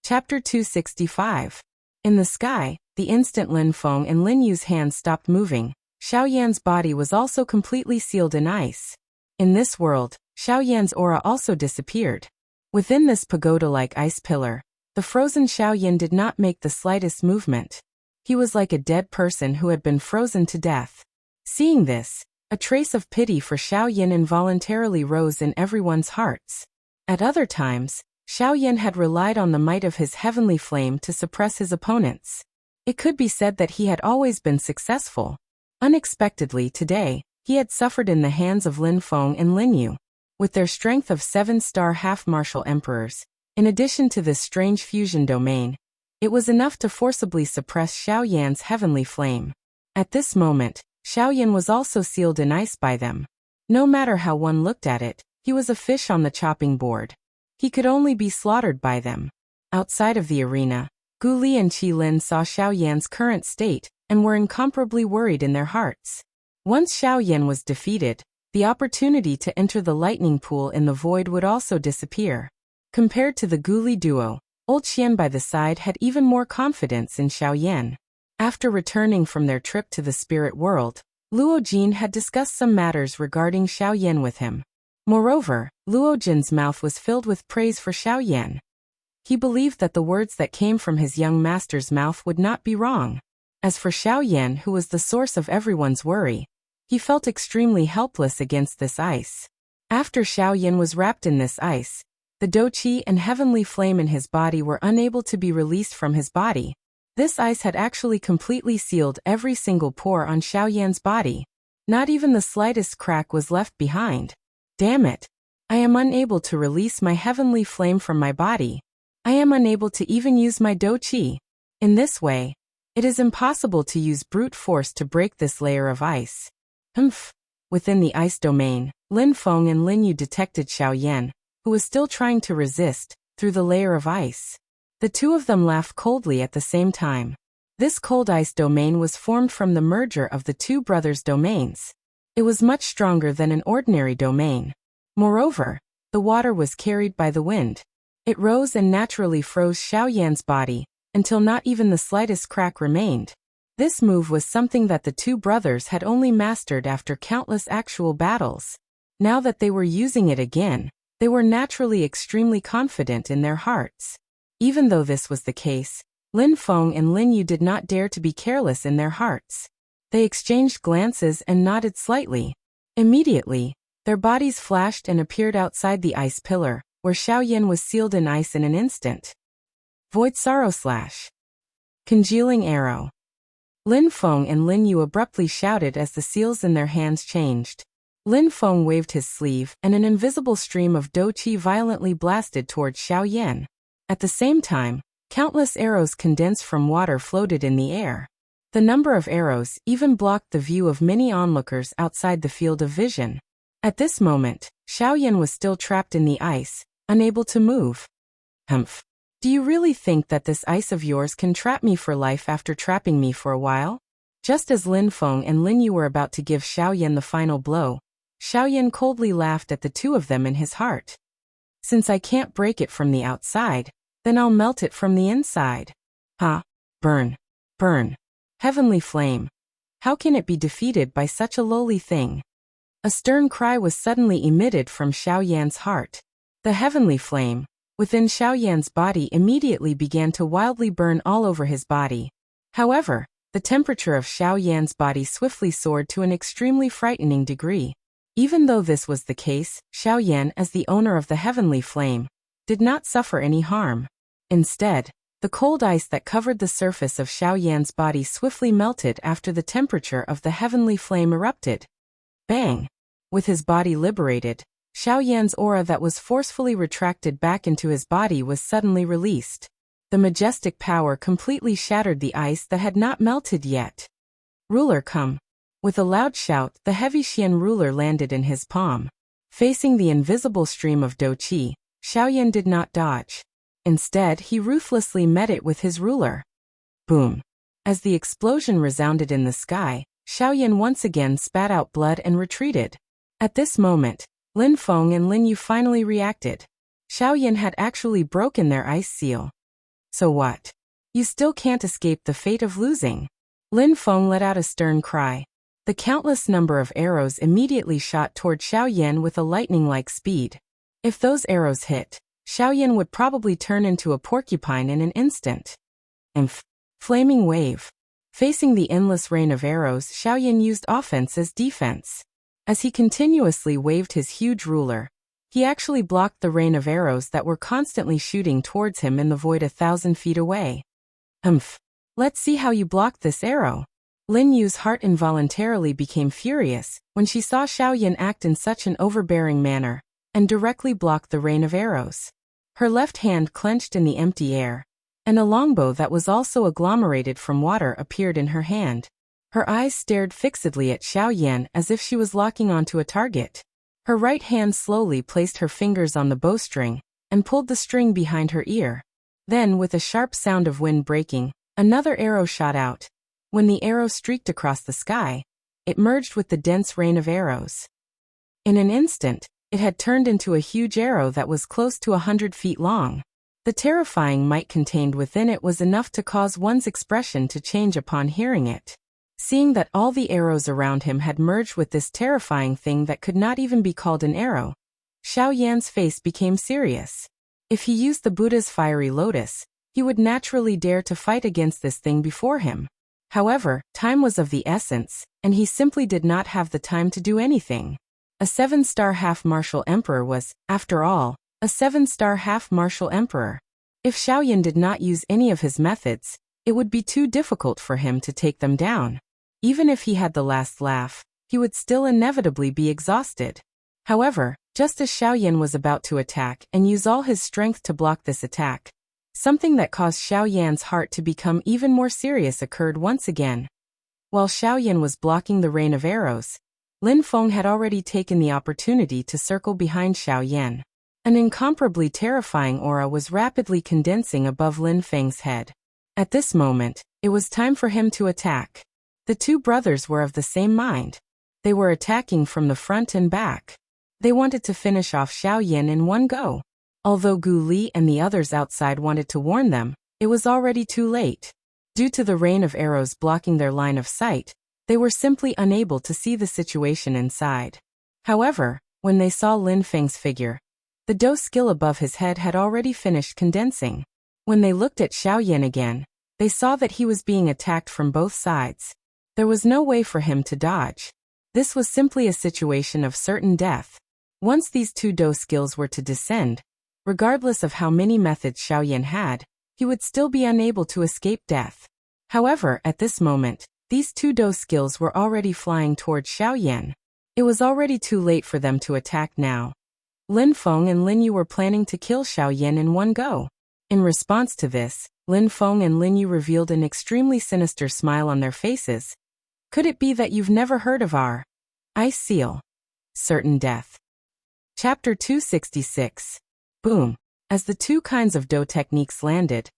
Chapter 265. In the sky, the instant Lin Feng and Lin Yu's hands stopped moving, Xiao Yan's body was also completely sealed in ice. In this world, Xiao Yan's aura also disappeared. Within this pagoda-like ice pillar, the frozen Xiao Yan did not make the slightest movement. He was like a dead person who had been frozen to death. Seeing this, a trace of pity for Xiao Yan involuntarily rose in everyone's hearts. At other times, Xiao Yan had relied on the might of his heavenly flame to suppress his opponents. It could be said that he had always been successful. Unexpectedly today, he had suffered in the hands of Lin Feng and Lin Yu. With their strength of 7-star half-martial emperors, in addition to this strange fusion domain, it was enough to forcibly suppress Xiao Yan's heavenly flame. At this moment, Xiao Yan was also sealed in ice by them. No matter how one looked at it, he was a fish on the chopping board. He could only be slaughtered by them. Outside of the arena, Gu Li and Qi Lin saw Xiao Yan's current state and were incomparably worried in their hearts. Once Xiao Yan was defeated, the opportunity to enter the lightning pool in the void would also disappear. Compared to the Gu Li duo, Old Xian by the side had even more confidence in Xiao Yan. After returning from their trip to the spirit world, Luo Jin had discussed some matters regarding Xiao Yan with him. Moreover, Luo Jin's mouth was filled with praise for Xiao Yan. He believed that the words that came from his young master's mouth would not be wrong. As for Xiao Yan, who was the source of everyone's worry, he felt extremely helpless against this ice. After Xiao Yan was wrapped in this ice, the Douqi and heavenly flame in his body were unable to be released from his body. This ice had actually completely sealed every single pore on Xiao Yan's body. Not even the slightest crack was left behind. Damn it! I am unable to release my heavenly flame from my body. I am unable to even use my Douqi. In this way, it is impossible to use brute force to break this layer of ice. Humph! Within the ice domain, Lin Feng and Lin Yu detected Xiao Yan, who was still trying to resist, through the layer of ice. The two of them laughed coldly at the same time. This cold ice domain was formed from the merger of the two brothers' domains. It was much stronger than an ordinary domain. Moreover, the water was carried by the wind. It rose and naturally froze Xiao Yan's body, until not even the slightest crack remained. This move was something that the two brothers had only mastered after countless actual battles. Now that they were using it again, they were naturally extremely confident in their hearts. Even though this was the case, Lin Feng and Lin Yu did not dare to be careless in their hearts. They exchanged glances and nodded slightly. Immediately, their bodies flashed and appeared outside the ice pillar, where Xiao Yan was sealed in ice in an instant. Void Sorrow Slash. Congealing Arrow. Lin Feng and Lin Yu abruptly shouted as the seals in their hands changed. Lin Feng waved his sleeve and an invisible stream of Douqi violently blasted towards Xiao Yan. At the same time, countless arrows condensed from water floated in the air. The number of arrows even blocked the view of many onlookers outside the field of vision. At this moment, Xiao Yan was still trapped in the ice, unable to move. Humph! Do you really think that this ice of yours can trap me for life after trapping me for a while? Just as Lin Feng and Lin Yu were about to give Xiao Yan the final blow, Xiao Yan coldly laughed at the two of them in his heart. Since I can't break it from the outside, then I'll melt it from the inside. Ha! Burn! Burn! Heavenly flame! How can it be defeated by such a lowly thing? A stern cry was suddenly emitted from Xiao Yan's heart. The heavenly flame, within Xiao Yan's body immediately began to wildly burn all over his body. However, the temperature of Xiao Yan's body swiftly soared to an extremely frightening degree. Even though this was the case, Xiao Yan, as the owner of the heavenly flame, did not suffer any harm. Instead, the cold ice that covered the surface of Xiao Yan's body swiftly melted after the temperature of the heavenly flame erupted. Bang! With his body liberated, Xiao Yan's aura that was forcefully retracted back into his body was suddenly released. The majestic power completely shattered the ice that had not melted yet. Ruler come! With a loud shout, the heavy Xian ruler landed in his palm. Facing the invisible stream of Douqi, Xiao Yan did not dodge. Instead, he ruthlessly met it with his ruler. Boom! As the explosion resounded in the sky, Xiao Yan once again spat out blood and retreated. At this moment, Lin Feng and Lin Yu finally reacted. Xiao Yan had actually broken their ice seal. So what? You still can't escape the fate of losing. Lin Feng let out a stern cry. The countless number of arrows immediately shot toward Xiaoyan with a lightning-like speed. If those arrows hit, Xiaoyan would probably turn into a porcupine in an instant. Flaming wave. Facing the endless rain of arrows, Xiaoyan used offense as defense. As he continuously waved his huge ruler, he actually blocked the rain of arrows that were constantly shooting towards him in the void 1,000 feet away. Let's see how you blocked this arrow. Lin Yu's heart involuntarily became furious when she saw Xiaoyan act in such an overbearing manner and directly block the rain of arrows. Her left hand clenched in the empty air, and a longbow that was also agglomerated from water appeared in her hand. Her eyes stared fixedly at Xiaoyan as if she was locking onto a target. Her right hand slowly placed her fingers on the bowstring and pulled the string behind her ear. Then, with a sharp sound of wind breaking, another arrow shot out. When the arrow streaked across the sky, it merged with the dense rain of arrows. In an instant, it had turned into a huge arrow that was close to 100 feet long. The terrifying might contained within it was enough to cause one's expression to change upon hearing it. Seeing that all the arrows around him had merged with this terrifying thing that could not even be called an arrow, Xiaoyan's face became serious. If he used the Buddha's fiery lotus, he would naturally dare to fight against this thing before him. However, time was of the essence, and he simply did not have the time to do anything. A 7-star half-martial emperor was, after all, a 7-star half-martial emperor. If Xiaoyan did not use any of his methods, it would be too difficult for him to take them down. Even if he had the last laugh, he would still inevitably be exhausted. However, just as Xiaoyan was about to attack and use all his strength to block this attack, something that caused Xiaoyan's heart to become even more serious occurred once again. While Xiaoyan was blocking the rain of arrows, Lin Feng had already taken the opportunity to circle behind Xiaoyan. An incomparably terrifying aura was rapidly condensing above Lin Feng's head. At this moment, it was time for him to attack. The two brothers were of the same mind. They were attacking from the front and back. They wanted to finish off Xiaoyan in one go. Although Gu Li and the others outside wanted to warn them, it was already too late. Due to the rain of arrows blocking their line of sight, they were simply unable to see the situation inside. However, when they saw Lin Feng's figure, the dose skill above his head had already finished condensing. When they looked at Xiaoyan again, they saw that he was being attacked from both sides. There was no way for him to dodge. This was simply a situation of certain death. Once these two dose skills were to descend, regardless of how many methods Xiaoyan had, he would still be unable to escape death. However, at this moment, these two dose skills were already flying towards Xiaoyan. It was already too late for them to attack now. Lin Feng and Lin Yu were planning to kill Xiaoyan in one go. In response to this, Lin Feng and Lin Yu revealed an extremely sinister smile on their faces. Could it be that you've never heard of our ice seal? Certain death. Chapter 266. Boom. As the two kinds of Do techniques landed,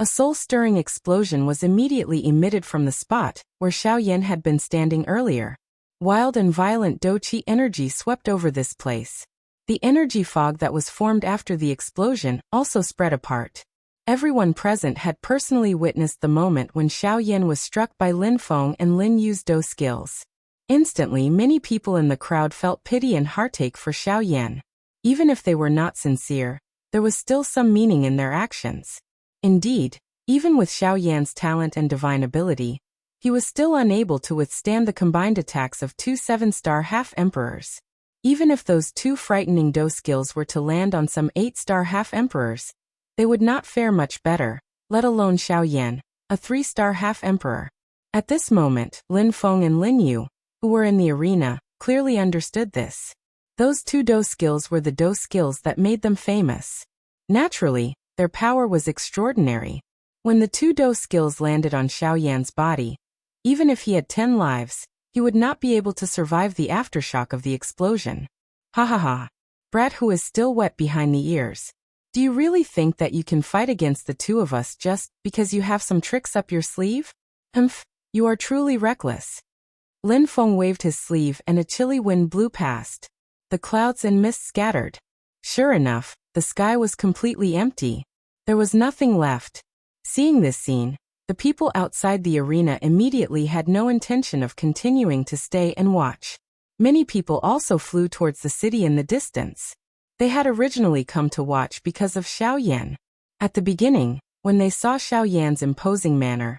a soul-stirring explosion was immediately emitted from the spot where Xiaoyan had been standing earlier. Wild and violent Do Qi energy swept over this place. The energy fog that was formed after the explosion also spread apart. Everyone present had personally witnessed the moment when Xiaoyan was struck by Lin Feng and Lin Yu's Do skills. Instantly, many people in the crowd felt pity and heartache for Xiaoyan. Even if they were not sincere, there was still some meaning in their actions. Indeed, even with Xiaoyan's talent and divine ability, he was still unable to withstand the combined attacks of two 7-star half-emperors. Even if those two frightening Do skills were to land on some 8-star half-emperors, they would not fare much better, let alone Xiaoyan, a 3-star half-emperor. At this moment, Lin Feng and Lin Yu, who were in the arena, clearly understood this. Those two Do skills were the Do skills that made them famous. Naturally, their power was extraordinary. When the two Do skills landed on Xiaoyan's body, even if he had 10 lives, he would not be able to survive the aftershock of the explosion. Ha ha ha. Brat who is still wet behind the ears. Do you really think that you can fight against the two of us just because you have some tricks up your sleeve? You are truly reckless. Lin Feng waved his sleeve and a chilly wind blew past. The clouds and mist scattered. Sure enough, the sky was completely empty. There was nothing left. Seeing this scene, the people outside the arena immediately had no intention of continuing to stay and watch. Many people also flew towards the city in the distance. They had originally come to watch because of Xiao Yan. At the beginning, when they saw Xiao Yan's imposing manner,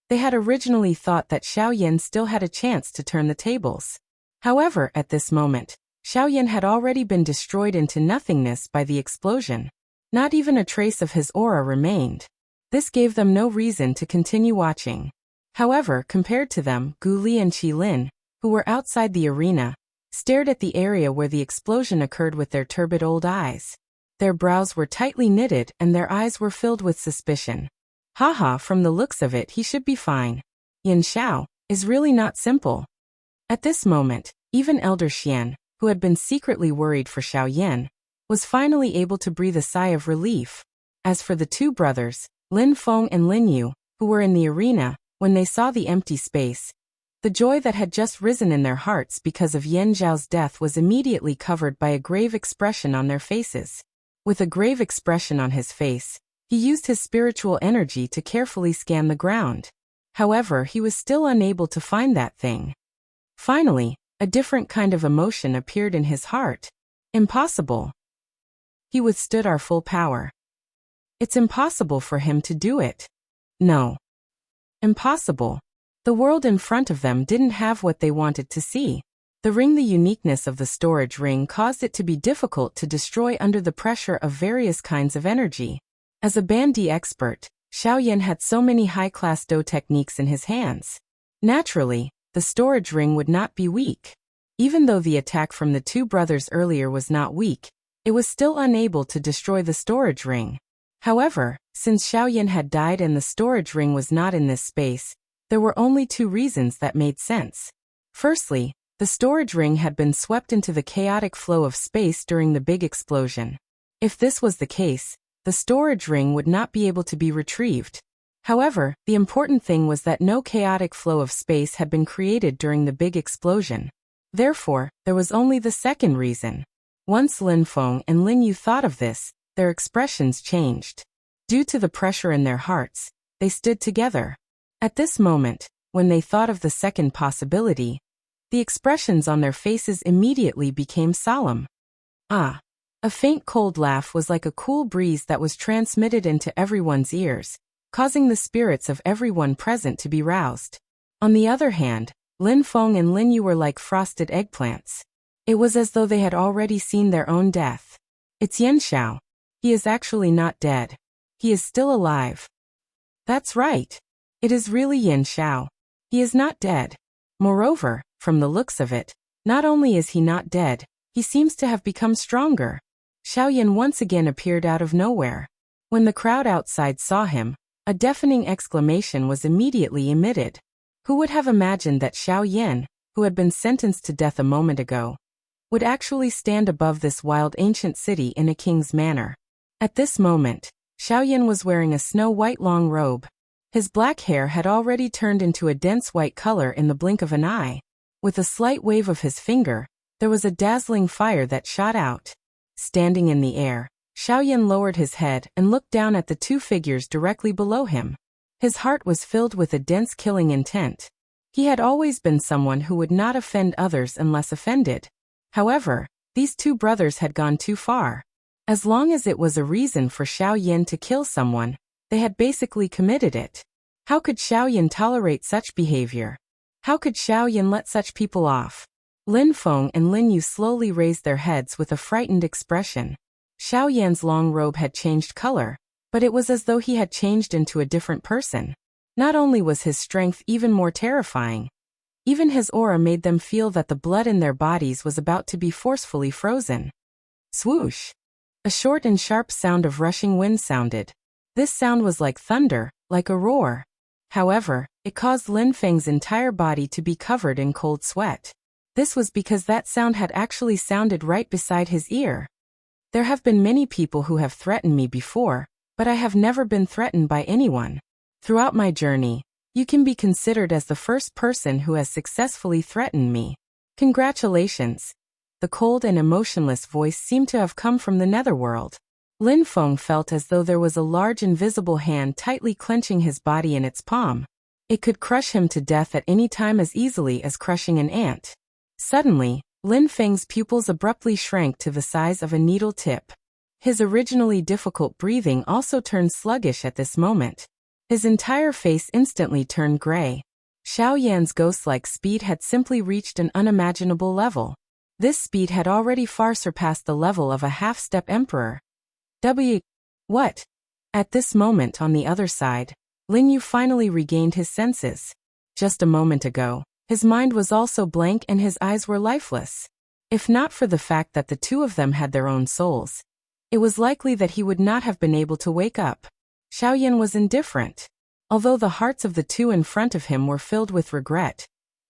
they had originally thought that Xiao Yan still had a chance to turn the tables. However, at this moment, Xiao Yan had already been destroyed into nothingness by the explosion. Not even a trace of his aura remained. This gave them no reason to continue watching. However, compared to them, Gu Li and Qi Lin, who were outside the arena, stared at the area where the explosion occurred with their turbid old eyes. Their brows were tightly knitted and their eyes were filled with suspicion. Haha, from the looks of it he should be fine. Yin Xiao is really not simple. At this moment, even Elder Xian, who had been secretly worried for Xiao Yan, was finally able to breathe a sigh of relief. As for the two brothers, Lin Feng and Lin Yu, who were in the arena, when they saw the empty space, the joy that had just risen in their hearts because of Yan Zhao's death was immediately covered by a grave expression on their faces. With a grave expression on his face, he used his spiritual energy to carefully scan the ground. However, he was still unable to find that thing. Finally, a different kind of emotion appeared in his heart. Impossible. He withstood our full power. It's impossible for him to do it. No. Impossible. The world in front of them didn't have what they wanted to see. The uniqueness of the storage ring caused it to be difficult to destroy under the pressure of various kinds of energy. As a Bandi expert, Xiao Yan had so many high-class Do techniques in his hands. Naturally, the storage ring would not be weak. Even though the attack from the two brothers earlier was not weak, it was still unable to destroy the storage ring. However, since Xiao Yan had died and the storage ring was not in this space, there were only two reasons that made sense. Firstly, the storage ring had been swept into the chaotic flow of space during the big explosion. If this was the case, the storage ring would not be able to be retrieved. However, the important thing was that no chaotic flow of space had been created during the big explosion. Therefore, there was only the second reason. Once Lin Feng and Lin Yu thought of this, their expressions changed. Due to the pressure in their hearts, they stood together. At this moment, when they thought of the second possibility, the expressions on their faces immediately became solemn. Ah! A faint cold laugh was like a cool breeze that was transmitted into everyone's ears, causing the spirits of everyone present to be roused. On the other hand, Lin Feng and Lin Yu were like frosted eggplants. It was as though they had already seen their own death. It's Yan Xiao. He is actually not dead. He is still alive. That's right. It is really Yan Xiao. He is not dead. Moreover, from the looks of it, not only is he not dead, he seems to have become stronger. Xiao Yan once again appeared out of nowhere. When the crowd outside saw him, a deafening exclamation was immediately emitted. Who would have imagined that Xiao Yan, who had been sentenced to death a moment ago, would actually stand above this wild ancient city in a king's manner? At this moment, Xiao Yan was wearing a snow-white long robe. His black hair had already turned into a dense white color in the blink of an eye. With a slight wave of his finger, there was a dazzling fire that shot out. Standing in the air, Xiao Yan lowered his head and looked down at the two figures directly below him. His heart was filled with a dense killing intent. He had always been someone who would not offend others unless offended. However, these two brothers had gone too far. As long as it was a reason for Xiao Yan to kill someone, they had basically committed it. How could Xiao Yan tolerate such behavior? How could Xiao Yan let such people off? Lin Feng and Lin Yu slowly raised their heads with a frightened expression. Xiao Yan's long robe had changed color, but it was as though he had changed into a different person. Not only was his strength even more terrifying, even his aura made them feel that the blood in their bodies was about to be forcefully frozen. Swoosh! A short and sharp sound of rushing wind sounded. This sound was like thunder, like a roar. However, it caused Lin Feng's entire body to be covered in cold sweat. This was because that sound had actually sounded right beside his ear. There have been many people who have threatened me before, but I have never been threatened by anyone. Throughout my journey, you can be considered as the first person who has successfully threatened me. Congratulations. The cold and emotionless voice seemed to have come from the netherworld. Lin Feng felt as though there was a large invisible hand tightly clenching his body in its palm. It could crush him to death at any time as easily as crushing an ant. Suddenly, Lin Feng's pupils abruptly shrank to the size of a needle tip. His originally difficult breathing also turned sluggish at this moment. His entire face instantly turned gray. Xiao Yan's ghost-like speed had simply reached an unimaginable level. This speed had already far surpassed the level of a half-step emperor. What? At this moment on the other side, Lin Yu finally regained his senses. Just a moment ago, his mind was also blank and his eyes were lifeless. If not for the fact that the two of them had their own souls, it was likely that he would not have been able to wake up. Xiao Yan was indifferent. Although the hearts of the two in front of him were filled with regret,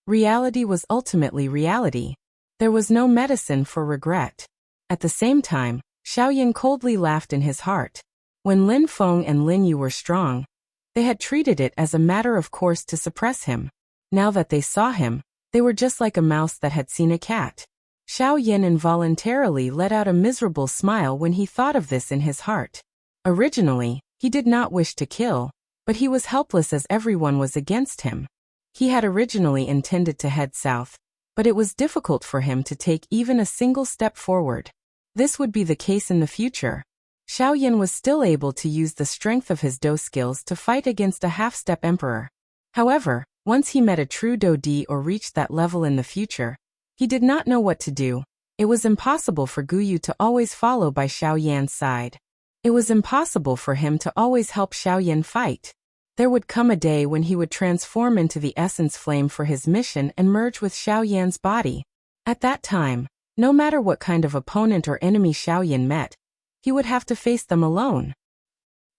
reality was ultimately reality. There was no medicine for regret. At the same time, Xiao Yan coldly laughed in his heart. When Lin Feng and Lin Yu were strong, they had treated it as a matter of course to suppress him. Now that they saw him, they were just like a mouse that had seen a cat. Xiao Yan involuntarily let out a miserable smile when he thought of this in his heart. Originally, he did not wish to kill, but he was helpless as everyone was against him. He had originally intended to head south, but it was difficult for him to take even a single step forward. This would be the case in the future. Xiao Yan was still able to use the strength of his Do skills to fight against a half-step emperor. However, once he met a true Do Di or reached that level in the future, he did not know what to do. It was impossible for Gu Yu to always follow by Xiao Yan's side. It was impossible for him to always help Xiao Yan fight. There would come a day when he would transform into the essence flame for his mission and merge with Xiao Yan's body. At that time, no matter what kind of opponent or enemy Xiao Yan met, he would have to face them alone.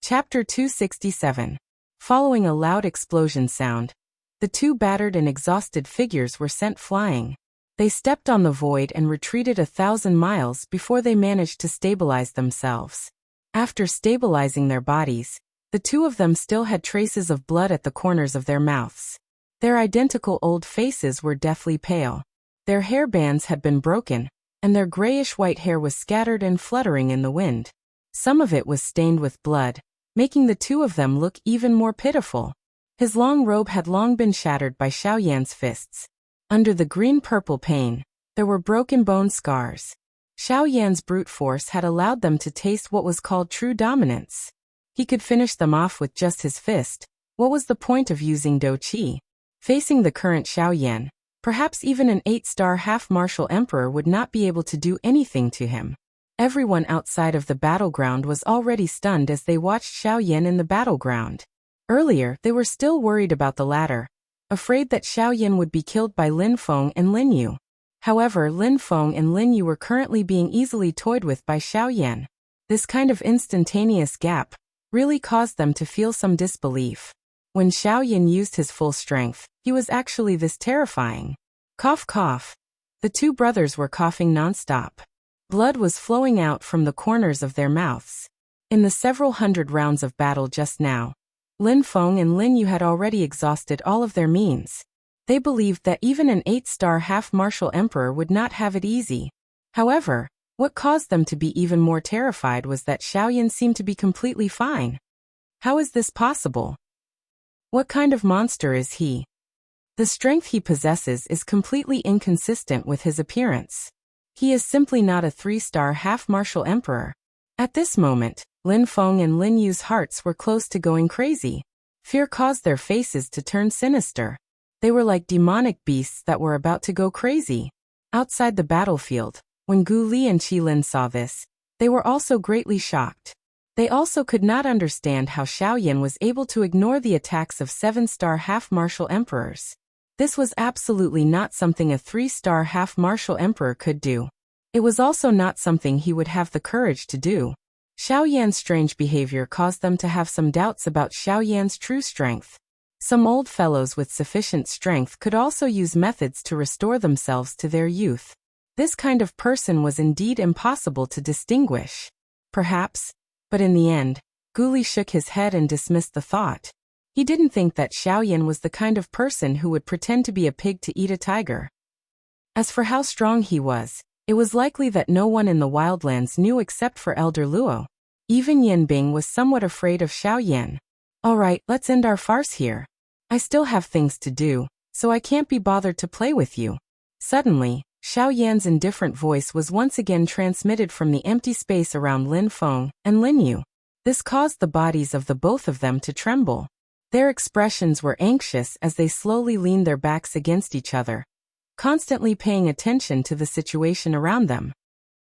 Chapter 267. Following a loud explosion sound, the two battered and exhausted figures were sent flying. They stepped on the void and retreated 1,000 miles before they managed to stabilize themselves. After stabilizing their bodies, the two of them still had traces of blood at the corners of their mouths. Their identical old faces were deathly pale. Their hair bands had been broken, and their grayish-white hair was scattered and fluttering in the wind. Some of it was stained with blood, making the two of them look even more pitiful. His long robe had long been shattered by Xiao Yan's fists. Under the green-purple pain, there were broken bone scars. Xiao Yan's brute force had allowed them to taste what was called true dominance. He could finish them off with just his fist. What was the point of using Do Qi? Facing the current Xiao Yan, perhaps even an 8-star half-martial emperor would not be able to do anything to him. Everyone outside of the battleground was already stunned as they watched Xiao Yan in the battleground. Earlier, they were still worried about the latter, afraid that Xiao Yan would be killed by Lin Feng and Lin Yu. However, Lin Feng and Lin Yu were currently being easily toyed with by Xiao Yan. This kind of instantaneous gap really caused them to feel some disbelief. When Xiao Yan used his full strength, he was actually this terrifying. Cough cough. The two brothers were coughing non-stop. Blood was flowing out from the corners of their mouths. In the several hundred rounds of battle just now, Lin Feng and Lin Yu had already exhausted all of their means. They believed that even an 8-star half-martial emperor would not have it easy. However, what caused them to be even more terrified was that Xiao Yan seemed to be completely fine. How is this possible? What kind of monster is he? The strength he possesses is completely inconsistent with his appearance. He is simply not a 3-star half-martial emperor. At this moment, Lin Feng and Lin Yu's hearts were close to going crazy. Fear caused their faces to turn sinister. They were like demonic beasts that were about to go crazy. Outside the battlefield, when Gu Li and Qi Lin saw this, they were also greatly shocked. They also could not understand how Xiao Yan was able to ignore the attacks of 7-star half-martial emperors. This was absolutely not something a 3-star half-martial emperor could do. It was also not something he would have the courage to do. Xiao Yan's strange behavior caused them to have some doubts about Xiao Yan's true strength. Some old fellows with sufficient strength could also use methods to restore themselves to their youth. This kind of person was indeed impossible to distinguish. Perhaps, but in the end, Gu Li shook his head and dismissed the thought. He didn't think that Xiao Yan was the kind of person who would pretend to be a pig to eat a tiger. As for how strong he was, it was likely that no one in the wildlands knew except for Elder Luo. Even Yanbing was somewhat afraid of Xiao Yan. Alright, let's end our farce here. I still have things to do, so I can't be bothered to play with you. Suddenly, Xiao Yan's indifferent voice was once again transmitted from the empty space around Lin Feng and Lin Yu. This caused the bodies of the both of them to tremble. Their expressions were anxious as they slowly leaned their backs against each other, constantly paying attention to the situation around them.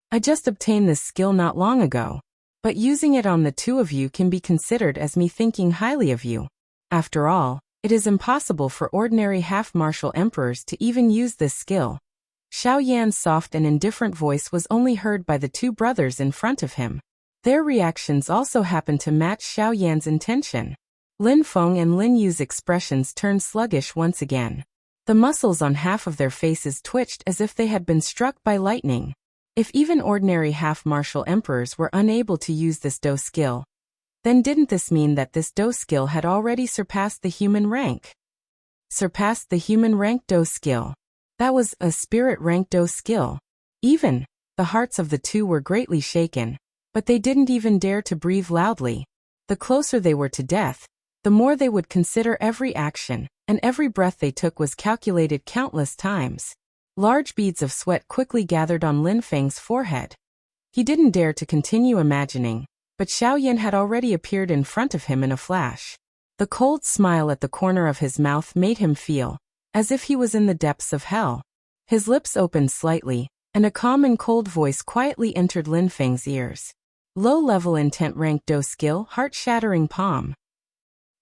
I just obtained this skill not long ago, but using it on the two of you can be considered as me thinking highly of you. After all, it is impossible for ordinary half-martial emperors to even use this skill. Xiao Yan's soft and indifferent voice was only heard by the two brothers in front of him. Their reactions also happened to match Xiao Yan's intention. Lin Feng and Lin Yu's expressions turned sluggish once again. The muscles on half of their faces twitched as if they had been struck by lightning. If even ordinary half-martial emperors were unable to use this Do skill, then didn't this mean that this Do skill had already surpassed the human rank? Surpassed the human rank Do skill. That was a spirit rank Do skill. Even, the hearts of the two were greatly shaken, but they didn't even dare to breathe loudly. The closer they were to death, the more they would consider every action, and every breath they took was calculated countless times. Large beads of sweat quickly gathered on Lin Feng's forehead. He didn't dare to continue imagining, but Xiao Yan had already appeared in front of him in a flash. The cold smile at the corner of his mouth made him feel as if he was in the depths of hell. His lips opened slightly, and a calm and cold voice quietly entered Lin Feng's ears. Low-level intent rank Do skill, heart-shattering palm.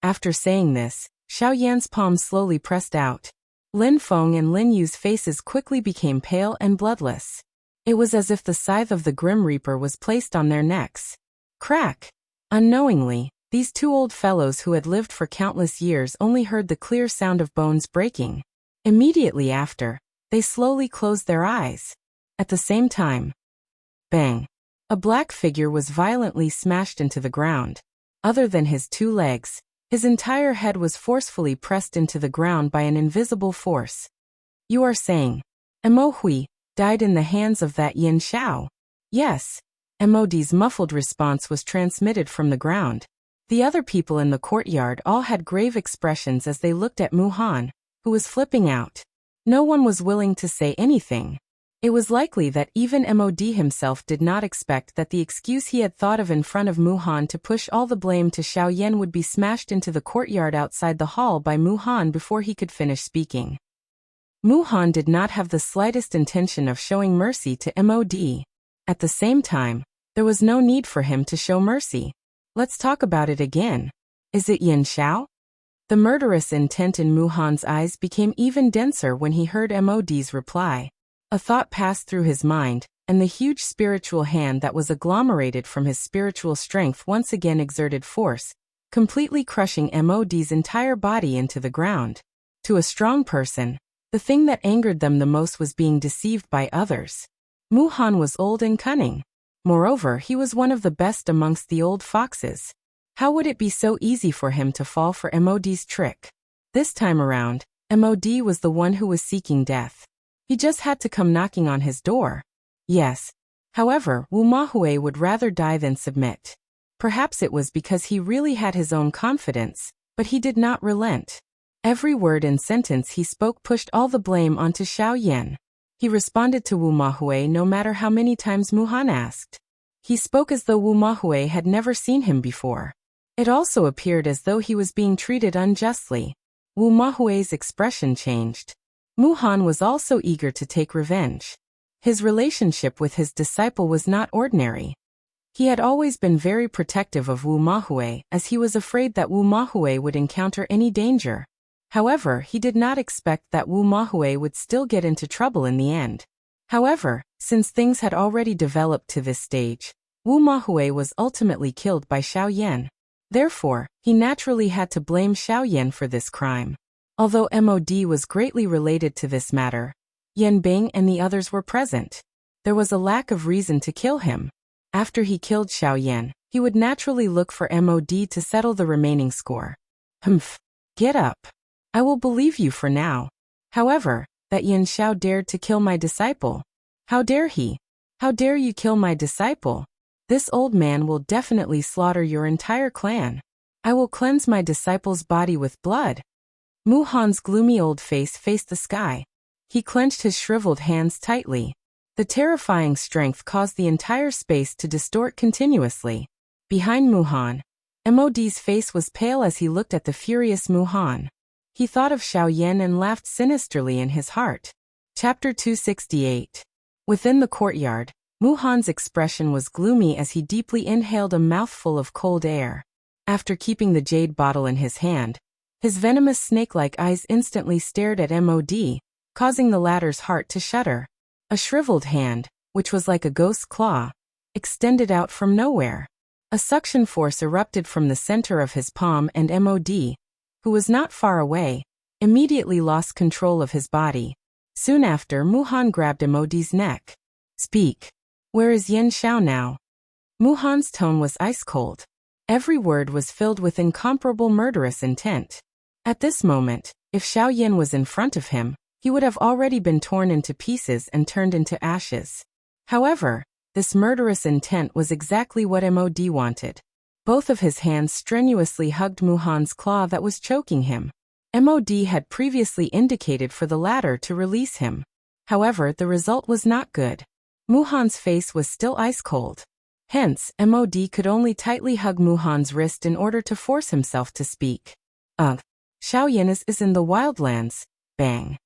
After saying this, Xiao Yan's palm slowly pressed out. Lin Feng and Lin Yu's faces quickly became pale and bloodless. It was as if the scythe of the Grim Reaper was placed on their necks. Crack! Unknowingly, these two old fellows who had lived for countless years only heard the clear sound of bones breaking. Immediately after, they slowly closed their eyes. At the same time, bang! A black figure was violently smashed into the ground. Other than his two legs, his entire head was forcefully pressed into the ground by an invisible force. You are saying, Mo Hui died in the hands of that Yin Xiao? Yes. MOD's muffled response was transmitted from the ground. The other people in the courtyard all had grave expressions as they looked at Mu Han, who was flipping out. No one was willing to say anything. It was likely that even MOD himself did not expect that the excuse he had thought of in front of Mu Han to push all the blame to Xiao Yan would be smashed into the courtyard outside the hall by Mu Han before he could finish speaking. Mu Han did not have the slightest intention of showing mercy to MOD. At the same time, there was no need for him to show mercy. Let's talk about it again. Is it Yin Xiao? The murderous intent in Mu Han's eyes became even denser when he heard MOD's reply. A thought passed through his mind, and the huge spiritual hand that was agglomerated from his spiritual strength once again exerted force, completely crushing MOD's entire body into the ground. To a strong person, the thing that angered them the most was being deceived by others. Mu Han was old and cunning. Moreover, he was one of the best amongst the old foxes. How would it be so easy for him to fall for MOD's trick? This time around, MOD was the one who was seeking death. He just had to come knocking on his door. Yes. However, Wu Mahui would rather die than submit. Perhaps it was because he really had his own confidence, but he did not relent. Every word and sentence he spoke pushed all the blame onto Xiao Yan. He responded to Wu Mahui no matter how many times Mu Han asked. He spoke as though Wu Mahui had never seen him before. It also appeared as though he was being treated unjustly. Wu Mahui's expression changed. Mu Han was also eager to take revenge. His relationship with his disciple was not ordinary. He had always been very protective of Wu Mahui as he was afraid that Wu Mahui would encounter any danger. However, he did not expect that Wu Mahui would still get into trouble in the end. However, since things had already developed to this stage, Wu Mahui was ultimately killed by Xiao Yan. Therefore, he naturally had to blame Xiao Yan for this crime. Although MOD was greatly related to this matter, Yan Bing and the others were present. There was a lack of reason to kill him. After he killed Xiao Yan, he would naturally look for MOD to settle the remaining score. Humph. Get up. I will believe you for now. However, that Yin Xiao dared to kill my disciple. How dare he? How dare you kill my disciple? This old man will definitely slaughter your entire clan. I will cleanse my disciple's body with blood. Mu Han's gloomy old face faced the sky. He clenched his shriveled hands tightly. The terrifying strength caused the entire space to distort continuously. Behind Mu Han, Mod's face was pale as he looked at the furious Mu Han. He thought of Xiao Yan and laughed sinisterly in his heart. Chapter 268. Within the courtyard, Mu Han's expression was gloomy as he deeply inhaled a mouthful of cold air. After keeping the jade bottle in his hand, his venomous snake-like eyes instantly stared at Mod, causing the latter's heart to shudder. A shriveled hand, which was like a ghost's claw, extended out from nowhere. A suction force erupted from the center of his palm and Mod, who was not far away, immediately lost control of his body. Soon after, Mu Han grabbed Mod's neck. "Speak. Where is Yan Xiao now?" Mu Han's tone was ice-cold. Every word was filled with incomparable murderous intent. At this moment, if Xiao Yan was in front of him, he would have already been torn into pieces and turned into ashes. However, this murderous intent was exactly what Mod wanted. Both of his hands strenuously hugged Mu Han's claw that was choking him. Mod had previously indicated for the latter to release him. However, the result was not good. Mu Han's face was still ice-cold. Hence, Mod could only tightly hug Mu Han's wrist in order to force himself to speak. Xiao Yan is in the wildlands. Bang.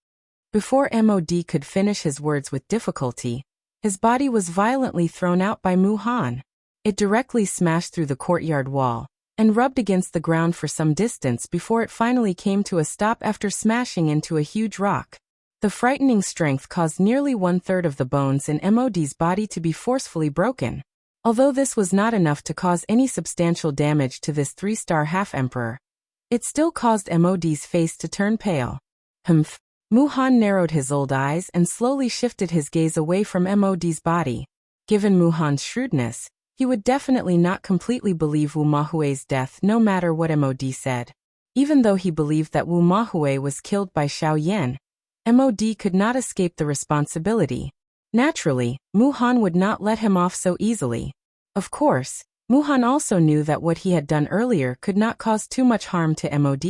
Before Mod could finish his words with difficulty, his body was violently thrown out by Mu Han. It directly smashed through the courtyard wall and rubbed against the ground for some distance before it finally came to a stop after smashing into a huge rock. The frightening strength caused nearly 1/3 of the bones in Mod's body to be forcefully broken. Although this was not enough to cause any substantial damage to this 3-star half-emperor, it still caused Mod's face to turn pale. Humph. Mu Han narrowed his old eyes and slowly shifted his gaze away from Mod's body. Given Mu Han's shrewdness, he would definitely not completely believe Wu Mahui's death no matter what Mod said. Even though he believed that Wu Mahui was killed by Xiao Yan, Mod could not escape the responsibility. Naturally, Mu Han would not let him off so easily. Of course, Mu Han also knew that what he had done earlier could not cause too much harm to Mod.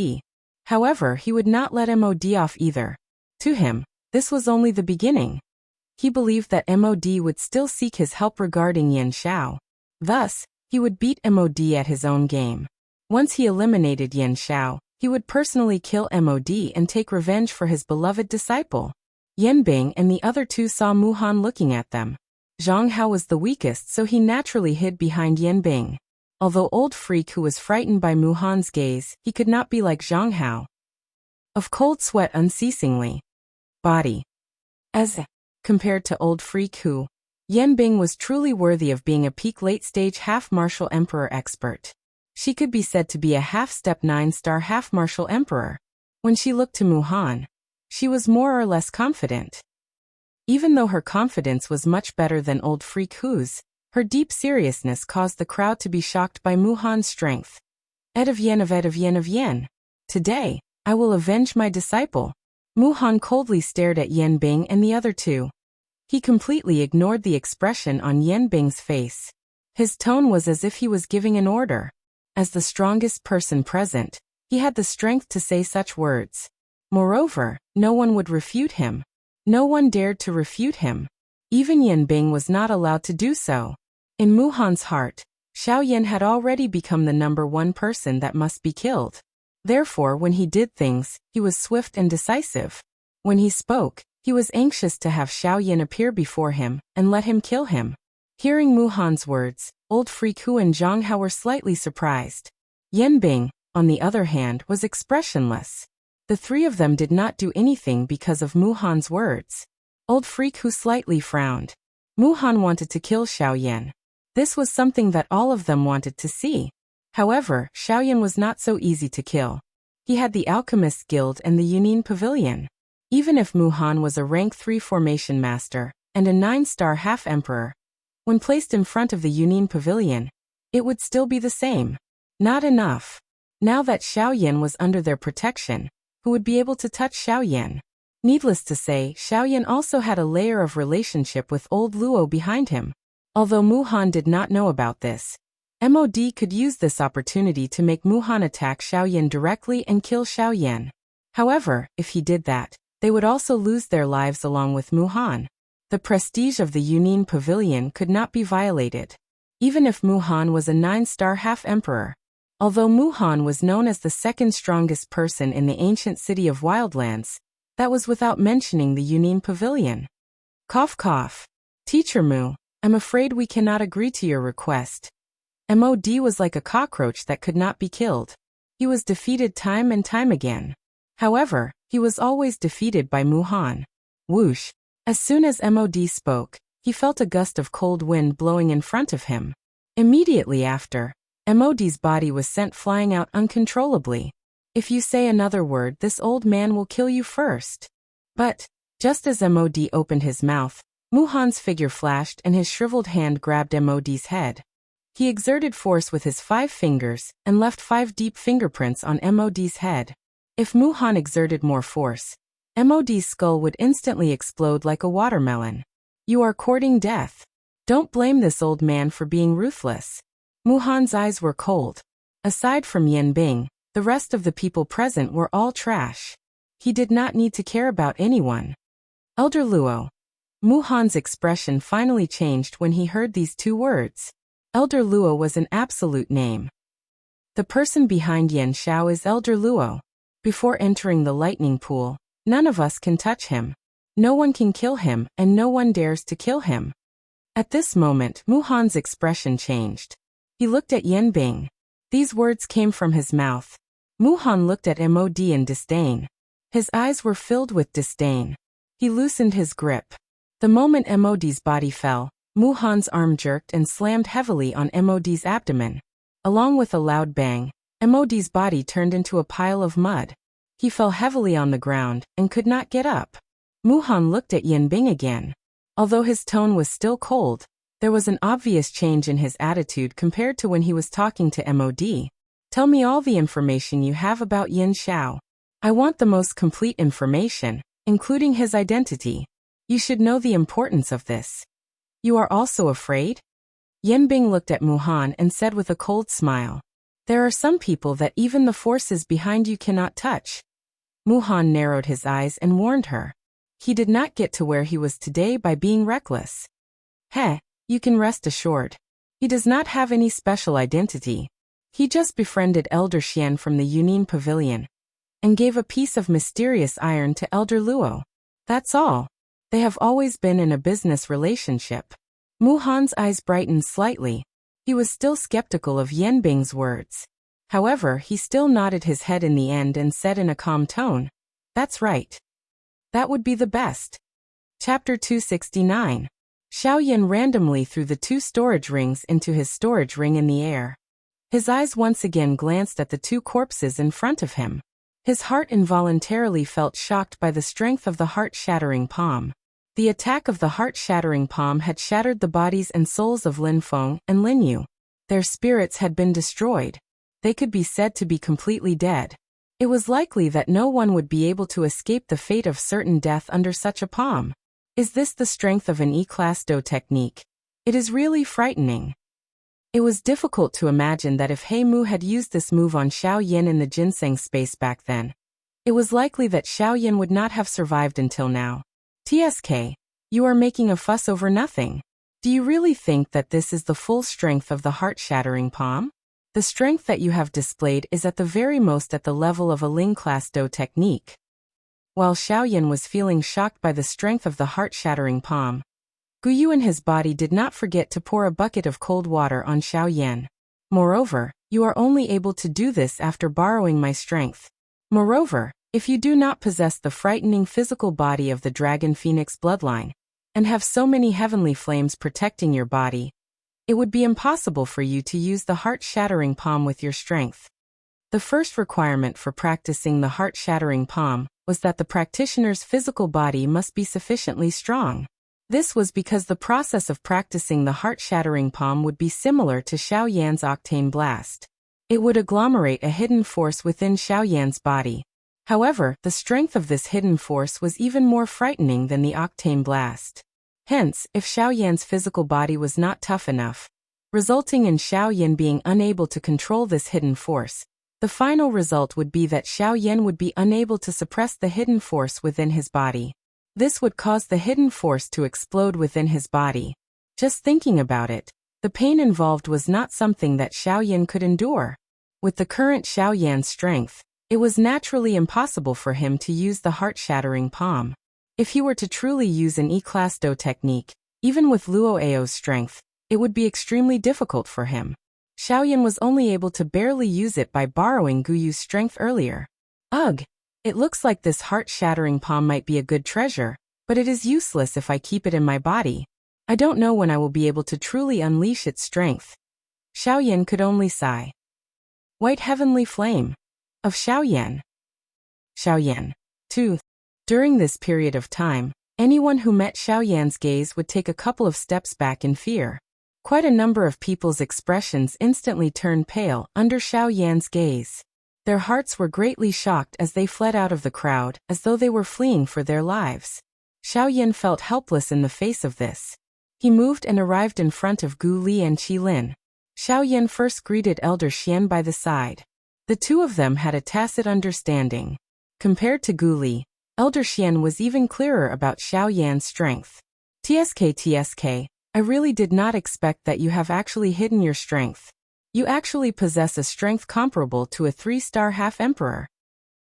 However, he would not let Mod off either. To him, this was only the beginning. He believed that Mod would still seek his help regarding Yan Xiao. Thus, he would beat Mod at his own game. Once he eliminated Yan Xiao, he would personally kill Mod and take revenge for his beloved disciple. Yan Bing and the other two saw Mu Han looking at them. Zhang Hao was the weakest, so he naturally hid behind Yan Bing. Although old freak who was frightened by Mu Han's gaze, he could not be like Zhang Hao. Of cold sweat unceasingly. Body. As compared to old freak who, Yan Bing was truly worthy of being a peak late-stage half-martial emperor expert. She could be said to be a half-step 9-star half-martial emperor. When she looked to Mu Han, she was more or less confident. Even though her confidence was much better than old freak whose, her deep seriousness caused the crowd to be shocked by Mu Han's strength. Ed of Yen. Today, I will avenge my disciple. Mu Han coldly stared at Yan Bing and the other two. He completely ignored the expression on Yan Bing's face. His tone was as if he was giving an order. As the strongest person present, he had the strength to say such words. Moreover, no one would refute him. No one dared to refute him. Even Yan Bing was not allowed to do so. In Mu Han's heart, Xiao Yan had already become the #1 person that must be killed. Therefore, when he did things, he was swift and decisive. When he spoke, he was anxious to have Xiao Yan appear before him and let him kill him. Hearing Mu Han's words, old freak Hu and Zhang Hao were slightly surprised. Yan Bing, on the other hand, was expressionless. The three of them did not do anything because of Mu Han's words. Old freak Hu slightly frowned. Mu Han wanted to kill Xiao Yan. This was something that all of them wanted to see. However, Xiao Yan was not so easy to kill. He had the Alchemist's Guild and the Yunin Pavilion. Even if Mu Han was a rank 3 formation master and a 9-star half-emperor, when placed in front of the Yunin Pavilion, it would still be the same. Not enough. Now that Xiao Yan was under their protection, who would be able to touch Xiao Yan? Needless to say, Xiao Yan also had a layer of relationship with old Luo behind him. Although Muhan did not know about this, MOD could use this opportunity to make Muhan attack Xiaoyan directly and kill Xiaoyan. However, if he did that, they would also lose their lives along with Muhan. The prestige of the Yunin Pavilion could not be violated, even if Muhan was a 9-star half-emperor. Although Muhan was known as the second strongest person in the ancient city of Wildlands, that was without mentioning the Yunin Pavilion. Cough cough. Teacher Mu, I'm afraid we cannot agree to your request. MOD was like a cockroach that could not be killed. He was defeated time and time again. However, he was always defeated by Muhan. Whoosh. As soon as MOD spoke, he felt a gust of cold wind blowing in front of him. Immediately after, MOD's body was sent flying out uncontrollably. If you say another word, this old man will kill you first. But, just as MOD opened his mouth, Muhan's figure flashed and his shriveled hand grabbed MOD's head. He exerted force with his 5 fingers and left 5 deep fingerprints on MOD's head. If Muhan exerted more force, MOD's skull would instantly explode like a watermelon. You are courting death. Don't blame this old man for being ruthless. Muhan's eyes were cold. Aside from Yan Bing, the rest of the people present were all trash. He did not need to care about anyone. Elder Luo. Muhan's expression finally changed when he heard these 2 words. Elder Luo was an absolute name. The person behind Yan Xiao is Elder Luo. Before entering the lightning pool, none of us can touch him. No one can kill him, and no one dares to kill him. At this moment, Muhan's expression changed. He looked at Yan Bing. These words came from his mouth. Muhan looked at MOD in disdain. His eyes were filled with disdain. He loosened his grip. The moment MOD's body fell, Muhan's arm jerked and slammed heavily on MOD's abdomen. Along with a loud bang, MOD's body turned into a pile of mud. He fell heavily on the ground and could not get up. Muhan looked at Yan Bing again. Although his tone was still cold, there was an obvious change in his attitude compared to when he was talking to MOD. Tell me all the information you have about Yan Xiao. I want the most complete information, including his identity. You should know the importance of this. You are also afraid? Yan Bing looked at Muhan and said with a cold smile. There are some people that even the forces behind you cannot touch. Muhan narrowed his eyes and warned her. He did not get to where he was today by being reckless. Heh, you can rest assured. He does not have any special identity. He just befriended Elder Xian from the Yunin Pavilion and gave a piece of mysterious iron to Elder Luo. That's all. They have always been in a business relationship. Muhan's eyes brightened slightly. He was still skeptical of Yan Bing's words. However, he still nodded his head in the end and said in a calm tone, That's right. That would be the best. Chapter 269. Xiaoyan randomly threw the 2 storage rings into his storage ring in the air. His eyes once again glanced at the 2 corpses in front of him. His heart involuntarily felt shocked by the strength of the heart-shattering palm. The attack of the heart-shattering palm had shattered the bodies and souls of Lin Feng and Lin Yu. Their spirits had been destroyed. They could be said to be completely dead. It was likely that no one would be able to escape the fate of certain death under such a palm. Is this the strength of an E-class Do technique? It is really frightening. It was difficult to imagine that if He Mu had used this move on Xiaoyan in the ginseng space back then, it was likely that Xiaoyan would not have survived until now. TSK, you are making a fuss over nothing. Do you really think that this is the full strength of the heart-shattering palm? The strength that you have displayed is at the very most at the level of a Ling-class Do technique. While Xiaoyan was feeling shocked by the strength of the heart-shattering palm, Guyu in his body did not forget to pour a bucket of cold water on Xiaoyan. Moreover, you are only able to do this after borrowing my strength. Moreover, if you do not possess the frightening physical body of the Dragon Phoenix bloodline, and have so many heavenly flames protecting your body, it would be impossible for you to use the heart-shattering palm with your strength. The first requirement for practicing the heart-shattering palm was that the practitioner's physical body must be sufficiently strong. This was because the process of practicing the heart-shattering palm would be similar to Xiaoyan's octane blast. It would agglomerate a hidden force within Xiaoyan's body. However, the strength of this hidden force was even more frightening than the octane blast. Hence, if Xiaoyan's physical body was not tough enough, resulting in Xiaoyan being unable to control this hidden force, the final result would be that Xiaoyan would be unable to suppress the hidden force within his body. This would cause the hidden force to explode within his body. Just thinking about it, the pain involved was not something that Xiaoyan could endure. With the current Xiaoyan's strength, it was naturally impossible for him to use the heart-shattering palm. If he were to truly use an E-class Do technique, even with Luo Ao's strength, it would be extremely difficult for him. Xiaoyan was only able to barely use it by borrowing Guyu's strength earlier. Ugh! It looks like this heart-shattering palm might be a good treasure, but it is useless if I keep it in my body. I don't know when I will be able to truly unleash its strength. Xiaoyan could only sigh. White heavenly flame. Of Xiaoyan. Xiaoyan. 2. During this period of time, anyone who met Xiaoyan's gaze would take a couple of steps back in fear. Quite a number of people's expressions instantly turned pale under Xiaoyan's gaze. Their hearts were greatly shocked as they fled out of the crowd, as though they were fleeing for their lives. Xiaoyan felt helpless in the face of this. He moved and arrived in front of Gu Li and Qi Lin. Xiaoyan first greeted Elder Xian by the side. The two of them had a tacit understanding. Compared to Gu Li, Elder Xian was even clearer about Xiaoyan's strength. TSK, I really did not expect that you have actually hidden your strength. You actually possess a strength comparable to a 3-star half-emperor.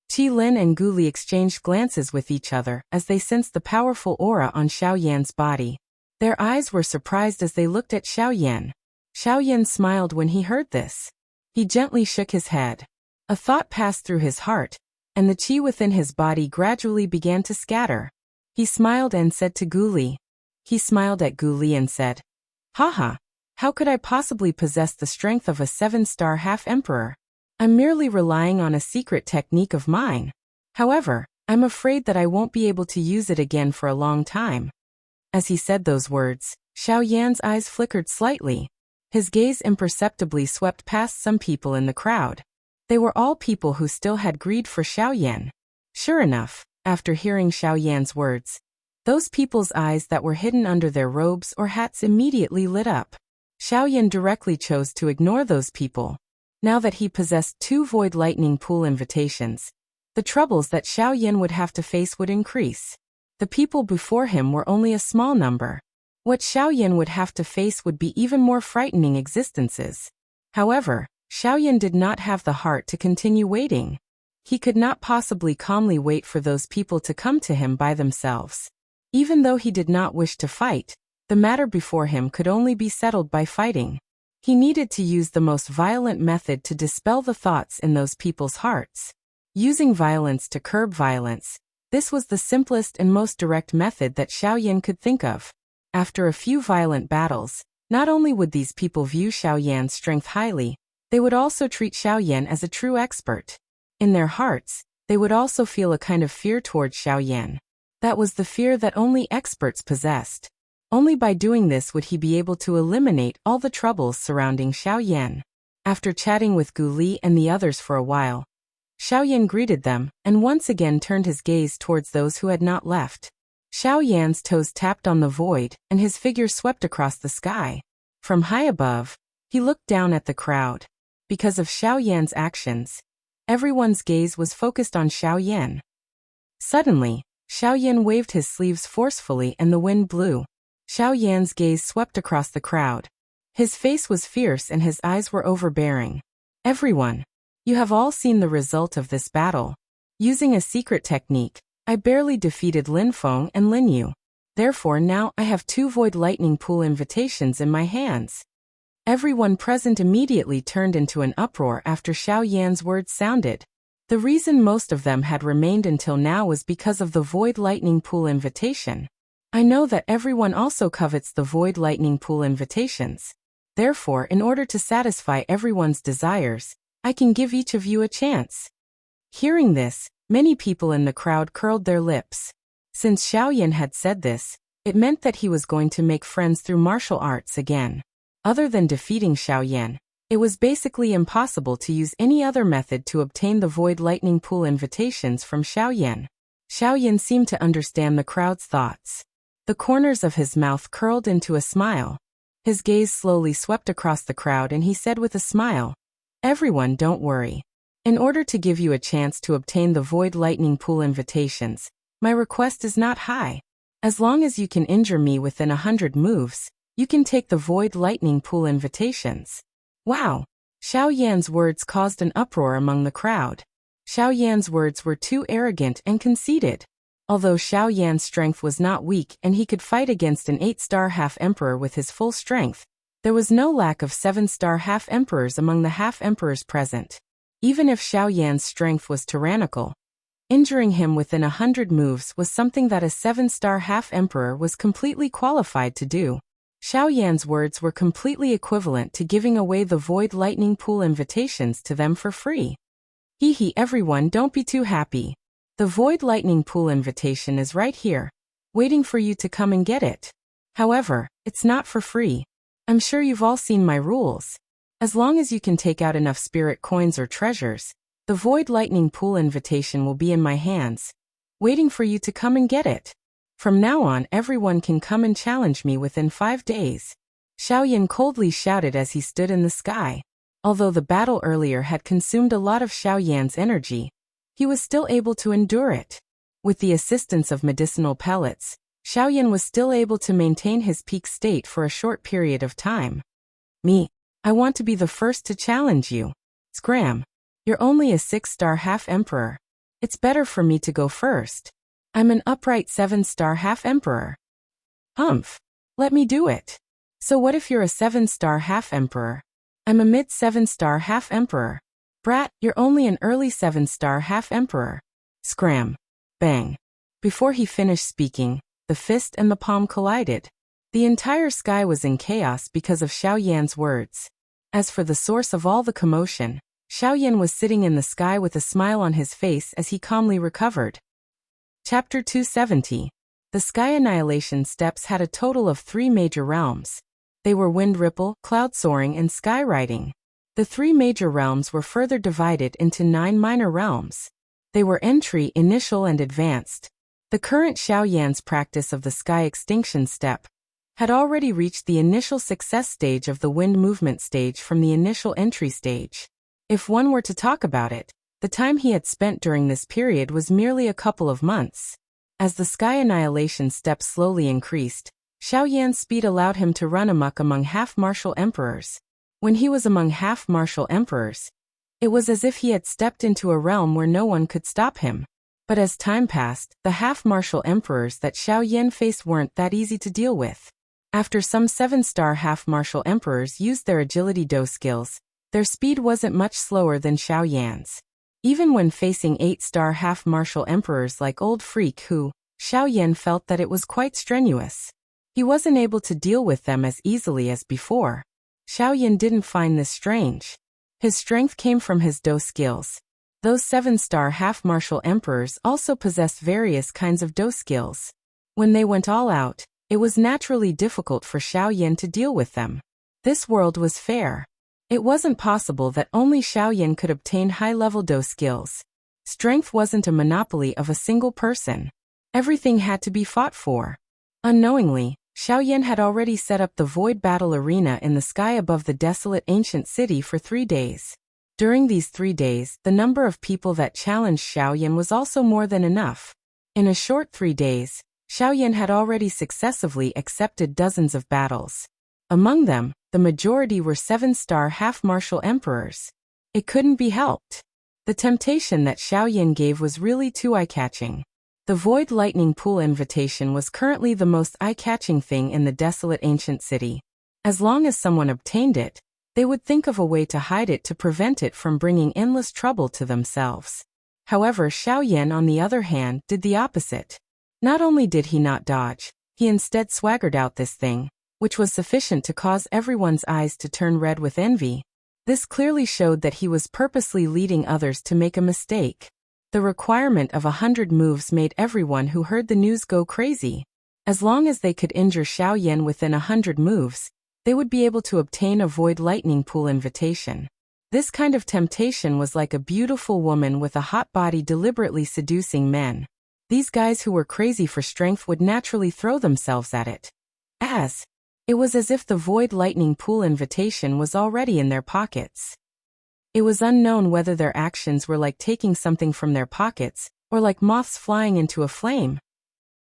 Qi Lin and Gu Li exchanged glances with each other as they sensed the powerful aura on Xiaoyan's body. Their eyes were surprised as they looked at Xiaoyan. Xiaoyan smiled when he heard this. He gently shook his head. A thought passed through his heart, and the qi within his body gradually began to scatter. He smiled and said to Gu Li. He smiled at Gu Li and said, "Haha. How could I possibly possess the strength of a 7-star half-emperor? I'm merely relying on a secret technique of mine. However, I'm afraid that I won't be able to use it again for a long time." As he said those words, Xiaoyan's eyes flickered slightly. His gaze imperceptibly swept past some people in the crowd. They were all people who still had greed for Xiaoyan. Sure enough, after hearing Xiaoyan's words, those people's eyes that were hidden under their robes or hats immediately lit up. Xiaoyan directly chose to ignore those people. Now that he possessed 2 Void Lightning Pool invitations, the troubles that Xiaoyan would have to face would increase. The people before him were only a small number. What Xiaoyan would have to face would be even more frightening existences. However, Xiaoyan did not have the heart to continue waiting. He could not possibly calmly wait for those people to come to him by themselves. Even though he did not wish to fight, the matter before him could only be settled by fighting. He needed to use the most violent method to dispel the thoughts in those people's hearts. Using violence to curb violence, this was the simplest and most direct method that Xiaoyan could think of. After a few violent battles, not only would these people view Xiaoyan's strength highly, they would also treat Xiaoyan as a true expert. In their hearts, they would also feel a kind of fear towards Xiaoyan. That was the fear that only experts possessed. Only by doing this would he be able to eliminate all the troubles surrounding Xiaoyan. After chatting with Gu Li and the others for a while, Xiaoyan greeted them and once again turned his gaze towards those who had not left. Xiaoyan's toes tapped on the void and his figure swept across the sky. From high above, he looked down at the crowd. Because of Xiaoyan's actions, everyone's gaze was focused on Xiaoyan. Suddenly, Xiaoyan waved his sleeves forcefully and the wind blew. Xiaoyan's gaze swept across the crowd. His face was fierce and his eyes were overbearing. "Everyone, you have all seen the result of this battle. Using a secret technique, I barely defeated Lin Feng and Lin Yu. Therefore now I have 2 Void Lightning Pool invitations in my hands." Everyone present immediately turned into an uproar after Xiaoyan's words sounded. The reason most of them had remained until now was because of the Void Lightning Pool invitation. I know that everyone also covets the Void Lightning Pool invitations. Therefore, in order to satisfy everyone's desires, I can give each of you a chance. Hearing this, many people in the crowd curled their lips. Since Xiaoyan had said this, it meant that he was going to make friends through martial arts again. Other than defeating Xiaoyan, it was basically impossible to use any other method to obtain the Void Lightning Pool invitations from Xiaoyan. Xiaoyan seemed to understand the crowd's thoughts. The corners of his mouth curled into a smile. His gaze slowly swept across the crowd and he said with a smile, "Everyone, don't worry. In order to give you a chance to obtain the Void Lightning Pool invitations, my request is not high. As long as you can injure me within 100 moves, you can take the Void Lightning Pool invitations." Wow! Xiao Yan's words caused an uproar among the crowd. Xiao Yan's words were too arrogant and conceited. Although Xiao Yan's strength was not weak and he could fight against an 8-star half-emperor with his full strength, there was no lack of 7-star half-emperors among the half-emperors present. Even if Xiao Yan's strength was tyrannical, injuring him within 100 moves was something that a 7-star half-emperor was completely qualified to do. Xiao Yan's words were completely equivalent to giving away the Void Lightning Pool invitations to them for free. Hee hee, everyone, don't be too happy. The Void Lightning Pool invitation is right here, waiting for you to come and get it. However, it's not for free. I'm sure you've all seen my rules. As long as you can take out enough spirit coins or treasures, the Void Lightning Pool invitation will be in my hands, waiting for you to come and get it. From now on, everyone can come and challenge me within 5 days. Xiao Yan coldly shouted as he stood in the sky. Although the battle earlier had consumed a lot of Xiao Yan's energy, he was still able to endure it. With the assistance of medicinal pellets, Xiao Yan was still able to maintain his peak state for a short period of time. Me, I want to be the first to challenge you. Scram. You're only a 6-star half-emperor. It's better for me to go first. I'm an upright 7-star half-emperor. Humph. Let me do it. So what if you're a 7-star half-emperor? I'm a mid-7-star half-emperor. Brat, you're only an early 7-star half-emperor. Scram. Bang. Before he finished speaking, the fist and the palm collided. The entire sky was in chaos because of Xiao Yan's words. As for the source of all the commotion, Xiao Yan was sitting in the sky with a smile on his face as he calmly recovered. Chapter 270. The Sky Annihilation Steps had a total of 3 major realms. They were Wind Ripple, Cloud Soaring, and Sky Riding. The 3 major realms were further divided into 9 minor realms. They were Entry, Initial, and Advanced. The current Xiao Yan's practice of the Sky Extinction Step had already reached the initial success stage of the Wind Movement stage from the initial entry stage. If one were to talk about it, the time he had spent during this period was merely a couple of months. As the Sky Annihilation Step slowly increased, Xiao Yan's speed allowed him to run amok among half-martial emperors. When he was among half-martial emperors, it was as if he had stepped into a realm where no one could stop him. But as time passed, the half-martial emperors that Xiao Yan faced weren't that easy to deal with. After some 7-star half-martial emperors used their agility do skills, their speed wasn't much slower than Xiao Yan's. Even when facing 8-star half-martial emperors like Old Freak Hu, Xiao Yan felt that it was quite strenuous. He wasn't able to deal with them as easily as before. Xiao Yan didn't find this strange. His strength came from his do skills. Those 7-star half-martial emperors also possessed various kinds of do skills. When they went all out, it was naturally difficult for Xiao Yan to deal with them. This world was fair. It wasn't possible that only Xiao Yan could obtain high-level do skills. Strength wasn't a monopoly of a single person. Everything had to be fought for. Unknowingly, Xiao Yan had already set up the Void Battle Arena in the sky above the desolate ancient city for 3 days. During these 3 days, the number of people that challenged Xiao Yan was also more than enough. In a short 3 days, Xiao Yan had already successively accepted dozens of battles. Among them, the majority were 7-star half-martial emperors. It couldn't be helped. The temptation that Xiao Yan gave was really too eye-catching. The Void Lightning Pool invitation was currently the most eye-catching thing in the desolate ancient city. As long as someone obtained it, they would think of a way to hide it to prevent it from bringing endless trouble to themselves. However, Xiao Yan, on the other hand, did the opposite. Not only did he not dodge, he instead swaggered out this thing, which was sufficient to cause everyone's eyes to turn red with envy. This clearly showed that he was purposely leading others to make a mistake. The requirement of 100 moves made everyone who heard the news go crazy. As long as they could injure Xiao Yan within 100 moves, they would be able to obtain a Void Lightning Pool invitation. This kind of temptation was like a beautiful woman with a hot body deliberately seducing men. These guys who were crazy for strength would naturally throw themselves at it. It was as if the Void Lightning Pool invitation was already in their pockets. It was unknown whether their actions were like taking something from their pockets, or like moths flying into a flame.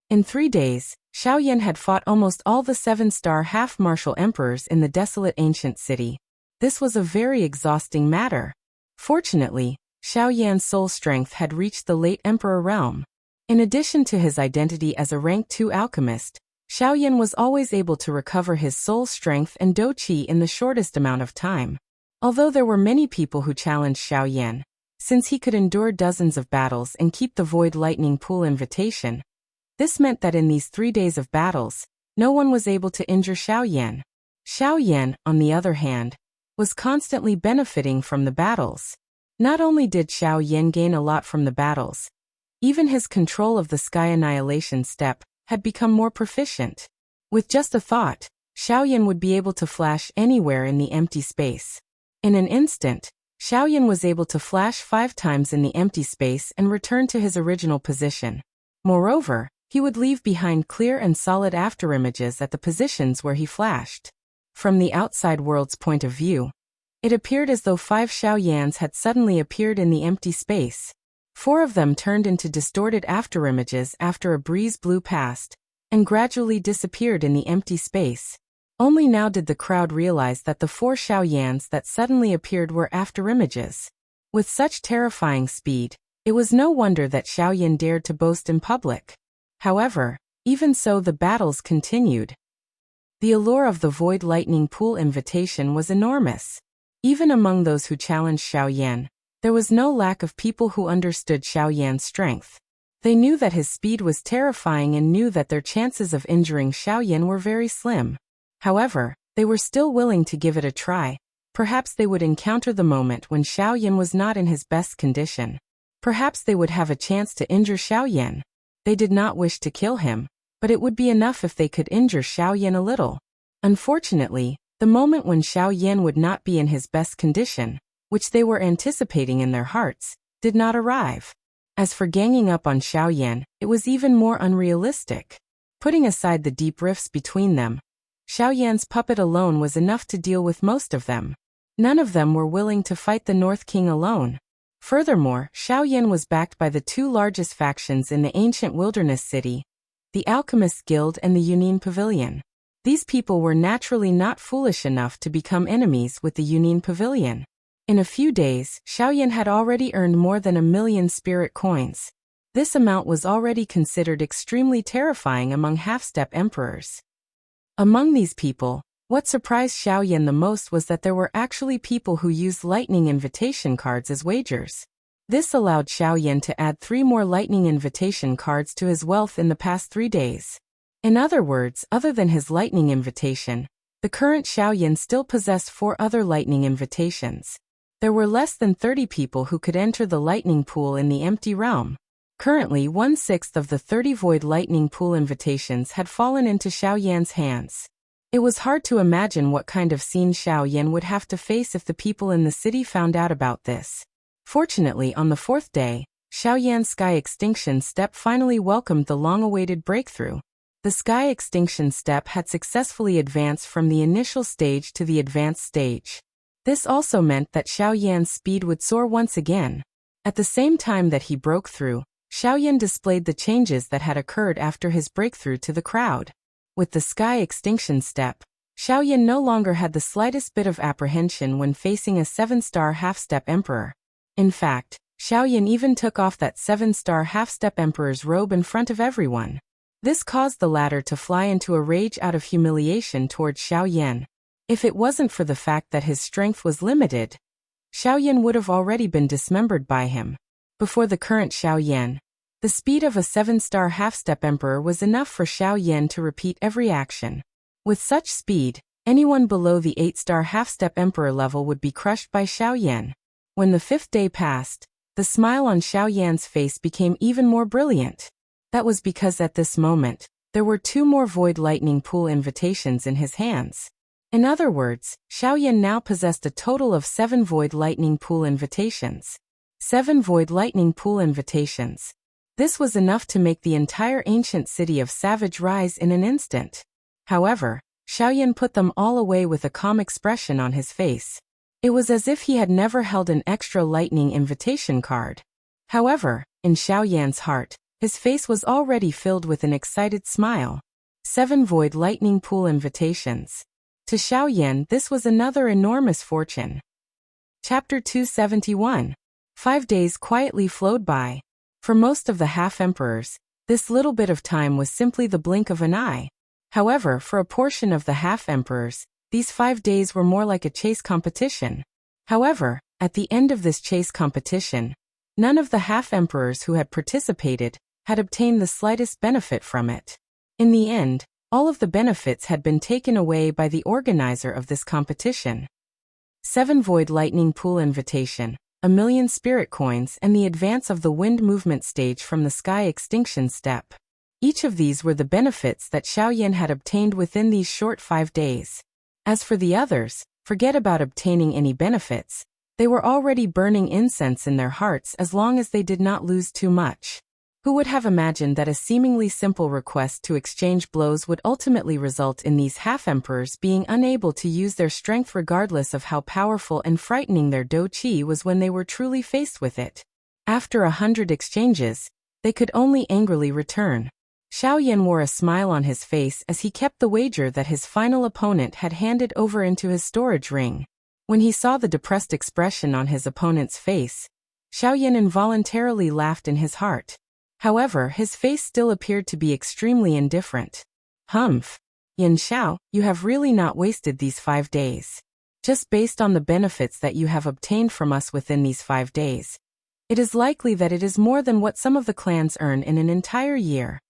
In 3 days, Xiaoyan had fought almost all the 7-star half-martial emperors in the desolate ancient city. This was a very exhausting matter. Fortunately, Xiaoyan's soul strength had reached the late emperor realm. In addition to his identity as a rank 2 alchemist, Xiaoyan was always able to recover his soul strength and dou qi in the shortest amount of time. Although there were many people who challenged Xiaoyan, since he could endure dozens of battles and keep the Void Lightning Pool invitation, this meant that in these 3 days of battles, no one was able to injure Xiaoyan. Xiaoyan, on the other hand, was constantly benefiting from the battles. Not only did Xiaoyan gain a lot from the battles, even his control of the Sky Annihilation step had become more proficient. With just a thought, Xiaoyan would be able to flash anywhere in the empty space. In an instant, Xiaoyan was able to flash 5 times in the empty space and return to his original position. Moreover, he would leave behind clear and solid afterimages at the positions where he flashed. From the outside world's point of view, it appeared as though 5 Xiaoyans had suddenly appeared in the empty space. 4 of them turned into distorted afterimages after a breeze blew past, and gradually disappeared in the empty space. Only now did the crowd realize that the 4 Xiaoyans that suddenly appeared were afterimages. With such terrifying speed, it was no wonder that Xiaoyan dared to boast in public. However, even so the battles continued. The allure of the Void Lightning Pool invitation was enormous. Even among those who challenged Xiaoyan, there was no lack of people who understood Xiaoyan's strength. They knew that his speed was terrifying and knew that their chances of injuring Xiaoyan were very slim. However, they were still willing to give it a try. Perhaps they would encounter the moment when Xiaoyan was not in his best condition. Perhaps they would have a chance to injure Xiaoyan. They did not wish to kill him, but it would be enough if they could injure Xiaoyan a little. Unfortunately, the moment when Xiaoyan would not be in his best condition, which they were anticipating in their hearts, did not arrive. As for ganging up on Xiaoyan, it was even more unrealistic. Putting aside the deep rifts between them, Xiaoyan's puppet alone was enough to deal with most of them. None of them were willing to fight the North King alone. Furthermore, Xiaoyan was backed by the 2 largest factions in the ancient wilderness city, the Alchemist Guild and the Union Pavilion. These people were naturally not foolish enough to become enemies with the Union Pavilion. In a few days, Xiaoyan had already earned more than 1,000,000 spirit coins. This amount was already considered extremely terrifying among half-step emperors. Among these people, what surprised Xiaoyan the most was that there were actually people who used lightning invitation cards as wagers. This allowed Xiaoyan to add 3 more lightning invitation cards to his wealth in the past 3 days. In other words, other than his lightning invitation, the current Xiaoyan still possessed 4 other lightning invitations. There were less than 30 people who could enter the lightning pool in the empty realm. Currently, 1/6 of the 30 Void Lightning Pool invitations had fallen into Xiaoyan's hands. It was hard to imagine what kind of scene Xiaoyan would have to face if the people in the city found out about this. Fortunately, on the 4th day, Xiaoyan's Sky Extinction Step finally welcomed the long-awaited breakthrough. The Sky Extinction Step had successfully advanced from the initial stage to the advanced stage. This also meant that Xiaoyan's speed would soar once again. At the same time that he broke through, Xiaoyan displayed the changes that had occurred after his breakthrough to the crowd. With the Sky Extinction Step, Xiaoyan no longer had the slightest bit of apprehension when facing a 7-star half-step emperor. In fact, Xiaoyan even took off that 7-star half-step emperor's robe in front of everyone. This caused the latter to fly into a rage out of humiliation towards Xiaoyan. If it wasn't for the fact that his strength was limited, Xiaoyan would have already been dismembered by him. Before the current Xiaoyan, the speed of a 7-star half-step emperor was enough for Xiaoyan to repeat every action. With such speed, anyone below the 8-star half-step emperor level would be crushed by Xiaoyan. When the 5th day passed, the smile on Xiaoyan's face became even more brilliant. That was because at this moment, there were 2 more Void Lightning Pool invitations in his hands. In other words, Xiaoyan now possessed a total of 7 Void Lightning Pool invitations. 7 Void Lightning Pool invitations. This was enough to make the entire ancient city of Savage rise in an instant. However, Xiaoyan put them all away with a calm expression on his face. It was as if he had never held an extra lightning invitation card. However, in Xiaoyan's heart, his face was already filled with an excited smile. 7 void lightning pool invitations. To Xiaoyan, this was another enormous fortune. Chapter 271. 5 days quietly flowed by. For most of the half-emperors, this little bit of time was simply the blink of an eye. However, for a portion of the half-emperors, these 5 days were more like a chase competition. However, at the end of this chase competition, none of the half-emperors who had participated had obtained the slightest benefit from it. In the end, all of the benefits had been taken away by the organizer of this competition. 7 void lightning pool invitation, 1,000,000 spirit coins, and the advance of the wind movement stage from the sky extinction step. Each of these were the benefits that Xiaoyan had obtained within these short 5 days. As for the others, forget about obtaining any benefits. They were already burning incense in their hearts as long as they did not lose too much. Who would have imagined that a seemingly simple request to exchange blows would ultimately result in these half-emperors being unable to use their strength regardless of how powerful and frightening their dou qi was when they were truly faced with it. After 100 exchanges, they could only angrily return. Xiaoyan wore a smile on his face as he kept the wager that his final opponent had handed over into his storage ring. When he saw the depressed expression on his opponent's face, Xiaoyan involuntarily laughed in his heart. However, his face still appeared to be extremely indifferent. Humph. Yan Xiao, you have really not wasted these 5 days. Just based on the benefits that you have obtained from us within these 5 days, it is likely that it is more than what some of the clans earn in an entire year.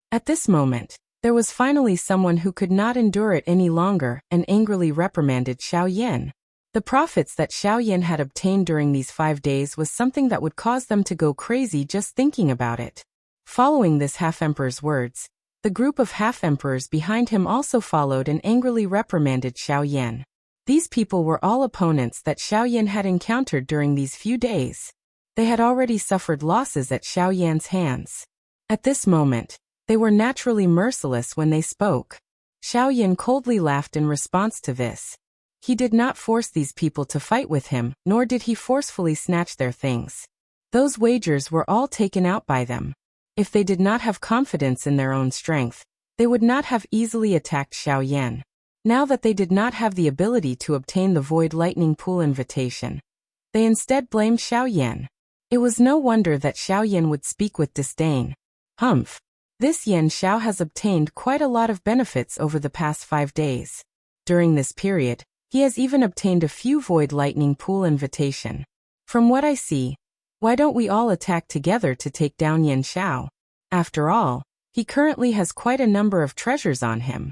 At this moment, there was finally someone who could not endure it any longer and angrily reprimanded Xiaoyan. The profits that Xiaoyan had obtained during these 5 days was something that would cause them to go crazy just thinking about it. Following this half-emperor's words, the group of half-emperors behind him also followed and angrily reprimanded Xiaoyan. These people were all opponents that Xiaoyan had encountered during these few days. They had already suffered losses at Xiaoyan's hands. At this moment, they were naturally merciless when they spoke. Xiaoyan coldly laughed in response to this. He did not force these people to fight with him, nor did he forcefully snatch their things. Those wagers were all taken out by them. If they did not have confidence in their own strength, they would not have easily attacked Xiaoyan. Now that they did not have the ability to obtain the void lightning pool invitation, they instead blamed Xiaoyan. It was no wonder that Xiaoyan would speak with disdain. Humph. This Yan Xiao has obtained quite a lot of benefits over the past 5 days. During this period, he has even obtained a few void lightning pool invitation. From what I see, why don't we all attack together to take down Yan Xiao? After all, he currently has quite a number of treasures on him.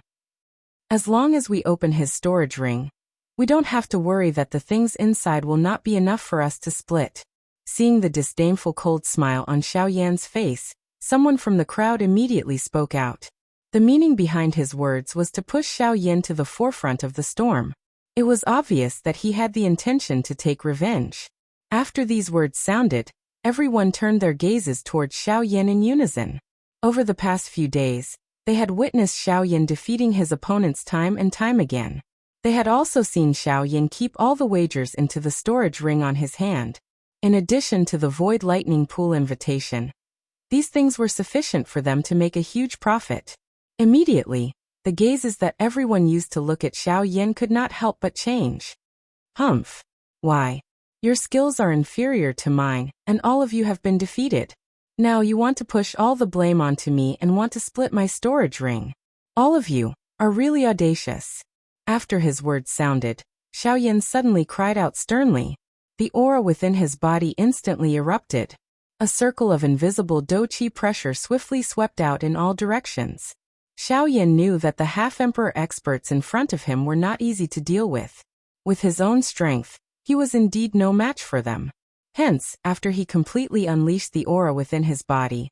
As long as we open his storage ring, we don't have to worry that the things inside will not be enough for us to split. Seeing the disdainful cold smile on Xiaoyan's face, someone from the crowd immediately spoke out. The meaning behind his words was to push Xiaoyan to the forefront of the storm. It was obvious that he had the intention to take revenge. After these words sounded, everyone turned their gazes towards Xiaoyan in unison. Over the past few days, they had witnessed Xiaoyan defeating his opponents time and time again. They had also seen Xiaoyan keep all the wagers into the storage ring on his hand. In addition to the void lightning pool invitation, these things were sufficient for them to make a huge profit. Immediately, the gazes that everyone used to look at Xiaoyan could not help but change. Humph. Why? Your skills are inferior to mine, and all of you have been defeated. Now you want to push all the blame onto me and want to split my storage ring. All of you are really audacious. After his words sounded, Xiaoyan suddenly cried out sternly. The aura within his body instantly erupted. A circle of invisible dou qi pressure swiftly swept out in all directions. Xiaoyan knew that the half-emperor experts in front of him were not easy to deal with. With his own strength, he was indeed no match for them. Hence, after he completely unleashed the aura within his body,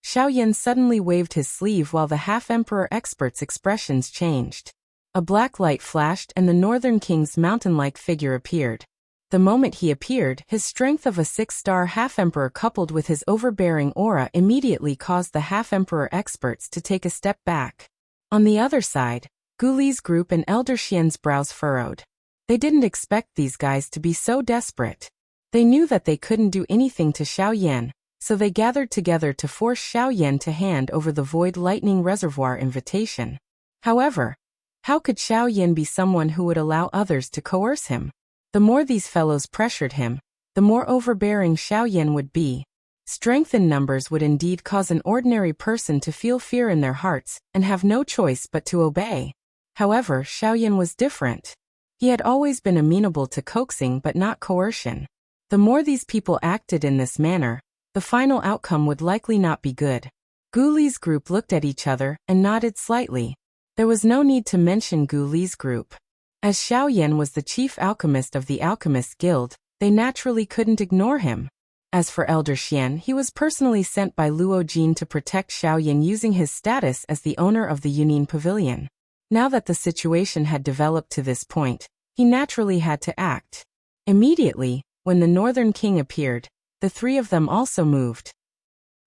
Xiaoyan suddenly waved his sleeve while the half-emperor experts' expressions changed. A black light flashed and the Northern King's mountain-like figure appeared. The moment he appeared, his strength of a 6-star half-emperor coupled with his overbearing aura immediately caused the half-emperor experts to take a step back. On the other side, Gu Li's group and Elder Xian's brows furrowed. They didn't expect these guys to be so desperate. They knew that they couldn't do anything to Xiaoyan, so they gathered together to force Xiaoyan to hand over the Void Lightning Reservoir invitation. However, how could Xiaoyan be someone who would allow others to coerce him? The more these fellows pressured him, the more overbearing Xiaoyan would be. Strength in numbers would indeed cause an ordinary person to feel fear in their hearts and have no choice but to obey. However, Xiaoyan was different. He had always been amenable to coaxing but not coercion. The more these people acted in this manner, the final outcome would likely not be good. Gu Li's group looked at each other and nodded slightly. There was no need to mention Gu Li's group. As Xiaoyan was the chief alchemist of the Alchemist Guild, they naturally couldn't ignore him. As for Elder Xian, he was personally sent by Luo Jin to protect Xiaoyan using his status as the owner of the Yunin Pavilion. Now that the situation had developed to this point, he naturally had to act. Immediately, when the Northern King appeared, the three of them also moved.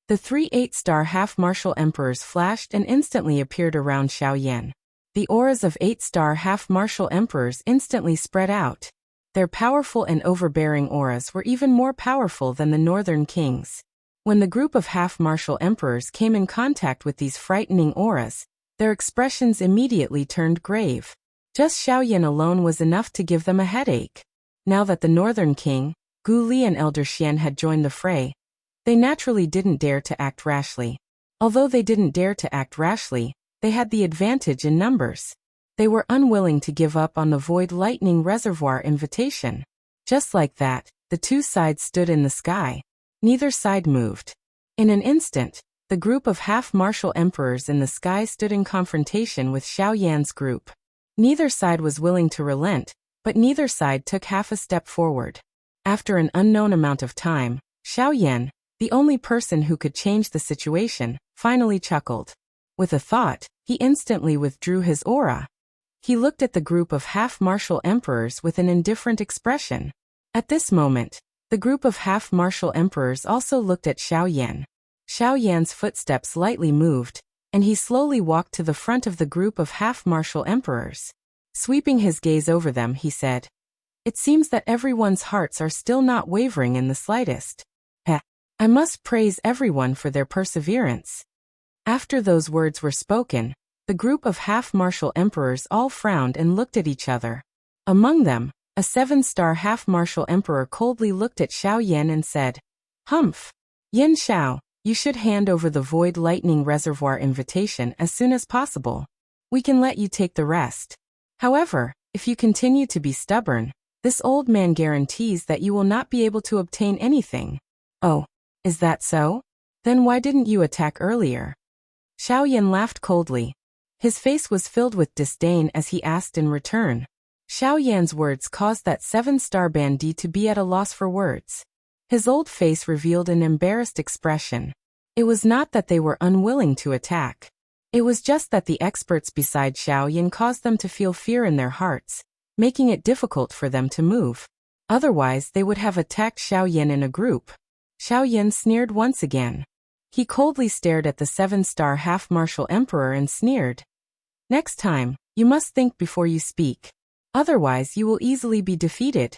The 3 8-star half-martial emperors flashed and instantly appeared around Xiaoyan. The auras of 8-star half-martial emperors instantly spread out. Their powerful and overbearing auras were even more powerful than the Northern King's. When the group of half-martial emperors came in contact with these frightening auras, their expressions immediately turned grave. Just Xiaoyan alone was enough to give them a headache. Now that the Northern King, Gu Li and Elder Xian had joined the fray, they naturally didn't dare to act rashly. Although they didn't dare to act rashly, they had the advantage in numbers. They were unwilling to give up on the Void Lightning Reservoir invitation. Just like that, the two sides stood in the sky. Neither side moved. In an instant, the group of half-martial emperors in the sky stood in confrontation with Xiaoyan's group. Neither side was willing to relent, but neither side took half a step forward. After an unknown amount of time, Xiaoyan, the only person who could change the situation, finally chuckled. With a thought, he instantly withdrew his aura. He looked at the group of half-martial emperors with an indifferent expression. At this moment, the group of half-martial emperors also looked at Xiaoyan. Xiaoyan's footsteps lightly moved, and he slowly walked to the front of the group of half-martial emperors. Sweeping his gaze over them, he said, "It seems that everyone's hearts are still not wavering in the slightest. I must praise everyone for their perseverance." After those words were spoken, the group of half-martial emperors all frowned and looked at each other. Among them, a 7-star half-martial emperor coldly looked at Xiaoyan and said, "Humph! Yin Xiao, you should hand over the Void Lightning Reservoir invitation as soon as possible. We can let you take the rest. However, if you continue to be stubborn, this old man guarantees that you will not be able to obtain anything." "Oh, is that so? Then why didn't you attack earlier?" Xiaoyan laughed coldly. His face was filled with disdain as he asked in return. Xiaoyan's words caused that 7-star bandit to be at a loss for words. His old face revealed an embarrassed expression. It was not that they were unwilling to attack. It was just that the experts beside Xiaoyan caused them to feel fear in their hearts, making it difficult for them to move. Otherwise, they would have attacked Xiaoyan in a group. Xiaoyan sneered once again. He coldly stared at the 7-star half-martial emperor and sneered. "Next time, you must think before you speak. Otherwise, you will easily be defeated."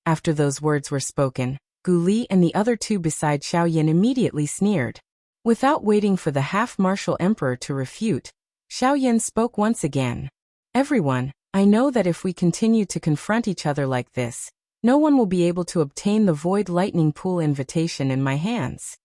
After those words were spoken, Gu Li and the other two beside Xiaoyan immediately sneered. Without waiting for the half-martial emperor to refute, Xiaoyan spoke once again. "Everyone, I know that if we continue to confront each other like this, no one will be able to obtain the Void Lightning Pool invitation in my hands.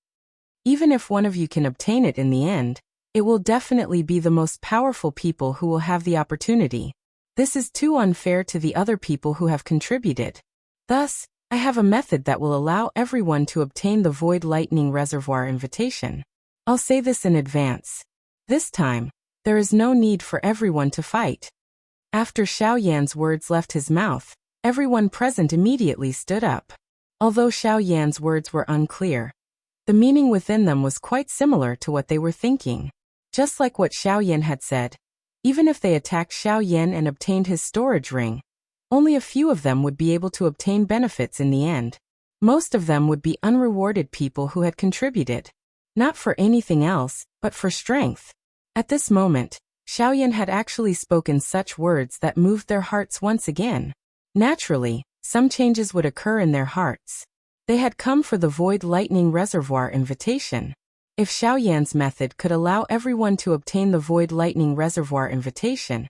Even if one of you can obtain it in the end, it will definitely be the most powerful people who will have the opportunity. This is too unfair to the other people who have contributed. Thus, I have a method that will allow everyone to obtain the Void Lightning Reservoir invitation. I'll say this in advance. This time, there is no need for everyone to fight." After Xiaoyan's words left his mouth, everyone present immediately stood up. Although Xiaoyan's words were unclear, the meaning within them was quite similar to what they were thinking. Just like what Xiaoyan had said, even if they attacked Xiaoyan and obtained his storage ring, Only a few of them would be able to obtain benefits in the end. Most of them would be unrewarded people who had contributed. Not for anything else, but for strength. At this moment, Xiaoyan had actually spoken such words that moved their hearts once again. Naturally, some changes would occur in their hearts. They had come for the Void Lightning Reservoir invitation. If Xiaoyan's method could allow everyone to obtain the Void Lightning Reservoir invitation,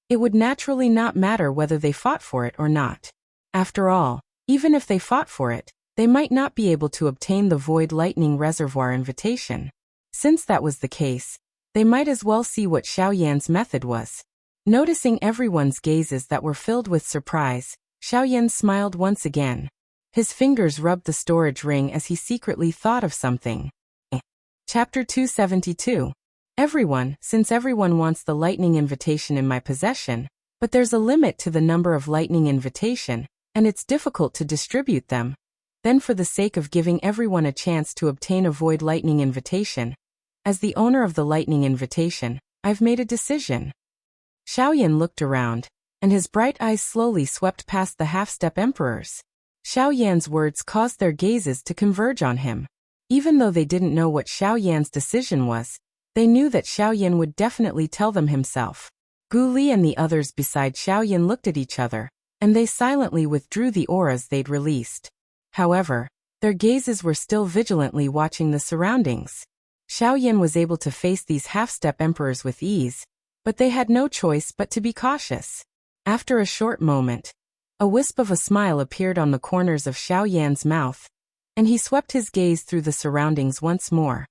it would naturally not matter whether they fought for it or not. After all, even if they fought for it, they might not be able to obtain the Void Lightning Reservoir invitation. Since that was the case, they might as well see what Xiaoyan's method was. Noticing everyone's gazes that were filled with surprise, Xiaoyan smiled once again. His fingers rubbed the storage ring as he secretly thought of something. Chapter 272. Since everyone wants the lightning invitation in my possession, but there's a limit to the number of lightning invitation, and it's difficult to distribute them. Then for the sake of giving everyone a chance to obtain a Void Lightning invitation, as the owner of the lightning invitation, I've made a decision. Xiaoyan looked around, and his bright eyes slowly swept past the half-step emperors. Xiaoyan's words caused their gazes to converge on him. Even though they didn't know what Xiaoyan's decision was, they knew that Xiaoyan would definitely tell them himself. Gu Li and the others beside Xiaoyan looked at each other, and they silently withdrew the auras they'd released. However, their gazes were still vigilantly watching the surroundings. Xiaoyan was able to face these half-step emperors with ease, but they had no choice but to be cautious. After a short moment, a wisp of a smile appeared on the corners of Xiaoyan's mouth, and he swept his gaze through the surroundings once more.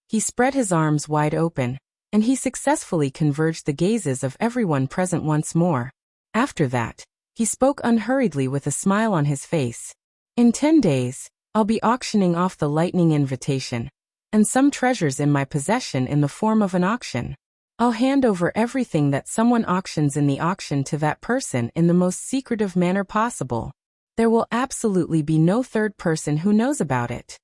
He spread his arms wide open, and he successfully converged the gazes of everyone present once more. After that, he spoke unhurriedly with a smile on his face. In 10 days, I'll be auctioning off the lightning invitation, and some treasures in my possession in the form of an auction. I'll hand over everything that someone auctions in the auction to that person in the most secretive manner possible. There will absolutely be no third person who knows about it.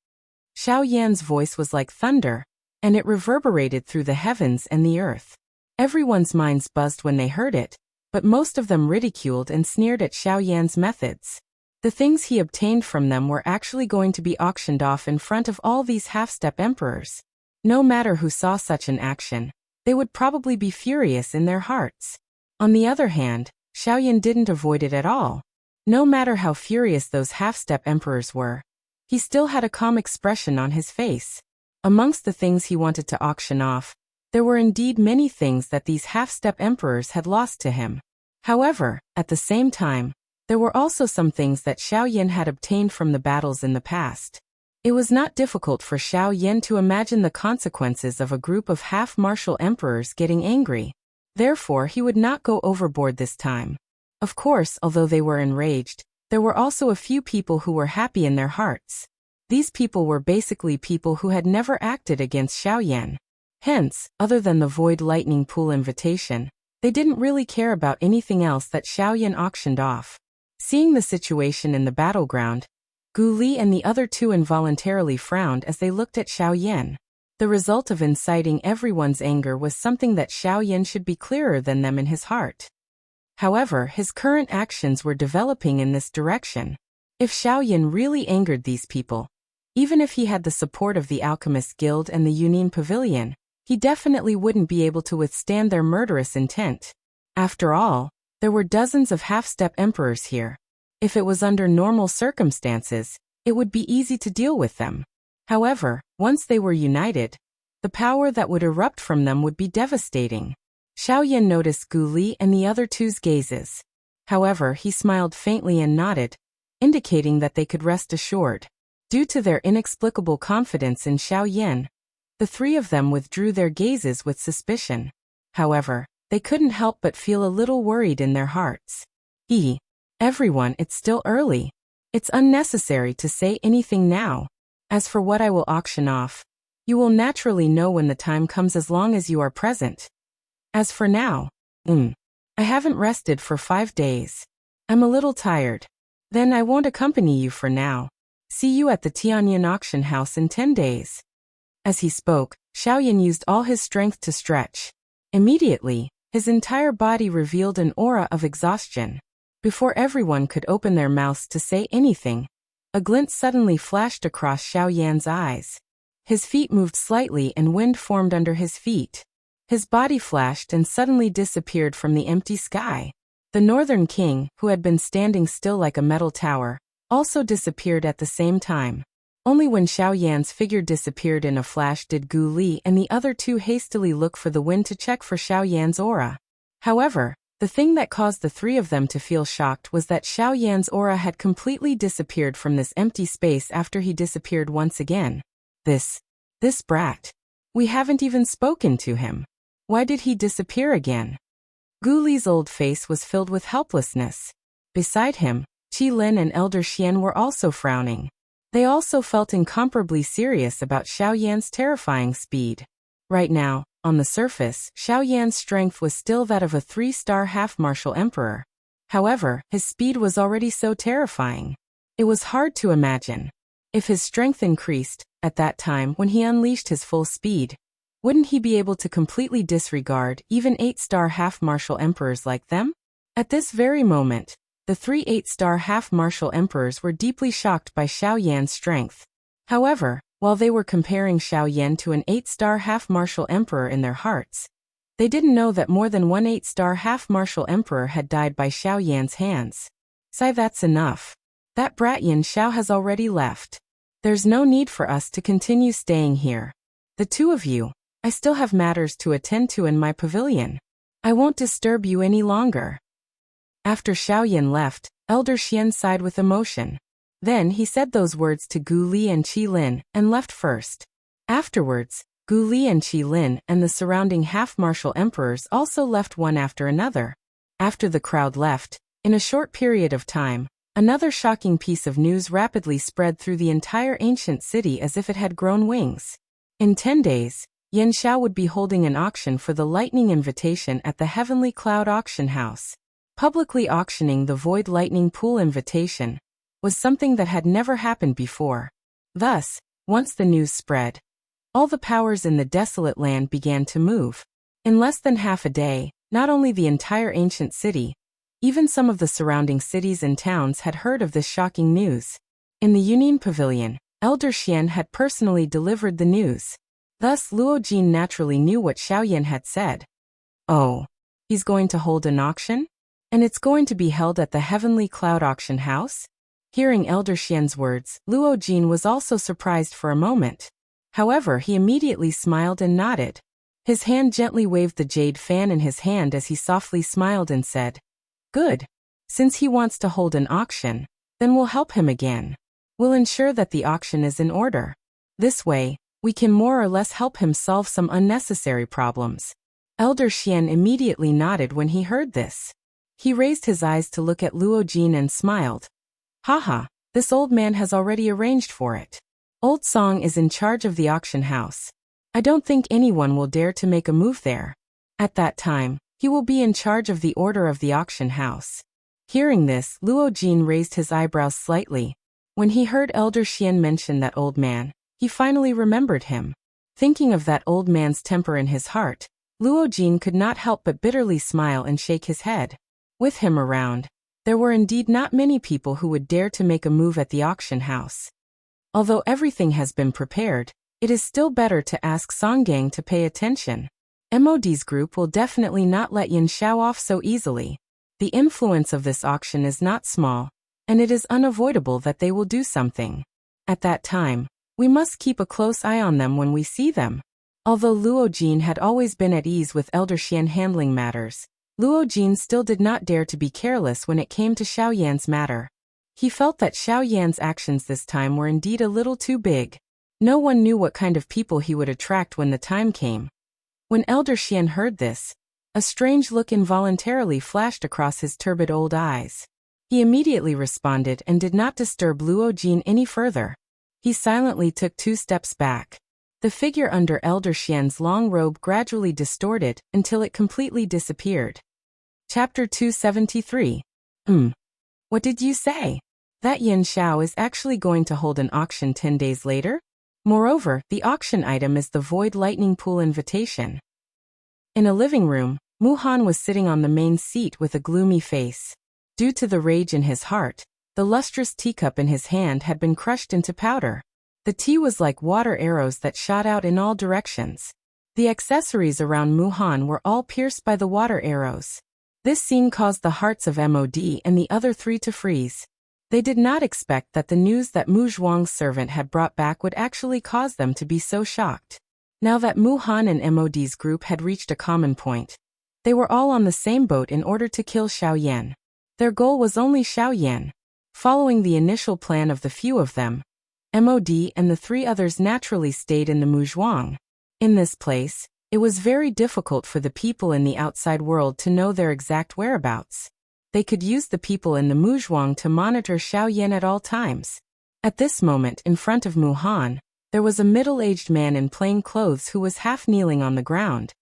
Xiaoyan's voice was like thunder, and it reverberated through the heavens and the earth. Everyone's minds buzzed when they heard it, but most of them ridiculed and sneered at Xiaoyan's methods. The things he obtained from them were actually going to be auctioned off in front of all these half-step emperors. No matter who saw such an action, they would probably be furious in their hearts. On the other hand, Xiaoyan didn't avoid it at all. No matter how furious those half-step emperors were, he still had a calm expression on his face. Amongst the things he wanted to auction off, there were indeed many things that these half-step emperors had lost to him. However, at the same time, there were also some things that Xiaoyan had obtained from the battles in the past. It was not difficult for Xiaoyan to imagine the consequences of a group of half-martial emperors getting angry. Therefore, he would not go overboard this time. Of course, although they were enraged, there were also a few people who were happy in their hearts. These people were basically people who had never acted against Xiaoyan. Hence, other than the Void Lightning Pool invitation, they didn't really care about anything else that Xiaoyan auctioned off. Seeing the situation in the battleground, Gu Li and the other two involuntarily frowned as they looked at Xiaoyan. The result of inciting everyone's anger was something that Xiaoyan should be clearer than them in his heart. However, his current actions were developing in this direction. If Xiaoyan really angered these people, even if he had the support of the Alchemist Guild and the Yunin Pavilion, he definitely wouldn't be able to withstand their murderous intent. After all, there were dozens of half-step emperors here. If it was under normal circumstances, it would be easy to deal with them. However, once they were united, the power that would erupt from them would be devastating. Xiaoyan noticed Gu Li and the other two's gazes. However, he smiled faintly and nodded, indicating that they could rest assured. Due to their inexplicable confidence in Xiaoyan, the three of them withdrew their gazes with suspicion. However, they couldn't help but feel a little worried in their hearts. Everyone, it's still early. It's unnecessary to say anything now. As for what I will auction off, you will naturally know when the time comes as long as you are present. As for now, I haven't rested for 5 days. I'm a little tired. Then I won't accompany you for now. See you at the Tianyan auction house in 10 days. As he spoke, Xiaoyan used all his strength to stretch. Immediately, his entire body revealed an aura of exhaustion. Before everyone could open their mouths to say anything, a glint suddenly flashed across Xiao Yan's eyes. His feet moved slightly and wind formed under his feet. His body flashed and suddenly disappeared from the empty sky. The Northern King, who had been standing still like a metal tower, also disappeared at the same time. Only when Xiao Yan's figure disappeared in a flash did Gu Li and the other two hastily look for the wind to check for Xiao Yan's aura. However, the thing that caused the three of them to feel shocked was that Xiao Yan's aura had completely disappeared from this empty space after he disappeared once again. This brat. We haven't even spoken to him. Why did he disappear again? Gu Li's old face was filled with helplessness. Beside him, Qi Lin and Elder Xian were also frowning. They also felt incomparably serious about Xiao Yan's terrifying speed. Right now, on the surface, Xiao Yan's strength was still that of a 3-star half-martial emperor. However, his speed was already so terrifying. It was hard to imagine. If his strength increased, at that time when he unleashed his full speed, wouldn't he be able to completely disregard even 8-star half-martial emperors like them? At this very moment, the 3 8-star half-martial emperors were deeply shocked by Xiao Yan's strength. However, while they were comparing Xiao Yan to an 8-star half-martial emperor in their hearts, they didn't know that more than one 8-star half-martial emperor had died by Xiao Yan's hands. Sigh, that's enough. That brat Yan Xiao has already left. There's no need for us to continue staying here. The two of you, I still have matters to attend to in my pavilion. I won't disturb you any longer. After Xiao Yan left, Elder Xian sighed with emotion. Then he said those words to Gu Li and Qi Lin and left first. Afterwards, Gu Li and Qi Lin and the surrounding half-martial emperors also left one after another. After the crowd left, in a short period of time, another shocking piece of news rapidly spread through the entire ancient city as if it had grown wings. In 10 days, Yan Xiao would be holding an auction for the Lightning Invitation at the Heavenly Cloud Auction House. Publicly auctioning the Void Lightning Pool Invitation was something that had never happened before. Thus, once the news spread, all the powers in the desolate land began to move. In less than half a day, not only the entire ancient city, even some of the surrounding cities and towns had heard of this shocking news. In the Union Pavilion, Elder Xian had personally delivered the news. Thus Luo Jin naturally knew what Xiao Yan had said. Oh, he's going to hold an auction? And it's going to be held at the Heavenly Cloud Auction House? Hearing Elder Xian's words, Luo Jin was also surprised for a moment. However, he immediately smiled and nodded. His hand gently waved the jade fan in his hand as he softly smiled and said, "Good. Since he wants to hold an auction, then we'll help him again. We'll ensure that the auction is in order. This way, we can more or less help him solve some unnecessary problems." Elder Xian immediately nodded when he heard this. He raised his eyes to look at Luo Jin and smiled. Haha, this old man has already arranged for it. Old Song is in charge of the auction house. I don't think anyone will dare to make a move there. At that time, he will be in charge of the order of the auction house. Hearing this, Luo Jin raised his eyebrows slightly. When he heard Elder Xian mention that old man, he finally remembered him. Thinking of that old man's temper in his heart, Luo Jin could not help but bitterly smile and shake his head. With him around, there were indeed not many people who would dare to make a move at the auction house. Although everything has been prepared, it is still better to ask Songgang to pay attention. MOD's group will definitely not let Yan Xiao off so easily. The influence of this auction is not small, and it is unavoidable that they will do something. At that time, we must keep a close eye on them when we see them. Although Luo Jin had always been at ease with Elder Xian handling matters, Luo Jin still did not dare to be careless when it came to Xiao Yan's matter. He felt that Xiao Yan's actions this time were indeed a little too big. No one knew what kind of people he would attract when the time came. When Elder Xian heard this, a strange look involuntarily flashed across his turbid old eyes. He immediately responded and did not disturb Luo Jin any further. He silently took 2 steps back. The figure under Elder Xian's long robe gradually distorted until it completely disappeared. Chapter 273. What did you say? That Yan Xiao is actually going to hold an auction 10 days later? Moreover, the auction item is the Void Lightning Pool Invitation. In a living room, Mu Han was sitting on the main seat with a gloomy face. Due to the rage in his heart, the lustrous teacup in his hand had been crushed into powder. The tea was like water arrows that shot out in all directions. The accessories around Muhan were all pierced by the water arrows. This scene caused the hearts of Mod and the other three to freeze. They did not expect that the news that Mu Zhuang's servant had brought back would actually cause them to be so shocked. Now that Muhan and Mod's group had reached a common point, they were all on the same boat in order to kill Xiaoyan. Their goal was only Xiaoyan. Following the initial plan of the few of them, Mod and the three others naturally stayed in the Mu Zhuang. In this place, it was very difficult for the people in the outside world to know their exact whereabouts. They could use the people in the Mu Zhuang to monitor Xiaoyan at all times. At this moment, in front of Muhan, there was a middle-aged man in plain clothes who was half kneeling on the ground.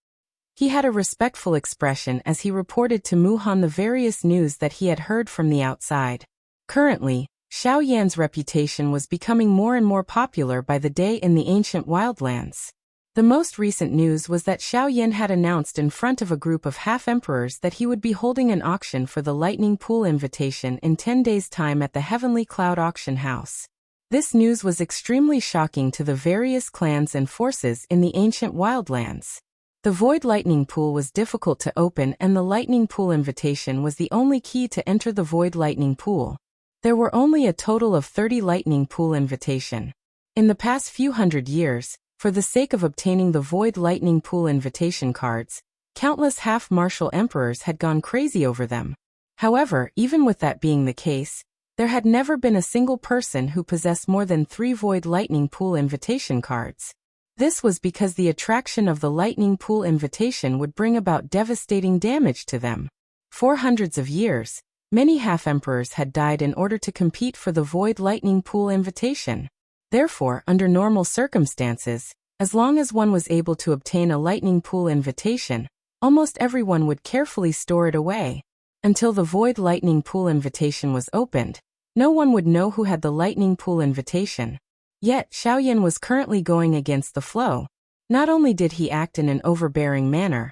He had a respectful expression as he reported to Muhan the various news that he had heard from the outside. Currently, Xiaoyan's reputation was becoming more and more popular by the day in the ancient wildlands. The most recent news was that Xiaoyan had announced in front of a group of half-emperors that he would be holding an auction for the Lightning Pool invitation in 10 days' time at the Heavenly Cloud Auction House. This news was extremely shocking to the various clans and forces in the ancient wildlands. The Void Lightning Pool was difficult to open, and the Lightning Pool invitation was the only key to enter the Void Lightning Pool. There were only a total of 30 Lightning Pool invitation. In the past few hundred years, for the sake of obtaining the Void Lightning Pool invitation cards, countless half-martial emperors had gone crazy over them. However, even with that being the case, there had never been a single person who possessed more than 3 Void Lightning Pool invitation cards. This was because the attraction of the Lightning Pool invitation would bring about devastating damage to them. For hundreds of years, many half-emperors had died in order to compete for the Void Lightning Pool invitation. Therefore, under normal circumstances, as long as one was able to obtain a Lightning Pool invitation, almost everyone would carefully store it away. Until the Void Lightning Pool invitation was opened, no one would know who had the Lightning Pool invitation. Yet, Xiaoyan was currently going against the flow. Not only did he act in an overbearing manner,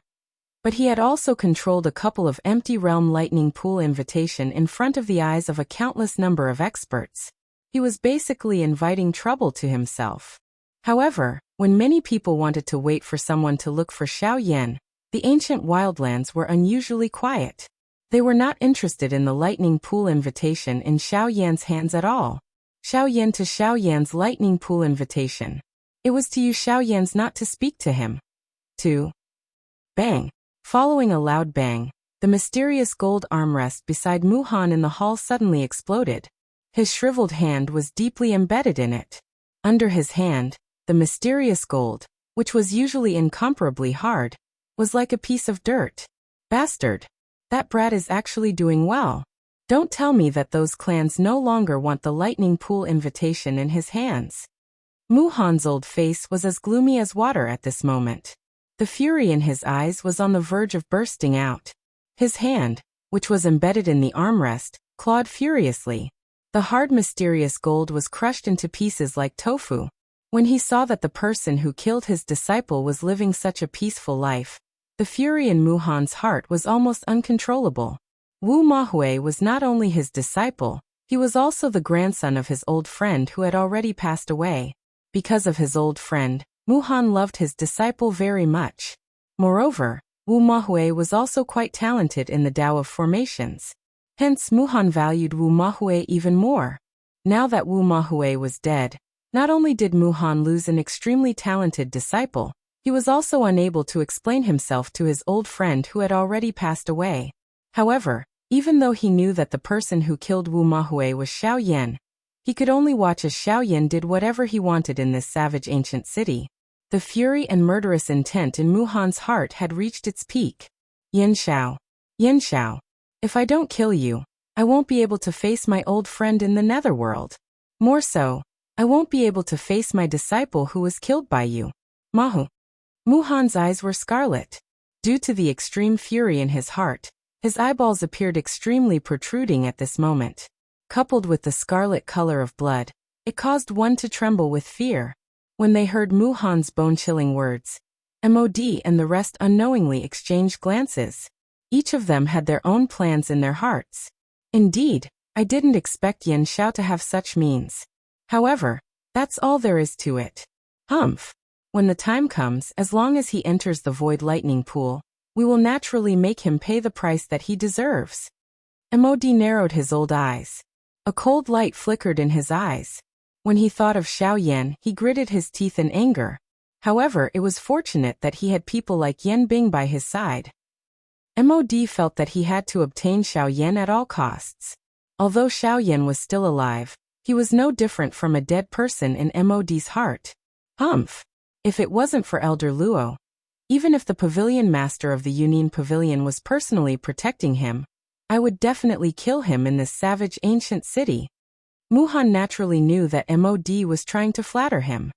but he had also controlled a couple of empty realm Lightning Pool invitation in front of the eyes of a countless number of experts. He was basically inviting trouble to himself. However, when many people wanted to wait for someone to look for Xiaoyan, the ancient wildlands were unusually quiet. They were not interested in the Lightning Pool invitation in Xiaoyan's hands at all. Xiaoyan to Xiaoyan's Lightning Pool invitation. It was to use Xiaoyan's not to speak to him. 2. Bang. Following a loud bang, the mysterious gold armrest beside Muhan in the hall suddenly exploded. His shriveled hand was deeply embedded in it. Under his hand, the mysterious gold, which was usually incomparably hard, was like a piece of dirt. Bastard! That brat is actually doing well. Don't tell me that those clans no longer want the Lightning Pool invitation in his hands. Muhan's old face was as gloomy as water at this moment. The fury in his eyes was on the verge of bursting out. His hand, which was embedded in the armrest, clawed furiously. The hard mysterious gold was crushed into pieces like tofu. When he saw that the person who killed his disciple was living such a peaceful life, the fury in Muhan's heart was almost uncontrollable. Wu Mahui was not only his disciple, he was also the grandson of his old friend who had already passed away. Because of his old friend, Muhan loved his disciple very much. Moreover, Wu Mahui was also quite talented in the Tao of formations. Hence Muhan valued Wu Mahui even more. Now that Wu Mahui was dead, not only did Muhan lose an extremely talented disciple, he was also unable to explain himself to his old friend who had already passed away. However, even though he knew that the person who killed Wu Mahui was Xiaoyan, he could only watch as Xiaoyan did whatever he wanted in this savage ancient city. The fury and murderous intent in Muhan's heart had reached its peak. Yin Xiao. If I don't kill you, I won't be able to face my old friend in the netherworld. More so, I won't be able to face my disciple who was killed by you. Mahu. Muhan's eyes were scarlet. Due to the extreme fury in his heart, his eyeballs appeared extremely protruding at this moment. Coupled with the scarlet color of blood, it caused one to tremble with fear. When they heard Muhan's bone-chilling words, Mod and the rest unknowingly exchanged glances. Each of them had their own plans in their hearts. Indeed, I didn't expect Yan Xiao to have such means. However, that's all there is to it. Humph. When the time comes, as long as he enters the void lightning pool, we will naturally make him pay the price that he deserves. Mod narrowed his old eyes. A cold light flickered in his eyes. When he thought of Xiao Yan, he gritted his teeth in anger. However, it was fortunate that he had people like Yan Bing by his side. Mod felt that he had to obtain Xiao Yan at all costs. Although Xiao Yan was still alive, he was no different from a dead person in Mod's heart. Humph. If it wasn't for Elder Luo, even if the pavilion master of the Union Pavilion was personally protecting him, I would definitely kill him in this savage ancient city. Mu Han naturally knew that Mod was trying to flatter him.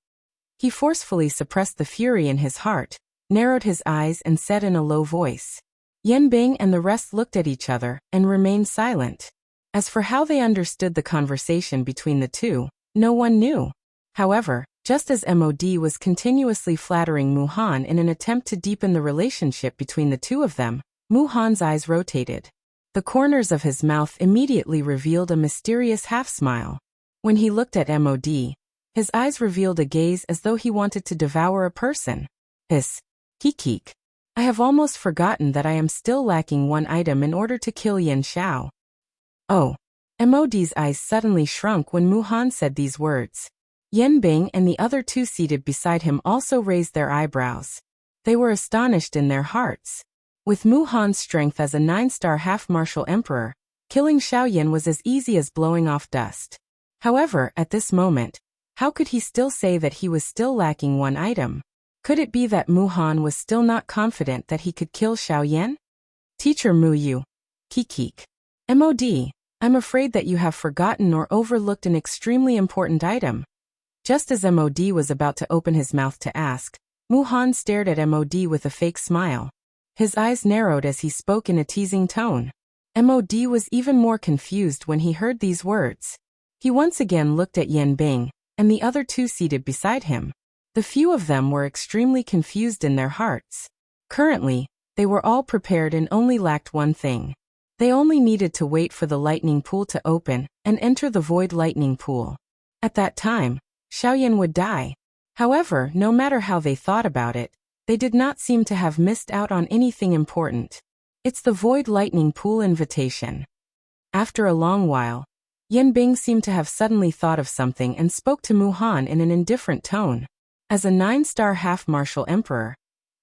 He forcefully suppressed the fury in his heart, narrowed his eyes and said in a low voice. Yan Bing and the rest looked at each other and remained silent. As for how they understood the conversation between the two, no one knew. However, just as Mod was continuously flattering Mu Han in an attempt to deepen the relationship between the two of them, Mu Han's eyes rotated. The corners of his mouth immediately revealed a mysterious half-smile. When he looked at Mod, his eyes revealed a gaze as though he wanted to devour a person. Hiss. Kikik. I have almost forgotten that I am still lacking one item in order to kill Yan Xiao. Oh. Mod's eyes suddenly shrunk when Mu Han said these words. Yan Bing and the other two seated beside him also raised their eyebrows. They were astonished in their hearts. With Mu Han's strength as a 9-star half-martial emperor, killing Xiao Yan was as easy as blowing off dust. However, at this moment, how could he still say that he was still lacking one item? Could it be that Mu Han was still not confident that he could kill Xiao Yan? Teacher Mu Yu. Kikik. Mod, I'm afraid that you have forgotten or overlooked an extremely important item. Just as Mod was about to open his mouth to ask, Mu Han stared at Mod with a fake smile. His eyes narrowed as he spoke in a teasing tone. Mod was even more confused when he heard these words. He once again looked at Yan Bing and the other two seated beside him. The few of them were extremely confused in their hearts. Currently, they were all prepared and only lacked one thing. They only needed to wait for the lightning pool to open and enter the void lightning pool. At that time, Xiao Yan would die. However, no matter how they thought about it, they did not seem to have missed out on anything important. It's the void lightning pool invitation. After a long while, Yan Bing seemed to have suddenly thought of something and spoke to Mu Han in an indifferent tone. As a 9-star half-martial emperor,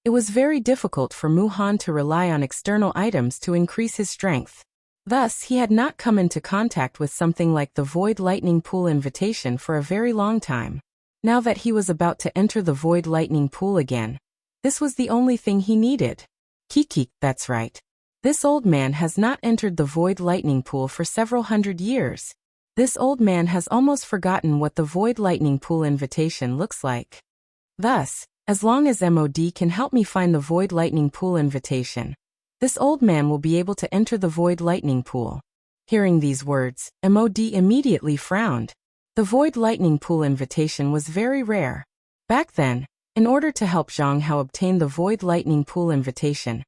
it was very difficult for Mu Han to rely on external items to increase his strength. Thus, he had not come into contact with something like the void lightning pool invitation for a very long time. Now that he was about to enter the void lightning pool again, this was the only thing he needed. Kiki, that's right. This old man has not entered the void lightning pool for several hundred years. This old man has almost forgotten what the void lightning pool invitation looks like. Thus, as long as Mod can help me find the void lightning pool invitation, this old man will be able to enter the void lightning pool. Hearing these words, Mod immediately frowned. The void lightning pool invitation was very rare. Back then, in order to help Zhang Hao obtain the void lightning pool invitation,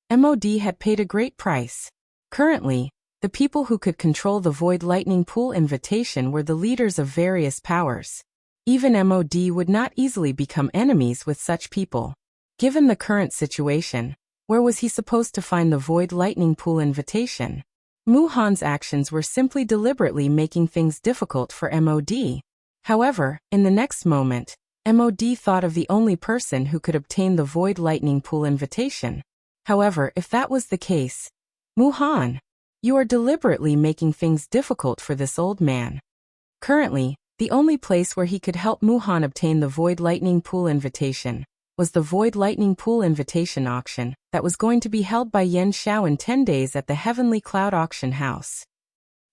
Mod had paid a great price. Currently, the people who could control the void lightning pool invitation were the leaders of various powers. Even Mod would not easily become enemies with such people. Given the current situation, where was he supposed to find the void lightning pool invitation? Mu Han's actions were simply deliberately making things difficult for Mod. However, in the next moment, Mod thought of the only person who could obtain the void lightning pool invitation. However, if that was the case, Mu Han, you are deliberately making things difficult for this old man. Currently, the only place where he could help Mu Han obtain the void lightning pool invitation was the void lightning pool invitation auction that was going to be held by Yan Xiao in 10 days at the Heavenly Cloud Auction House.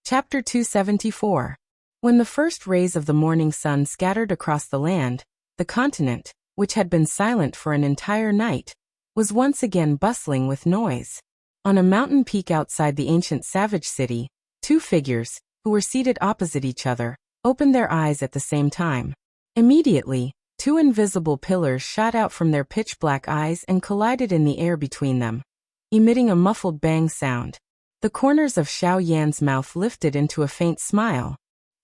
Chapter 274. When the first rays of the morning sun scattered across the land, the continent, which had been silent for an entire night, was once again bustling with noise. On a mountain peak outside the ancient savage city, two figures, who were seated opposite each other, opened their eyes at the same time. Immediately, two invisible pillars shot out from their pitch-black eyes and collided in the air between them, emitting a muffled bang sound. The corners of Xiao Yan's mouth lifted into a faint smile.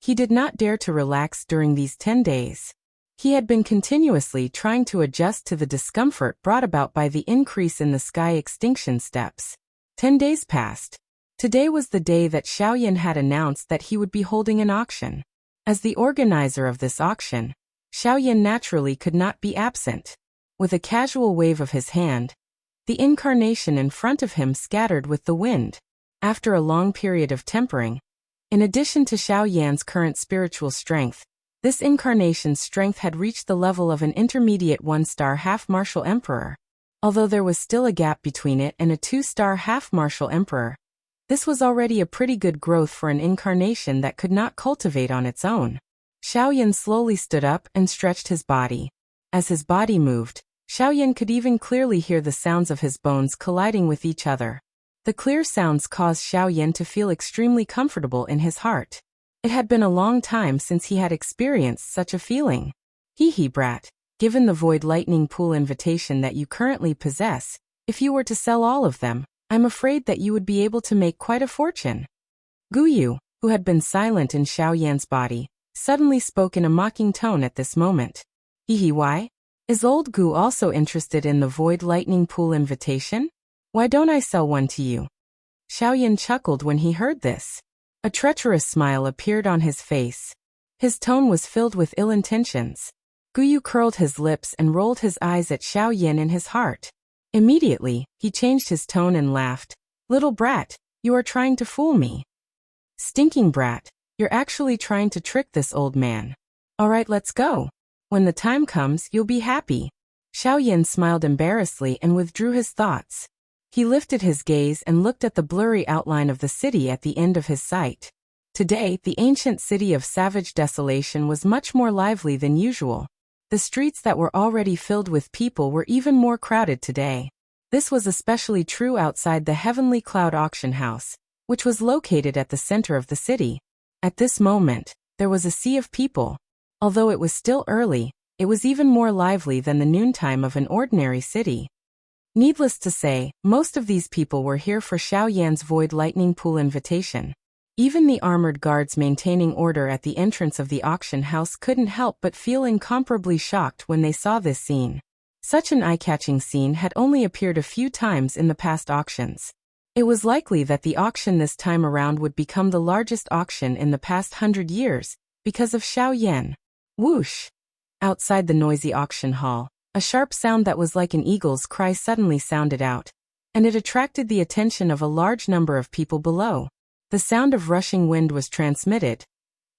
He did not dare to relax during these 10 days. He had been continuously trying to adjust to the discomfort brought about by the increase in the sky extinction steps. 10 days passed. Today was the day that Xiao Yan had announced that he would be holding an auction. As the organizer of this auction, Xiao Yan naturally could not be absent. With a casual wave of his hand, the incarnation in front of him scattered with the wind. After a long period of tempering, in addition to Xiao Yan's current spiritual strength, this incarnation's strength had reached the level of an intermediate 1-star half-martial emperor. Although there was still a gap between it and a 2-star half-martial emperor, this was already a pretty good growth for an incarnation that could not cultivate on its own. Xiao Yan slowly stood up and stretched his body. As his body moved, Xiao Yan could even clearly hear the sounds of his bones colliding with each other. The clear sounds caused Xiao Yan to feel extremely comfortable in his heart. It had been a long time since he had experienced such a feeling. Hee brat, given the Void Lightning Pool invitation that you currently possess, if you were to sell all of them, I'm afraid that you would be able to make quite a fortune. Guyu, who had been silent in Xiao Yan's body, suddenly spoke in a mocking tone at this moment. Why? Is old Gu also interested in the Void Lightning Pool invitation? Why don't I sell one to you? Xiao Yan chuckled when he heard this. A treacherous smile appeared on his face. His tone was filled with ill intentions. Guyu curled his lips and rolled his eyes at Xiao Yan in his heart. Immediately, he changed his tone and laughed. Little brat, you are trying to fool me. Stinking brat, you're actually trying to trick this old man. Alright, let's go. When the time comes, you'll be happy. Xiao Yan smiled embarrassedly and withdrew his thoughts. He lifted his gaze and looked at the blurry outline of the city at the end of his sight. Today, the ancient city of savage desolation was much more lively than usual. The streets that were already filled with people were even more crowded today. This was especially true outside the Heavenly Cloud Auction House, which was located at the center of the city. At this moment, there was a sea of people. Although it was still early, it was even more lively than the noontime of an ordinary city. Needless to say, most of these people were here for Xiao Yan's Void Lightning Pool invitation. Even the armored guards maintaining order at the entrance of the auction house couldn't help but feel incomparably shocked when they saw this scene. Such an eye-catching scene had only appeared a few times in the past auctions. It was likely that the auction this time around would become the largest auction in the past 100 years, because of Xiao Yan. Whoosh! Outside the noisy auction hall, a sharp sound that was like an eagle's cry suddenly sounded out, and it attracted the attention of a large number of people below. The sound of rushing wind was transmitted,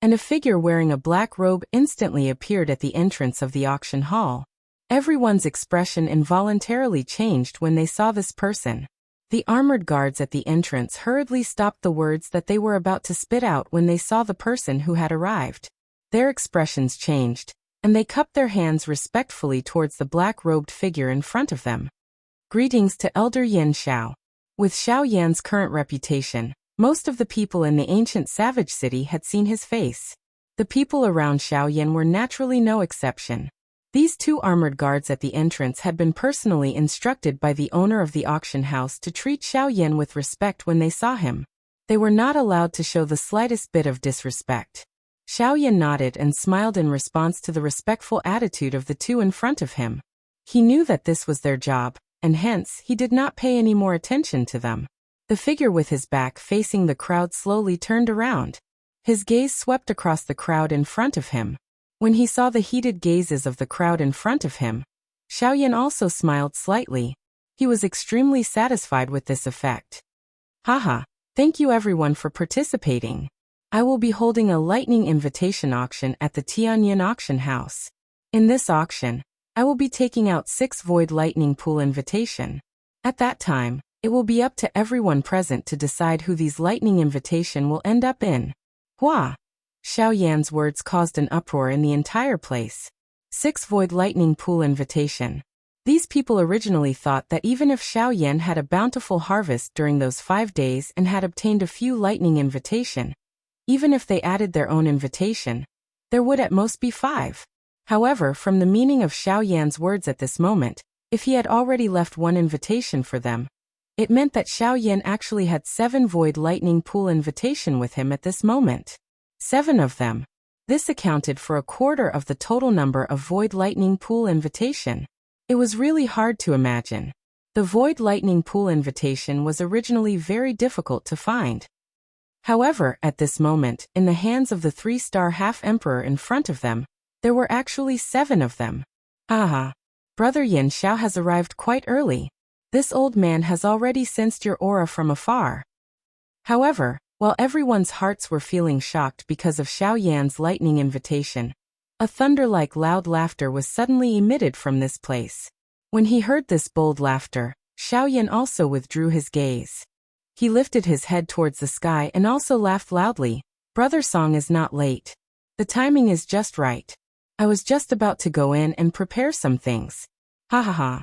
and a figure wearing a black robe instantly appeared at the entrance of the auction hall. Everyone's expression involuntarily changed when they saw this person. The armored guards at the entrance hurriedly stopped the words that they were about to spit out when they saw the person who had arrived. Their expressions changed, and they cupped their hands respectfully towards the black-robed figure in front of them. Greetings to Elder Yin Xiao. With Xiao Yan's current reputation, most of the people in the ancient savage city had seen his face. The people around Xiao Yan were naturally no exception. These two armored guards at the entrance had been personally instructed by the owner of the auction house to treat Xiao Yan with respect when they saw him. They were not allowed to show the slightest bit of disrespect. Xiao Yan nodded and smiled in response to the respectful attitude of the two in front of him. He knew that this was their job, and hence he did not pay any more attention to them. The figure with his back facing the crowd slowly turned around. His gaze swept across the crowd in front of him. When he saw the heated gazes of the crowd in front of him, Xiao Yan also smiled slightly. He was extremely satisfied with this effect. Haha, thank you everyone for participating. I will be holding a lightning invitation auction at the Tianyin auction house. In this auction, I will be taking out 6 void lightning pool invitation. At that time, it will be up to everyone present to decide who these lightning invitation will end up in. Hua! Xiao Yan's words caused an uproar in the entire place. 6 void lightning pool invitation. These people originally thought that even if Xiao Yan had a bountiful harvest during those 5 days and had obtained a few lightning invitation, even if they added their own invitation, there would at most be 5. However, from the meaning of Xiao Yan's words at this moment, if he had already left one invitation for them, It meant that Xiao Yan actually had 7 void lightning pool invitation with him at this moment. 7 of them. This accounted for a quarter of the total number of void lightning pool invitation. It was really hard to imagine. The void lightning pool invitation was originally very difficult to find. However, at this moment, in the hands of the 3-star half-emperor in front of them, there were actually 7 of them. Haha. Brother Yin Xiao has arrived quite early. This old man has already sensed your aura from afar. However, while everyone's hearts were feeling shocked because of Xiao Yan's lightning invitation, a thunder-like loud laughter was suddenly emitted from this place. When he heard this bold laughter, Xiao Yan also withdrew his gaze. He lifted his head towards the sky and also laughed loudly. Brother Song is not late. The timing is just right. I was just about to go in and prepare some things. Ha ha ha.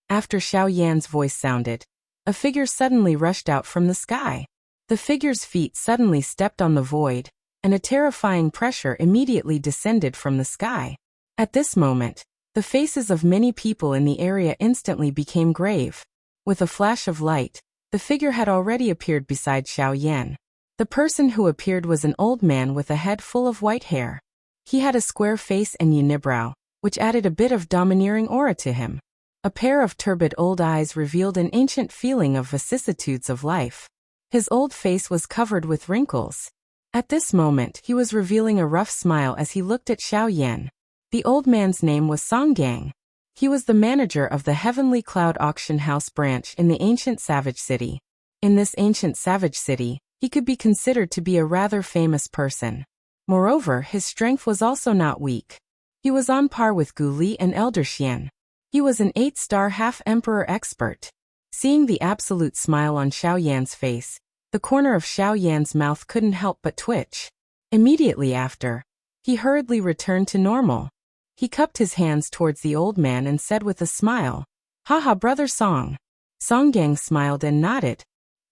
After Xiao Yan's voice sounded, a figure suddenly rushed out from the sky. The figure's feet suddenly stepped on the void, and a terrifying pressure immediately descended from the sky. At this moment, the faces of many people in the area instantly became grave. With a flash of light, the figure had already appeared beside Xiao Yan. The person who appeared was an old man with a head full of white hair. He had a square face and unibrow, which added a bit of domineering aura to him. A pair of turbid old eyes revealed an ancient feeling of vicissitudes of life. His old face was covered with wrinkles. At this moment, he was revealing a rough smile as he looked at Xiao Yan. The old man's name was Song Gang. He was the manager of the Heavenly Cloud Auction House branch in the ancient Savage City. In this ancient Savage City, he could be considered to be a rather famous person. Moreover, his strength was also not weak. He was on par with Gu Li and Elder Xian. He was an 8-star half-emperor expert. Seeing the absolute smile on Xiao Yan's face, the corner of Xiao Yan's mouth couldn't help but twitch. Immediately after, he hurriedly returned to normal. He cupped his hands towards the old man and said with a smile, "Haha, Brother Song." Song Gang smiled and nodded.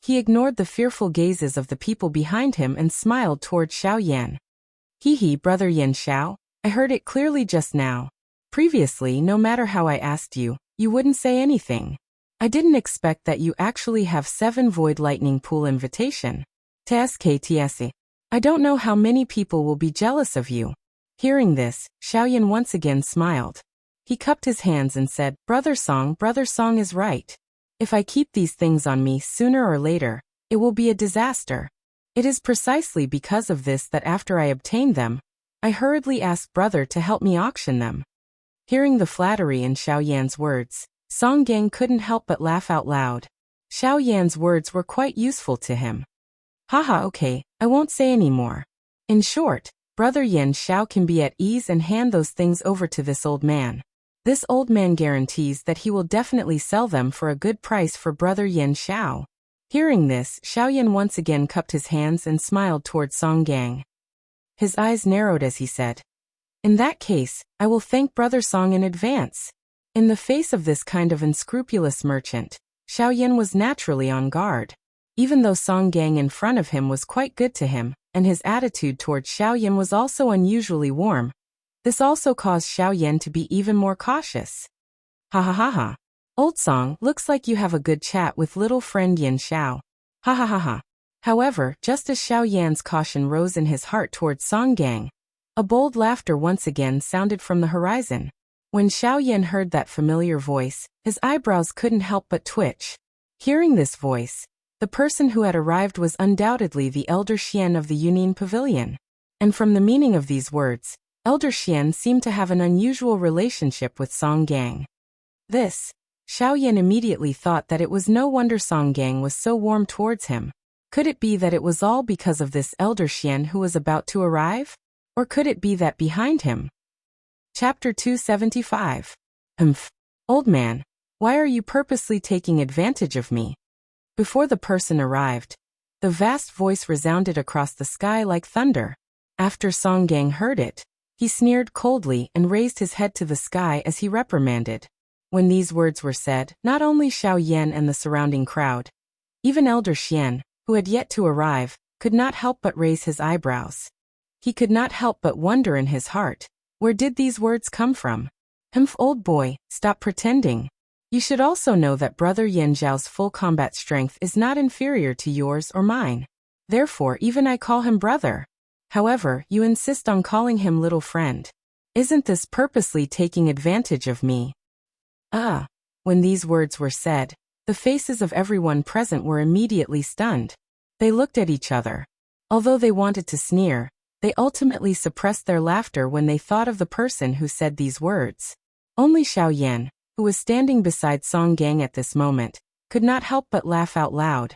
He ignored the fearful gazes of the people behind him and smiled toward Xiao Yan. Hee, Brother Yin Xiao, I heard it clearly just now. Previously, no matter how I asked you, you wouldn't say anything. I didn't expect that you actually have 7 void lightning pool invitation. TSKTSE. I don't know how many people will be jealous of you. Hearing this, Xiao Yan once again smiled. He cupped his hands and said, Brother Song is right. If I keep these things on me sooner or later, it will be a disaster. It is precisely because of this that after I obtained them, I hurriedly asked Brother to help me auction them. Hearing the flattery in Xiao Yan's words, Song Gang couldn't help but laugh out loud. Xiao Yan's words were quite useful to him. Haha, okay, I won't say any more. In short, Brother Yin Xiao can be at ease and hand those things over to this old man. This old man guarantees that he will definitely sell them for a good price for Brother Yin Xiao. Hearing this, Xiao Yan once again cupped his hands and smiled toward Song Gang. His eyes narrowed as he said, In that case, I will thank Brother Song in advance. In the face of this kind of unscrupulous merchant, Xiao Yan was naturally on guard. Even though Song Gang in front of him was quite good to him, and his attitude toward Xiao Yan was also unusually warm, this also caused Xiao Yan to be even more cautious. Ha ha ha ha. Old Song, looks like you have a good chat with little friend Yin Xiao. Ha ha ha ha. However, just as Xiao Yan's caution rose in his heart towards Song Gang, a bold laughter once again sounded from the horizon. When Xiao Yan heard that familiar voice, his eyebrows couldn't help but twitch. Hearing this voice, the person who had arrived was undoubtedly the Elder Xian of the Yunin Pavilion. And from the meaning of these words, Elder Xian seemed to have an unusual relationship with Song Gang. Xiao Yan immediately thought that it was no wonder Song Gang was so warm towards him. Could it be that it was all because of this Elder Xian who was about to arrive? Or could it be that behind him? Chapter 275. Old man, why are you purposely taking advantage of me? Before the person arrived, the vast voice resounded across the sky like thunder. After Song Gang heard it, he sneered coldly and raised his head to the sky as he reprimanded. When these words were said, not only Xiao Yan and the surrounding crowd, even Elder Xian, who had yet to arrive, could not help but raise his eyebrows. He could not help but wonder in his heart, where did these words come from? Old boy, stop pretending. You should also know that Brother Yan Zhao's full combat strength is not inferior to yours or mine. Therefore, even I call him brother. However, you insist on calling him little friend. Isn't this purposely taking advantage of me? When these words were said, the faces of everyone present were immediately stunned. They looked at each other. Although they wanted to sneer, they ultimately suppressed their laughter when they thought of the person who said these words. Only Xiao Yan, who was standing beside Song Gang at this moment, could not help but laugh out loud.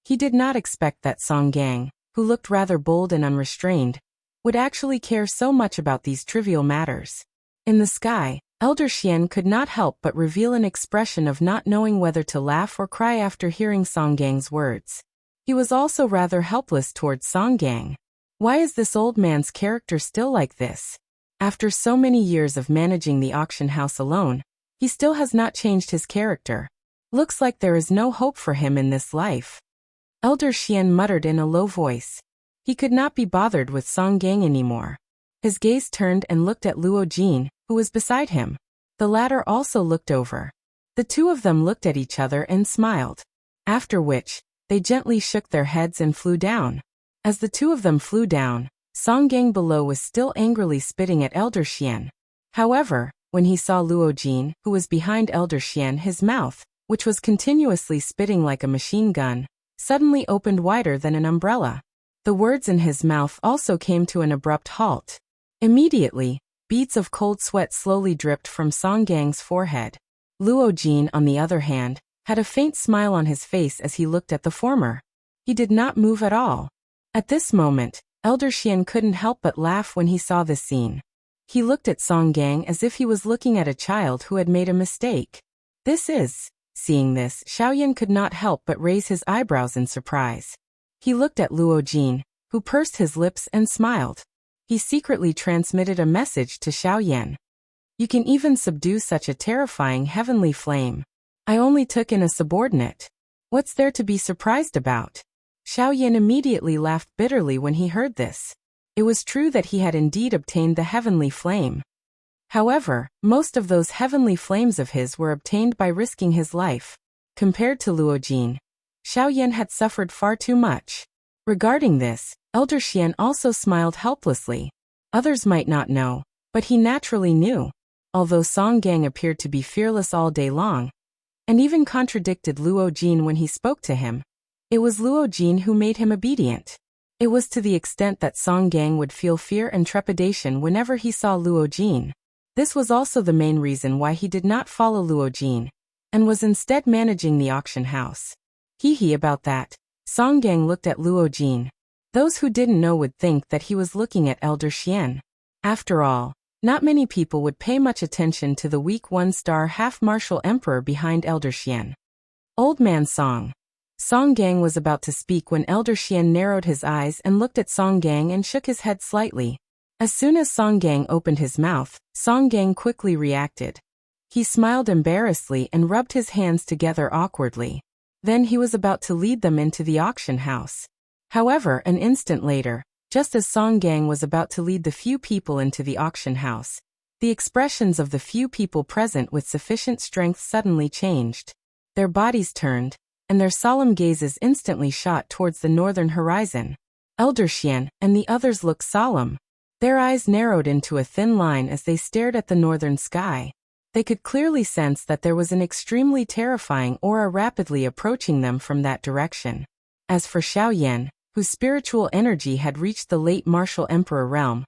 He did not expect that Song Gang, who looked rather bold and unrestrained, would actually care so much about these trivial matters. In the sky, Elder Xian could not help but reveal an expression of not knowing whether to laugh or cry after hearing Song Gang's words. He was also rather helpless towards Song Gang. Why is this old man's character still like this? After so many years of managing the auction house alone, he still has not changed his character. Looks like there is no hope for him in this life. Elder Xian muttered in a low voice. He could not be bothered with Song Gang anymore. His gaze turned and looked at Luo Jin, who was beside him. The latter also looked over. The two of them looked at each other and smiled. After which, they gently shook their heads and flew down. As the two of them flew down, Song Gang below was still angrily spitting at Elder Xian. However, when he saw Luo Jin, who was behind Elder Xian, his mouth, which was continuously spitting like a machine gun, suddenly opened wider than an umbrella. The words in his mouth also came to an abrupt halt. Immediately, beads of cold sweat slowly dripped from Song Gang's forehead. Luo Jin, on the other hand, had a faint smile on his face as he looked at the former. He did not move at all. At this moment, Elder Xian couldn't help but laugh when he saw this scene. He looked at Song Gang as if he was looking at a child who had made a mistake. Seeing this, Xiaoyan could not help but raise his eyebrows in surprise. He looked at Luo Jin, who pursed his lips and smiled. He secretly transmitted a message to Xiaoyan. You can even subdue such a terrifying heavenly flame. I only took in a subordinate. What's there to be surprised about? Xiaoyan immediately laughed bitterly when he heard this. It was true that he had indeed obtained the heavenly flame. However, most of those heavenly flames of his were obtained by risking his life. Compared to Luo Jin, Xiaoyan had suffered far too much. Regarding this, Elder Xian also smiled helplessly. Others might not know, but he naturally knew. Although Song Gang appeared to be fearless all day long, and even contradicted Luo Jin when he spoke to him, it was Luo Jin who made him obedient. It was to the extent that Song Gang would feel fear and trepidation whenever he saw Luo Jin. This was also the main reason why he did not follow Luo Jin, and was instead managing the auction house. Hee about that. Song Gang looked at Luo Jin. Those who didn't know would think that he was looking at Elder Xian. After all, not many people would pay much attention to the weak one-star half-martial emperor behind Elder Xian. Old Man Song. Song Gang was about to speak when Elder Xian narrowed his eyes and looked at Song Gang and shook his head slightly. As soon as Song Gang opened his mouth, Song Gang quickly reacted. He smiled embarrassedly and rubbed his hands together awkwardly. Then he was about to lead them into the auction house. However, an instant later, just as Song Gang was about to lead the few people into the auction house, the expressions of the few people present with sufficient strength suddenly changed. Their bodies turned, and their solemn gazes instantly shot towards the northern horizon. Elder Xian and the others looked solemn. Their eyes narrowed into a thin line as they stared at the northern sky. They could clearly sense that there was an extremely terrifying aura rapidly approaching them from that direction. As for Xiaoyan, whose spiritual energy had reached the late martial emperor realm,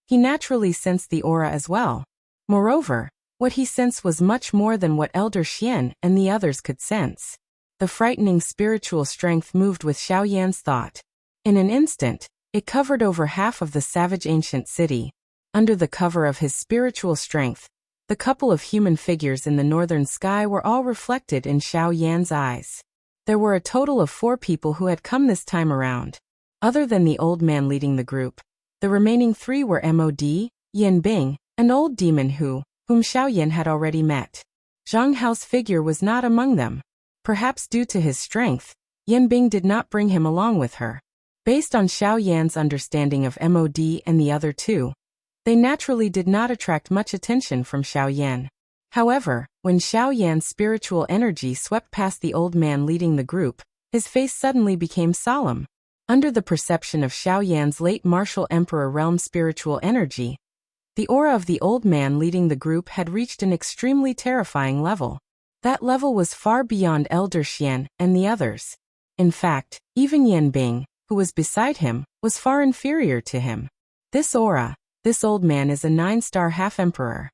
he naturally sensed the aura as well. Moreover, what he sensed was much more than what Elder Xian and the others could sense. The frightening spiritual strength moved with Xiaoyan's thought. In an instant, it covered over half of the savage ancient city. Under the cover of his spiritual strength, the couple of human figures in the northern sky were all reflected in Xiaoyan's eyes. There were a total of 4 people who had come this time around. Other than the old man leading the group, the remaining 3 were Mod, Yin Bing, an old demon whom Xiaoyan had already met. Zhang Hao's figure was not among them. Perhaps due to his strength, Yin Bing did not bring him along with her. Based on Xiaoyan's understanding of Mod and the other 2, they naturally did not attract much attention from Xiaoyan. However, when Xiao Yan's spiritual energy swept past the old man leading the group, his face suddenly became solemn. Under the perception of Xiao Yan's late martial emperor realm spiritual energy, the aura of the old man leading the group had reached an extremely terrifying level. That level was far beyond Elder Xian and the others. In fact, even Yan Bing, who was beside him, was far inferior to him. This aura, this old man is a 9-star half-emperor.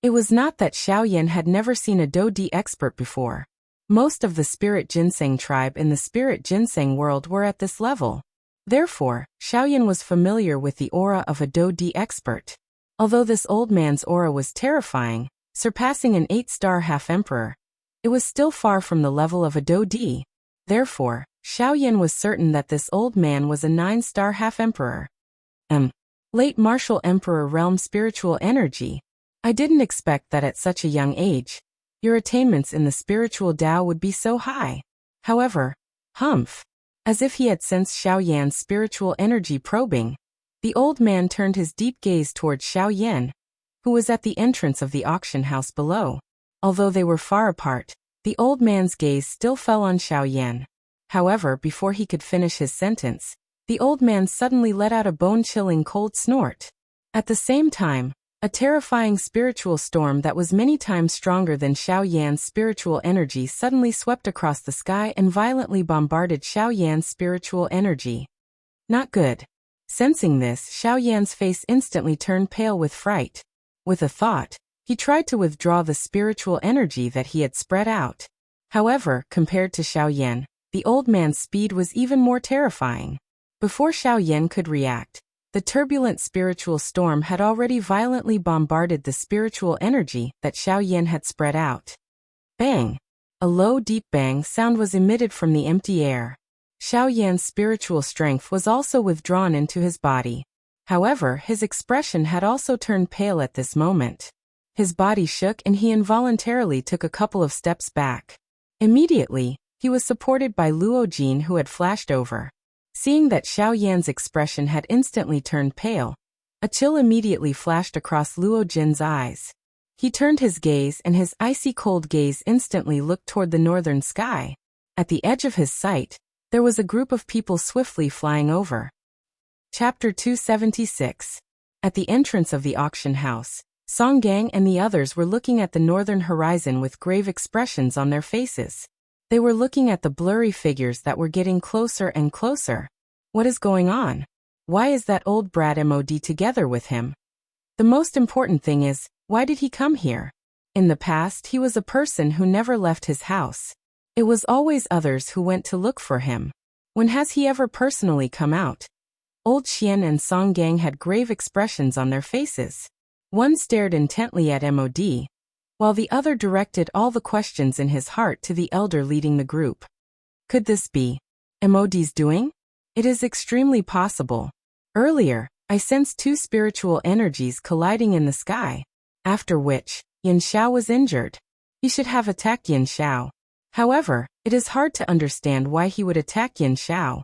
It was not that Xiao Yan had never seen a Do-Di expert before. Most of the Spirit Ginseng tribe in the Spirit Ginseng world were at this level. Therefore, Xiao Yan was familiar with the aura of a Do-Di expert. Although this old man's aura was terrifying, surpassing an 8-star half-emperor, it was still far from the level of a Do-Di. Therefore, Xiao Yan was certain that this old man was a 9-star half-emperor. Late martial emperor realm spiritual energy. I didn't expect that at such a young age, your attainments in the spiritual Tao would be so high. However, humph. As if he had sensed Xiao Yan's spiritual energy probing, the old man turned his deep gaze towards Xiao Yan, who was at the entrance of the auction house below. Although they were far apart, the old man's gaze still fell on Xiao Yan. However, before he could finish his sentence, the old man suddenly let out a bone-chilling cold snort. At the same time, a terrifying spiritual storm that was many times stronger than Xiao Yan's spiritual energy suddenly swept across the sky and violently bombarded Xiao Yan's spiritual energy. Not good. Sensing this, Xiao Yan's face instantly turned pale with fright. With a thought, he tried to withdraw the spiritual energy that he had spread out. However, compared to Xiao Yan, the old man's speed was even more terrifying. Before Xiao Yan could react, the turbulent spiritual storm had already violently bombarded the spiritual energy that Xiao Yan had spread out. Bang! A low, deep bang sound was emitted from the empty air. Xiao Yan's spiritual strength was also withdrawn into his body. However, his expression had also turned pale at this moment. His body shook and he involuntarily took a couple of steps back. Immediately, he was supported by Luo Jin, who had flashed over. Seeing that Xiao Yan's expression had instantly turned pale, a chill immediately flashed across Luo Jin's eyes. He turned his gaze and his icy cold gaze instantly looked toward the northern sky. At the edge of his sight, there was a group of people swiftly flying over. Chapter 276. At the entrance of the auction house, Song Gang and the others were looking at the northern horizon with grave expressions on their faces. They were looking at the blurry figures that were getting closer and closer. What is going on? Why is that old brat Mod together with him? The most important thing is, why did he come here? In the past, he was a person who never left his house. It was always others who went to look for him. When has he ever personally come out? Old Xian and Song Gang had grave expressions on their faces. One stared intently at Mod, while the other directed all the questions in his heart to the elder leading the group. Could this be Mod's doing? It is extremely possible. Earlier, I sensed two spiritual energies colliding in the sky, after which, Yin Xiao was injured. He should have attacked Yin Xiao. However, it is hard to understand why he would attack Yin Xiao.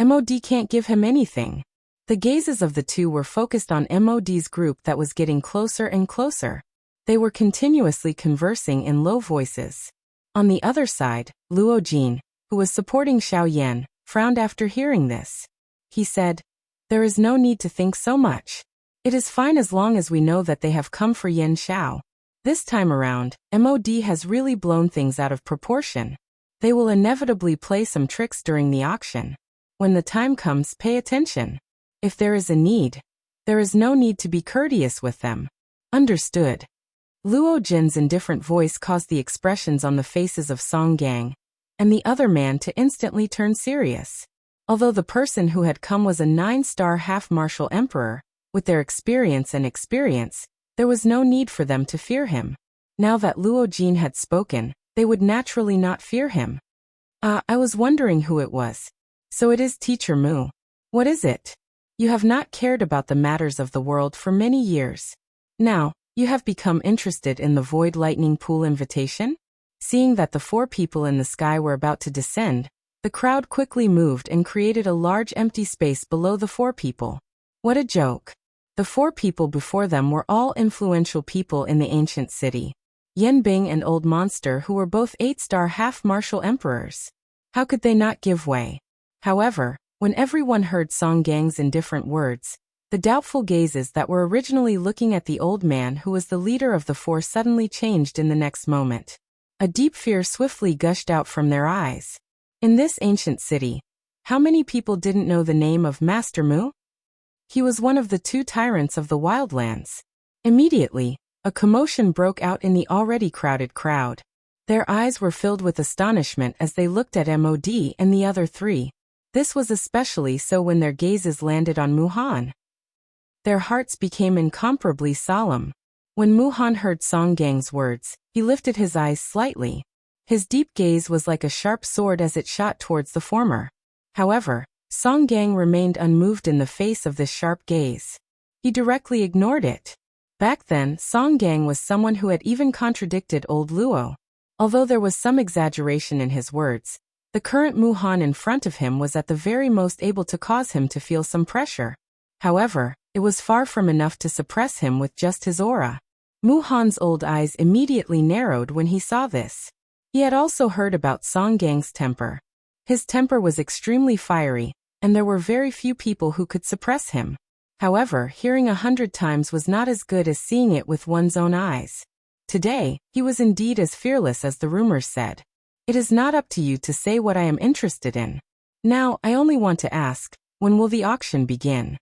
Mod can't give him anything. The gazes of the two were focused on Mod's group that was getting closer and closer. They were continuously conversing in low voices. On the other side, Luo Jin, who was supporting Xiao Yan, frowned after hearing this. He said, "There is no need to think so much. It is fine as long as we know that they have come for Yin Xiao. This time around, Mod has really blown things out of proportion. They will inevitably play some tricks during the auction. When the time comes, pay attention. If there is a need, there is no need to be courteous with them." Understood. Luo Jin's indifferent voice caused the expressions on the faces of Song Gang and the other man to instantly turn serious. Although the person who had come was a 9-star half-martial emperor, with their experience, there was no need for them to fear him. Now that Luo Jin had spoken, they would naturally not fear him. I was wondering who it was. So it is Teacher Mu. What is it? You have not cared about the matters of the world for many years. Now, you have become interested in the Void Lightning Pool invitation? Seeing that the 4 people in the sky were about to descend, the crowd quickly moved and created a large empty space below the 4 people. What a joke. The 4 people before them were all influential people in the ancient city. Yan Bing and Old Monster, who were both 8-star half-martial emperors. How could they not give way? However, when everyone heard Song Gang's indifferent words, the doubtful gazes that were originally looking at the old man who was the leader of the 4 suddenly changed in the next moment. A deep fear swiftly gushed out from their eyes. In this ancient city, how many people didn't know the name of Master Mu? He was one of the 2 tyrants of the wildlands. Immediately, a commotion broke out in the already crowded crowd. Their eyes were filled with astonishment as they looked at Mod and the other 3. This was especially so when their gazes landed on Muhan. Their hearts became incomparably solemn. When Muhan heard Song Gang's words, he lifted his eyes slightly. His deep gaze was like a sharp sword as it shot towards the former. However, Song Gang remained unmoved in the face of this sharp gaze. He directly ignored it. Back then, Song Gang was someone who had even contradicted old Luo. Although there was some exaggeration in his words, the current Muhan in front of him was at the very most able to cause him to feel some pressure. However, it was far from enough to suppress him with just his aura. Muhan's old eyes immediately narrowed when he saw this. He had also heard about Song Gang's temper. His temper was extremely fiery, and there were very few people who could suppress him. However, hearing 100 times was not as good as seeing it with one's own eyes. Today, he was indeed as fearless as the rumors said. It is not up to you to say what I am interested in. Now, I only want to ask, when will the auction begin?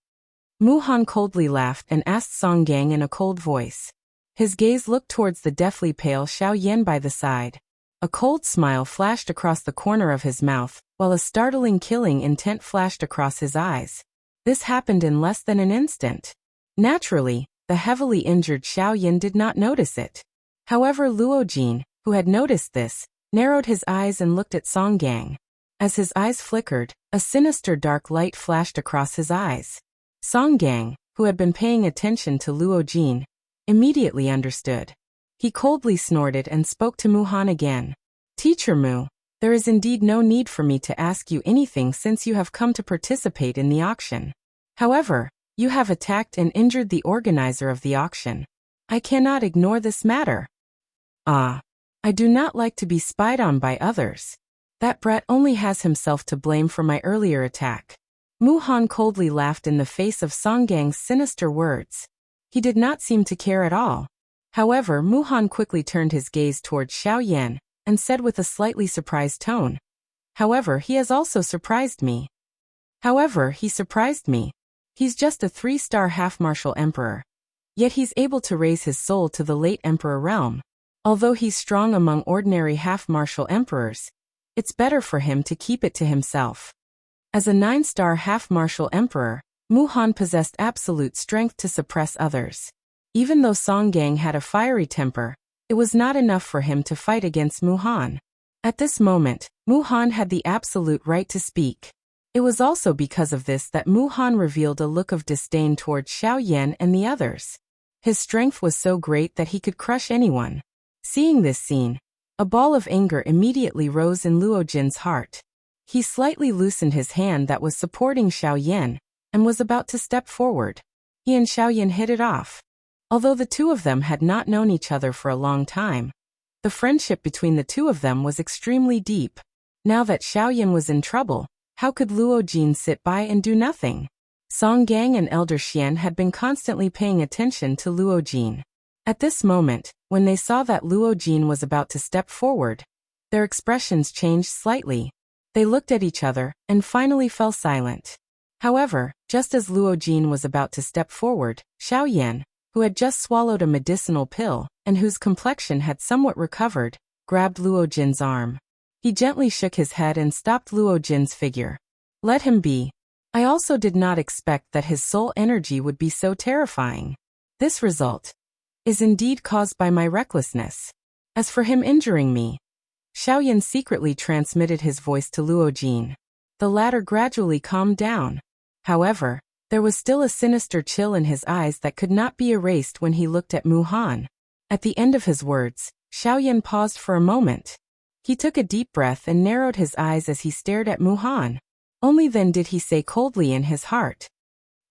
Muhan coldly laughed and asked Song Gang in a cold voice. His gaze looked towards the deathly pale Xiao Yan by the side. A cold smile flashed across the corner of his mouth, while a startling killing intent flashed across his eyes. This happened in less than an instant. Naturally, the heavily injured Xiao Yan did not notice it. However, Luo Jin, who had noticed this, narrowed his eyes and looked at Song Gang. As his eyes flickered, a sinister dark light flashed across his eyes. Song Gang, who had been paying attention to Luo Jin, immediately understood. He coldly snorted and spoke to Muhan again. Teacher Mu, there is indeed no need for me to ask you anything since you have come to participate in the auction. However, you have attacked and injured the organizer of the auction. I cannot ignore this matter. I do not like to be spied on by others. That brat only has himself to blame for my earlier attack. Muhan coldly laughed in the face of Song Gang's sinister words. He did not seem to care at all. However, Muhan quickly turned his gaze towards Xiao Yan and said with a slightly surprised tone. However, he has also surprised me. He's just a 3-star half-martial emperor. Yet he's able to raise his soul to the late emperor realm. Although he's strong among ordinary half-martial emperors, it's better for him to keep it to himself. As a 9-star half-martial emperor, Muhan possessed absolute strength to suppress others. Even though Song Gang had a fiery temper, it was not enough for him to fight against Muhan. At this moment, Muhan had the absolute right to speak. It was also because of this that Muhan revealed a look of disdain towards Xiao Yan and the others. His strength was so great that he could crush anyone. Seeing this scene, a ball of anger immediately rose in Luo Jin's heart. He slightly loosened his hand that was supporting Xiao Yan, and was about to step forward. He and Xiao Yan hit it off. Although the 2 of them had not known each other for a long time, the friendship between the 2 of them was extremely deep. Now that Xiao Yan was in trouble, how could Luo Jin sit by and do nothing? Song Gang and Elder Xian had been constantly paying attention to Luo Jin. At this moment, when they saw that Luo Jin was about to step forward, their expressions changed slightly. They looked at each other and finally fell silent. However, just as Luo Jin was about to step forward, Xiao Yan, who had just swallowed a medicinal pill and whose complexion had somewhat recovered, grabbed Luo Jin's arm. He gently shook his head and stopped Luo Jin's figure. Let him be. I also did not expect that his soul energy would be so terrifying. This result is indeed caused by my recklessness. As for him injuring me, Xiao Yan secretly transmitted his voice to Luo Jin. The latter gradually calmed down. However, there was still a sinister chill in his eyes that could not be erased when he looked at Muhan. At the end of his words, Xiao Yan paused for a moment. He took a deep breath and narrowed his eyes as he stared at Muhan. Only then did he say coldly in his heart,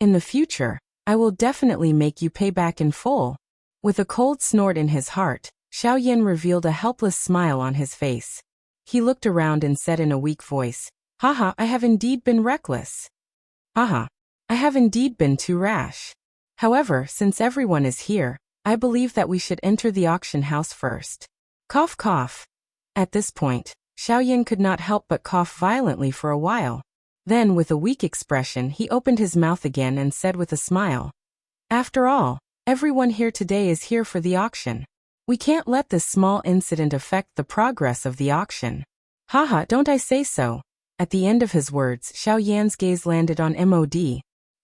"In the future, I will definitely make you pay back in full. With a cold snort in his heart, Xiaoyan revealed a helpless smile on his face. He looked around and said in a weak voice, Haha, I have indeed been reckless. Haha, I have indeed been too rash. However, since everyone is here, I believe that we should enter the auction house first. Cough cough. At this point, Xiaoyan could not help but cough violently for a while. Then, with a weak expression, he opened his mouth again and said with a smile, After all, everyone here today is here for the auction. We can't let this small incident affect the progress of the auction. Haha, don't I say so? At the end of his words, Xiaoyan's gaze landed on Mod.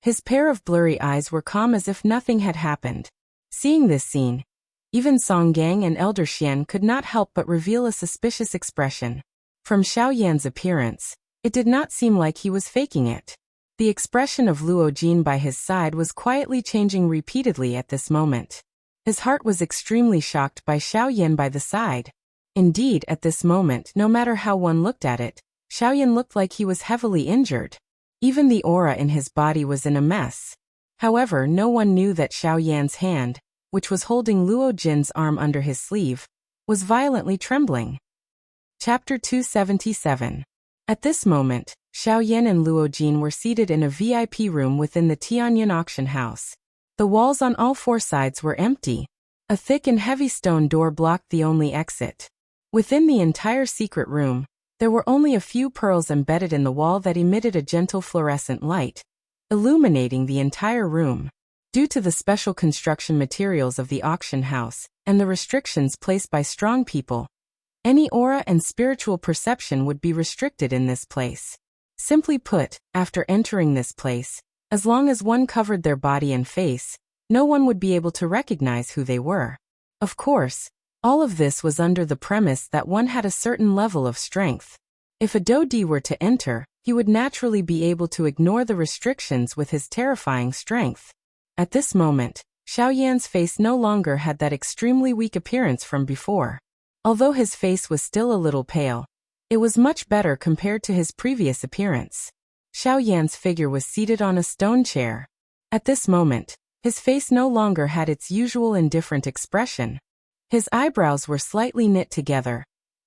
His pair of blurry eyes were calm as if nothing had happened. Seeing this scene, even Song Gang and Elder Xian could not help but reveal a suspicious expression. From Xiaoyan's appearance, it did not seem like he was faking it. The expression of Luo Jin by his side was quietly changing repeatedly at this moment. His heart was extremely shocked by Xiaoyan by the side. Indeed, at this moment, no matter how one looked at it, Xiaoyan looked like he was heavily injured. Even the aura in his body was in a mess. However, no one knew that Xiaoyan's hand, which was holding Luo Jin's arm under his sleeve, was violently trembling. Chapter 277. At this moment, Xiaoyan and Luo Jin were seated in a VIP room within the Tianyan auction house. The walls on all four sides were empty. A thick and heavy stone door blocked the only exit. Within the entire secret room, there were only a few pearls embedded in the wall that emitted a gentle fluorescent light, illuminating the entire room. Due to the special construction materials of the auction house and the restrictions placed by strong people, any aura and spiritual perception would be restricted in this place. Simply put, after entering this place, as long as one covered their body and face, no one would be able to recognize who they were. Of course, all of this was under the premise that one had a certain level of strength. If a Dodi were to enter, he would naturally be able to ignore the restrictions with his terrifying strength. At this moment, Xiaoyan's face no longer had that extremely weak appearance from before. Although his face was still a little pale, it was much better compared to his previous appearance. Xiaoyan's figure was seated on a stone chair. At this moment, his face no longer had its usual indifferent expression. His eyebrows were slightly knit together,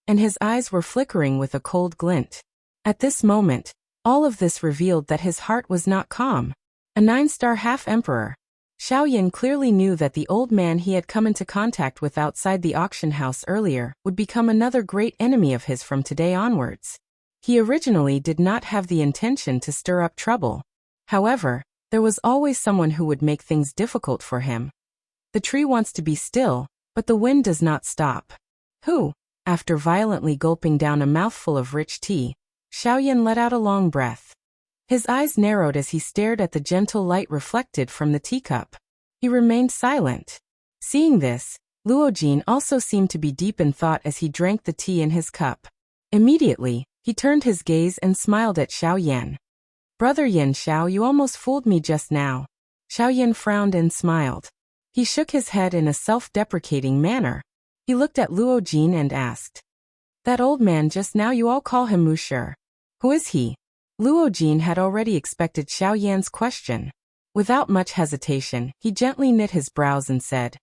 and his eyes were flickering with a cold glint. At this moment, all of this revealed that his heart was not calm. A 9-star half-emperor. Xiaoyan clearly knew that the old man he had come into contact with outside the auction house earlier would become another great enemy of his from today onwards. He originally did not have the intention to stir up trouble. However, there was always someone who would make things difficult for him. The tree wants to be still, but the wind does not stop. Who? After violently gulping down a mouthful of rich tea, Xiaoyan let out a long breath. His eyes narrowed as he stared at the gentle light reflected from the teacup. He remained silent. Seeing this, Luo Jin also seemed to be deep in thought as he drank the tea in his cup. Immediately, he turned his gaze and smiled at Xiaoyan. Brother Yin Xiao, you almost fooled me just now. Xiaoyan frowned and smiled. He shook his head in a self-deprecating manner. He looked at Luo Jin and asked, That old man just now, you all call him Musher. Who is he? Luo Jin had already expected Xiaoyan's question. Without much hesitation, he gently knit his brows and said,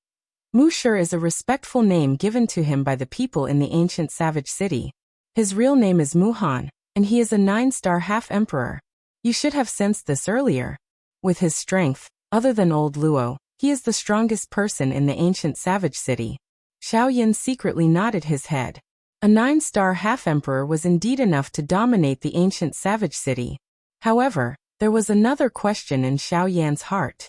Musher is a respectful name given to him by the people in the ancient savage city. His real name is Muhan, and he is a 9-star half-emperor. You should have sensed this earlier. With his strength, other than old Luo, he is the strongest person in the ancient savage city. Xiaoyan secretly nodded his head. A 9-star half-emperor was indeed enough to dominate the ancient savage city. However, there was another question in Xiaoyan's heart.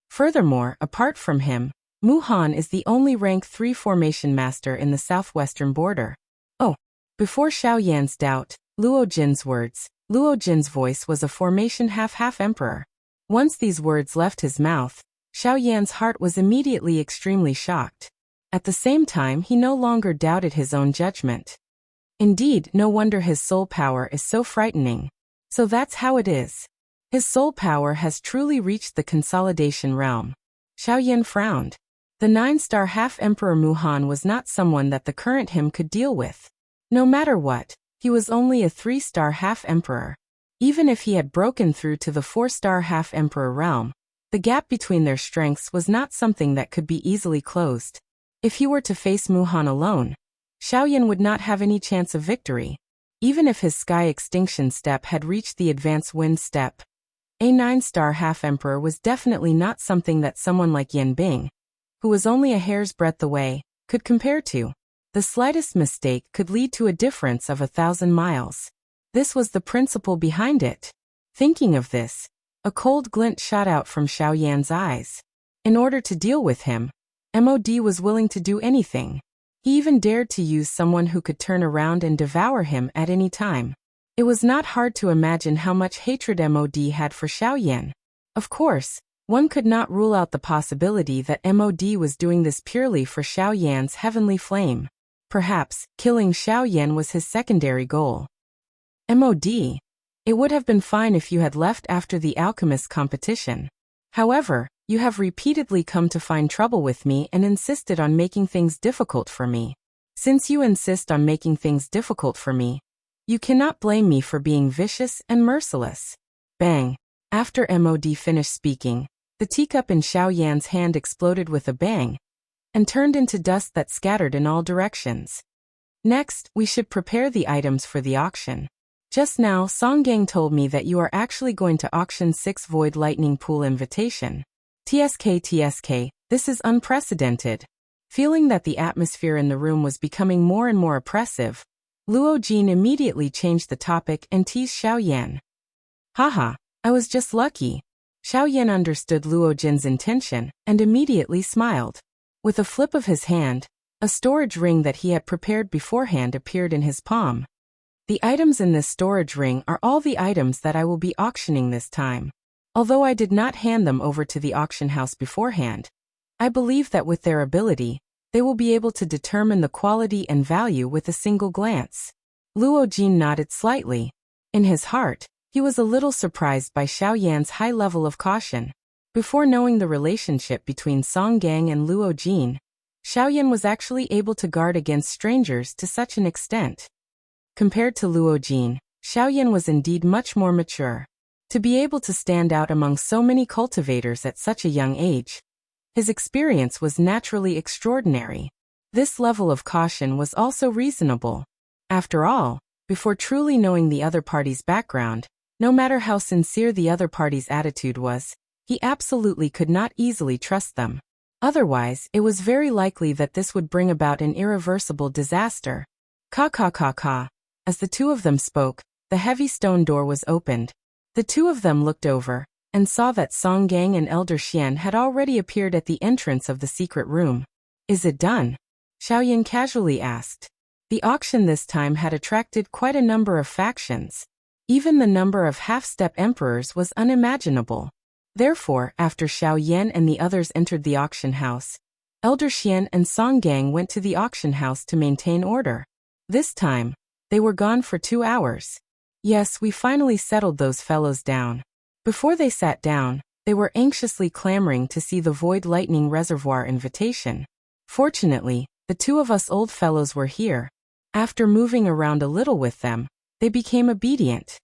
Furthermore, apart from him, Muhan is the only rank 3 formation master in the southwestern border. Oh! Before Xiaoyan's doubt, Luo Jin's voice was a formation half-emperor. Once these words left his mouth, Xiaoyan's heart was immediately extremely shocked. At the same time, he no longer doubted his own judgment. Indeed, no wonder his soul power is so frightening. So that's how it is. His soul power has truly reached the consolidation realm. Xiaoyan frowned. The 9-star half-emperor Muhan was not someone that the current him could deal with. No matter what, he was only a 3-star half-emperor. Even if he had broken through to the 4-star half-emperor realm, The gap between their strengths was not something that could be easily closed. If he were to face Muhan alone, Xiaoyan would not have any chance of victory, even if his Sky Extinction step had reached the Advanced Wind step. A 9-star half-emperor was definitely not something that someone like Yan Bing, who was only a hair's breadth away, could compare to. The slightest mistake could lead to a difference of 1,000 miles. This was the principle behind it. Thinking of this, a cold glint shot out from Xiaoyan's eyes. In order to deal with him, MOD was willing to do anything. He even dared to use someone who could turn around and devour him at any time. It was not hard to imagine how much hatred MOD had for Xiaoyan. Of course, one could not rule out the possibility that MOD was doing this purely for Xiaoyan's heavenly flame. Perhaps, killing Xiaoyan was his secondary goal. MOD. It would have been fine if you had left after the alchemist competition. However, you have repeatedly come to find trouble with me and insisted on making things difficult for me. Since you insist on making things difficult for me, you cannot blame me for being vicious and merciless. Bang! After MOD finished speaking, the teacup in Xiaoyan's hand exploded with a bang and turned into dust that scattered in all directions. Next, we should prepare the items for the auction. Just now, Songgang told me that you are actually going to auction 6 Void Lightning Pool invitation. TSK, this is unprecedented. Feeling that the atmosphere in the room was becoming more and more oppressive, Luo Jin immediately changed the topic and teased Xiaoyan. Haha, I was just lucky. Xiaoyan understood Luo Jin's intention and immediately smiled. With a flip of his hand, a storage ring that he had prepared beforehand appeared in his palm. The items in this storage ring are all the items that I will be auctioning this time. Although I did not hand them over to the auction house beforehand, I believe that with their ability, they will be able to determine the quality and value with a single glance. Luo Jin nodded slightly. In his heart, he was a little surprised by Xiaoyan's high level of caution. Before knowing the relationship between Songgang and Luo Jin, Xiaoyan was actually able to guard against strangers to such an extent. Compared to Luo Jin, Xiaoyan was indeed much more mature. To be able to stand out among so many cultivators at such a young age, his experience was naturally extraordinary. This level of caution was also reasonable. After all, before truly knowing the other party's background, no matter how sincere the other party's attitude was, he absolutely could not easily trust them. Otherwise, it was very likely that this would bring about an irreversible disaster. Ka. As the two of them spoke, the heavy stone door was opened. The two of them looked over and saw that Songgang and Elder Xian had already appeared at the entrance of the secret room. Is it done? Xiaoyan casually asked. The auction this time had attracted quite a number of factions. Even the number of half-step emperors was unimaginable. Therefore, after Xiaoyan and the others entered the auction house, Elder Xian and Songgang went to the auction house to maintain order. This time, they were gone for 2 hours. Yes, we finally settled those fellows down. Before they sat down, they were anxiously clamoring to see the Void Lightning Reservoir invitation. Fortunately, the two of us old fellows were here. After moving around a little with them, they became obedient.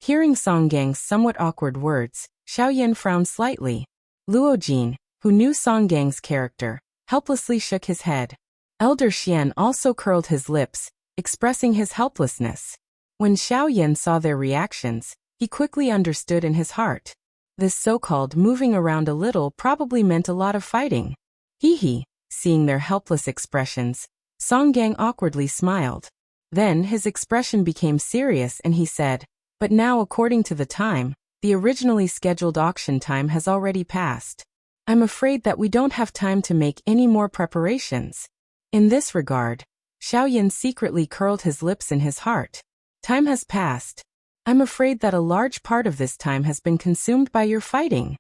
Hearing Songgang's somewhat awkward words, Xiaoyan frowned slightly. Luo Jin, who knew Songgang's character, helplessly shook his head. Elder Xian also curled his lips, expressing his helplessness. When Xiaoyan saw their reactions, he quickly understood in his heart. This so-called moving around a little probably meant a lot of fighting. Hee. Seeing their helpless expressions, Songgang awkwardly smiled. Then his expression became serious and he said, "But now according to the time, the originally scheduled auction time has already passed. I'm afraid that we don't have time to make any more preparations." In this regard, Xiaoyan secretly curled his lips in his heart. Time has passed. I'm afraid that a large part of this time has been consumed by your fighting.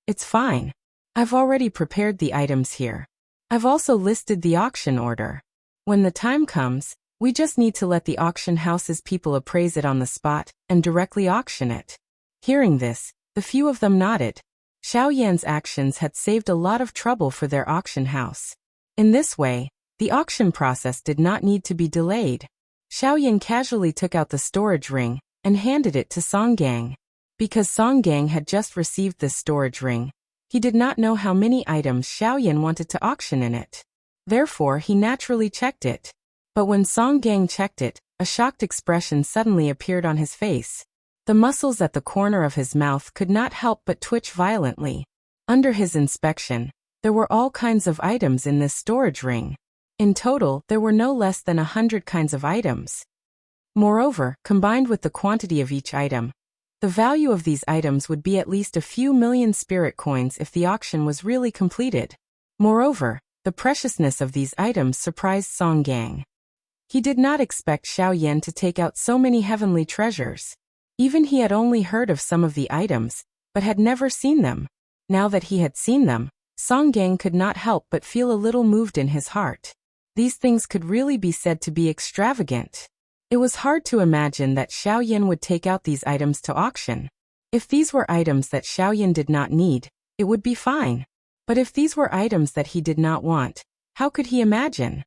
It's fine. I've already prepared the items here. I've also listed the auction order. When the time comes, we just need to let the auction house's people appraise it on the spot and directly auction it. Hearing this, the few of them nodded. Xiaoyan's actions had saved a lot of trouble for their auction house. In this way, the auction process did not need to be delayed. Xiaoyan casually took out the storage ring and handed it to Songgang. Because Songgang had just received this storage ring, He did not know how many items Xiaoyan wanted to auction in it. Therefore, he naturally checked it. But when Song Gang checked it, a shocked expression suddenly appeared on his face. The muscles at the corner of his mouth could not help but twitch violently. Under his inspection, there were all kinds of items in this storage ring. In total, there were no less than 100 kinds of items. Moreover, combined with the quantity of each item, the value of these items would be at least a few million spirit coins if the auction was really completed. Moreover, the preciousness of these items surprised Song Gang. He did not expect Xiaoyan to take out so many heavenly treasures. Even he had only heard of some of the items, but had never seen them. Now that he had seen them, Song Gang could not help but feel a little moved in his heart. These things could really be said to be extravagant. It was hard to imagine that Xiaoyan would take out these items to auction. If these were items that Xiaoyan did not need, it would be fine. But if these were items that he did not want, how could he imagine?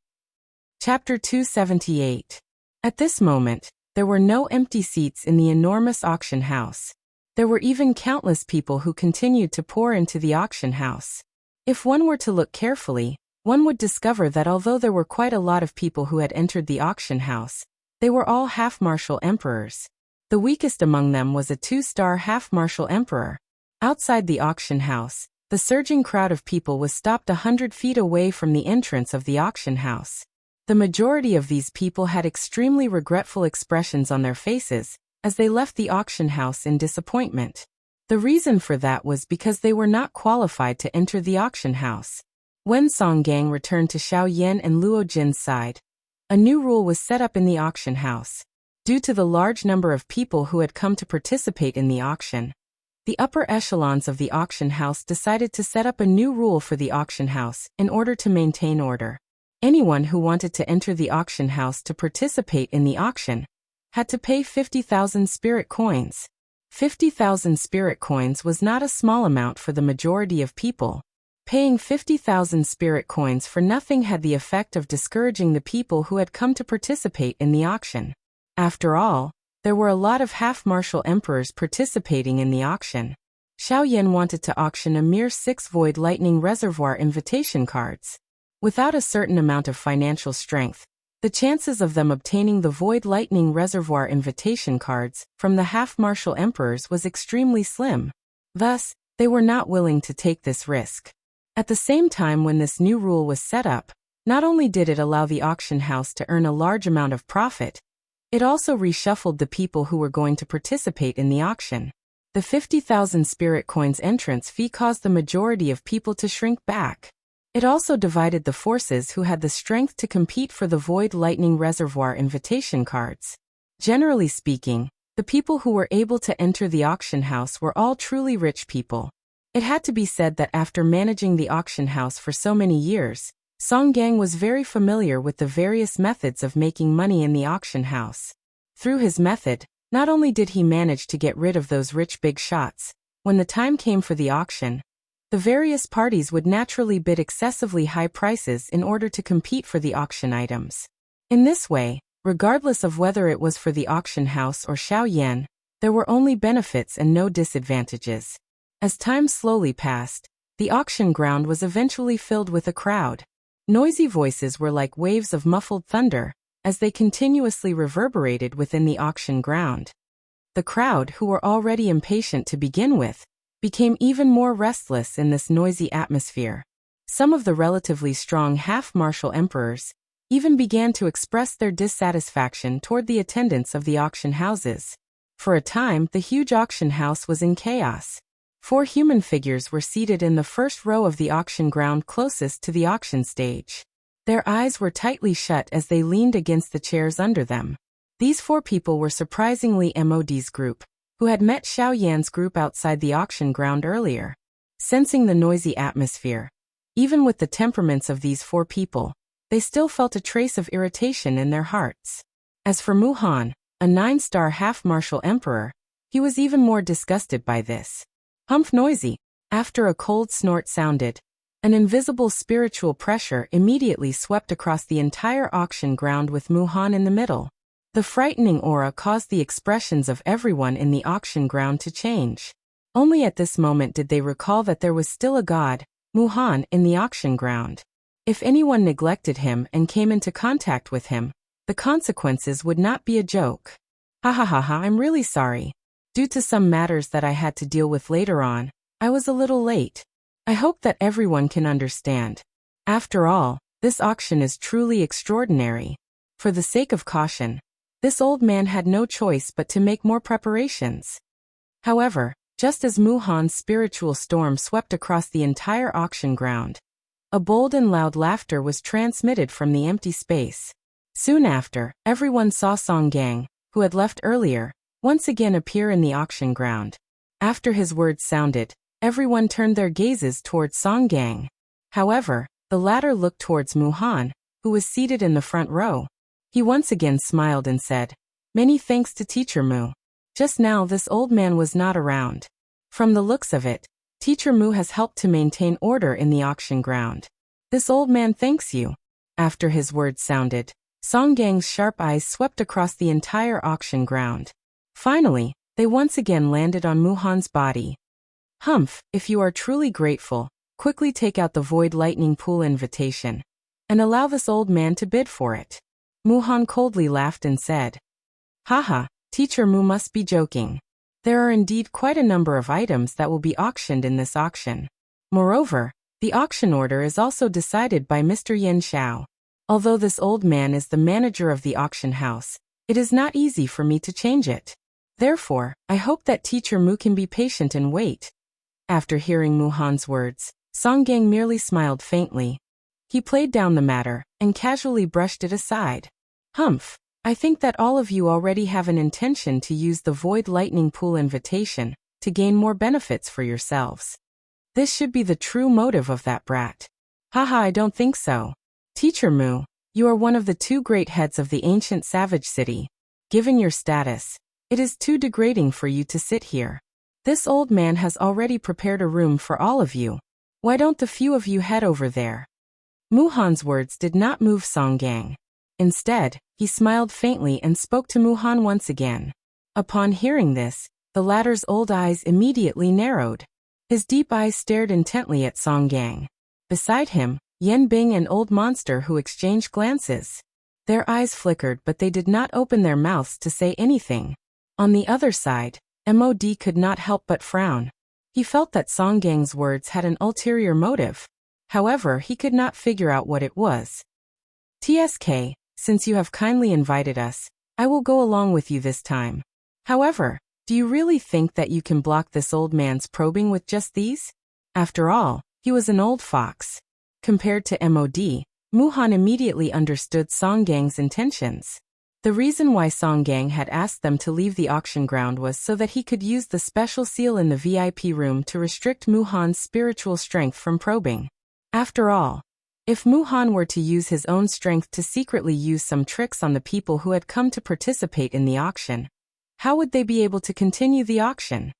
Chapter 278. At this moment, there were no empty seats in the enormous auction house. There were even countless people who continued to pour into the auction house. If one were to look carefully, one would discover that although there were quite a lot of people who had entered the auction house, they were all half-martial emperors. The weakest among them was a 2-star half-martial emperor. Outside the auction house, the surging crowd of people was stopped 100 feet away from the entrance of the auction house. The majority of these people had extremely regretful expressions on their faces as they left the auction house in disappointment. The reason for that was because they were not qualified to enter the auction house. When Song Gang returned to Xiaoyan and Luo Jin's side, a new rule was set up in the auction house. Due to the large number of people who had come to participate in the auction, the upper echelons of the auction house decided to set up a new rule for the auction house in order to maintain order. Anyone who wanted to enter the auction house to participate in the auction had to pay 50,000 spirit coins. 50,000 spirit coins was not a small amount for the majority of people. Paying 50,000 spirit coins for nothing had the effect of discouraging the people who had come to participate in the auction. After all, there were a lot of half-martial emperors participating in the auction. Xiaoyan wanted to auction a mere 6 Void Lightning Reservoir invitation cards. Without a certain amount of financial strength, the chances of them obtaining the Void Lightning Reservoir invitation cards from the half-martial emperors was extremely slim. Thus, they were not willing to take this risk. At the same time when this new rule was set up, not only did it allow the auction house to earn a large amount of profit, it also reshuffled the people who were going to participate in the auction. The 50,000 spirit coins entrance fee caused the majority of people to shrink back. It also divided the forces who had the strength to compete for the Void Lightning Reservoir invitation cards. Generally speaking, the people who were able to enter the auction house were all truly rich people. It had to be said that after managing the auction house for so many years, Song Gang was very familiar with the various methods of making money in the auction house. Through his method, not only did he manage to get rid of those rich big shots, when the time came for the auction, the various parties would naturally bid excessively high prices in order to compete for the auction items. In this way, regardless of whether it was for the auction house or Xiaoyan, there were only benefits and no disadvantages. As time slowly passed, the auction ground was eventually filled with a crowd. Noisy voices were like waves of muffled thunder, as they continuously reverberated within the auction ground. The crowd, who were already impatient to begin with, became even more restless in this noisy atmosphere. Some of the relatively strong half-martial emperors even began to express their dissatisfaction toward the attendance of the auction houses. For a time, the huge auction house was in chaos. 4 human figures were seated in the first row of the auction ground closest to the auction stage. Their eyes were tightly shut as they leaned against the chairs under them. These 4 people were surprisingly Mod's group, who had met Xiaoyan's group outside the auction ground earlier. Sensing the noisy atmosphere, even with the temperaments of these 4 people, they still felt a trace of irritation in their hearts. As for Muhan, a 9-star half-martial emperor, he was even more disgusted by this. Humph noisy. After a cold snort sounded, an invisible spiritual pressure immediately swept across the entire auction ground with Muhan in the middle. The frightening aura caused the expressions of everyone in the auction ground to change. Only at this moment did they recall that there was still a god, Muhan, in the auction ground. If anyone neglected him and came into contact with him, the consequences would not be a joke. Ha ha ha ha, I'm really sorry. Due to some matters that I had to deal with later on, I was a little late. I hope that everyone can understand. After all, this auction is truly extraordinary. For the sake of caution, this old man had no choice but to make more preparations. However, just as Muhan's spiritual storm swept across the entire auction ground, a bold and loud laughter was transmitted from the empty space. Soon after, everyone saw Song Gang, who had left earlier, once again appear in the auction ground. After his words sounded, everyone turned their gazes towards Song Gang. However, the latter looked towards Muhan, who was seated in the front row. He once again smiled and said, "Many thanks to Teacher Mu. Just now this old man was not around. From the looks of it, Teacher Mu has helped to maintain order in the auction ground. This old man thanks you." After his words sounded, Song Gang's sharp eyes swept across the entire auction ground. Finally, they once again landed on Muhan's body. "Humph, if you are truly grateful, quickly take out the Void Lightning Pool invitation, and allow this old man to bid for it." Muhan coldly laughed and said, "Haha, Teacher Mu must be joking. There are indeed quite a number of items that will be auctioned in this auction. Moreover, the auction order is also decided by Mr. Yin Xiao. Although this old man is the manager of the auction house, it is not easy for me to change it. Therefore, I hope that Teacher Mu can be patient and wait." After hearing Muhan's words, Song Gang merely smiled faintly. He played down the matter and casually brushed it aside. "Humph, I think that all of you already have an intention to use the Void Lightning Pool invitation to gain more benefits for yourselves. This should be the true motive of that brat. Haha, I don't think so. Teacher Mu, you are one of the two great heads of the ancient savage city. Given your status, it is too degrading for you to sit here. This old man has already prepared a room for all of you. Why don't the few of you head over there?" Muhan's words did not move Song Gang. Instead, he smiled faintly and spoke to Muhan once again. Upon hearing this, the latter's old eyes immediately narrowed. His deep eyes stared intently at Song Gang. Beside him, Yen Bing and Old Monster who exchanged glances. Their eyes flickered but they did not open their mouths to say anything. On the other side, MOD could not help but frown. He felt that Song Gang's words had an ulterior motive. However, he could not figure out what it was. "TSK, since you have kindly invited us, I will go along with you this time. However, do you really think that you can block this old man's probing with just these? After all, he was an old fox." Compared to MOD, Muhan immediately understood Song Gang's intentions. The reason why Song Gang had asked them to leave the auction ground was so that he could use the special seal in the VIP room to restrict Muhan's spiritual strength from probing. After all, if Muhan were to use his own strength to secretly use some tricks on the people who had come to participate in the auction, how would they be able to continue the auction?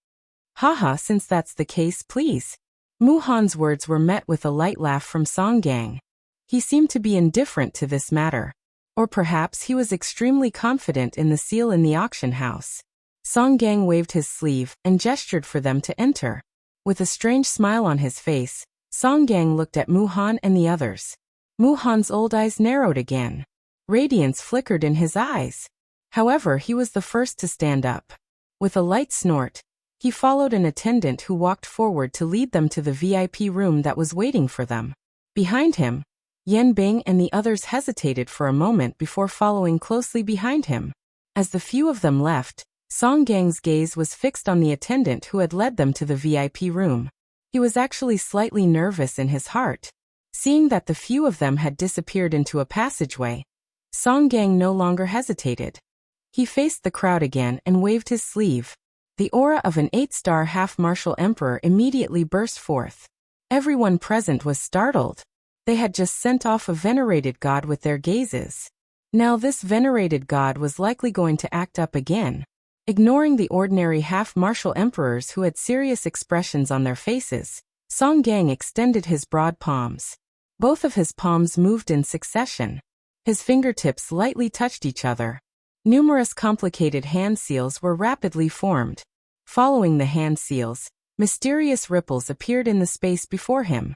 Haha, since that's the case, please. Muhan's words were met with a light laugh from Song Gang. He seemed to be indifferent to this matter. Or perhaps he was extremely confident in the seal in the auction house. Song Gang waved his sleeve and gestured for them to enter. With a strange smile on his face, Song Gang looked at Muhan and the others. Muhan's old eyes narrowed again. Radiance flickered in his eyes. However, he was the first to stand up. With a light snort, he followed an attendant who walked forward to lead them to the VIP room that was waiting for them. Behind him, Yen Bing and the others hesitated for a moment before following closely behind him. As the few of them left, Song Gang's gaze was fixed on the attendant who had led them to the VIP room. He was actually slightly nervous in his heart. Seeing that the few of them had disappeared into a passageway, Song Gang no longer hesitated. He faced the crowd again and waved his sleeve. The aura of an 8-star half-martial emperor immediately burst forth. Everyone present was startled. They had just sent off a venerated god with their gazes. Now this venerated god was likely going to act up again. Ignoring the ordinary half-martial emperors who had serious expressions on their faces, Song Gang extended his broad palms. Both of his palms moved in succession. His fingertips lightly touched each other. Numerous complicated hand seals were rapidly formed. Following the hand seals, Mysterious ripples appeared in the space before him.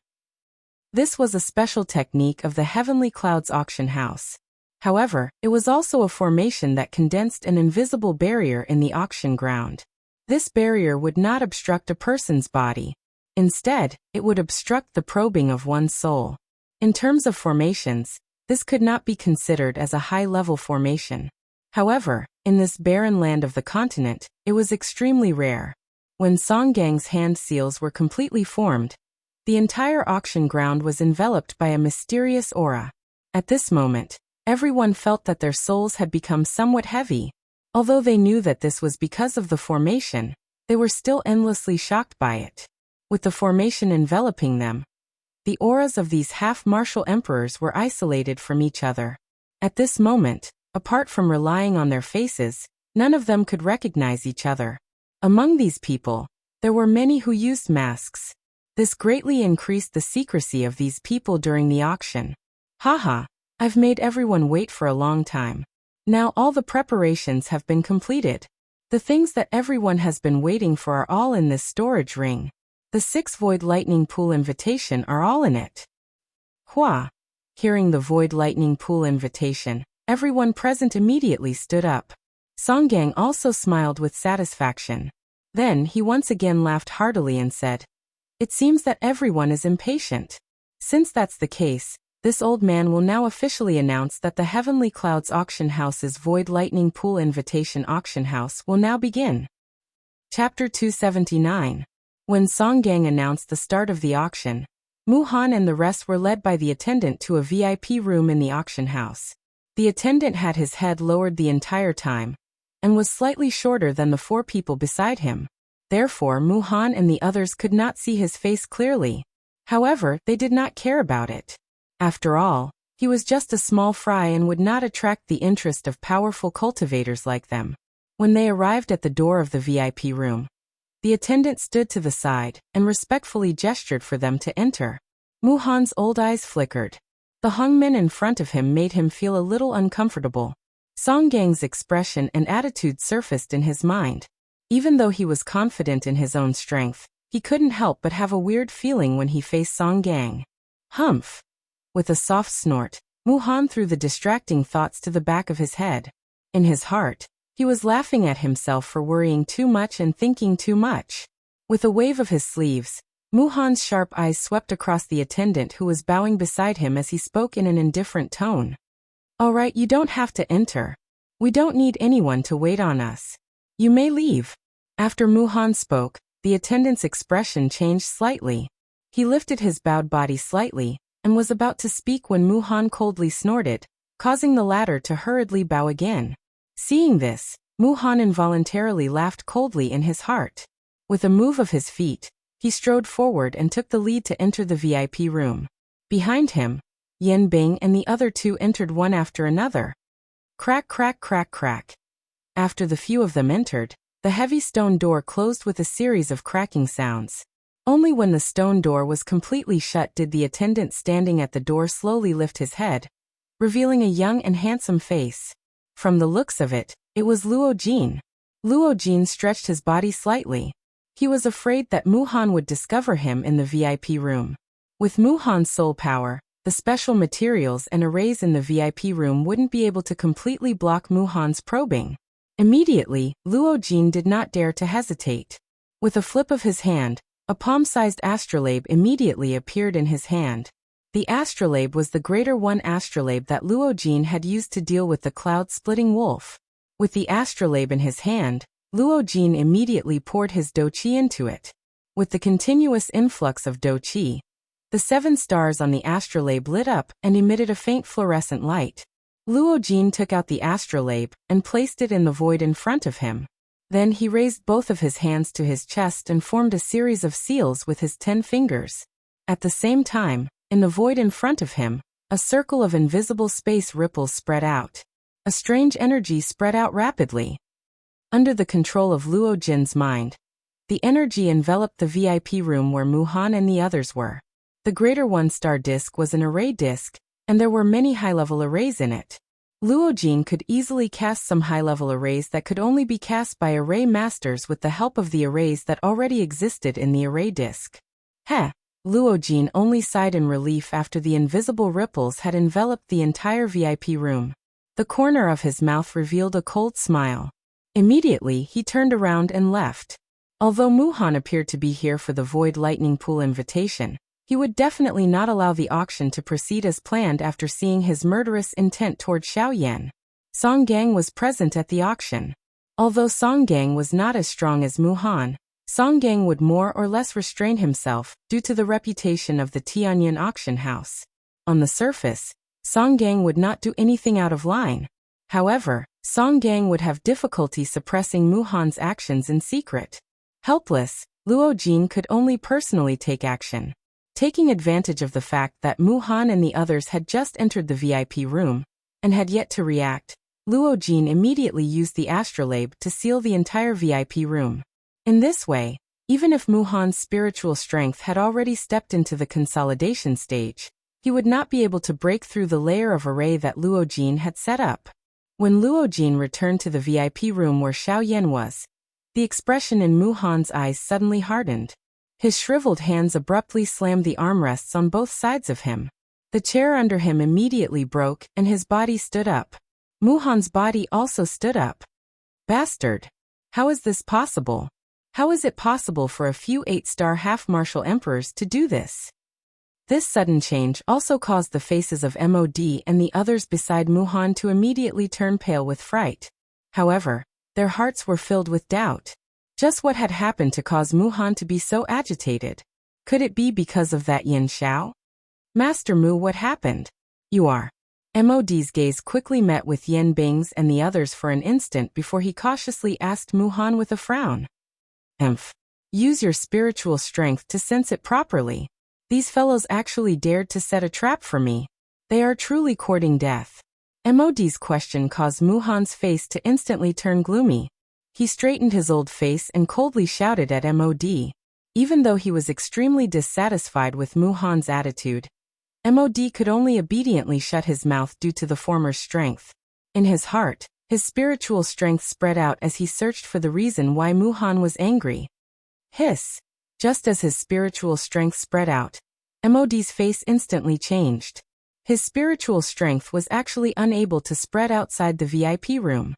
This was a special technique of the Heavenly Clouds auction house. However, it was also a formation that condensed an invisible barrier in the auction ground. This barrier would not obstruct a person's body. Instead, it would obstruct the probing of one's soul. In terms of formations, this could not be considered as a high-level formation. However, in this barren land of the continent, it was extremely rare. When Song Gang's hand seals were completely formed, the entire auction ground was enveloped by a mysterious aura. At this moment, everyone felt that their souls had become somewhat heavy. Although they knew that this was because of the formation, they were still endlessly shocked by it. With the formation enveloping them, the auras of these half-martial emperors were isolated from each other. At this moment, apart from relying on their faces, none of them could recognize each other. Among these people, there were many who used masks. This greatly increased the secrecy of these people during the auction. Haha, I've made everyone wait for a long time. Now all the preparations have been completed. The things that everyone has been waiting for are all in this storage ring. The 6 Void Lightning Pool invitation are all in it. Hua! Hearing the Void Lightning Pool invitation, everyone present immediately stood up. Song Gang also smiled with satisfaction. Then he once again laughed heartily and said, "It seems that everyone is impatient. Since that's the case, this old man will now officially announce that the Heavenly Clouds Auction House's Void Lightning Pool Invitation Auction House will now begin." Chapter 279. When Song Gang announced the start of the auction, Mu Han and the rest were led by the attendant to a VIP room in the auction house. The attendant had his head lowered the entire time, and was slightly shorter than the 4 people beside him. Therefore Mu Han and the others could not see his face clearly. However, they did not care about it. After all, he was just a small fry and would not attract the interest of powerful cultivators like them. When they arrived at the door of the VIP room, the attendant stood to the side and respectfully gestured for them to enter. Mu Han's old eyes flickered. The hangman in front of him made him feel a little uncomfortable. Song Gang's expression and attitude surfaced in his mind. Even though he was confident in his own strength, he couldn't help but have a weird feeling when he faced Song Gang. Humph! With a soft snort, Mu Han threw the distracting thoughts to the back of his head. In his heart, he was laughing at himself for worrying too much and thinking too much. With a wave of his sleeves, Mu Han's sharp eyes swept across the attendant who was bowing beside him as he spoke in an indifferent tone. "All right, you don't have to enter. We don't need anyone to wait on us. You may leave." After Mu Han spoke, the attendant's expression changed slightly. He lifted his bowed body slightly, and was about to speak when Mu Han coldly snorted, causing the latter to hurriedly bow again. Seeing this, Mu Han involuntarily laughed coldly in his heart. With a move of his feet, he strode forward and took the lead to enter the VIP room. Behind him, Yen Bing and the other 2 entered one after another. Crack, crack, crack, crack. After the few of them entered, the heavy stone door closed with a series of cracking sounds. Only when the stone door was completely shut did the attendant standing at the door slowly lift his head, revealing a young and handsome face. From the looks of it, it was Luo Jin. Luo Jin stretched his body slightly. He was afraid that Mu Han would discover him in the VIP room. With Mu Han's soul power, the special materials and arrays in the VIP room wouldn't be able to completely block Mu Han's probing. Immediately, Luo Jin did not dare to hesitate. With a flip of his hand, a palm-sized astrolabe immediately appeared in his hand. The astrolabe was the greater one astrolabe that Luo Jin had used to deal with the cloud-splitting wolf. With the astrolabe in his hand, Luo Jin immediately poured his Do Qi into it. With the continuous influx of Do Qi, the 7 stars on the astrolabe lit up and emitted a faint fluorescent light. Luo Jin took out the astrolabe and placed it in the void in front of him. Then he raised both of his hands to his chest and formed a series of seals with his 10 fingers. At the same time, in the void in front of him, a circle of invisible space ripples spread out. A strange energy spread out rapidly. Under the control of Luo Jin's mind, the energy enveloped the VIP room where Mu Han and the others were. The greater 1-star disc was an array disc, and there were many high-level arrays in it. Luo Jin could easily cast some high-level arrays that could only be cast by array masters with the help of the arrays that already existed in the array disk. Heh! Luo Jin only sighed in relief after the invisible ripples had enveloped the entire VIP room. The corner of his mouth revealed a cold smile. Immediately, he turned around and left. Although Mu-Han appeared to be here for the Void Lightning Pool invitation, he would definitely not allow the auction to proceed as planned after seeing his murderous intent toward Xiaoyan. Song Gang was present at the auction. Although Song Gang was not as strong as Mu-Han, Song Gang would more or less restrain himself due to the reputation of the Tianyan auction house. On the surface, Song Gang would not do anything out of line. However, Song Gang would have difficulty suppressing Mu-Han's actions in secret. Helpless, Luo Jin could only personally take action. Taking advantage of the fact that Mu-Han and the others had just entered the VIP room and had yet to react, Luo Jin immediately used the astrolabe to seal the entire VIP room. In this way, even if Mu-Han's spiritual strength had already stepped into the consolidation stage, he would not be able to break through the layer of array that Luo Jin had set up. When Luo Jin returned to the VIP room where Xiaoyan was, the expression in Mu-Han's eyes suddenly hardened. His shriveled hands abruptly slammed the armrests on both sides of him. The chair under him immediately broke and his body stood up. Mu-Han's body also stood up. Bastard! How is this possible? How is it possible for a few 8-star half-martial emperors to do this? This sudden change also caused the faces of MOD and the others beside Mu-Han to immediately turn pale with fright. However, their hearts were filled with doubt. Just what had happened to cause Mu-Han to be so agitated? Could it be because of that Yin Xiao? Master Mu, what happened? You are. MOD's gaze quickly met with Yen Bing's and the others for an instant before he cautiously asked Mu-Han with a frown. Use your spiritual strength to sense it properly. These fellows actually dared to set a trap for me. They are truly courting death. MOD's question caused Mu-Han's face to instantly turn gloomy. He straightened his old face and coldly shouted at MOD. Even though he was extremely dissatisfied with Mu-Han's attitude, MOD could only obediently shut his mouth due to the former's strength. In his heart, his spiritual strength spread out as he searched for the reason why Mu-Han was angry. Hiss! Just as his spiritual strength spread out, MOD's face instantly changed. His spiritual strength was actually unable to spread outside the VIP room.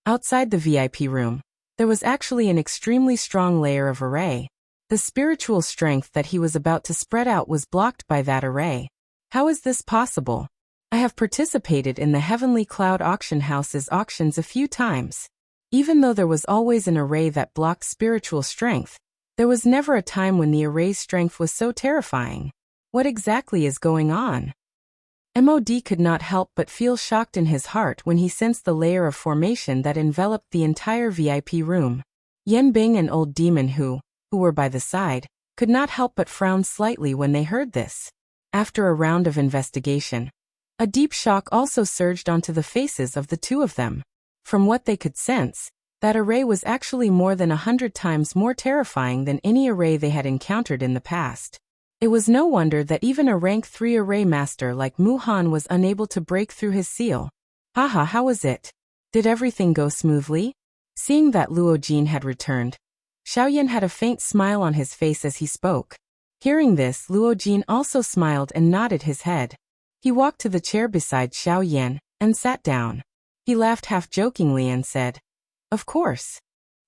Outside the VIP room, there was actually an extremely strong layer of array. The spiritual strength that he was about to spread out was blocked by that array. How is this possible? I have participated in the Heavenly Cloud Auction House's auctions a few times. Even though there was always an array that blocked spiritual strength, there was never a time when the array's strength was so terrifying. What exactly is going on? MOD could not help but feel shocked in his heart when he sensed the layer of formation that enveloped the entire VIP room. Yen Bing and Old Demon who were by the side, could not help but frown slightly when they heard this. After a round of investigation, a deep shock also surged onto the faces of the two of them. From what they could sense, that array was actually more than 100 times more terrifying than any array they had encountered in the past. It was no wonder that even a rank 3 array master like Mu-Han was unable to break through his seal. Haha, how was it? Did everything go smoothly? Seeing that Luo Jin had returned, Xiaoyan had a faint smile on his face as he spoke. Hearing this, Luo Jin also smiled and nodded his head. He walked to the chair beside Xiaoyan and sat down. He laughed half-jokingly and said, Of course.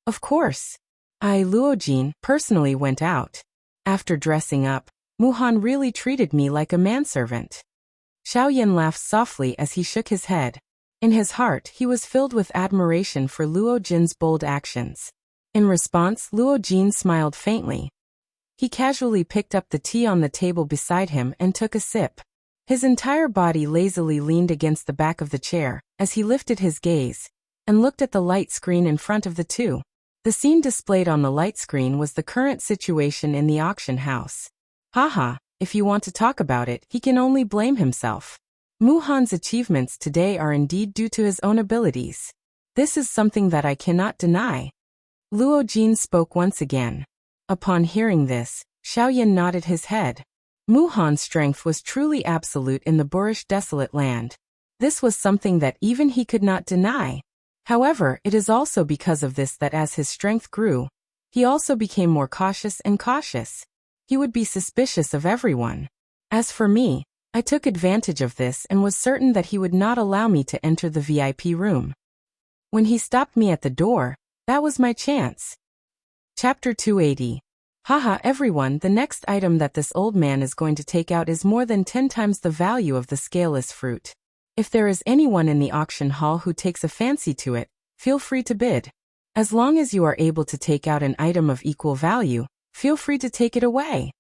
Of course. I, Luo Jin, personally went out. After dressing up, Mu-Han really treated me like a manservant. Xiaoyan laughed softly as he shook his head. In his heart, he was filled with admiration for Luo Jin's bold actions. In response, Luo Jin smiled faintly. He casually picked up the tea on the table beside him and took a sip. His entire body lazily leaned against the back of the chair as he lifted his gaze and looked at the light screen in front of the two. The scene displayed on the light screen was the current situation in the auction house. Haha, if you want to talk about it, he can only blame himself. Mu-Han's achievements today are indeed due to his own abilities. This is something that I cannot deny. Luo Jin spoke once again. Upon hearing this, Xiaoyan nodded his head. Mu-Han's strength was truly absolute in the boorish desolate land. This was something that even he could not deny. However, it is also because of this that as his strength grew, he also became more cautious and cautious. He would be suspicious of everyone. As for me, I took advantage of this and was certain that he would not allow me to enter the VIP room. When he stopped me at the door, that was my chance. Chapter 280. Haha everyone, the next item that this old man is going to take out is more than 10 times the value of the scaleless fruit. If there is anyone in the auction hall who takes a fancy to it, feel free to bid. As long as you are able to take out an item of equal value, feel free to take it away.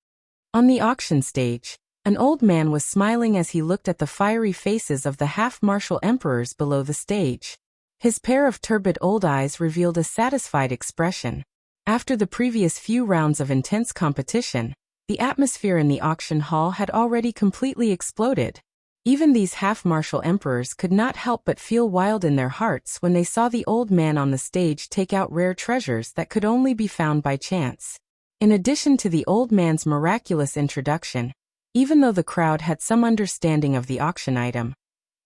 On the auction stage, an old man was smiling as he looked at the fiery faces of the half-martial emperors below the stage. His pair of turbid old eyes revealed a satisfied expression. After the previous few rounds of intense competition, the atmosphere in the auction hall had already completely exploded. Even these half-martial emperors could not help but feel wild in their hearts when they saw the old man on the stage take out rare treasures that could only be found by chance. In addition to the old man's miraculous introduction, even though the crowd had some understanding of the auction item,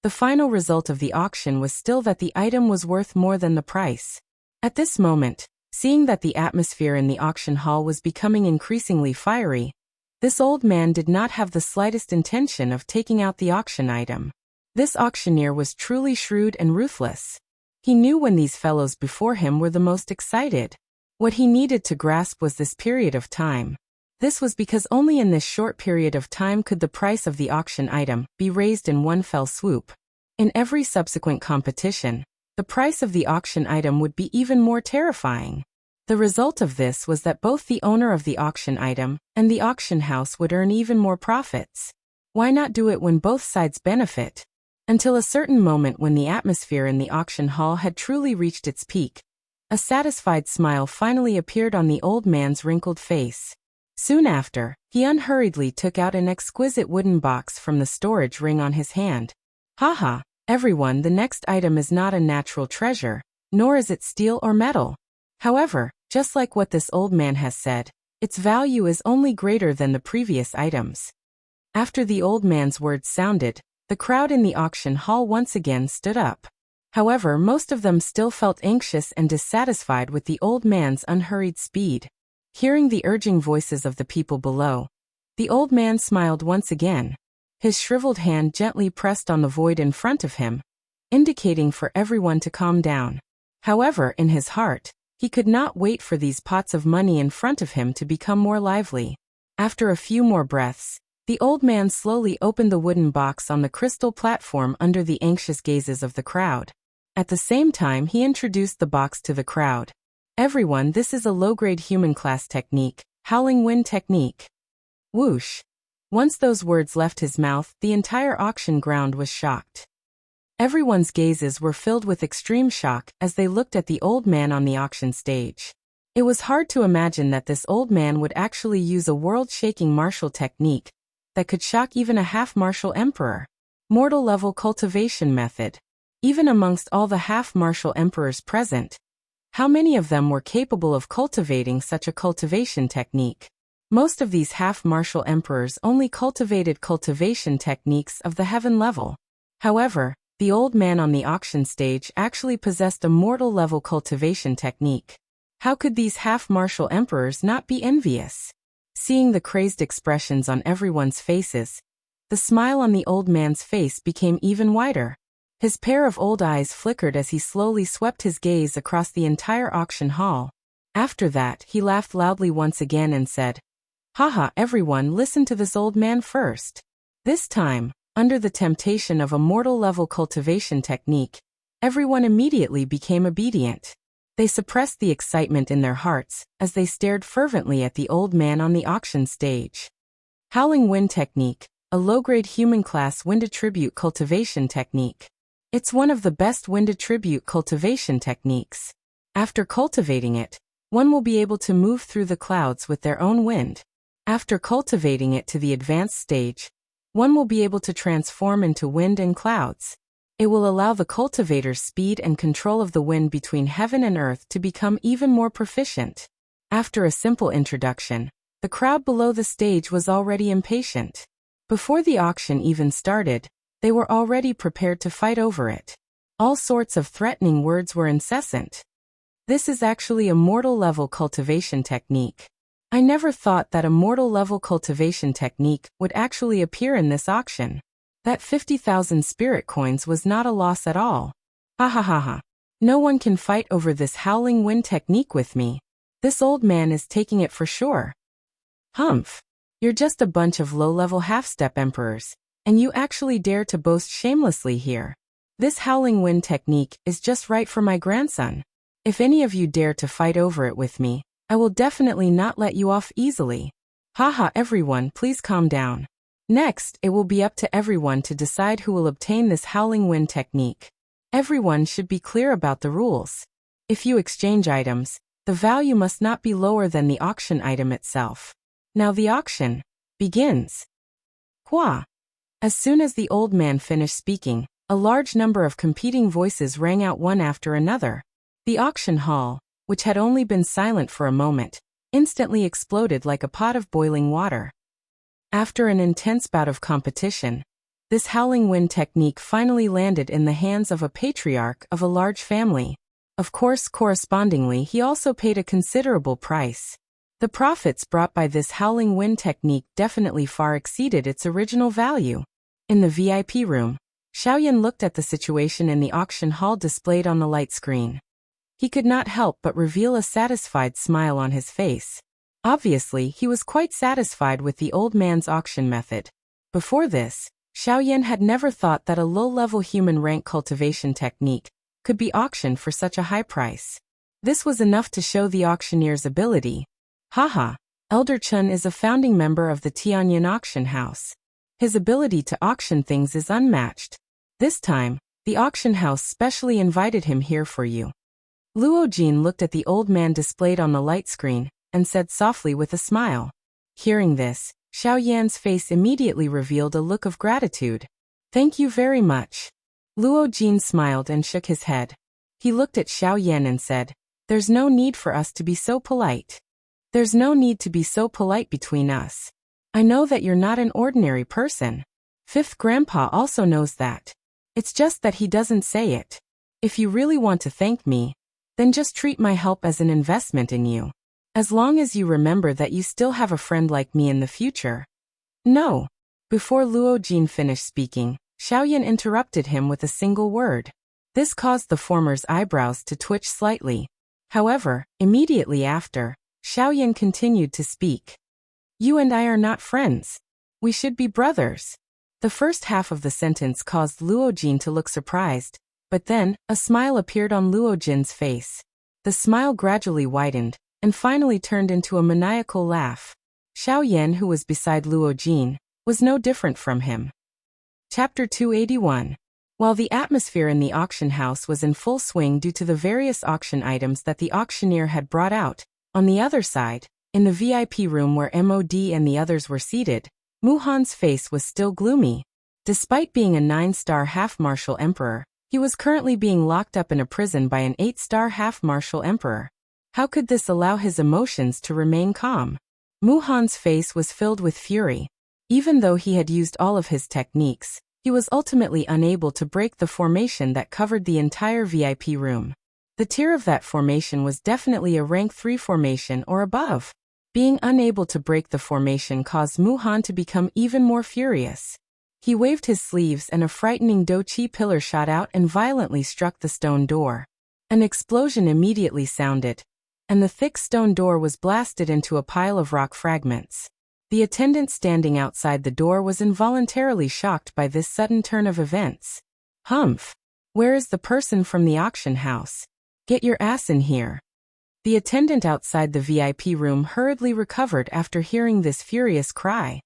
the final result of the auction was still that the item was worth more than the price. At this moment, seeing that the atmosphere in the auction hall was becoming increasingly fiery, this old man did not have the slightest intention of taking out the auction item. This auctioneer was truly shrewd and ruthless. He knew when these fellows before him were the most excited. What he needed to grasp was this period of time. This was because only in this short period of time could the price of the auction item be raised in one fell swoop. In every subsequent competition, the price of the auction item would be even more terrifying. The result of this was that both the owner of the auction item and the auction house would earn even more profits. Why not do it when both sides benefit? Until a certain moment when the atmosphere in the auction hall had truly reached its peak, a satisfied smile finally appeared on the old man's wrinkled face. Soon after, he unhurriedly took out an exquisite wooden box from the storage ring on his hand. Haha, everyone, the next item is not a natural treasure, nor is it steel or metal. However, just like what this old man has said, its value is only greater than the previous items. After the old man's words sounded, the crowd in the auction hall once again stood up. However, most of them still felt anxious and dissatisfied with the old man's unhurried speed. Hearing the urging voices of the people below, the old man smiled once again. His shriveled hand gently pressed on the void in front of him, indicating for everyone to calm down. However, in his heart, he could not wait for these pots of money in front of him to become more lively. After a few more breaths, the old man slowly opened the wooden box on the crystal platform under the anxious gazes of the crowd. At the same time, he introduced the box to the crowd. Everyone, this is a low-grade human class technique, howling wind technique. Whoosh. Once those words left his mouth, the entire auction ground was shocked. Everyone's gazes were filled with extreme shock as they looked at the old man on the auction stage. It was hard to imagine that this old man would actually use a world-shaking martial technique that could shock even a half-martial emperor. Mortal-level cultivation method. Even amongst all the half-martial emperors present, how many of them were capable of cultivating such a cultivation technique? Most of these half-martial emperors only cultivated cultivation techniques of the heaven level. However, the old man on the auction stage actually possessed a mortal-level cultivation technique. How could these half-martial emperors not be envious? Seeing the crazed expressions on everyone's faces, the smile on the old man's face became even wider. His pair of old eyes flickered as he slowly swept his gaze across the entire auction hall. After that, he laughed loudly once again and said, "Haha, everyone, listen to this old man first." This time, under the temptation of a mortal-level cultivation technique, everyone immediately became obedient. They suppressed the excitement in their hearts as they stared fervently at the old man on the auction stage. Howling wind technique, a low-grade human class wind attribute cultivation technique. It's one of the best wind attribute cultivation techniques. After cultivating it, one will be able to move through the clouds with their own wind. After cultivating it to the advanced stage, one will be able to transform into wind and clouds. It will allow the cultivator's speed and control of the wind between heaven and earth to become even more proficient. After a simple introduction, the crowd below the stage was already impatient. Before the auction even started, They were already prepared to fight over it. All sorts of threatening words were incessant. This is actually a mortal-level cultivation technique. I never thought that a mortal-level cultivation technique would actually appear in this auction. That 50,000 spirit coins was not a loss at all. Ha ha ha ha. No one can fight over this howling wind technique with me. This old man is taking it for sure. Humph. You're just a bunch of low-level half-step emperors, and you actually dare to boast shamelessly here. This howling wind technique is just right for my grandson. If any of you dare to fight over it with me, I will definitely not let you off easily. Haha, everyone, please calm down. Next, it will be up to everyone to decide who will obtain this howling wind technique. Everyone should be clear about the rules. If you exchange items, the value must not be lower than the auction item itself. Now the auction begins. Hua. As soon as the old man finished speaking, a large number of competing voices rang out one after another. The auction hall, which had only been silent for a moment, instantly exploded like a pot of boiling water. After an intense bout of competition, this howling wind technique finally landed in the hands of a patriarch of a large family. Of course, correspondingly, he also paid a considerable price. The profits brought by this howling wind technique definitely far exceeded its original value. In the VIP room, Xiaoyan looked at the situation in the auction hall displayed on the light screen. He could not help but reveal a satisfied smile on his face. Obviously, he was quite satisfied with the old man's auction method. Before this, Xiaoyan had never thought that a low-level human rank cultivation technique could be auctioned for such a high price. This was enough to show the auctioneer's ability. Haha, Elder Chun is a founding member of the Tianyan auction house. His ability to auction things is unmatched. This time, the auction house specially invited him here for you. Luo Jin looked at the old man displayed on the light screen and said softly with a smile. Hearing this, Xiaoyan's face immediately revealed a look of gratitude. Thank you very much. Luo Jin smiled and shook his head. He looked at Xiaoyan and said, There's no need for us to be so polite. There's no need to be so polite between us. I know that you're not an ordinary person. Fifth Grandpa also knows that. It's just that he doesn't say it. If you really want to thank me, then just treat my help as an investment in you. As long as you remember that you still have a friend like me in the future. No. Before Luo Jin finished speaking, Xiaoyan interrupted him with a single word. This caused the former's eyebrows to twitch slightly. However, immediately after, Xiaoyan continued to speak. You and I are not friends. We should be brothers. The first half of the sentence caused Luo Jin to look surprised, but then, a smile appeared on Luo Jin's face. The smile gradually widened, and finally turned into a maniacal laugh. Xiaoyan, who was beside Luo Jin, was no different from him. Chapter 281. While the atmosphere in the auction house was in full swing due to the various auction items that the auctioneer had brought out, on the other side, in the VIP room where MOD and the others were seated, Muhan's face was still gloomy. Despite being a 9-star half-martial emperor, he was currently being locked up in a prison by an 8-star half-martial emperor. How could this allow his emotions to remain calm? Muhan's face was filled with fury. Even though he had used all of his techniques, he was ultimately unable to break the formation that covered the entire VIP room. The tier of that formation was definitely a rank 3 formation or above. Being unable to break the formation caused Muhan to become even more furious. He waved his sleeves and a frightening Doqi pillar shot out and violently struck the stone door. An explosion immediately sounded, and the thick stone door was blasted into a pile of rock fragments. The attendant standing outside the door was involuntarily shocked by this sudden turn of events. Humph! Where is the person from the auction house? Get your ass in here. The attendant outside the VIP room hurriedly recovered after hearing this furious cry.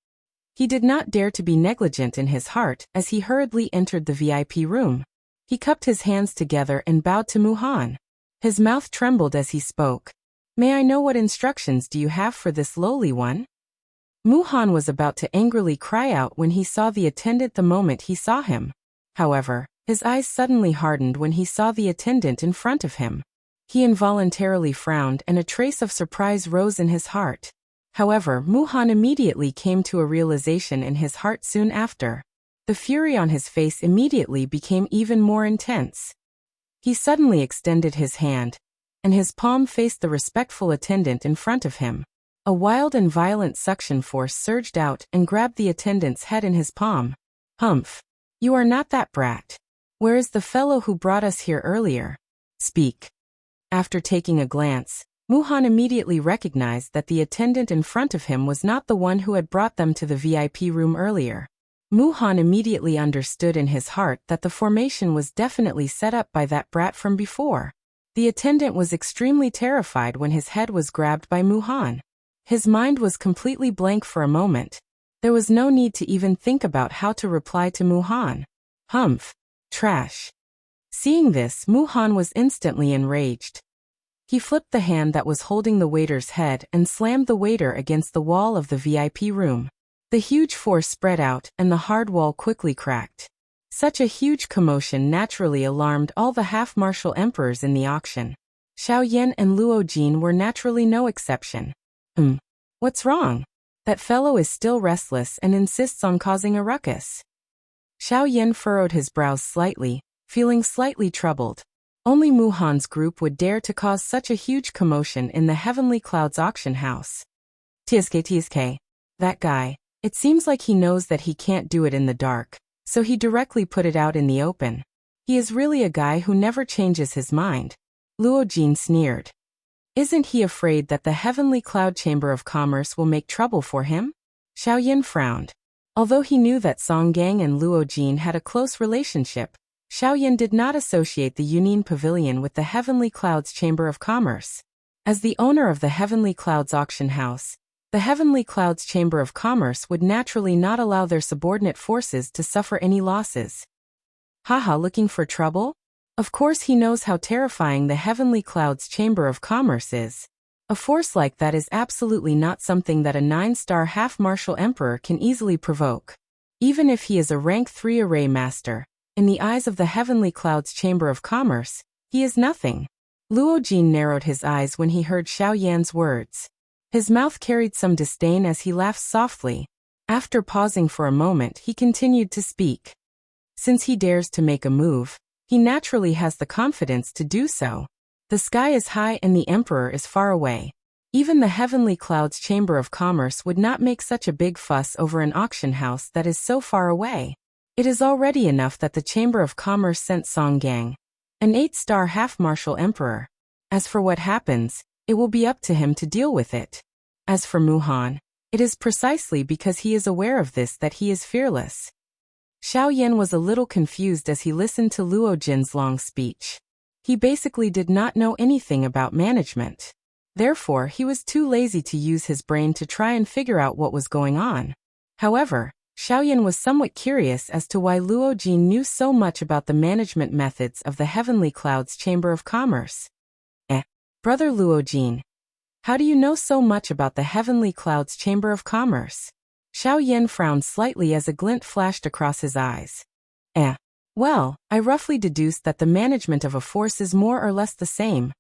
He did not dare to be negligent in his heart as he hurriedly entered the VIP room. He cupped his hands together and bowed to Muhan. His mouth trembled as he spoke. May I know what instructions do you have for this lowly one? Muhan was about to angrily cry out when he saw the attendant the moment he saw him. However, his eyes suddenly hardened when he saw the attendant in front of him. He involuntarily frowned and a trace of surprise rose in his heart. However, Muhan immediately came to a realization in his heart soon after. The fury on his face immediately became even more intense. He suddenly extended his hand, and his palm faced the respectful attendant in front of him. A wild and violent suction force surged out and grabbed the attendant's head in his palm. Humph! You are not that brat. Where is the fellow who brought us here earlier? Speak. After taking a glance, Mu-Han immediately recognized that the attendant in front of him was not the one who had brought them to the VIP room earlier. Mu-Han immediately understood in his heart that the formation was definitely set up by that brat from before. The attendant was extremely terrified when his head was grabbed by Mu-Han. His mind was completely blank for a moment. There was no need to even think about how to reply to Mu-Han. Humph! Trash! Seeing this, Mu-Han was instantly enraged. He flipped the hand that was holding the waiter's head and slammed the waiter against the wall of the VIP room. The huge force spread out and the hard wall quickly cracked. Such a huge commotion naturally alarmed all the half-martial emperors in the auction. Xiao Yan and Luo Jin were naturally no exception. What's wrong? That fellow is still restless and insists on causing a ruckus. Xiao Yan furrowed his brows slightly, feeling slightly troubled. Only Mu-Han's group would dare to cause such a huge commotion in the Heavenly Clouds auction house. TSK. That guy. It seems like he knows that he can't do it in the dark, so he directly put it out in the open. He is really a guy who never changes his mind. Luo Jin sneered. Isn't he afraid that the Heavenly Cloud Chamber of Commerce will make trouble for him? Xiao Yan frowned. Although he knew that Song Gang and Luo Jin had a close relationship, Xiao Yan did not associate the Yunin Pavilion with the Heavenly Clouds Chamber of Commerce. As the owner of the Heavenly Clouds auction house, the Heavenly Clouds Chamber of Commerce would naturally not allow their subordinate forces to suffer any losses. Haha, looking for trouble? Of course he knows how terrifying the Heavenly Clouds Chamber of Commerce is. A force like that is absolutely not something that a 9-star half-martial emperor can easily provoke. Even if he is a rank 3 array master, in the eyes of the Heavenly Clouds Chamber of Commerce, he is nothing. Luo Jin narrowed his eyes when he heard Xiao Yan's words. His mouth carried some disdain as he laughed softly. After pausing for a moment, he continued to speak. Since he dares to make a move, he naturally has the confidence to do so. The sky is high and the emperor is far away. Even the Heavenly Clouds Chamber of Commerce would not make such a big fuss over an auction house that is so far away. It is already enough that the Chamber of Commerce sent Song Gang, an 8-star half-martial emperor. As for what happens, it will be up to him to deal with it. As for Mu-Han, it is precisely because he is aware of this that he is fearless. Xiao Yan was a little confused as he listened to Luo Jin's long speech. He basically did not know anything about management. Therefore, he was too lazy to use his brain to try and figure out what was going on. However, Xiao Yan was somewhat curious as to why Luo Jin knew so much about the management methods of the Heavenly Clouds Chamber of Commerce. Brother Luo Jin, how do you know so much about the Heavenly Clouds Chamber of Commerce? Xiao Yan frowned slightly as a glint flashed across his eyes. Well, I roughly deduced that the management of a force is more or less the same.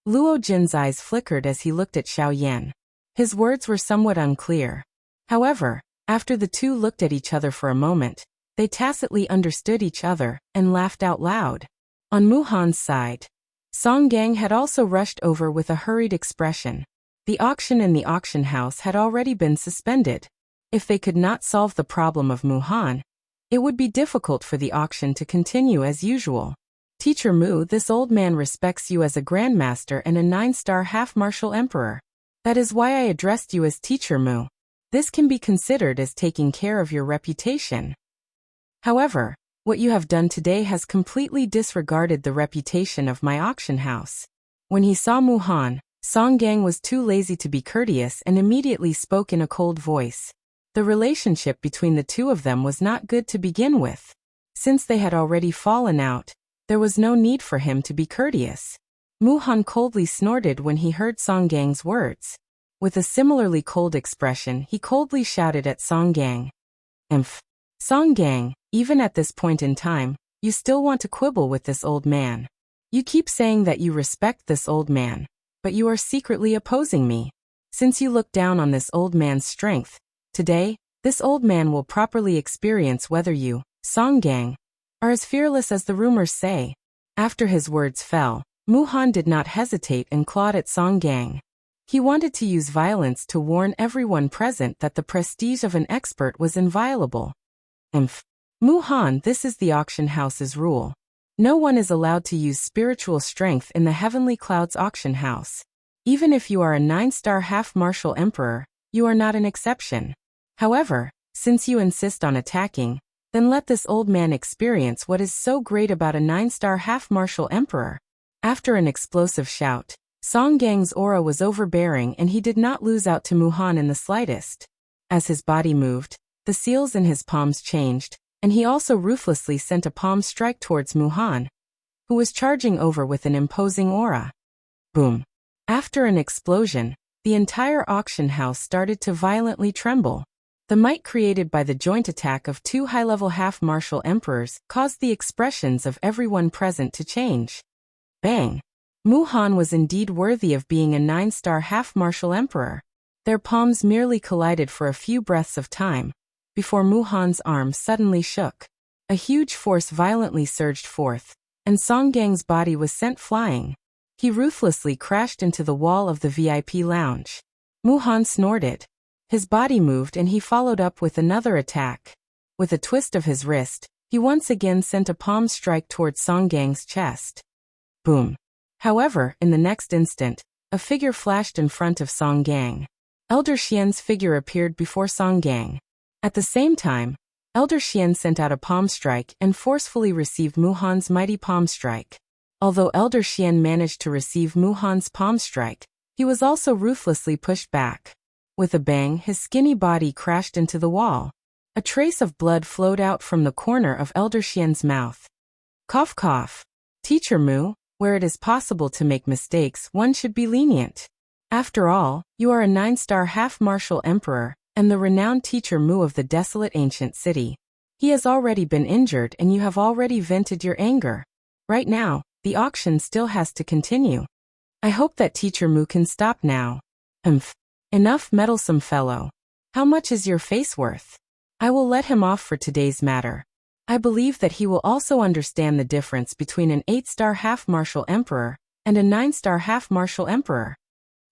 Luo Jin's eyes flickered as he looked at Xiao Yan. His words were somewhat unclear. However, after the two looked at each other for a moment, they tacitly understood each other and laughed out loud. On Mu-Han's side, Song Gang had also rushed over with a hurried expression. The auction in the auction house had already been suspended. If they could not solve the problem of Mu-Han, it would be difficult for the auction to continue as usual. Teacher Mu, this old man respects you as a grandmaster and a 9-star half-martial emperor. That is why I addressed you as Teacher Mu. This can be considered as taking care of your reputation. However, what you have done today has completely disregarded the reputation of my auction house. When he saw Mu-Han, Song Gang was too lazy to be courteous and immediately spoke in a cold voice. The relationship between the two of them was not good to begin with. Since they had already fallen out, there was no need for him to be courteous. Mu-Han coldly snorted when he heard Song Gang's words. With a similarly cold expression, he coldly shouted at Song Gang. Song Gang, even at this point in time, you still want to quibble with this old man. You keep saying that you respect this old man, but you are secretly opposing me. Since you look down on this old man's strength, today, this old man will properly experience whether you, Songgang, are as fearless as the rumors say. After his words fell, Muhan did not hesitate and clawed at Songgang. He wanted to use violence to warn everyone present that the prestige of an expert was inviolable. Muhan, this is the auction house's rule. No one is allowed to use spiritual strength in the Heavenly Clouds auction house. Even if you are a 9-star half-martial emperor, you are not an exception. However, since you insist on attacking, then let this old man experience what is so great about a 9-star half-martial emperor. After an explosive shout, Songgang's aura was overbearing and he did not lose out to Muhan in the slightest. As his body moved, the seals in his palms changed, and he also ruthlessly sent a palm strike towards Muhan, who was charging over with an imposing aura. Boom. After an explosion, the entire auction house started to violently tremble. The might created by the joint attack of two high-level half-martial emperors caused the expressions of everyone present to change. Bang! Muhan was indeed worthy of being a 9-star half-martial emperor. Their palms merely collided for a few breaths of time, before Muhan's arm suddenly shook. A huge force violently surged forth, and Songgang's body was sent flying. He ruthlessly crashed into the wall of the VIP lounge. Muhan snorted. His body moved and he followed up with another attack. With a twist of his wrist, he once again sent a palm strike towards Songgang's chest. Boom. However, in the next instant, a figure flashed in front of Songgang. Elder Xian's figure appeared before Songgang. At the same time, Elder Xian sent out a palm strike and forcefully received Muhan's mighty palm strike. Although Elder Xian managed to receive Muhan's palm strike, he was also ruthlessly pushed back. With a bang, his skinny body crashed into the wall. A trace of blood flowed out from the corner of Elder Xian's mouth. Cough cough. Teacher Mu, where it is possible to make mistakes, one should be lenient. After all, you are a 9-star half-martial emperor, and the renowned Teacher Mu of the desolate ancient city. He has already been injured and you have already vented your anger. Right now, the auction still has to continue. I hope that Teacher Mu can stop now. Enough, meddlesome fellow. How much is your face worth? I will let him off for today's matter. I believe that he will also understand the difference between an 8-star half-martial emperor and a 9-star half-martial emperor.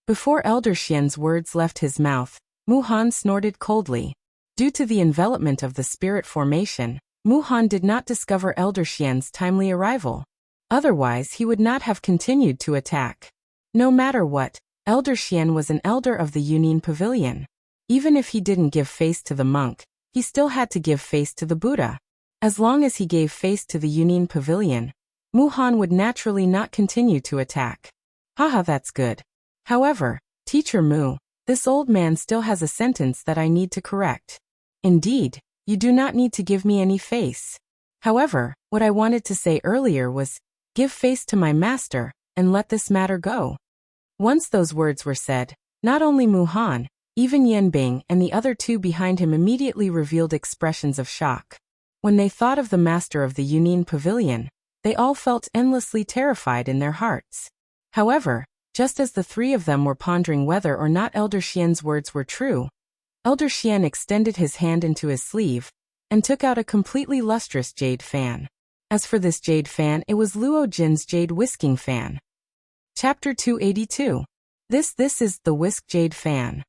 Before Elder Xian's words left his mouth, Muhan snorted coldly. Due to the envelopment of the spirit formation, Muhan did not discover Elder Xian's timely arrival. Otherwise, he would not have continued to attack. No matter what, Elder Xian was an elder of the Union Pavilion. Even if he didn't give face to the monk, he still had to give face to the Buddha. As long as he gave face to the Union Pavilion, Muhan would naturally not continue to attack. Haha, that's good. However, Teacher Mu, this old man still has a sentence that I need to correct. Indeed, you do not need to give me any face. However, what I wanted to say earlier was, give face to my master, and let this matter go. Once those words were said, not only Muhan, even Yanbing and the other two behind him immediately revealed expressions of shock. When they thought of the master of the Union Pavilion, they all felt endlessly terrified in their hearts. However, just as the three of them were pondering whether or not Elder Xian's words were true, Elder Xian extended his hand into his sleeve and took out a completely lustrous jade fan. As for this jade fan, it was Luo Jin's jade whisking fan. Chapter 282. This is the whisk jade fan.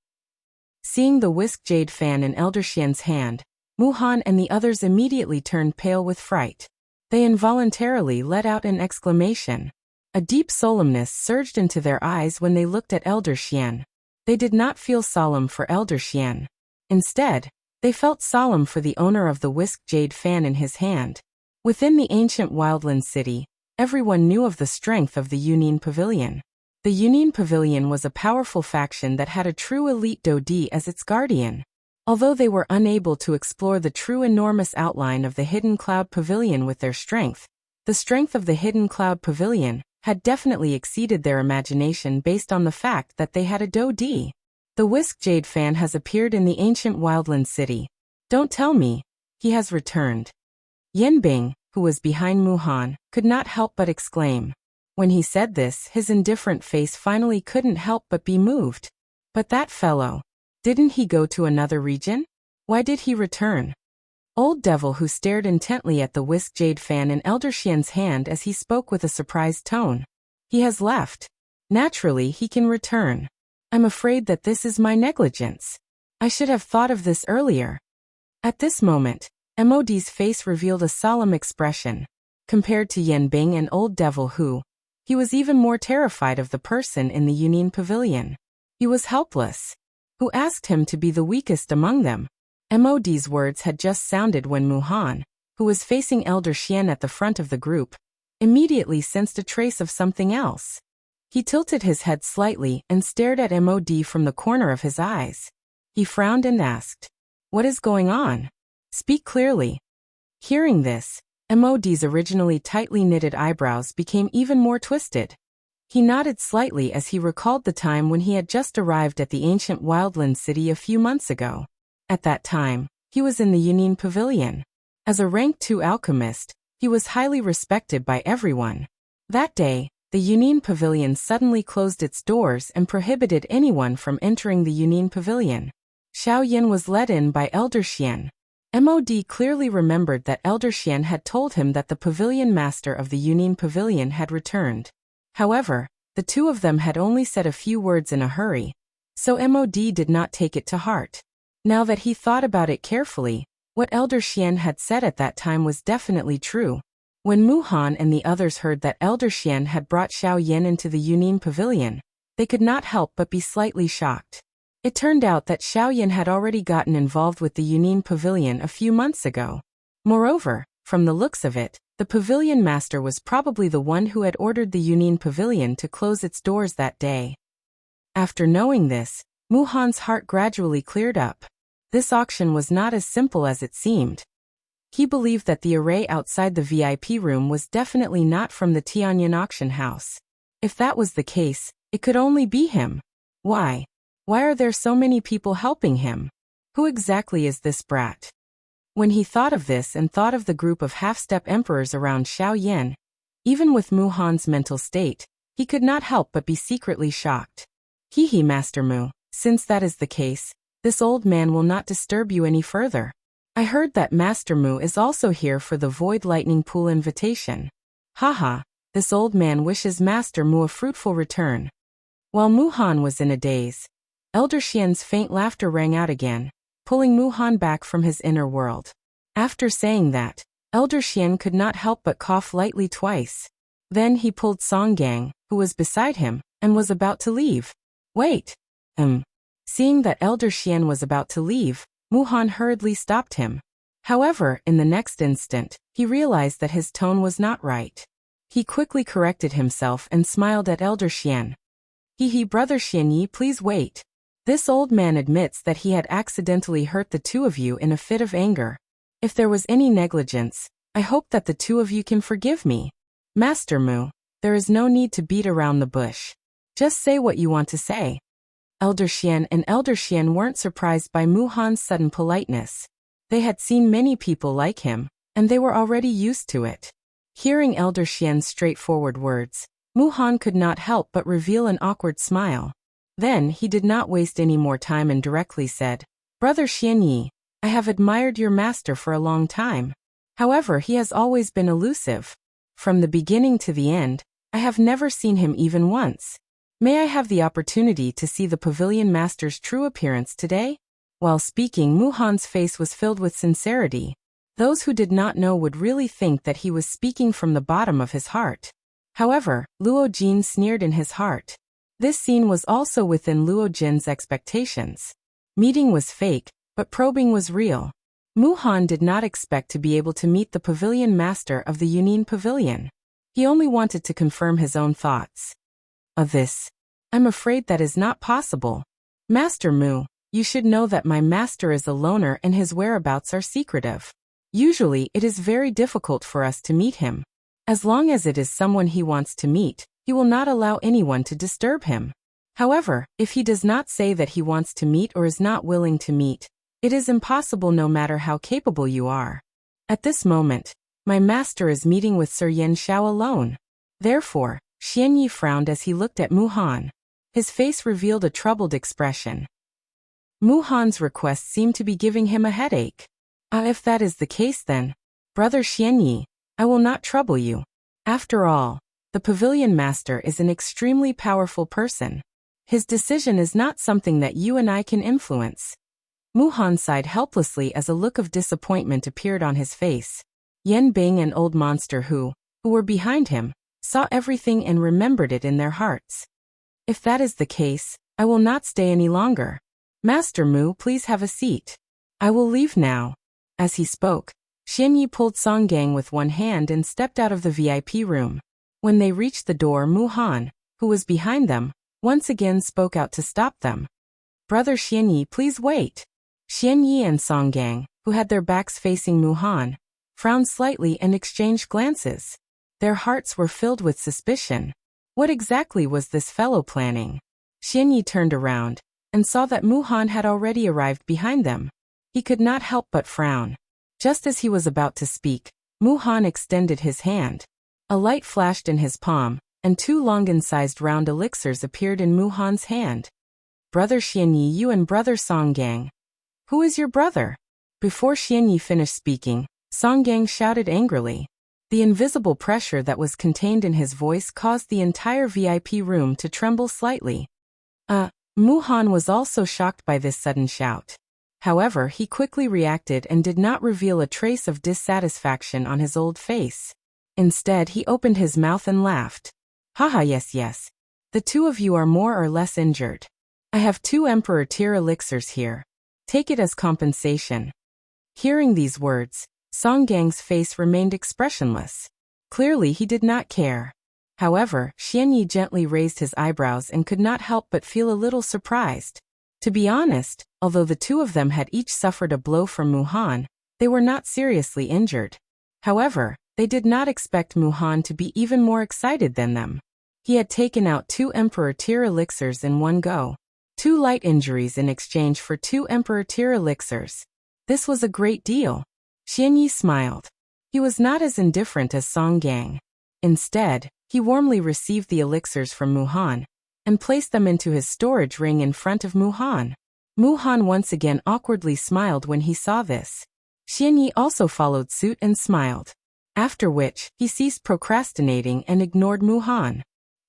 Seeing the whisk jade fan in Elder Xian's hand, Muhan and the others immediately turned pale with fright. They involuntarily let out an exclamation. A deep solemnness surged into their eyes when they looked at Elder Xian. They did not feel solemn for Elder Xian. Instead, they felt solemn for the owner of the whisk jade fan in his hand. Within the ancient Wildland city, everyone knew of the strength of the Union Pavilion. The Union Pavilion was a powerful faction that had a true elite Dodi as its guardian. Although they were unable to explore the true enormous outline of the Hidden Cloud Pavilion with their strength, the strength of the Hidden Cloud Pavilion had definitely exceeded their imagination based on the fact that they had a Dodi. The whisk jade fan has appeared in the ancient Wildland city. Don't tell me, he has returned. Yanbing, who was behind Muhan, could not help but exclaim. When he said this, his indifferent face finally couldn't help but be moved. But that fellow, didn't he go to another region? Why did he return? Old Devil Who stared intently at the whisk jade fan in Elder Xian's hand as he spoke with a surprised tone. He has left. Naturally, he can return. I'm afraid that this is my negligence. I should have thought of this earlier. At this moment, Mod's face revealed a solemn expression. Compared to Yan Bing and Old Devil Who, he was even more terrified of the person in the Yunin Pavilion. He was helpless. Who asked him to be the weakest among them? Mod's words had just sounded when Muhan, who was facing Elder Xian at the front of the group, immediately sensed a trace of something else. He tilted his head slightly and stared at Mod from the corner of his eyes. He frowned and asked, "What is going on? Speak clearly." Hearing this, Mod's originally tightly knitted eyebrows became even more twisted. He nodded slightly as he recalled the time when he had just arrived at the ancient Wildland city a few months ago. At that time, he was in the Yunin Pavilion. As a rank 2 alchemist, he was highly respected by everyone. That day, the Yunin Pavilion suddenly closed its doors and prohibited anyone from entering the Yunin Pavilion. Xiao Yan was led in by Elder Xian. Mod clearly remembered that Elder Xian had told him that the pavilion master of the Yunin Pavilion had returned. However, the two of them had only said a few words in a hurry, so Mod did not take it to heart. Now that he thought about it carefully, what Elder Xian had said at that time was definitely true. When Muhan and the others heard that Elder Xian had brought Xiao Yan into the Yunin Pavilion, they could not help but be slightly shocked. It turned out that Xiao Yan had already gotten involved with the Yunin Pavilion a few months ago. Moreover, from the looks of it, the pavilion master was probably the one who had ordered the Yunin Pavilion to close its doors that day. After knowing this, Muhan's heart gradually cleared up. This auction was not as simple as it seemed. He believed that the array outside the VIP room was definitely not from the Tianyan auction house. If that was the case, it could only be him. Why? Why are there so many people helping him? Who exactly is this brat? When he thought of this and thought of the group of half-step emperors around Xiao Yan, even with Muhan's mental state, he could not help but be secretly shocked. He, Master Mu, since that is the case, this old man will not disturb you any further. I heard that Master Mu is also here for the Void Lightning Pool invitation. Haha, this old man wishes Master Mu a fruitful return. While Muhan was in a daze, Elder Xian's faint laughter rang out again, pulling Muhan back from his inner world. After saying that, Elder Xian could not help but cough lightly twice. Then he pulled Songgang, who was beside him, and was about to leave. Wait. Seeing that Elder Xian was about to leave, Muhan hurriedly stopped him. However, in the next instant, he realized that his tone was not right. He quickly corrected himself and smiled at Elder Xian. Brother Xianyi, please wait. This old man admits that he had accidentally hurt the two of you in a fit of anger. If there was any negligence, I hope that the two of you can forgive me. Master Mu, there is no need to beat around the bush. Just say what you want to say. Elder Xian weren't surprised by Muhan's sudden politeness. They had seen many people like him, and they were already used to it. Hearing Elder Xian's straightforward words, Muhan could not help but reveal an awkward smile. Then he did not waste any more time and directly said, Brother Xianyi, I have admired your master for a long time. However, he has always been elusive. From the beginning to the end, I have never seen him even once. May I have the opportunity to see the pavilion master's true appearance today? While speaking, Muhan's face was filled with sincerity. Those who did not know would really think that he was speaking from the bottom of his heart. However, Luo Jin sneered in his heart. This scene was also within Luo Jin's expectations. Meeting was fake, but probing was real. Muhan did not expect to be able to meet the pavilion master of the Yunin Pavilion. He only wanted to confirm his own thoughts. Of this, I'm afraid that is not possible. Master Mu, you should know that my master is a loner and his whereabouts are secretive. Usually it is very difficult for us to meet him. As long as it is someone he wants to meet, he will not allow anyone to disturb him. However, if he does not say that he wants to meet or is not willing to meet, it is impossible no matter how capable you are. At this moment, my master is meeting with Sir Yan Xiao alone. Therefore, Xianyi frowned as he looked at Muhan. His face revealed a troubled expression. Muhan's request seemed to be giving him a headache. Ah, if that is the case then, Brother Xianyi, I will not trouble you. After all, the pavilion master is an extremely powerful person. His decision is not something that you and I can influence. Mu Han sighed helplessly as a look of disappointment appeared on his face. Yan Bing and Old Monster who were behind him, saw everything and remembered it in their hearts. If that is the case, I will not stay any longer. Master Mu, please have a seat. I will leave now. As he spoke, Xianyi pulled Song Gang with one hand and stepped out of the VIP room. When they reached the door, Mu Han, who was behind them, once again spoke out to stop them. Brother Xianyi, please wait. Xianyi and Song Gang, who had their backs facing Mu Han, frowned slightly and exchanged glances. Their hearts were filled with suspicion. What exactly was this fellow planning? Xianyi turned around and saw that Mu Han had already arrived behind them. He could not help but frown. Just as he was about to speak, Mu Han extended his hand. A light flashed in his palm, and 2 Longan-sized round elixirs appeared in Mu Han's hand. Brother Xianyi, you and Brother Song Gang. Who is your brother? Before Xianyi finished speaking, Song Gang shouted angrily. The invisible pressure that was contained in his voice caused the entire VIP room to tremble slightly. Mu Han was also shocked by this sudden shout. However, he quickly reacted and did not reveal a trace of dissatisfaction on his old face. Instead, he opened his mouth and laughed. Haha, yes. The 2 of you are more or less injured. I have 2 Emperor tier elixirs here. Take it as compensation. Hearing these words, Song Gang's face remained expressionless. Clearly he did not care. However, Xianyi gently raised his eyebrows and could not help but feel a little surprised. To be honest, although the 2 of them had each suffered a blow from Mu Han, they were not seriously injured. However, they did not expect Mu Han to be even more excited than them. He had taken out 2 Emperor tier elixirs in one go. 2 light injuries in exchange for 2 Emperor tier elixirs. This was a great deal. Xianyi smiled. He was not as indifferent as Song Gang. Instead, he warmly received the elixirs from Mu Han and placed them into his storage ring in front of Mu Han. Mu Han once again awkwardly smiled when he saw this. Xianyi also followed suit and smiled. After which, he ceased procrastinating and ignored Mu Han.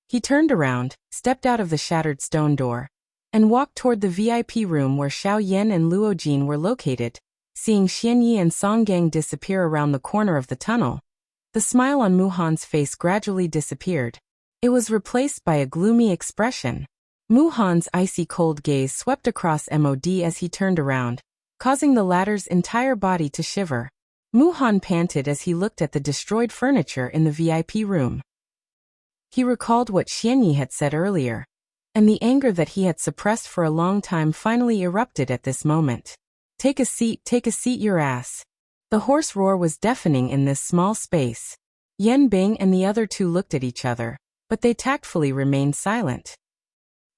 He turned around, stepped out of the shattered stone door, and walked toward the VIP room where Xiao Yan and Luo Jin were located. Seeing Xianyi and Song Gang disappear around the corner of the tunnel, the smile on Mu Han's face gradually disappeared. It was replaced by a gloomy expression. Mu Han's icy cold gaze swept across MOD as he turned around, causing the latter's entire body to shiver. Mu Han panted as he looked at the destroyed furniture in the VIP room. He recalled what Xianyi had said earlier, and the anger that he had suppressed for a long time finally erupted at this moment. Take a seat, your ass. The hoarse roar was deafening in this small space. Yan Bing and the other 2 looked at each other, but they tactfully remained silent.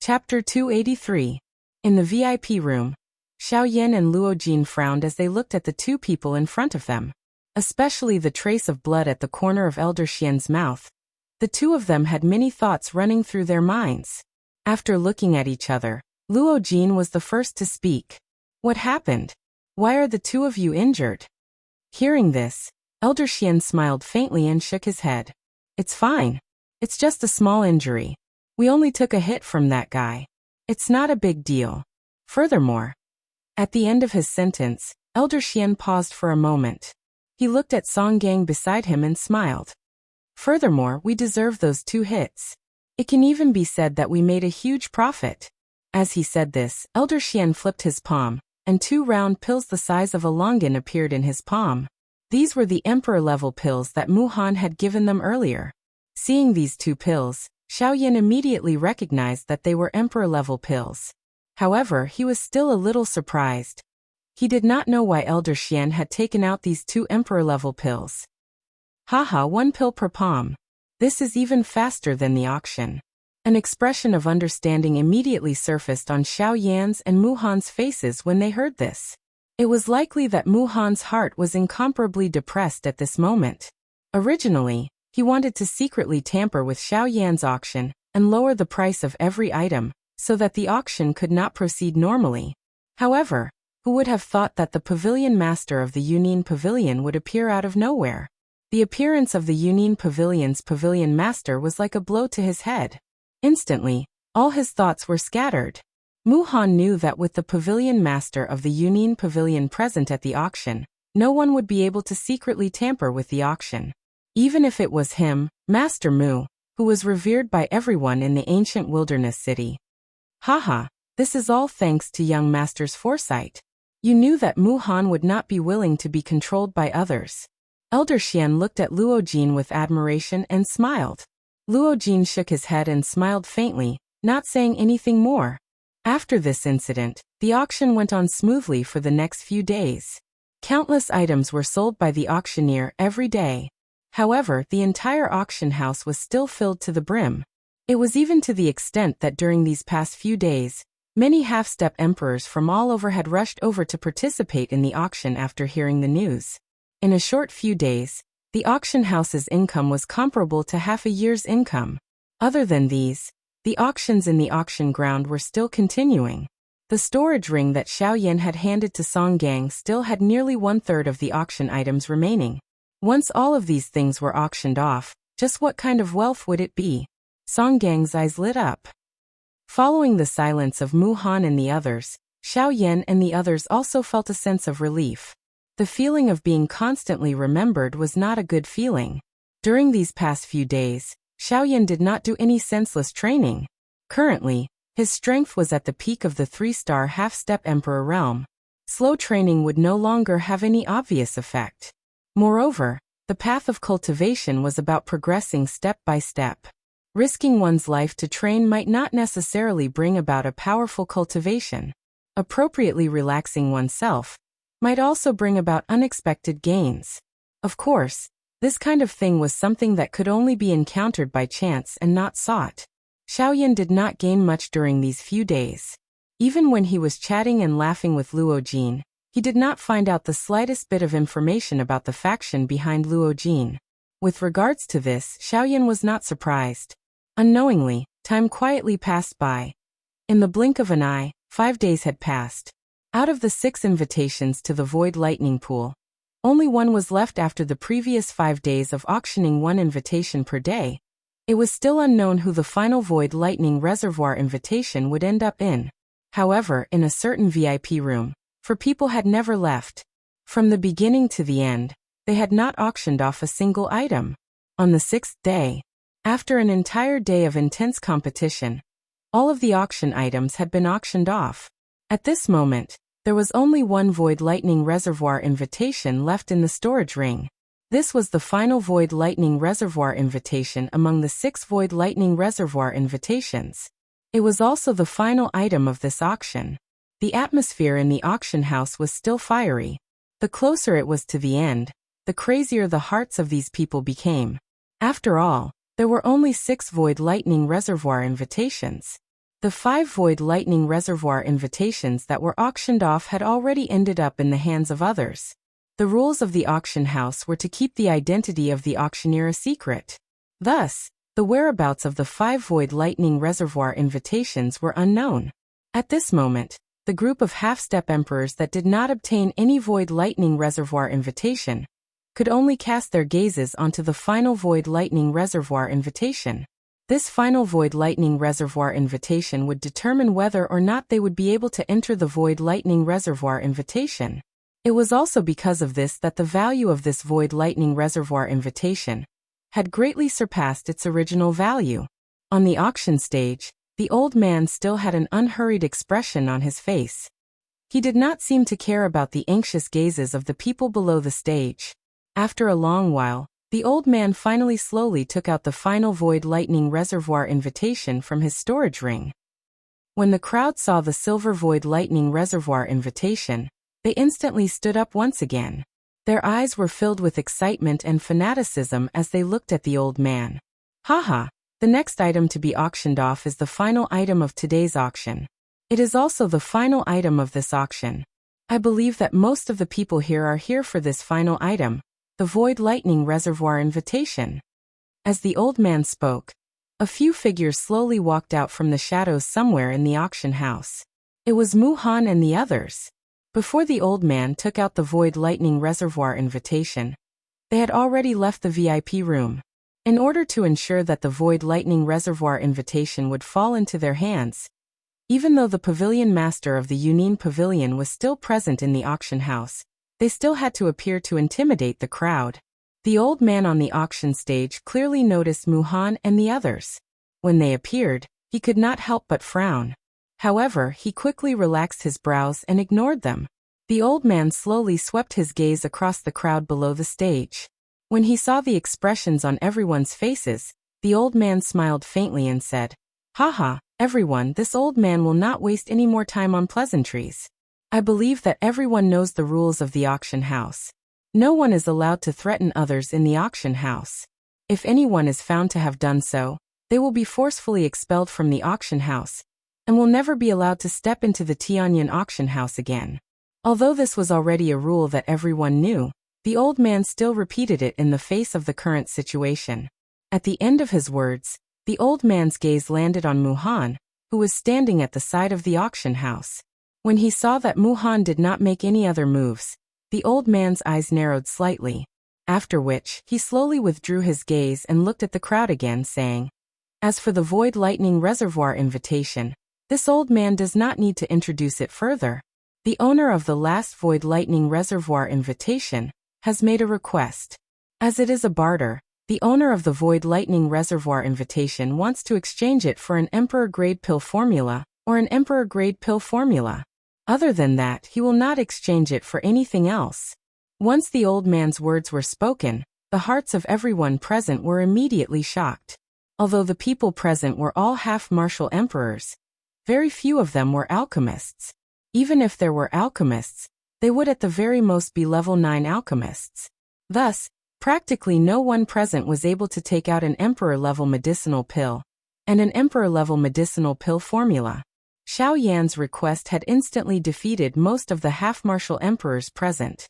Chapter 283. In the VIP room, Xiao Yan and Luo Jin frowned as they looked at the 2 people in front of them, especially the trace of blood at the corner of Elder Xian's mouth. The 2 of them had many thoughts running through their minds. After looking at each other, Luo Jin was the first to speak. What happened? Why are the 2 of you injured? Hearing this, Elder Xian smiled faintly and shook his head. It's fine. It's just a small injury. We only took a hit from that guy. It's not a big deal. Furthermore, at the end of his sentence, Elder Xian paused for a moment. He looked at Song Gang beside him and smiled. Furthermore, we deserve those 2 hits. It can even be said that we made a huge profit. As he said this, Elder Xian flipped his palm, and 2 round pills the size of a longan appeared in his palm. These were the Emperor-level pills that Mu Han had given them earlier. Seeing these 2 pills, Xiao Yan immediately recognized that they were Emperor-level pills. However, he was still a little surprised. He did not know why Elder Xian had taken out these 2 Emperor-level pills. Haha, 1 pill per palm. This is even faster than the auction. An expression of understanding immediately surfaced on Xiao Yan's and Mu Han's faces when they heard this. It was likely that Mu Han's heart was incomparably depressed at this moment. Originally, he wanted to secretly tamper with Xiao Yan's auction and lower the price of every item, so that the auction could not proceed normally. However, Who would have thought that the pavilion master of the Yunin Pavilion would appear out of nowhere? The appearance of the Yunin Pavilion's pavilion master was like a blow to his head. Instantly, all his thoughts were scattered. Mu Han knew that with the pavilion master of the Yunin Pavilion present at the auction, no one would be able to secretly tamper with the auction. Even if it was him, Master Mu, who was revered by everyone in the ancient wilderness city. Haha, this is all thanks to young Master's foresight. You knew that Mu Han would not be willing to be controlled by others. Elder Xian looked at Luo Jin with admiration and smiled. Luo Jin shook his head and smiled faintly, not saying anything more. After this incident, the auction went on smoothly for the next few days. Countless items were sold by the auctioneer every day. However, the entire auction house was still filled to the brim. It was even to the extent that during these past few days, many half-step emperors from all over had rushed over to participate in the auction after hearing the news. In a short few days, the auction house's income was comparable to half a year's income. Other than these, the auctions in the auction ground were still continuing. The storage ring that Xiaoyan had handed to Song Gang still had nearly 1/3 of the auction items remaining. Once all of these things were auctioned off, just what kind of wealth would it be? Song Gang's eyes lit up. Following the silence of Mu Han and the others, Xiaoyan and the others also felt a sense of relief. The feeling of being constantly remembered was not a good feeling. During these past few days, Xiaoyan did not do any senseless training. Currently, his strength was at the peak of the 3-star half-step emperor realm. Slow training would no longer have any obvious effect. Moreover, the path of cultivation was about progressing step by step. Risking one's life to train might not necessarily bring about a powerful cultivation. Appropriately relaxing oneself might also bring about unexpected gains. Of course, this kind of thing was something that could only be encountered by chance and not sought. Xiaoyan did not gain much during these few days. Even when he was chatting and laughing with Luo Jin, he did not find out the slightest bit of information about the faction behind Luo Jin. With regards to this, Xiaoyan was not surprised. Unknowingly, time quietly passed by. In the blink of an eye, 5 days had passed. Out of the 6 invitations to the Void Lightning Pool, only one was left after the previous 5 days of auctioning 1 invitation per day. It was still unknown who the final Void Lightning Reservoir invitation would end up in. However, in a certain VIP room, for people had never left. From the beginning to the end, they had not auctioned off a single item. On the 6th day, after an entire day of intense competition, all of the auction items had been auctioned off. At this moment, there was only 1 Void Lightning Reservoir invitation left in the storage ring. This was the final Void Lightning Reservoir invitation among the 6 Void Lightning Reservoir invitations. It was also the final item of this auction. The atmosphere in the auction house was still fiery. The closer it was to the end, the crazier the hearts of these people became. After all, there were only 6 Void Lightning Reservoir invitations. The 5 Void Lightning Reservoir invitations that were auctioned off had already ended up in the hands of others. The rules of the auction house were to keep the identity of the auctioneer a secret. Thus, the whereabouts of the 5 Void Lightning Reservoir invitations were unknown. At this moment, the group of half-step emperors that did not obtain any Void Lightning Reservoir invitation could only cast their gazes onto the final Void Lightning Reservoir invitation. This final Void Lightning Reservoir invitation would determine whether or not they would be able to enter the Void Lightning Reservoir invitation. It was also because of this that the value of this Void Lightning Reservoir invitation had greatly surpassed its original value. On the auction stage, the old man still had an unhurried expression on his face. He did not seem to care about the anxious gazes of the people below the stage. After a long while, the old man finally slowly took out the final Void Lightning Reservoir invitation from his storage ring. When the crowd saw the silver Void Lightning Reservoir invitation, they instantly stood up once again. Their eyes were filled with excitement and fanaticism as they looked at the old man. Haha, the next item to be auctioned off is the final item of today's auction. It is also the final item of this auction. I believe that most of the people here are here for this final item, the Void Lightning Reservoir invitation. As the old man spoke, a few figures slowly walked out from the shadows somewhere in the auction house. It was Mu Han and the others. Before the old man took out the Void Lightning Reservoir invitation, they had already left the VIP room. In order to ensure that the Void Lightning Reservoir invitation would fall into their hands, even though the pavilion master of the Yunin Pavilion was still present in the auction house, they still had to appear to intimidate the crowd. The old man on the auction stage clearly noticed Muhan and the others. When they appeared, he could not help but frown. However, he quickly relaxed his brows and ignored them. The old man slowly swept his gaze across the crowd below the stage. When he saw the expressions on everyone's faces, the old man smiled faintly and said, "Haha, everyone, this old man will not waste any more time on pleasantries. I believe that everyone knows the rules of the auction house. No one is allowed to threaten others in the auction house. If anyone is found to have done so, they will be forcefully expelled from the auction house and will never be allowed to step into the Tianyan auction house again." Although this was already a rule that everyone knew, the old man still repeated it in the face of the current situation. At the end of his words, the old man's gaze landed on Muhan, who was standing at the side of the auction house. When he saw that Muhan did not make any other moves, the old man's eyes narrowed slightly, after which he slowly withdrew his gaze and looked at the crowd again, saying, "As for the Void Lightning Reservoir invitation, this old man does not need to introduce it further. The owner of the last Void Lightning Reservoir invitation has made a request. As it is a barter, the owner of the Void Lightning Reservoir invitation wants to exchange it for an Emperor-grade pill formula or an Emperor-grade pill formula. Other than that, he will not exchange it for anything else." Once the old man's words were spoken, the hearts of everyone present were immediately shocked. Although the people present were all half-martial emperors, very few of them were alchemists. Even if there were alchemists, they would at the very most be level 9 alchemists. Thus, practically no one present was able to take out an emperor-level medicinal pill and an emperor-level medicinal pill formula. Xiao Yan's request had instantly defeated most of the half-martial emperors present.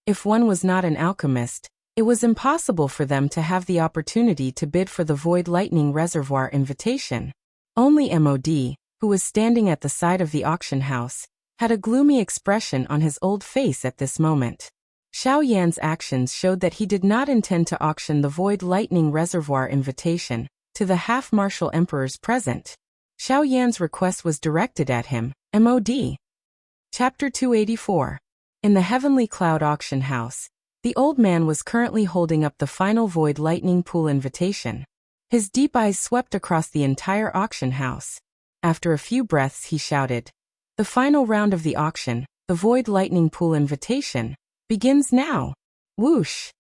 If one was not an alchemist, it was impossible for them to have the opportunity to bid for the Void Lightning Reservoir invitation. Only MOD, who was standing at the side of the auction house, had a gloomy expression on his old face at this moment. Xiao Yan's actions showed that he did not intend to auction the Void Lightning Reservoir invitation to the half-martial emperors present. Xiao Yan's request was directed at him, MOD. Chapter 284. In the Heavenly Cloud Auction House, the old man was currently holding up the final Void Lightning Pool invitation. His deep eyes swept across the entire auction house. After a few breaths he shouted, "The final round of the auction, the Void Lightning Pool invitation, begins now." Whoosh!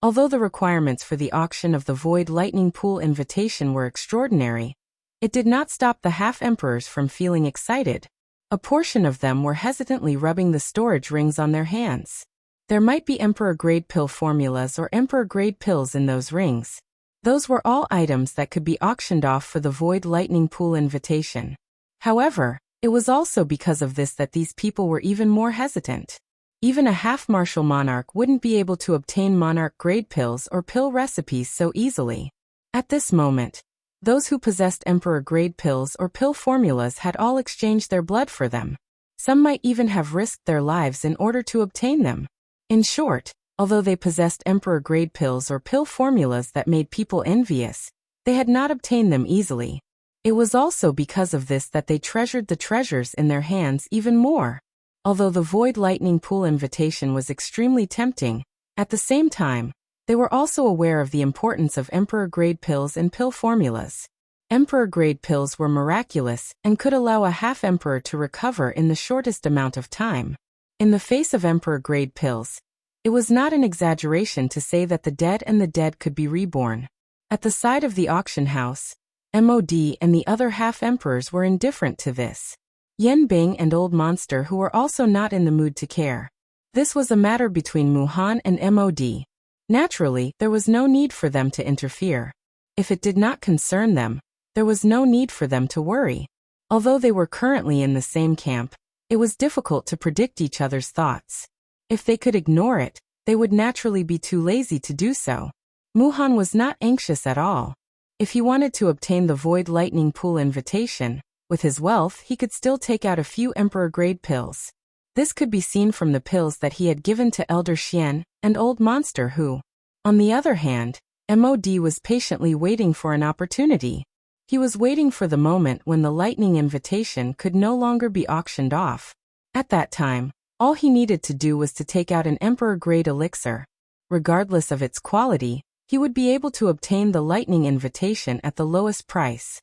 Although the requirements for the auction of the Void Lightning Pool invitation were extraordinary, it did not stop the half-emperors from feeling excited. A portion of them were hesitantly rubbing the storage rings on their hands. There might be Emperor-grade pill formulas or Emperor-grade pills in those rings. Those were all items that could be auctioned off for the Void Lightning Pool invitation. However, it was also because of this that these people were even more hesitant. Even a half-martial monarch wouldn't be able to obtain monarch-grade pills or pill recipes so easily. At this moment, those who possessed Emperor-grade pills or pill formulas had all exchanged their blood for them. Some might even have risked their lives in order to obtain them. In short, although they possessed Emperor-grade pills or pill formulas that made people envious, they had not obtained them easily. It was also because of this that they treasured the treasures in their hands even more. Although the Void Lightning Pool invitation was extremely tempting, at the same time, they were also aware of the importance of Emperor-grade pills and pill formulas. Emperor-grade pills were miraculous and could allow a half-emperor to recover in the shortest amount of time. In the face of Emperor-grade pills, it was not an exaggeration to say that the dead and the dead could be reborn. At the side of the auction house, MOD and the other half-emperors were indifferent to this. Yen Bing and Old Monster who were also not in the mood to care. This was a matter between Muhan and MOD. Naturally, there was no need for them to interfere. If it did not concern them, there was no need for them to worry. Although they were currently in the same camp, it was difficult to predict each other's thoughts. If they could ignore it, they would naturally be too lazy to do so. Muhan was not anxious at all. If he wanted to obtain the Void Lightning Pool invitation, with his wealth he could still take out a few Emperor-grade pills. This could be seen from the pills that he had given to Elder Xian and Old Monster who, on the other hand, MOD was patiently waiting for an opportunity. He was waiting for the moment when the lightning invitation could no longer be auctioned off. At that time, all he needed to do was to take out an Emperor-grade elixir. Regardless of its quality, he would be able to obtain the lightning invitation at the lowest price.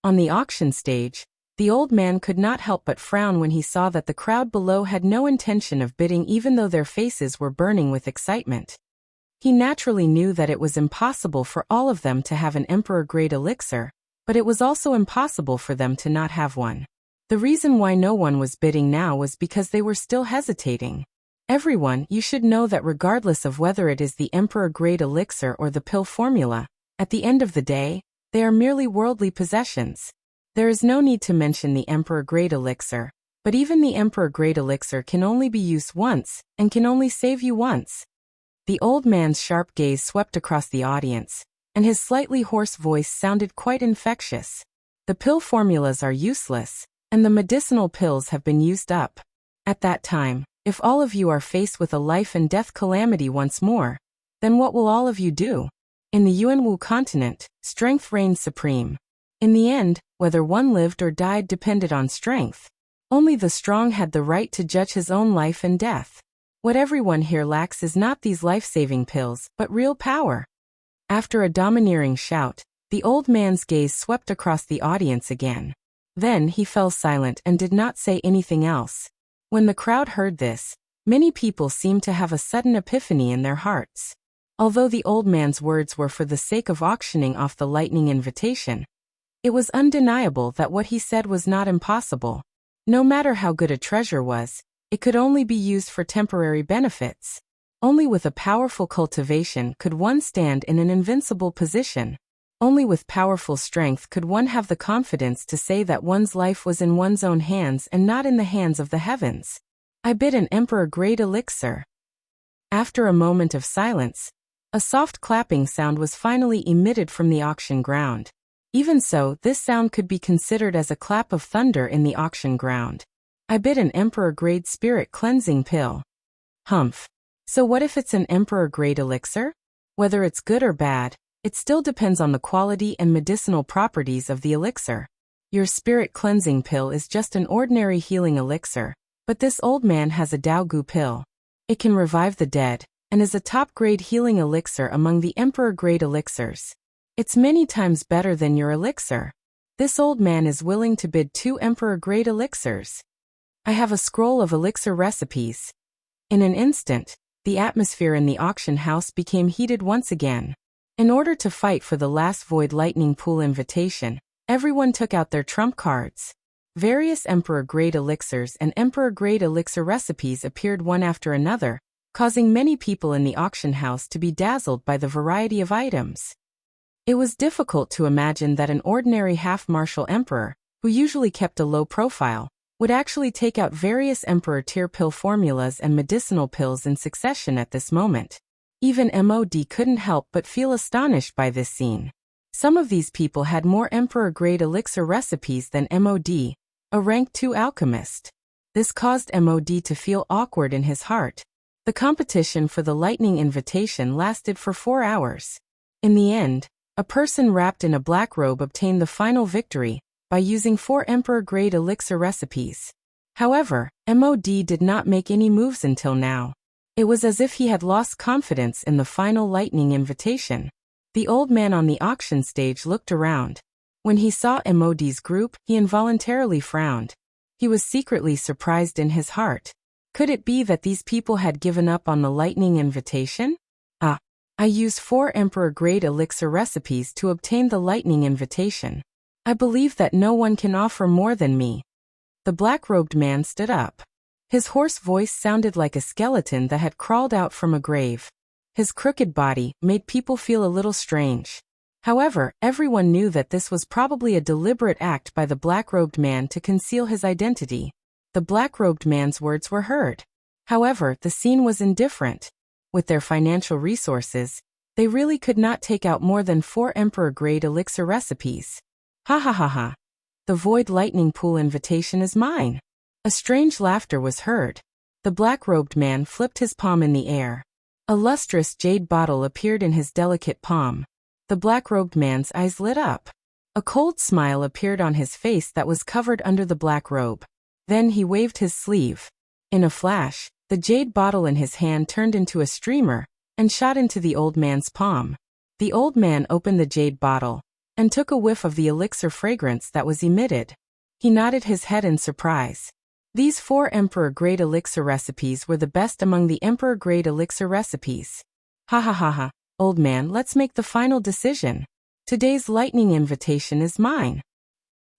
On the auction stage, the old man could not help but frown when he saw that the crowd below had no intention of bidding even though their faces were burning with excitement. He naturally knew that it was impossible for all of them to have an Emperor-grade elixir, but it was also impossible for them to not have one. The reason why no one was bidding now was because they were still hesitating. Everyone, you should know that regardless of whether it is the Emperor-grade elixir or the pill formula, at the end of the day, they are merely worldly possessions. There is no need to mention the Emperor-grade elixir, but even the Emperor-grade elixir can only be used once, and can only save you once. The old man's sharp gaze swept across the audience, and his slightly hoarse voice sounded quite infectious. The pill formulas are useless, and the medicinal pills have been used up. At that time, if all of you are faced with a life and death calamity once more, then what will all of you do? In the Yuanwu continent, strength reigned supreme. In the end, whether one lived or died depended on strength. Only the strong had the right to judge his own life and death. What everyone here lacks is not these life-saving pills, but real power. After a domineering shout, the old man's gaze swept across the audience again. Then he fell silent and did not say anything else. When the crowd heard this, many people seemed to have a sudden epiphany in their hearts. Although the old man's words were for the sake of auctioning off the lightning invitation, it was undeniable that what he said was not impossible. No matter how good a treasure was, it could only be used for temporary benefits. Only with a powerful cultivation could one stand in an invincible position. Only with powerful strength could one have the confidence to say that one's life was in one's own hands and not in the hands of the heavens. I bid an Emperor-grade elixir. After a moment of silence, a soft clapping sound was finally emitted from the auction ground. Even so, this sound could be considered as a clap of thunder in the auction ground. I bid an Emperor-grade spirit cleansing pill. Humph. So what if it's an Emperor-grade elixir? Whether it's good or bad, it still depends on the quality and medicinal properties of the elixir. Your spirit cleansing pill is just an ordinary healing elixir, but this old man has a Daogu pill. It can revive the dead, and is a top-grade healing elixir among the Emperor-grade elixirs. It's many times better than your elixir. This old man is willing to bid 2 Emperor-grade elixirs. I have a scroll of elixir recipes. In an instant, the atmosphere in the auction house became heated once again. In order to fight for the last Void Lightning Pool invitation, everyone took out their trump cards. Various Emperor-grade elixirs and Emperor-grade elixir recipes appeared one after another, causing many people in the auction house to be dazzled by the variety of items. It was difficult to imagine that an ordinary half-martial emperor, who usually kept a low profile, would actually take out various Emperor-tier pill formulas and medicinal pills in succession at this moment. Even MOD couldn't help but feel astonished by this scene. Some of these people had more Emperor-grade elixir recipes than MOD, a rank 2 alchemist. This caused MOD to feel awkward in his heart. The competition for the lightning invitation lasted for 4 hours. In the end, a person wrapped in a black robe obtained the final victory by using 4 Emperor-grade elixir recipes. However, MOD did not make any moves until now. It was as if he had lost confidence in the final lightning invitation. The old man on the auction stage looked around. When he saw MOD's group, he involuntarily frowned. He was secretly surprised in his heart. Could it be that these people had given up on the lightning invitation? I use 4 Emperor-grade elixir recipes to obtain the lightning invitation. I believe that no one can offer more than me. The black-robed man stood up. His hoarse voice sounded like a skeleton that had crawled out from a grave. His crooked body made people feel a little strange. However, everyone knew that this was probably a deliberate act by the black-robed man to conceal his identity. The black-robed man's words were heard. However, the scene was indifferent. With their financial resources, they really could not take out more than 4 Emperor-grade elixir recipes. Ha ha ha ha. The Void Lightning Pool invitation is mine. A strange laughter was heard. The black-robed man flipped his palm in the air. A lustrous jade bottle appeared in his delicate palm. The black-robed man's eyes lit up. A cold smile appeared on his face that was covered under the black robe. Then he waved his sleeve. In a flash, the jade bottle in his hand turned into a streamer and shot into the old man's palm. The old man opened the jade bottle and took a whiff of the elixir fragrance that was emitted. He nodded his head in surprise. These 4 emperor-grade elixir recipes were the best among the emperor-grade elixir recipes. Ha ha ha ha, old man, let's make the final decision. Today's lightning invitation is mine.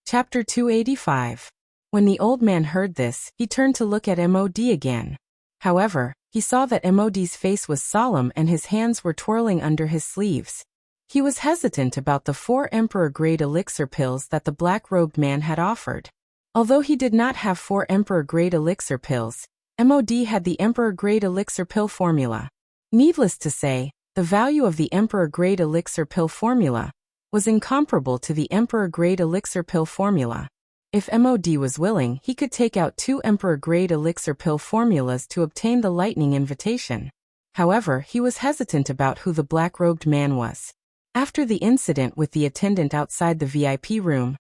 Chapter 285. When the old man heard this, he turned to look at MOD again. However, he saw that MOD's face was solemn and his hands were twirling under his sleeves. He was hesitant about the 4 emperor-grade elixir pills that the black-robed man had offered. Although he did not have 4 emperor-grade elixir pills, MOD had the emperor-grade elixir pill formula. Needless to say, the value of the emperor-grade elixir pill formula was incomparable to the emperor-grade elixir pill formula. If MOD was willing, he could take out 2 emperor-grade elixir pill formulas to obtain the lightning invitation. However, he was hesitant about who the black-robed man was. After the incident with the attendant outside the VIP room,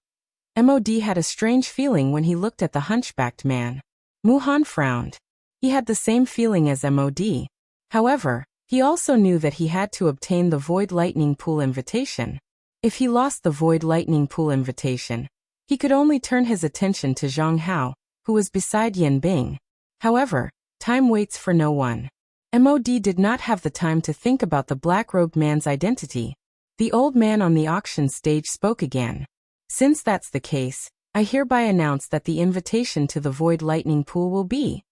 MOD had a strange feeling when he looked at the hunchbacked man. Muhan frowned. He had the same feeling as MOD. However, he also knew that he had to obtain the Void Lightning Pool invitation. If he lost the Void Lightning Pool invitation, he could only turn his attention to Zhang Hao, who was beside Yan Bing. However, time waits for no one. MOD did not have the time to think about the black-robed man's identity. The old man on the auction stage spoke again. Since that's the case, I hereby announce that the invitation to the Void Lightning Pool will be...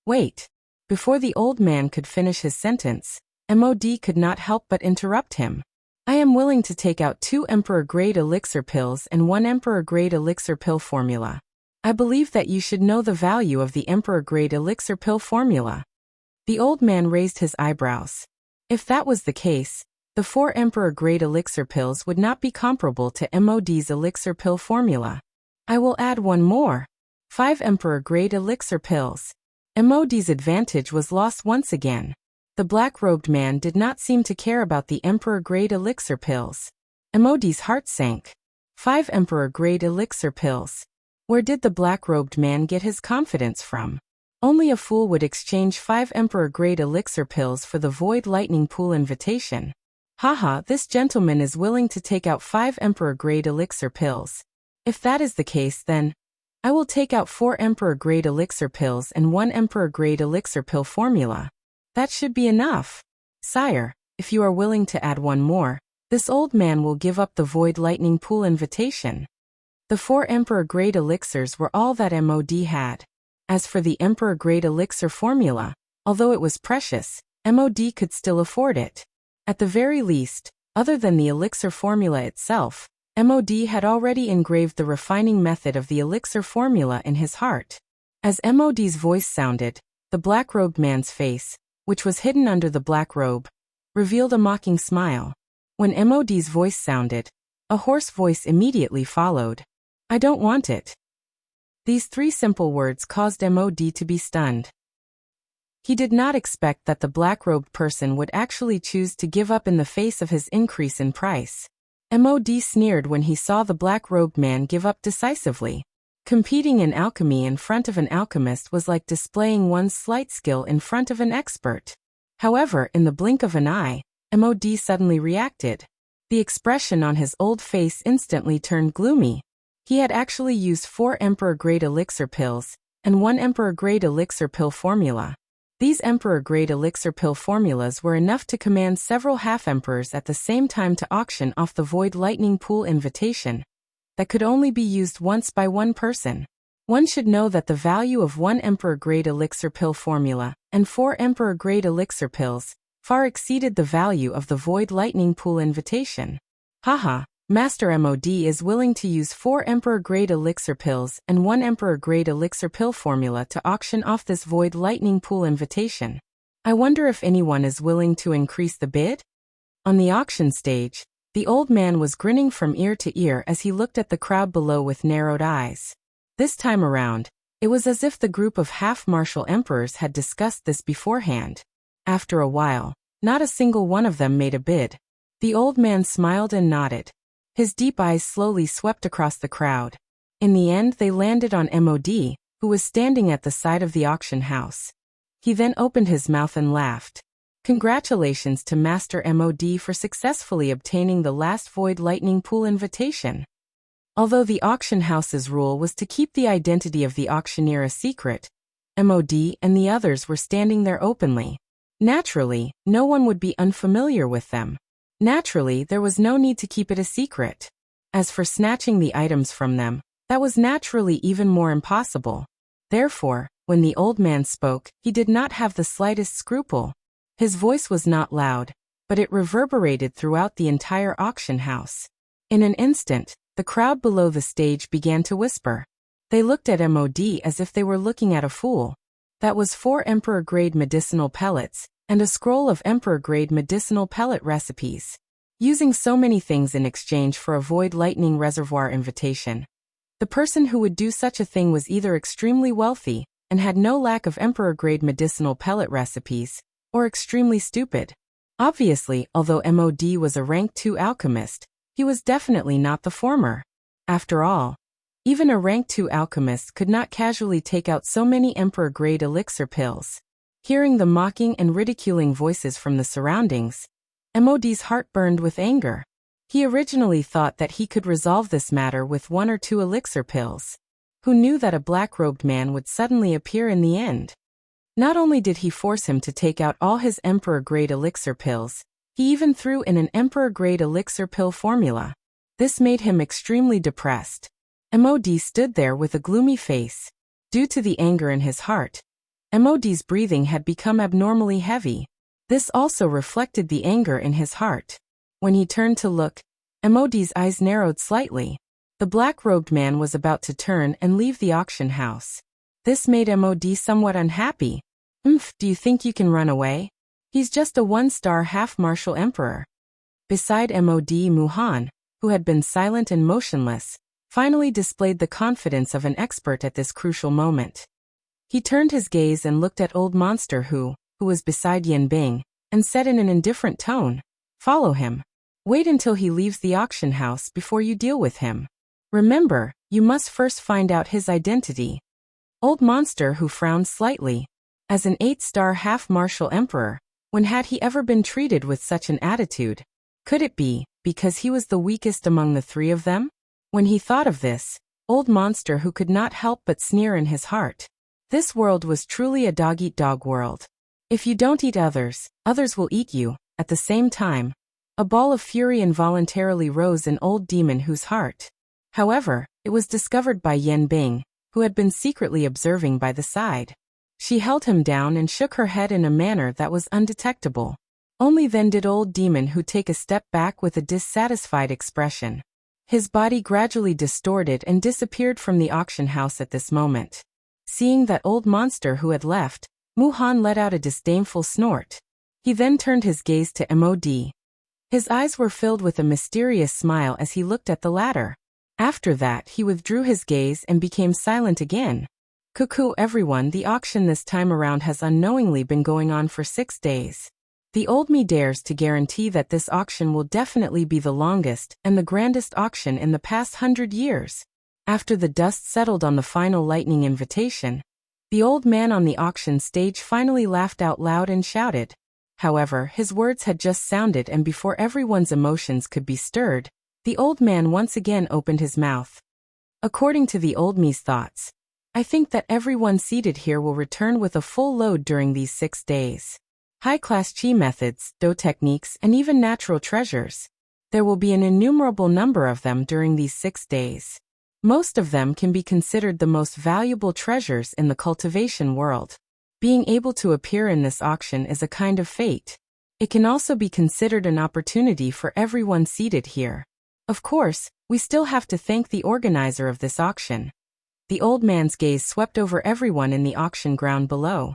Wait. Before the old man could finish his sentence, MOD could not help but interrupt him. I am willing to take out 2 emperor-grade elixir pills and 1 emperor-grade elixir pill formula. I believe that you should know the value of the emperor-grade elixir pill formula. The old man raised his eyebrows. If that was the case, the 4 emperor-grade elixir pills would not be comparable to MOD's elixir pill formula. I will add 1 more. 5 emperor-grade elixir pills. MOD's advantage was lost once again. The black-robed man did not seem to care about the emperor-grade elixir pills. MOD's heart sank. 5 emperor-grade elixir pills. Where did the black-robed man get his confidence from? Only a fool would exchange 5 emperor-grade elixir pills for the Void Lightning Pool invitation. Haha, this gentleman is willing to take out 5 emperor-grade elixir pills. If that is the case, then I will take out 4 emperor-grade elixir pills and 1 emperor-grade elixir pill formula. That should be enough. Sire, if you are willing to add 1 more, this old man will give up the Void Lightning Pool invitation. The 4 emperor-grade elixirs were all that MOD had. As for the emperor-grade elixir formula, although it was precious, MOD could still afford it. At the very least, other than the elixir formula itself, MOD had already engraved the refining method of the elixir formula in his heart. As MOD's voice sounded, the black-robed man's face, which was hidden under the black robe, revealed a mocking smile. When MOD's voice sounded, a hoarse voice immediately followed. I don't want it. These 3 simple words caused MOD to be stunned. He did not expect that the black-robed person would actually choose to give up in the face of his increase in price. MOD sneered when he saw the black-robed man give up decisively. Competing in alchemy in front of an alchemist was like displaying one's slight skill in front of an expert. However, in the blink of an eye, MOD suddenly reacted. The expression on his old face instantly turned gloomy. He had actually used 4 emperor-grade elixir pills and 1 emperor-grade elixir pill formula. These emperor-grade elixir pill formulas were enough to command several half-emperors at the same time to auction off the Void Lightning Pool invitation that could only be used once by 1 person. One should know that the value of 1 emperor-grade elixir pill formula and 4 emperor-grade elixir pills far exceeded the value of the Void Lightning Pool invitation. Haha, Master MOD is willing to use 4 emperor-grade elixir pills and 1 emperor-grade elixir pill formula to auction off this Void Lightning Pool invitation. I wonder if anyone is willing to increase the bid? On the auction stage, the old man was grinning from ear to ear as he looked at the crowd below with narrowed eyes. This time around, It was as if the group of half-martial emperors had discussed this beforehand. After a while, not a single one of them made a bid. The old man smiled and nodded. His deep eyes slowly swept across the crowd. In the end they landed on Mod, who was standing at the side of the auction house. He then opened his mouth and laughed. Congratulations to Master Mod for successfully obtaining the last Void Lightning Pool invitation. Although the auction house's rule was to keep the identity of the auctioneer a secret, Mod and the others were standing there openly. Naturally, no one would be unfamiliar with them. Naturally, there was no need to keep it a secret. As for snatching the items from them, that was naturally even more impossible. Therefore, when the old man spoke, he did not have the slightest scruple. His voice was not loud, but it reverberated throughout the entire auction house. In an instant, the crowd below the stage began to whisper. They looked at Mod as if they were looking at a fool. That was 4 Emperor-grade medicinal pellets, and a scroll of Emperor-grade medicinal pellet recipes. Using so many things in exchange for a Void Lightning Reservoir invitation. The person who would do such a thing was either extremely wealthy, and had no lack of Emperor-grade medicinal pellet recipes, or extremely stupid. Obviously, although Mod was a rank 2 alchemist, he was definitely not the former. After all, even a rank 2 alchemist could not casually take out so many Emperor-grade elixir pills. Hearing the mocking and ridiculing voices from the surroundings, Mod's heart burned with anger. He originally thought that he could resolve this matter with 1 or 2 elixir pills. Who knew that a black-robed man would suddenly appear in the end? Not only did he force him to take out all his Emperor-grade elixir pills, he even threw in an Emperor-grade elixir pill formula. This made him extremely depressed. Mod stood there with a gloomy face. Due to the anger in his heart, Mod's breathing had become abnormally heavy. This also reflected the anger in his heart. When he turned to look, Mod's eyes narrowed slightly. The black-robed man was about to turn and leave the auction house. This made Mod somewhat unhappy. Do you think you can run away? He's just a 1-star half-martial emperor. Beside Mod, Muhan, who had been silent and motionless, finally displayed the confidence of an expert at this crucial moment. He turned his gaze and looked at Old Monster who was beside Yanbing, and said in an indifferent tone, "Follow him. Wait until he leaves the auction house before you deal with him. Remember, you must first find out his identity." Old Monster who frowned slightly. As an 8-star half-martial emperor, when had he ever been treated with such an attitude? Could it be because he was the weakest among the 3 of them? When he thought of this, Old Monster who could not help but sneer in his heart. This world was truly a dog-eat-dog world. If you don't eat others, others will eat you. At the same time, a ball of fury involuntarily rose in Old Demon Who's heart. However, it was discovered by Yanbing, who had been secretly observing by the side. She held him down and shook her head in a manner that was undetectable. Only then did Old Demon Who take a step back with a dissatisfied expression. His body gradually distorted and disappeared from the auction house at this moment. Seeing that Old Monster who had left, Muhan let out a disdainful snort. He then turned his gaze to Mod. His eyes were filled with a mysterious smile as he looked at the latter. After that he withdrew his gaze and became silent again. Cuckoo everyone, the auction this time around has unknowingly been going on for 6 days. The old me dares to guarantee that this auction will definitely be the longest and the grandest auction in the past 100 years. After the dust settled on the final lightning invitation, the old man on the auction stage finally laughed out loud and shouted. However, his words had just sounded, and before everyone's emotions could be stirred, the old man once again opened his mouth. According to the old me's thoughts, I think that everyone seated here will return with a full load during these 6 days. High-class chi methods, do techniques, and even natural treasures. There will be an innumerable number of them during these 6 days. Most of them can be considered the most valuable treasures in the cultivation world. Being able to appear in this auction is a kind of fate. It can also be considered an opportunity for everyone seated here. Of course, we still have to thank the organizer of this auction. The old man's gaze swept over everyone in the auction ground below.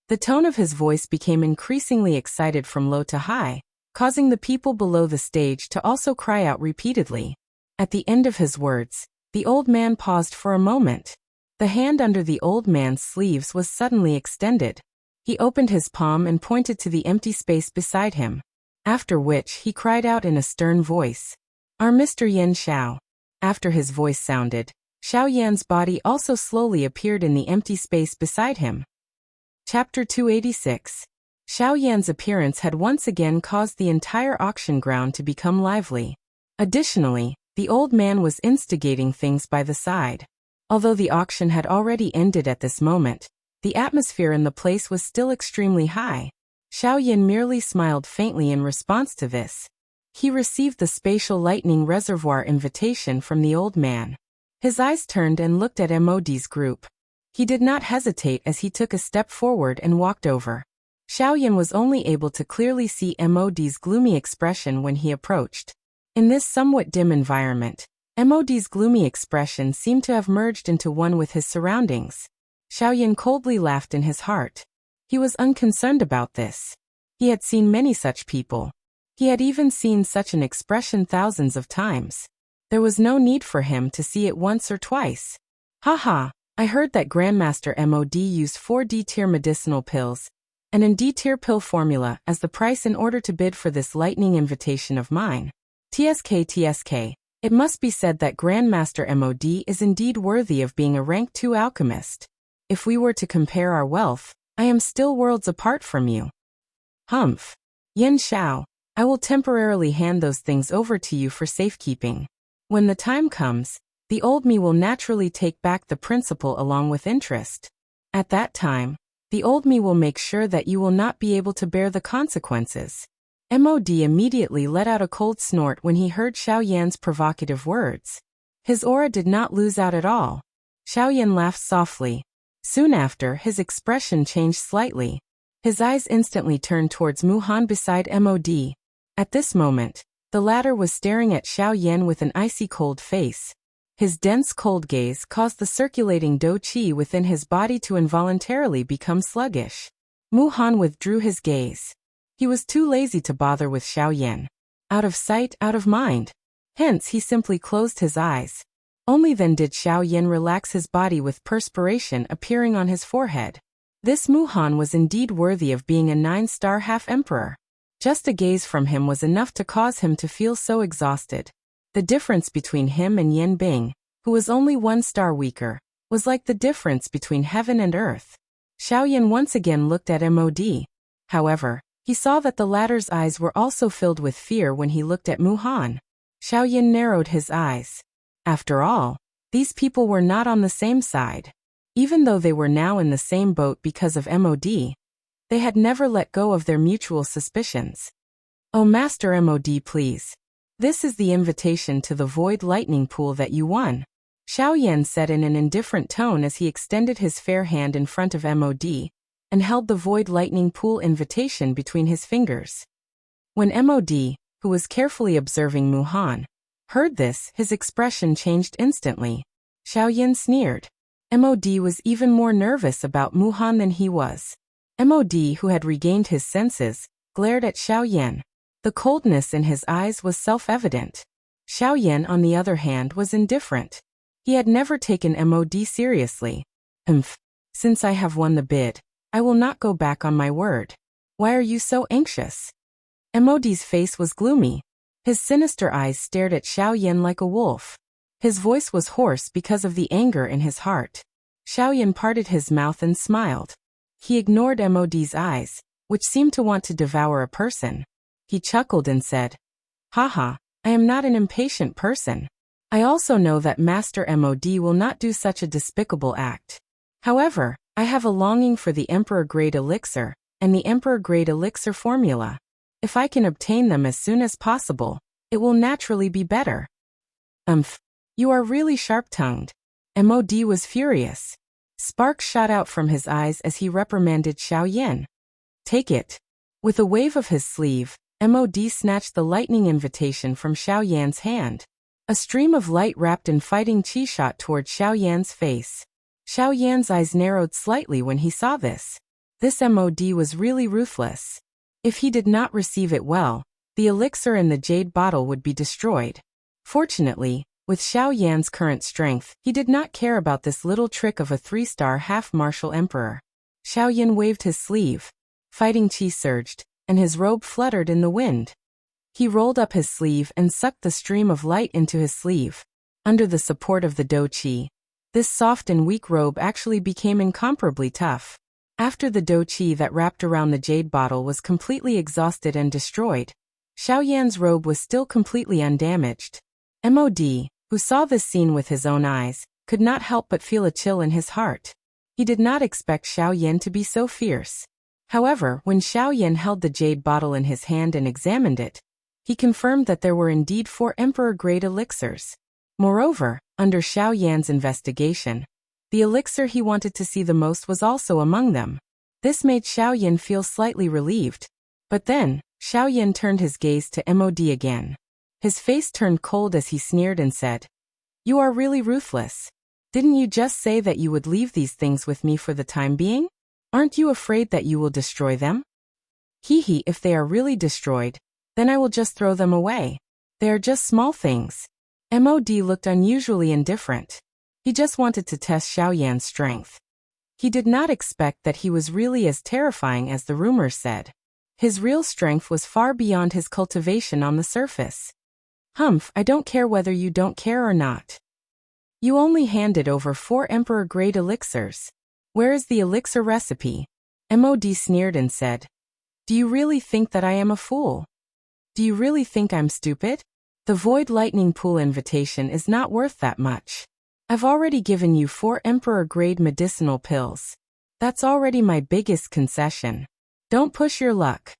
The tone of his voice became increasingly excited from low to high, causing the people below the stage to also cry out repeatedly. At the end of his words, the old man paused for a moment. The hand under the old man's sleeves was suddenly extended. He opened his palm and pointed to the empty space beside him. After which he cried out in a stern voice, "Our Mr. Yan Xiao." After his voice sounded, Xiao Yan's body also slowly appeared in the empty space beside him. Chapter 286. Xiao Yan's appearance had once again caused the entire auction ground to become lively. Additionally, the old man was instigating things by the side. Although the auction had already ended at this moment, the atmosphere in the place was still extremely high. Xiao Yan merely smiled faintly in response to this. He received the spatial lightning reservoir invitation from the old man. His eyes turned and looked at MOD's group. He did not hesitate as he took a step forward and walked over. Xiao Yan was only able to clearly see MOD's gloomy expression when he approached. In this somewhat dim environment, MOD's gloomy expression seemed to have merged into one with his surroundings. Xiao Yan coldly laughed in his heart. He was unconcerned about this. He had seen many such people. He had even seen such an expression thousands of times. There was no need for him to see it once or twice. Haha, I heard that Grandmaster MOD used 4 D-tier medicinal pills and an D-tier pill formula as the price in order to bid for this lightning invitation of mine. TSK. It must be said that Grandmaster MOD is indeed worthy of being a rank 2 alchemist. If we were to compare our wealth, I am still worlds apart from you. Humph. Yan Xiao, I will temporarily hand those things over to you for safekeeping. When the time comes, the old me will naturally take back the principal along with interest. At that time, the old me will make sure that you will not be able to bear the consequences. MOD immediately let out a cold snort when he heard Xiao Yan's provocative words. His aura did not lose out at all. Xiao Yan laughed softly. Soon after, his expression changed slightly. His eyes instantly turned towards Mu Han beside MOD. At this moment, the latter was staring at Xiao Yan with an icy cold face. His dense cold gaze caused the circulating dou qi within his body to involuntarily become sluggish. Mu Han withdrew his gaze. He was too lazy to bother with Xiao Yan. Out of sight, out of mind. Hence he simply closed his eyes. Only then did Xiao Yan relax his body with perspiration appearing on his forehead. This Mu Han was indeed worthy of being a 9-star half-emperor. Just a gaze from him was enough to cause him to feel so exhausted. The difference between him and Yan Bing, who was only 1 star weaker, was like the difference between heaven and earth. Xiao Yan once again looked at MOD. However, he saw that the latter's eyes were also filled with fear when he looked at Mu Han. Xiao Yan narrowed his eyes. After all, these people were not on the same side. Even though they were now in the same boat because of MOD, they had never let go of their mutual suspicions. "Oh Master MOD, please. This is the invitation to the Void Lightning Pool that you won," Xiao Yan said in an indifferent tone as he extended his fair hand in front of MOD and held the Void Lightning Pool invitation between his fingers. When MOD, who was carefully observing Mu Han, heard this, his expression changed instantly. Xiao Yan sneered. MOD was even more nervous about Mu Han than he was. MOD, who had regained his senses, glared at Xiao Yan. The coldness in his eyes was self-evident. Xiao Yan, on the other hand, was indifferent. He had never taken MOD seriously. Since I have won the bid, I will not go back on my word. Why are you so anxious? MOD's face was gloomy. His sinister eyes stared at Xiao Yan like a wolf. His voice was hoarse because of the anger in his heart. Xiao Yan parted his mouth and smiled. He ignored MOD's eyes, which seemed to want to devour a person. He chuckled and said, "Haha, I am not an impatient person. I also know that Master MOD will not do such a despicable act. However, I have a longing for the Emperor-grade elixir and the Emperor-grade elixir formula. If I can obtain them as soon as possible, it will naturally be better." You are really sharp-tongued. MOD was furious. Sparks shot out from his eyes as he reprimanded Xiao Yan. "Take it." With a wave of his sleeve, MOD snatched the lightning invitation from Xiao Yan's hand. A stream of light wrapped in fighting qi shot toward Xiao Yan's face. Xiao Yan's eyes narrowed slightly when he saw this. This MOD was really ruthless. If he did not receive it well, the elixir in the jade bottle would be destroyed. Fortunately, With Xiao Yan's current strength, he did not care about this little trick of a 3-star half-martial emperor. Xiao Yan waved his sleeve. Fighting qi surged, and his robe fluttered in the wind. He rolled up his sleeve and sucked the stream of light into his sleeve. Under the support of the dou qi, this soft and weak robe actually became incomparably tough. After the dou qi that wrapped around the jade bottle was completely exhausted and destroyed, Xiao Yan's robe was still completely undamaged. Mod, who saw this scene with his own eyes, could not help but feel a chill in his heart. He did not expect Xiao Yan to be so fierce. However, when Xiao Yan held the jade bottle in his hand and examined it, he confirmed that there were indeed 4 emperor-grade elixirs. Moreover, under Xiao Yan's investigation, the elixir he wanted to see the most was also among them. This made Xiao Yan feel slightly relieved. But then, Xiao Yan turned his gaze to Mod again. His face turned cold as he sneered and said, "You are really ruthless. Didn't you just say that you would leave these things with me for the time being? Aren't you afraid that you will destroy them?" "Hehe, if they are really destroyed, then I will just throw them away. They are just small things." Mod looked unusually indifferent. He just wanted to test Xiao Yan's strength. He did not expect that he was really as terrifying as the rumors said. His real strength was far beyond his cultivation on the surface. "Humph, I don't care whether you don't care or not. You only handed over 4 emperor-grade elixirs. Where is the elixir recipe?" Mod sneered and said, "Do you really think that I am a fool? Do you really think I'm stupid? The Void Lightning Pool invitation is not worth that much. I've already given you 4 emperor-grade medicinal pills. That's already my biggest concession. Don't push your luck."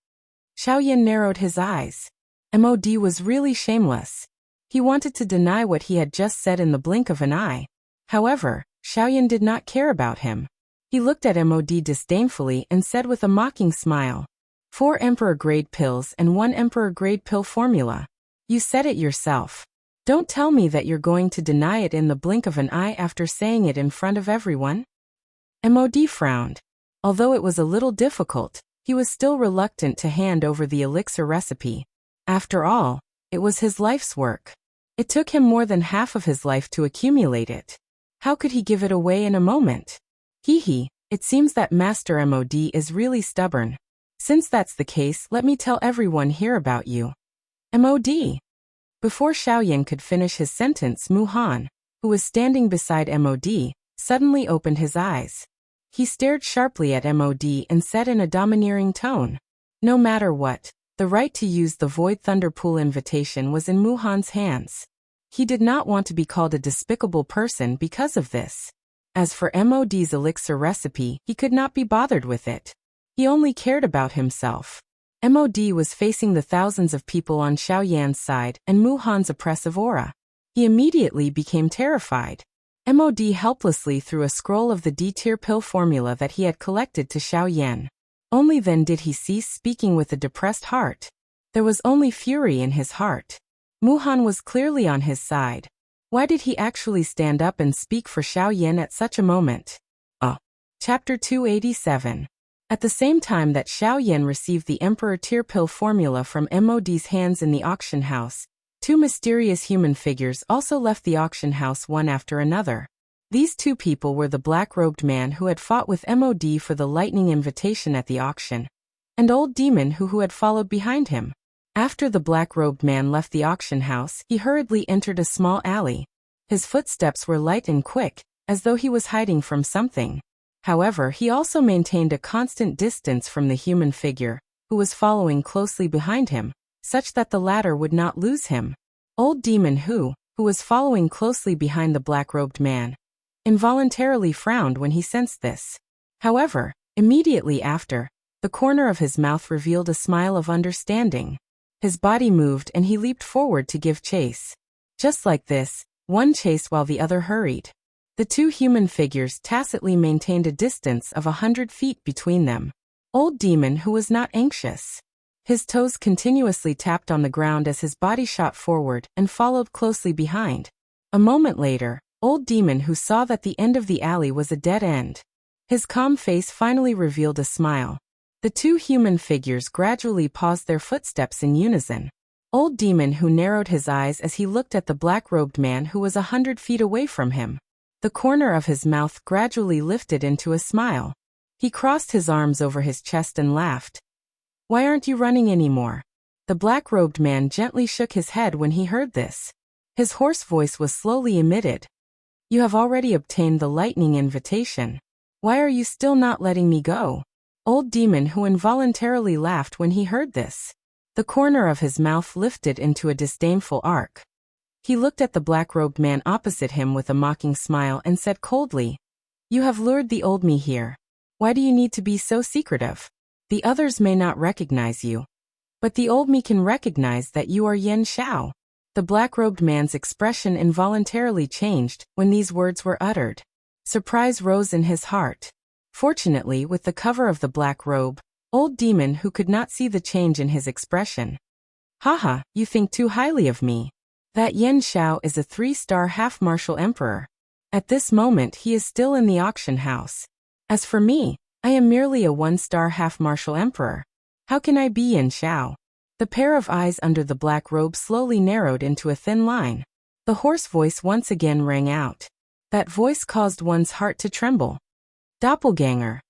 Xiao Yan narrowed his eyes. Mod was really shameless. He wanted to deny what he had just said in the blink of an eye. However, Xiao Yan did not care about him. He looked at Mod disdainfully and said with a mocking smile, "4 emperor-grade pills and 1 emperor-grade pill formula. You said it yourself. Don't tell me that you're going to deny it in the blink of an eye after saying it in front of everyone." Mod frowned. Although it was a little difficult, he was still reluctant to hand over the elixir recipe. After all, it was his life's work. It took him more than half of his life to accumulate it. How could he give it away in a moment? Hehe, it seems that Master Mod is really stubborn. Since that's the case, let me tell everyone here about you. Mod. Before Xiao Yan could finish his sentence, Muhan, who was standing beside Mod, suddenly opened his eyes. He stared sharply at Mod and said in a domineering tone, "No matter what, the right to use the Void Thunder Pool invitation was in Muhan's hands." He did not want to be called a despicable person because of this. As for Mod's elixir recipe, he could not be bothered with it. He only cared about himself. Mod was facing the thousands of people on Xiao Yan's side and Muhan's oppressive aura. He immediately became terrified. Mod helplessly threw a scroll of the D-tier pill formula that he had collected to Xiao Yan. Only then did he cease speaking with a depressed heart. There was only fury in his heart. Muhan was clearly on his side. Why did he actually stand up and speak for Xiao Yan at such a moment? Chapter 287. At the same time that Xiao Yan received the Emperor Tier Pill formula from Mod's hands in the auction house, 2 mysterious human figures also left the auction house one after another. These 2 people were the black-robed man who had fought with Mod for the lightning invitation at the auction, and Old Demon who had followed behind him. After the black-robed man left the auction house, he hurriedly entered a small alley. His footsteps were light and quick, as though he was hiding from something. However, he also maintained a constant distance from the human figure, who was following closely behind him, such that the latter would not lose him. Old Demon who was following closely behind the black-robed man, involuntarily frowned when he sensed this. However, immediately after, the corner of his mouth revealed a smile of understanding. His body moved and he leaped forward to give chase. Just like this, one chased while the other hurried. The 2 human figures tacitly maintained a distance of 100 feet between them. Old Demon who was not anxious. His toes continuously tapped on the ground as his body shot forward and followed closely behind. A moment later, Old Demon who saw that the end of the alley was a dead end. His calm face finally revealed a smile. The 2 human figures gradually paused their footsteps in unison. Old demon who narrowed his eyes as he looked at the black-robed man who was 100 feet away from him. The corner of his mouth gradually lifted into a smile. He crossed his arms over his chest and laughed. Why aren't you running anymore? The black-robed man gently shook his head when he heard this. His hoarse voice was slowly emitted. You have already obtained the lightning invitation. Why are you still not letting me go? Old demon who involuntarily laughed when he heard this. The corner of his mouth lifted into a disdainful arc. He looked at the black-robed man opposite him with a mocking smile and said coldly, You have lured the old me here. Why do you need to be so secretive? The others may not recognize you, but the old me can recognize that you are Yen Xiao. The black-robed man's expression involuntarily changed when these words were uttered. Surprise rose in his heart. Fortunately, with the cover of the black robe, old demon who could not see the change in his expression. Haha, you think too highly of me. That Yen Xiao is a 3-star half-martial emperor. At this moment he is still in the auction house. As for me, I am merely a 1-star half-martial emperor. How can I be Yen Xiao? The pair of eyes under the black robe slowly narrowed into a thin line. The hoarse voice once again rang out. That voice caused one's heart to tremble. Doppelganger.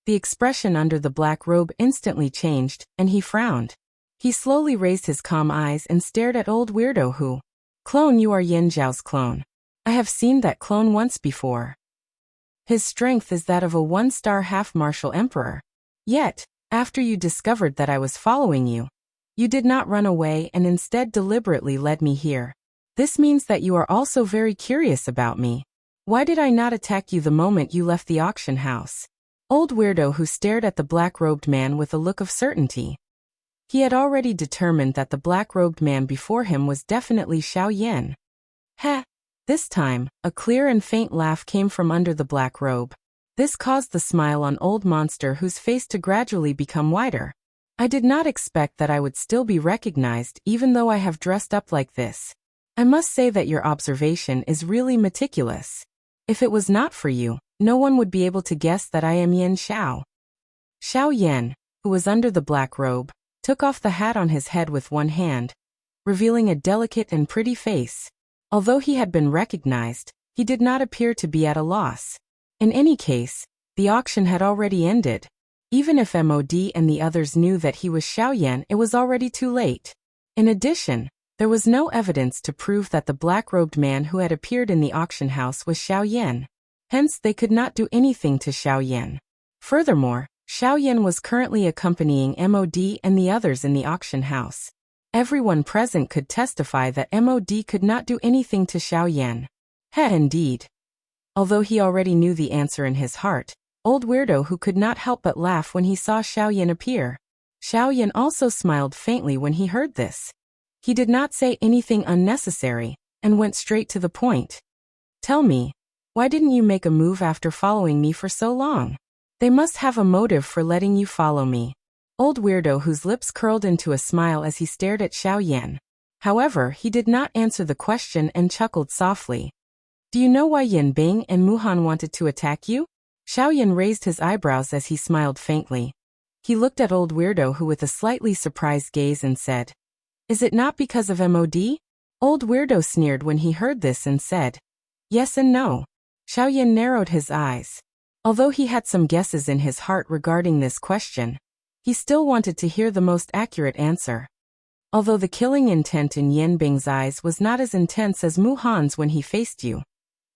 The expression under the black robe instantly changed, and he frowned. He slowly raised his calm eyes and stared at old weirdo who. Clone, you are Yen Xiao's clone. I have seen that clone once before. His strength is that of a 1-star half-martial emperor. Yet, after you discovered that I was following you, you did not run away and instead deliberately led me here. This means that you are also very curious about me. Why did I not attack you the moment you left the auction house? Old weirdo who stared at the black-robed man with a look of certainty. He had already determined that the black-robed man before him was definitely Xiao Yan. Heh! This time, a clear and faint laugh came from under the black robe. This caused the smile on old monster whose face to gradually become wider. I did not expect that I would still be recognized even though I have dressed up like this. I must say that your observation is really meticulous. If it was not for you, no one would be able to guess that I am Yen Xiao. Xiao Yan, who was under the black robe, took off the hat on his head with one hand, revealing a delicate and pretty face. Although he had been recognized, he did not appear to be at a loss. In any case, the auction had already ended. Even if MOD and the others knew that he was Xiao Yan, it was already too late. In addition, there was no evidence to prove that the black-robed man who had appeared in the auction house was Xiao Yan. Hence, they could not do anything to Xiao Yan. Furthermore, Xiao Yan was currently accompanying MOD and the others in the auction house. Everyone present could testify that MOD could not do anything to Xiao Yan. Indeed. Although he already knew the answer in his heart, old weirdo who could not help but laugh when he saw Xiao Yan appear. Xiao Yan also smiled faintly when he heard this. He did not say anything unnecessary, and went straight to the point. Tell me, why didn't you make a move after following me for so long? They must have a motive for letting you follow me. Old weirdo whose lips curled into a smile as he stared at Xiao Yan. However, he did not answer the question and chuckled softly. Do you know why Yin Bing and Muhan wanted to attack you? Xiao Yan raised his eyebrows as he smiled faintly. He looked at old weirdo who with a slightly surprised gaze and said, Is it not because of MOD? Old weirdo sneered when he heard this and said, Yes and no. Xiao Yan narrowed his eyes. Although he had some guesses in his heart regarding this question, he still wanted to hear the most accurate answer. Although the killing intent in Yen Bing's eyes was not as intense as Mu Han's when he faced you,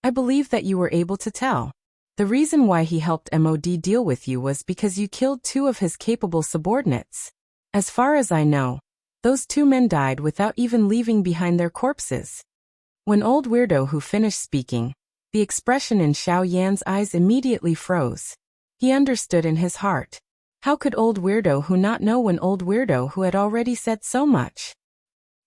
I believe that you were able to tell. The reason why he helped MOD deal with you was because you killed 2 of his capable subordinates. As far as I know, those 2 men died without even leaving behind their corpses. When old weirdo who finished speaking, the expression in Xiao Yan's eyes immediately froze. He understood in his heart. How could old weirdo who not know when old weirdo who had already said so much?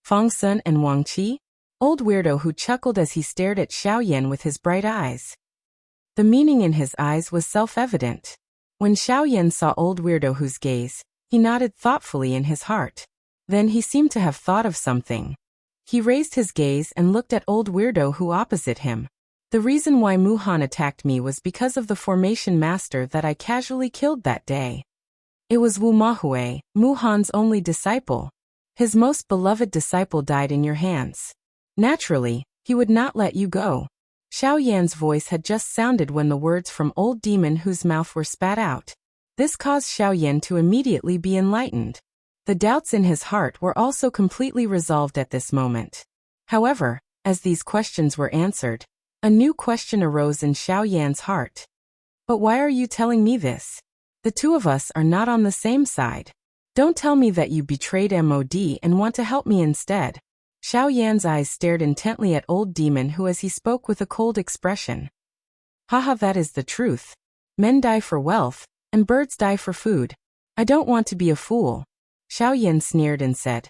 Fang Sun and Wang Qi? Old weirdo who chuckled as he stared at Xiao Yan with his bright eyes. The meaning in his eyes was self-evident. When Xiao Yan saw old weirdo who's gaze, he nodded thoughtfully in his heart. Then he seemed to have thought of something. He raised his gaze and looked at old weirdo who opposite him. The reason why Mu Han attacked me was because of the formation master that I casually killed that day. It was Wu Mahue, Mu Han's only disciple. His most beloved disciple died in your hands. Naturally, he would not let you go. Xiao Yan's voice had just sounded when the words from old demon whose mouth were spat out. This caused Xiao Yan to immediately be enlightened. The doubts in his heart were also completely resolved at this moment. However, as these questions were answered, a new question arose in Xiao Yan's heart. But why are you telling me this? The two of us are not on the same side. Don't tell me that you betrayed MOD and want to help me instead. Xiao Yan's eyes stared intently at old demon who as he spoke with a cold expression. Haha, that is the truth. Men die for wealth, and birds die for food. I don't want to be a fool. Xiao Yan sneered and said.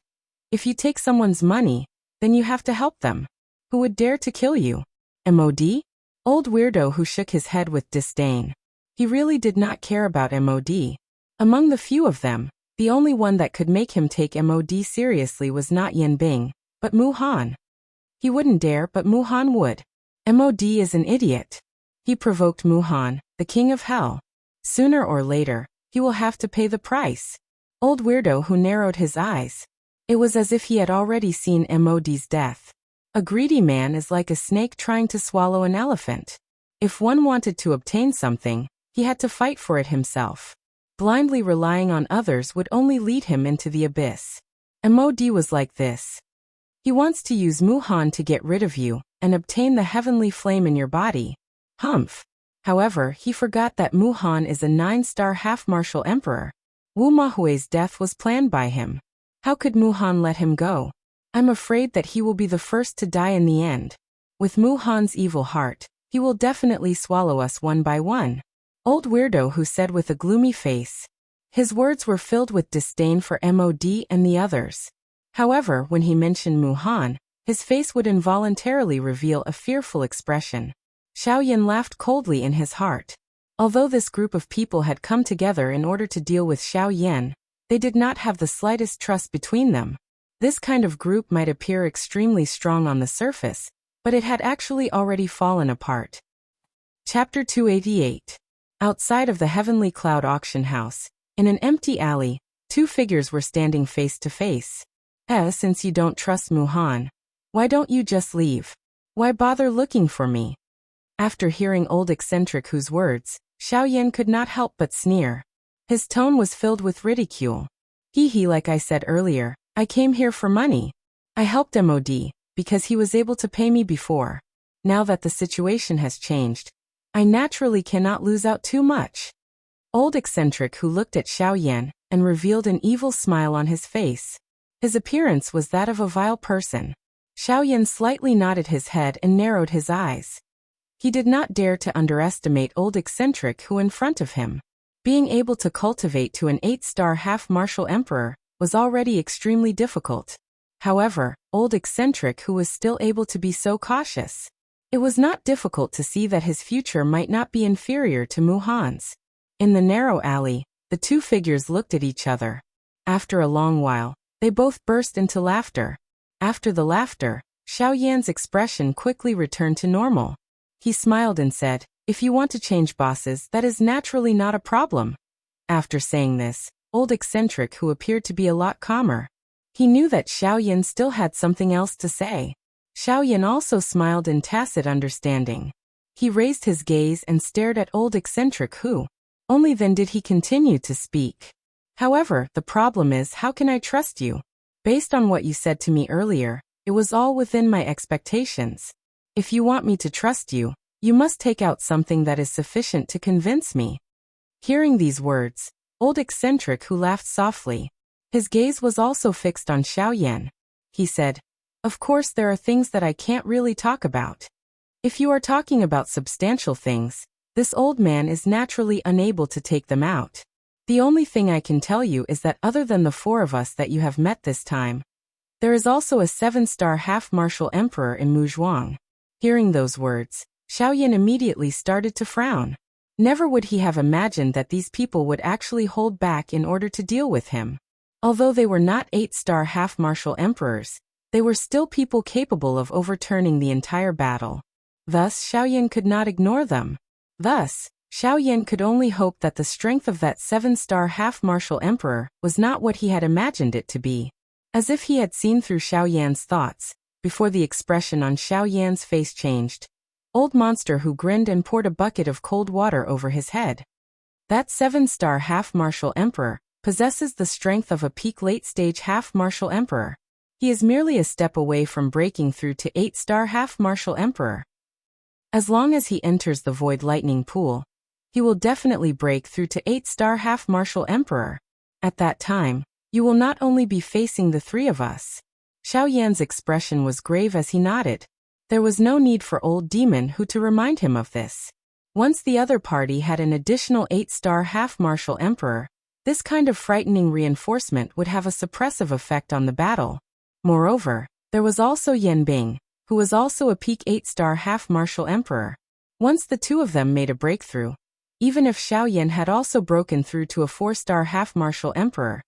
If you take someone's money, then you have to help them. Who would dare to kill you? MOD? Old weirdo who shook his head with disdain. He really did not care about MOD. Among the few of them, the only one that could make him take MOD seriously was not Yan Bing, but Mu Han. He wouldn't dare, but Mu Han would. MOD is an idiot. He provoked Mu Han, the king of hell. Sooner or later, he will have to pay the price. Old weirdo who narrowed his eyes. It was as if he had already seen MOD's death. A greedy man is like a snake trying to swallow an elephant. If one wanted to obtain something, he had to fight for it himself. Blindly relying on others would only lead him into the abyss. MOD was like this. He wants to use Mu Han to get rid of you and obtain the heavenly flame in your body. Humph. However, he forgot that Mu Han is a 9-star half-martial emperor. Wu Mahui's death was planned by him. How could Mu Han let him go? I'm afraid that he will be the first to die in the end. With Mu Han's evil heart, he will definitely swallow us one by one. Old weirdo who said with a gloomy face. His words were filled with disdain for MOD and the others. However, when he mentioned Mu Han, his face would involuntarily reveal a fearful expression. Xiao Yan laughed coldly in his heart. Although this group of people had come together in order to deal with Xiao Yan, they did not have the slightest trust between them. This kind of group might appear extremely strong on the surface, but it had actually already fallen apart. Chapter 288. Outside of the Heavenly Cloud auction house, in an empty alley, two figures were standing face to face. Since you don't trust Mu Han, why don't you just leave? Why bother looking for me? After hearing old eccentric whose words, Xiao Yan could not help but sneer. His tone was filled with ridicule. Hee, like I said earlier, I came here for money. I helped MOD, because he was able to pay me before. Now that the situation has changed, I naturally cannot lose out too much. Old eccentric who looked at Xiao Yan and revealed an evil smile on his face. His appearance was that of a vile person. Xiao Yan slightly nodded his head and narrowed his eyes. He did not dare to underestimate old eccentric who in front of him. Being able to cultivate to an 8-star half-martial emperor was already extremely difficult. However, old eccentric who was still able to be so cautious. It was not difficult to see that his future might not be inferior to Mu Han's. In the narrow alley, the two figures looked at each other. After a long while, they both burst into laughter. After the laughter, Xiao Yan's expression quickly returned to normal. He smiled and said, if you want to change bosses, that is naturally not a problem. After saying this, old eccentric who appeared to be a lot calmer. He knew that Xiao Yan still had something else to say. Xiao Yan also smiled in tacit understanding. He raised his gaze and stared at old eccentric who. Only then did he continue to speak. However, the problem is, how can I trust you? Based on what you said to me earlier, it was all within my expectations. If you want me to trust you, you must take out something that is sufficient to convince me. Hearing these words, old eccentric who laughed softly. His gaze was also fixed on Xiao Yan. He said, of course there are things that I can't really talk about. If you are talking about substantial things, this old man is naturally unable to take them out. The only thing I can tell you is that other than the four of us that you have met this time, there is also a 7-star half-martial emperor in Muzhuang. Hearing those words, Xiao Yan immediately started to frown. Never would he have imagined that these people would actually hold back in order to deal with him. Although they were not 8-star half-martial emperors, they were still people capable of overturning the entire battle. Thus, Xiao Yan could not ignore them. Thus, Xiao Yan could only hope that the strength of that 7-star half-martial emperor was not what he had imagined it to be. As if he had seen through Xiaoyan's thoughts, before the expression on Xiaoyan's face changed, Old Monster Who grinned and poured a bucket of cold water over his head. That 7-star half-martial emperor possesses the strength of a peak late-stage half-martial emperor. He is merely a step away from breaking through to 8-star half-martial emperor. As long as he enters the Void Lightning Pool, he will definitely break through to 8-star half-martial emperor. At that time, you will not only be facing the three of us. Xiaoyan's expression was grave as he nodded. There was no need for Old Demon Who to remind him of this. Once the other party had an additional 8-star half-martial emperor, this kind of frightening reinforcement would have a suppressive effect on the battle. Moreover, there was also Yan Bing, who was also a peak 8-star half-martial emperor. Once the two of them made a breakthrough, even if Xiaoyan had also broken through to a 4-star half-martial emperor,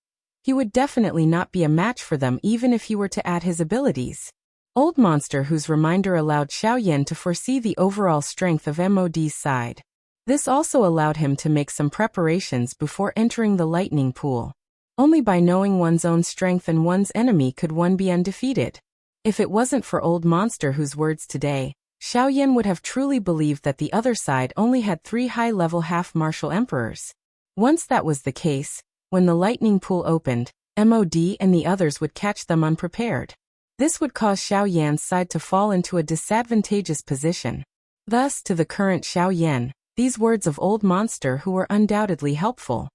he would definitely not be a match for them even if he were to add his abilities. Old Monster Whose reminder allowed Xiaoyan to foresee the overall strength of MOD's side. This also allowed him to make some preparations before entering the lightning pool. Only by knowing one's own strength and one's enemy could one be undefeated. If it wasn't for Old Monster Whose words today, Xiaoyan would have truly believed that the other side only had 3 high-level half-martial emperors. Once that was the case, when the lightning pool opened, MOD and the others would catch them unprepared. This would cause Xiaoyan's side to fall into a disadvantageous position. Thus, to the current Xiaoyan, these words of Old Monster Who were undoubtedly helpful.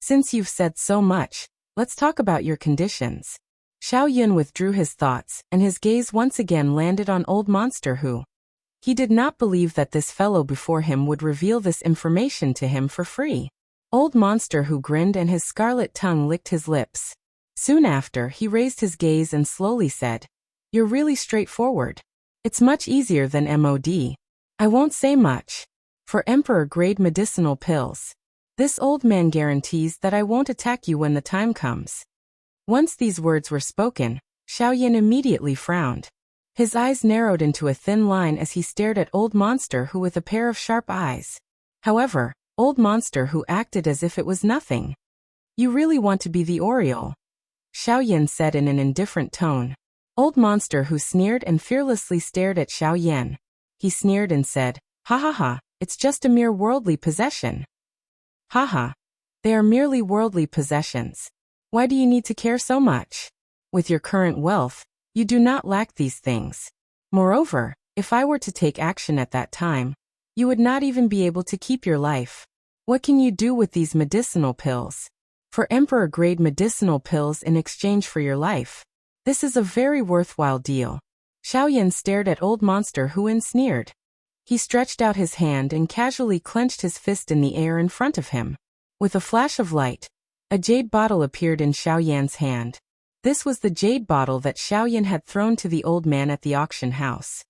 Since you've said so much, let's talk about your conditions. Xiaoyan withdrew his thoughts, and his gaze once again landed on Old Monster Who. He did not believe that this fellow before him would reveal this information to him for free. Old Monster Who grinned and his scarlet tongue licked his lips. Soon after, he raised his gaze and slowly said, "You're really straightforward. It's much easier than MOD. I won't say much. For Emperor-grade medicinal pills, this old man guarantees that I won't attack you when the time comes." Once these words were spoken, Xiaoyan immediately frowned. His eyes narrowed into a thin line as he stared at Old Monster Who with a pair of sharp eyes. However, Old Monster Who acted as if it was nothing. "You really want to be the Oriole?" Xiaoyan said in an indifferent tone. Old Monster Who sneered and fearlessly stared at Xiaoyan. He sneered and said, "Ha ha ha, it's just a mere worldly possession." "Ha ha. They are merely worldly possessions. Why do you need to care so much? With your current wealth, you do not lack these things. Moreover, if I were to take action at that time, you would not even be able to keep your life. What can you do with these medicinal pills? For Emperor-grade medicinal pills in exchange for your life. This is a very worthwhile deal." Xiaoyan stared at Old Monster Who and sneered. He stretched out his hand and casually clenched his fist in the air in front of him. With a flash of light, a jade bottle appeared in Xiaoyan's hand. This was the jade bottle that Xiaoyan had thrown to the old man at the auction house.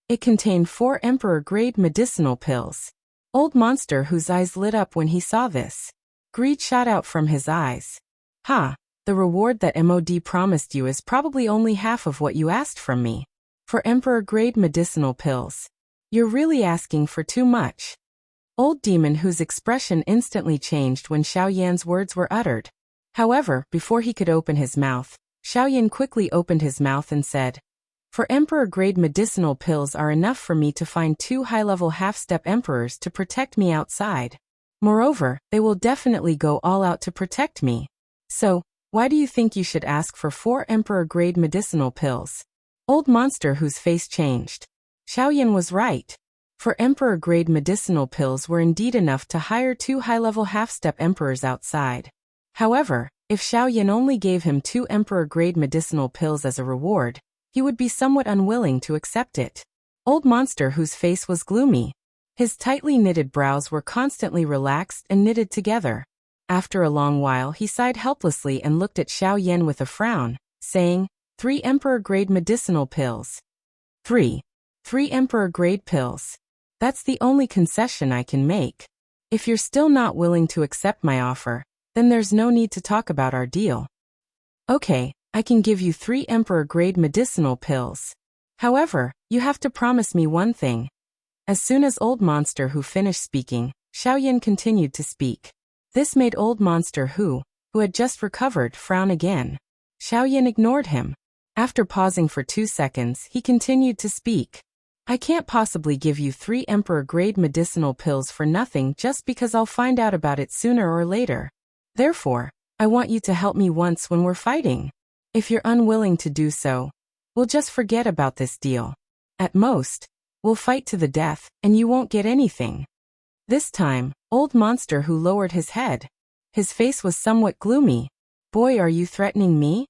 It contained 4 Emperor-grade medicinal pills. Old Monster Whose eyes lit up when he saw this. Greed shot out from his eyes. "Ha, the reward that MOD promised you is probably only half of what you asked from me. For Emperor-grade medicinal pills. You're really asking for too much." Old Demon Whose expression instantly changed when Xiaoyan's words were uttered. However, before he could open his mouth, Xiaoyan quickly opened his mouth and said, "For Emperor-grade medicinal pills are enough for me to find 2 high-level half-step emperors to protect me outside. Moreover, they will definitely go all out to protect me. So, why do you think you should ask for 4 Emperor-grade medicinal pills?" Old Monster Whose face changed. Xiaoyan was right. For Emperor-grade medicinal pills were indeed enough to hire 2 high-level half-step emperors outside. However, if Xiaoyan only gave him 2 Emperor-grade medicinal pills as a reward, he would be somewhat unwilling to accept it. Old Monster Whose face was gloomy. His tightly knitted brows were constantly relaxed and knitted together. After a long while he sighed helplessly and looked at Xiaoyan with a frown, saying, 3 Emperor-grade medicinal pills. 3 Emperor-grade pills. That's the only concession I can make. If you're still not willing to accept my offer, then there's no need to talk about our deal. Okay, I can give you 3 Emperor-grade medicinal pills. However, you have to promise me one thing." As soon as Old Monster Who finished speaking, Xiaoyan continued to speak. This made Old Monster Who had just recovered, frown again. Xiaoyan ignored him. After pausing for 2 seconds, he continued to speak. I can't possibly give you 3 emperor-grade medicinal pills for nothing just because I'll find out about it sooner or later. Therefore, I want you to help me once when we're fighting. If you're unwilling to do so, we'll just forget about this deal. At most, we'll fight to the death, and you won't get anything. This time, old monster who lowered his head. His face was somewhat gloomy. Boy, are you threatening me?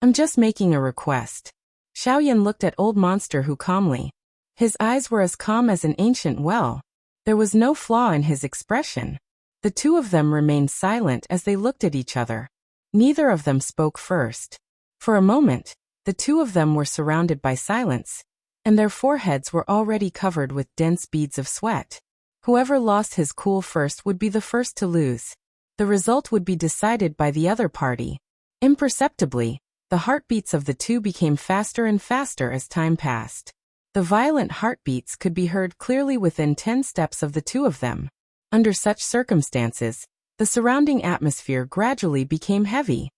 I'm just making a request. Xiaoyan looked at old monster who calmly. His eyes were as calm as an ancient well. There was no flaw in his expression. The two of them remained silent as they looked at each other. Neither of them spoke first. For a moment, the two of them were surrounded by silence, and their foreheads were already covered with dense beads of sweat. Whoever lost his cool first would be the first to lose. The result would be decided by the other party. Imperceptibly, the heartbeats of the two became faster and faster as time passed. The violent heartbeats could be heard clearly within 10 steps of the two of them. Under such circumstances, the surrounding atmosphere gradually became heavy.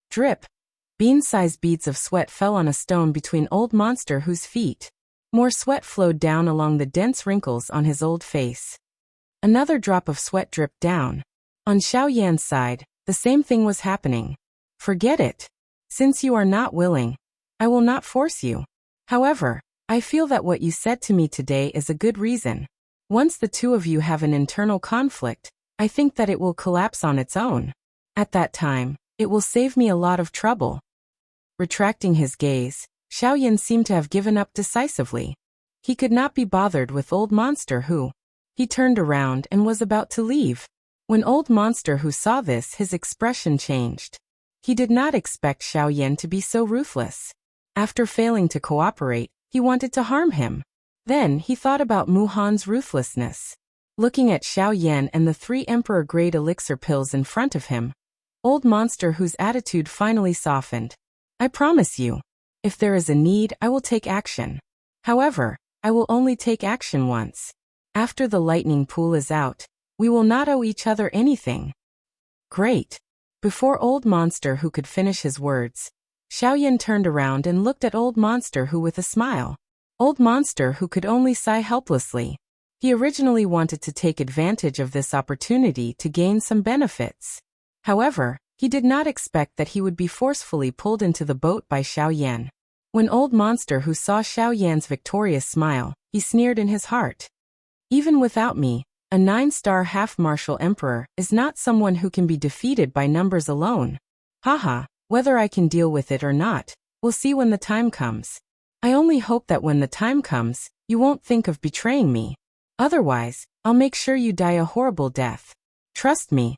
Drip. Bean-sized beads of sweat fell on a stone between old monster whose feet. More sweat flowed down along the dense wrinkles on his old face. Another drop of sweat dripped down. On Xiaoyan's side, the same thing was happening. Forget it. Since you are not willing, I will not force you. However, I feel that what you said to me today is a good reason. Once the two of you have an internal conflict, I think that it will collapse on its own. At that time, it will save me a lot of trouble. Retracting his gaze, Xiaoyan seemed to have given up decisively. He could not be bothered with old monster who. He turned around and was about to leave. When old monster who saw this, his expression changed. He did not expect Xiaoyan to be so ruthless. After failing to cooperate, he wanted to harm him. Then he thought about Muhan's ruthlessness. Looking at Xiaoyan and the 3 emperor-grade elixir pills in front of him, old monster whose attitude finally softened. I promise you, if there is a need, I will take action. However, I will only take action once. After the lightning pool is out, we will not owe each other anything. Great. Before old monster who could finish his words, Xiaoyan turned around and looked at old monster who with a smile. Old monster who could only sigh helplessly. He originally wanted to take advantage of this opportunity to gain some benefits. However, he did not expect that he would be forcefully pulled into the boat by Xiaoyan. When old monster who saw Xiaoyan's victorious smile, he sneered in his heart. Even without me, a 9-star half-martial emperor is not someone who can be defeated by numbers alone. Haha. Whether I can deal with it or not, we'll see when the time comes. I only hope that when the time comes, you won't think of betraying me. Otherwise, I'll make sure you die a horrible death. Trust me.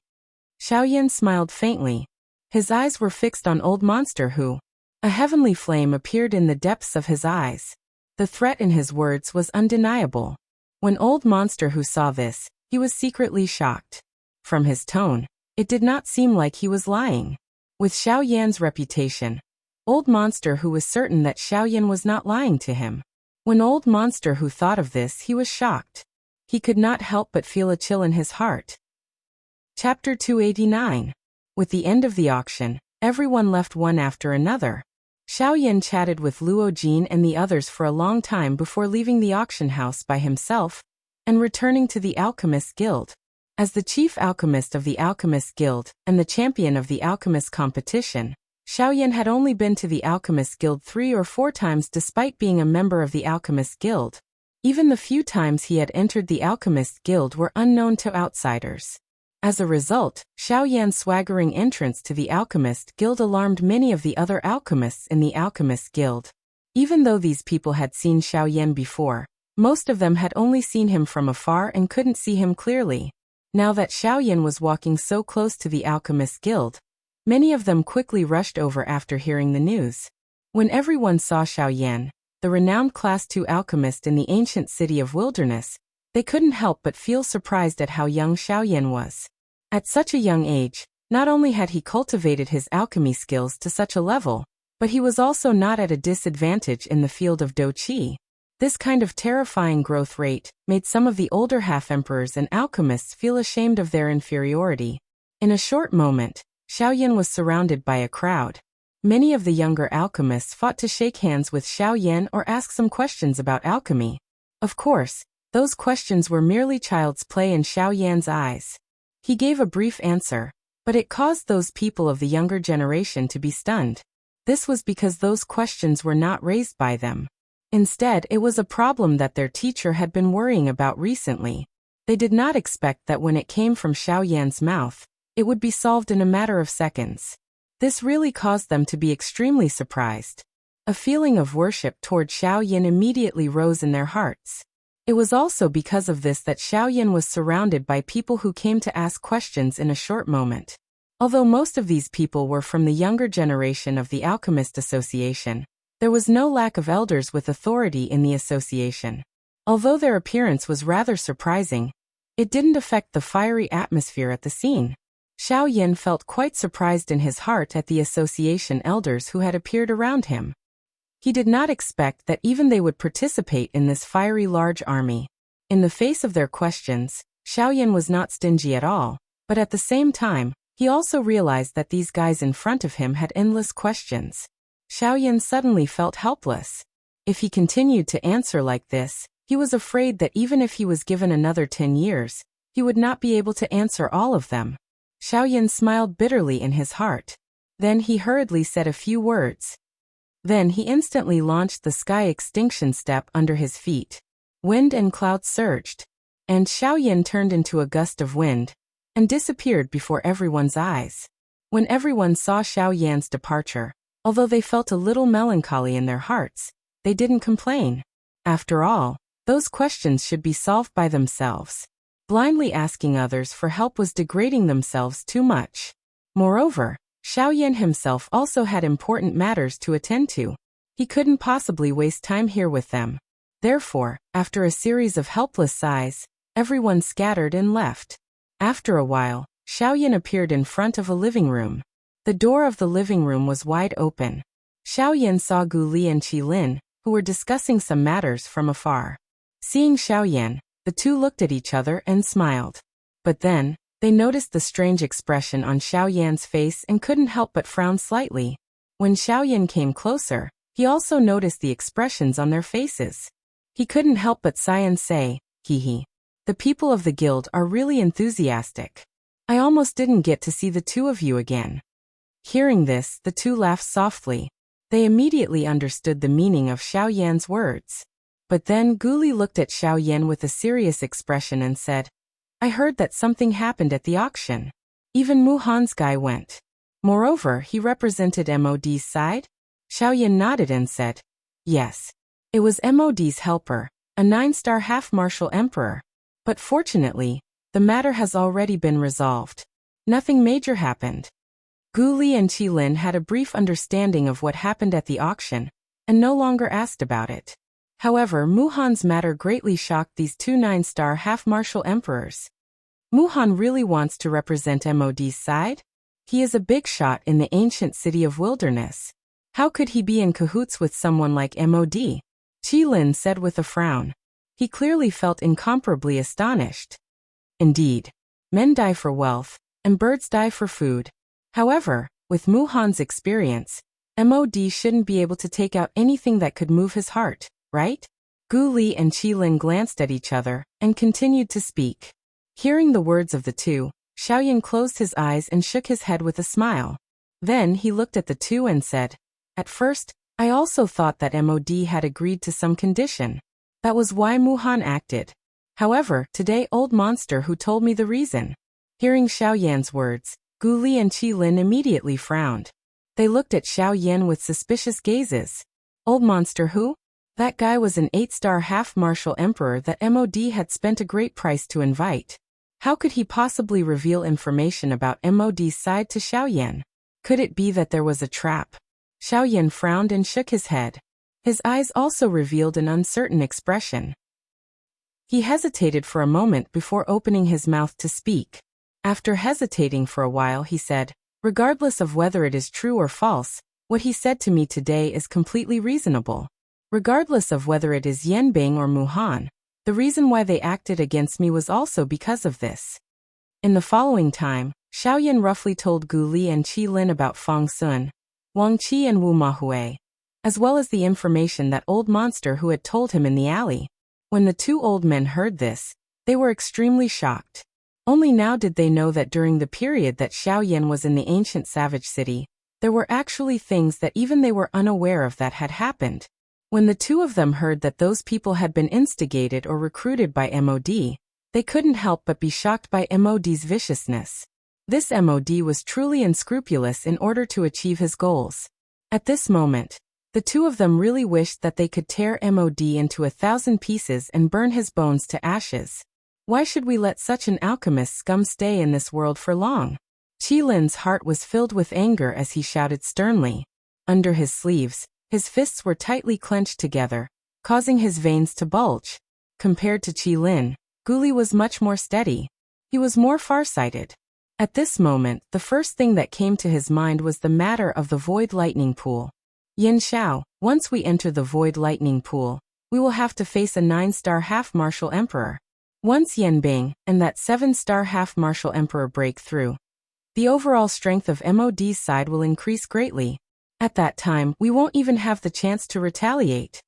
Xiaoyan smiled faintly. His eyes were fixed on old monster who. A heavenly flame appeared in the depths of his eyes. The threat in his words was undeniable. When old monster who saw this, he was secretly shocked. From his tone, it did not seem like he was lying. With Xiaoyan's reputation, old monster who was certain that Xiaoyan was not lying to him. When old monster who thought of this, he was shocked. He could not help but feel a chill in his heart. Chapter 289. With the end of the auction, everyone left one after another. Xiaoyan chatted with Luo Jin and the others for a long time before leaving the auction house by himself and returning to the Alchemist Guild. As the chief alchemist of the Alchemist Guild and the champion of the Alchemist competition, Xiaoyan had only been to the Alchemist Guild 3 or 4 times despite being a member of the Alchemist Guild. Even the few times he had entered the Alchemist Guild were unknown to outsiders. As a result, Xiaoyan's swaggering entrance to the Alchemist Guild alarmed many of the other alchemists in the Alchemist Guild. Even though these people had seen Xiaoyan before, most of them had only seen him from afar and couldn't see him clearly. Now that Xiaoyan was walking so close to the Alchemist Guild, many of them quickly rushed over after hearing the news. When everyone saw Xiaoyan, the renowned Class 2 alchemist in the ancient city of Wilderness, they couldn't help but feel surprised at how young Xiaoyan was. At such a young age, not only had he cultivated his alchemy skills to such a level, but he was also not at a disadvantage in the field of Doqi. This kind of terrifying growth rate made some of the older half-emperors and alchemists feel ashamed of their inferiority. In a short moment, Xiaoyan was surrounded by a crowd. Many of the younger alchemists fought to shake hands with Xiao Yan or ask some questions about alchemy. Of course, those questions were merely child's play in Xiao Yan's eyes. He gave a brief answer, but it caused those people of the younger generation to be stunned. This was because those questions were not raised by them. Instead, it was a problem that their teacher had been worrying about recently. They did not expect that when it came from Xiao Yan's mouth, it would be solved in a matter of seconds. This really caused them to be extremely surprised. A feeling of worship toward Xiao Yan immediately rose in their hearts. It was also because of this that Xiao Yan was surrounded by people who came to ask questions in a short moment. Although most of these people were from the younger generation of the Alchemist Association, there was no lack of elders with authority in the association. Although their appearance was rather surprising, it didn't affect the fiery atmosphere at the scene. Xiao Yan felt quite surprised in his heart at the association elders who had appeared around him. He did not expect that even they would participate in this fiery large army. In the face of their questions, Xiao Yan was not stingy at all, but at the same time, he also realized that these guys in front of him had endless questions. Xiao Yan suddenly felt helpless. If he continued to answer like this, he was afraid that even if he was given another 10 years, he would not be able to answer all of them. Xiao Yan smiled bitterly in his heart. Then he hurriedly said a few words. Then he instantly launched the sky extinction step under his feet. Wind and clouds surged, and Xiao Yan turned into a gust of wind and disappeared before everyone's eyes. When everyone saw Xiao Yan's departure, although they felt a little melancholy in their hearts, they didn't complain. After all, those questions should be solved by themselves. Blindly asking others for help was degrading themselves too much. Moreover, Xiao Yan himself also had important matters to attend to. He couldn't possibly waste time here with them. Therefore, after a series of helpless sighs, everyone scattered and left. After a while, Xiao Yan appeared in front of a living room. The door of the living room was wide open. Xiao Yan saw Gu Li and Qi Lin, who were discussing some matters from afar. Seeing Xiao Yan, the two looked at each other and smiled. But then, they noticed the strange expression on Xiao Yan's face and couldn't help but frown slightly. When Xiao Yan came closer, he also noticed the expressions on their faces. He couldn't help but sigh and say, "Hee hee. The people of the guild are really enthusiastic. I almost didn't get to see the two of you again." Hearing this, the two laughed softly. They immediately understood the meaning of Xiao Yan's words. But then Gu Li looked at Xiao Yan with a serious expression and said, "I heard that something happened at the auction. Even Mu Han's guy went. Moreover, he represented MOD's side?" Xiao Yan nodded and said, "Yes. It was MOD's helper, a 9-star half-martial emperor. But fortunately, the matter has already been resolved. Nothing major happened." Gu Li and Qi Lin had a brief understanding of what happened at the auction, and no longer asked about it. However, Mu Han's matter greatly shocked these two 9-star half-martial emperors. Mu Han really wants to represent MOD's side? He is a big shot in the ancient city of Wilderness. How could he be in cahoots with someone like MOD? Qi Lin said with a frown. He clearly felt incomparably astonished. Indeed, men die for wealth, and birds die for food. However, with Mu Han's experience, MOD shouldn't be able to take out anything that could move his heart, right? Gu Li and Qi Lin glanced at each other and continued to speak. Hearing the words of the two, Xiao Yan closed his eyes and shook his head with a smile. Then he looked at the two and said, "At first, I also thought that MOD had agreed to some condition. That was why Mu Han acted. However, today old monster who told me the reason." Hearing Xiao Yan's words, Gu Li and Qi Lin immediately frowned. They looked at Xiao Yan with suspicious gazes. Old monster who? That guy was an 8-star half-martial emperor that MOD had spent a great price to invite. How could he possibly reveal information about MOD's side to Xiao Yan? Could it be that there was a trap? Xiao Yan frowned and shook his head. His eyes also revealed an uncertain expression. He hesitated for a moment before opening his mouth to speak. After hesitating for a while, he said, "Regardless of whether it is true or false, what he said to me today is completely reasonable. Regardless of whether it is Yanbing or Mu Han, the reason why they acted against me was also because of this." In the following time, Xiao Yan roughly told Gu Li and Qi Lin about Feng Sun. Wang Qi and Wu Mahui, as well as the information that old monster who had told him in the alley. When the two old men heard this, they were extremely shocked. Only now did they know that during the period that Xiaoyan was in the ancient savage city, there were actually things that even they were unaware of that had happened. When the two of them heard that those people had been instigated or recruited by MOD, they couldn't help but be shocked by MOD's viciousness. This MOD was truly unscrupulous in order to achieve his goals. At this moment, the two of them really wished that they could tear MOD into 1,000 pieces and burn his bones to ashes. Why should we let such an alchemist scum stay in this world for long? Qilin's heart was filled with anger as he shouted sternly. Under his sleeves, his fists were tightly clenched together, causing his veins to bulge. Compared to Qilin, Guli was much more steady. He was more farsighted. At this moment, the first thing that came to his mind was the matter of the Void Lightning Pool. Yin Xiao, once we enter the Void Lightning Pool, we will have to face a 9-star half-martial emperor. Once Yan Bing and that 7-star half-martial emperor break through, the overall strength of MOD's side will increase greatly. At that time, we won't even have the chance to retaliate.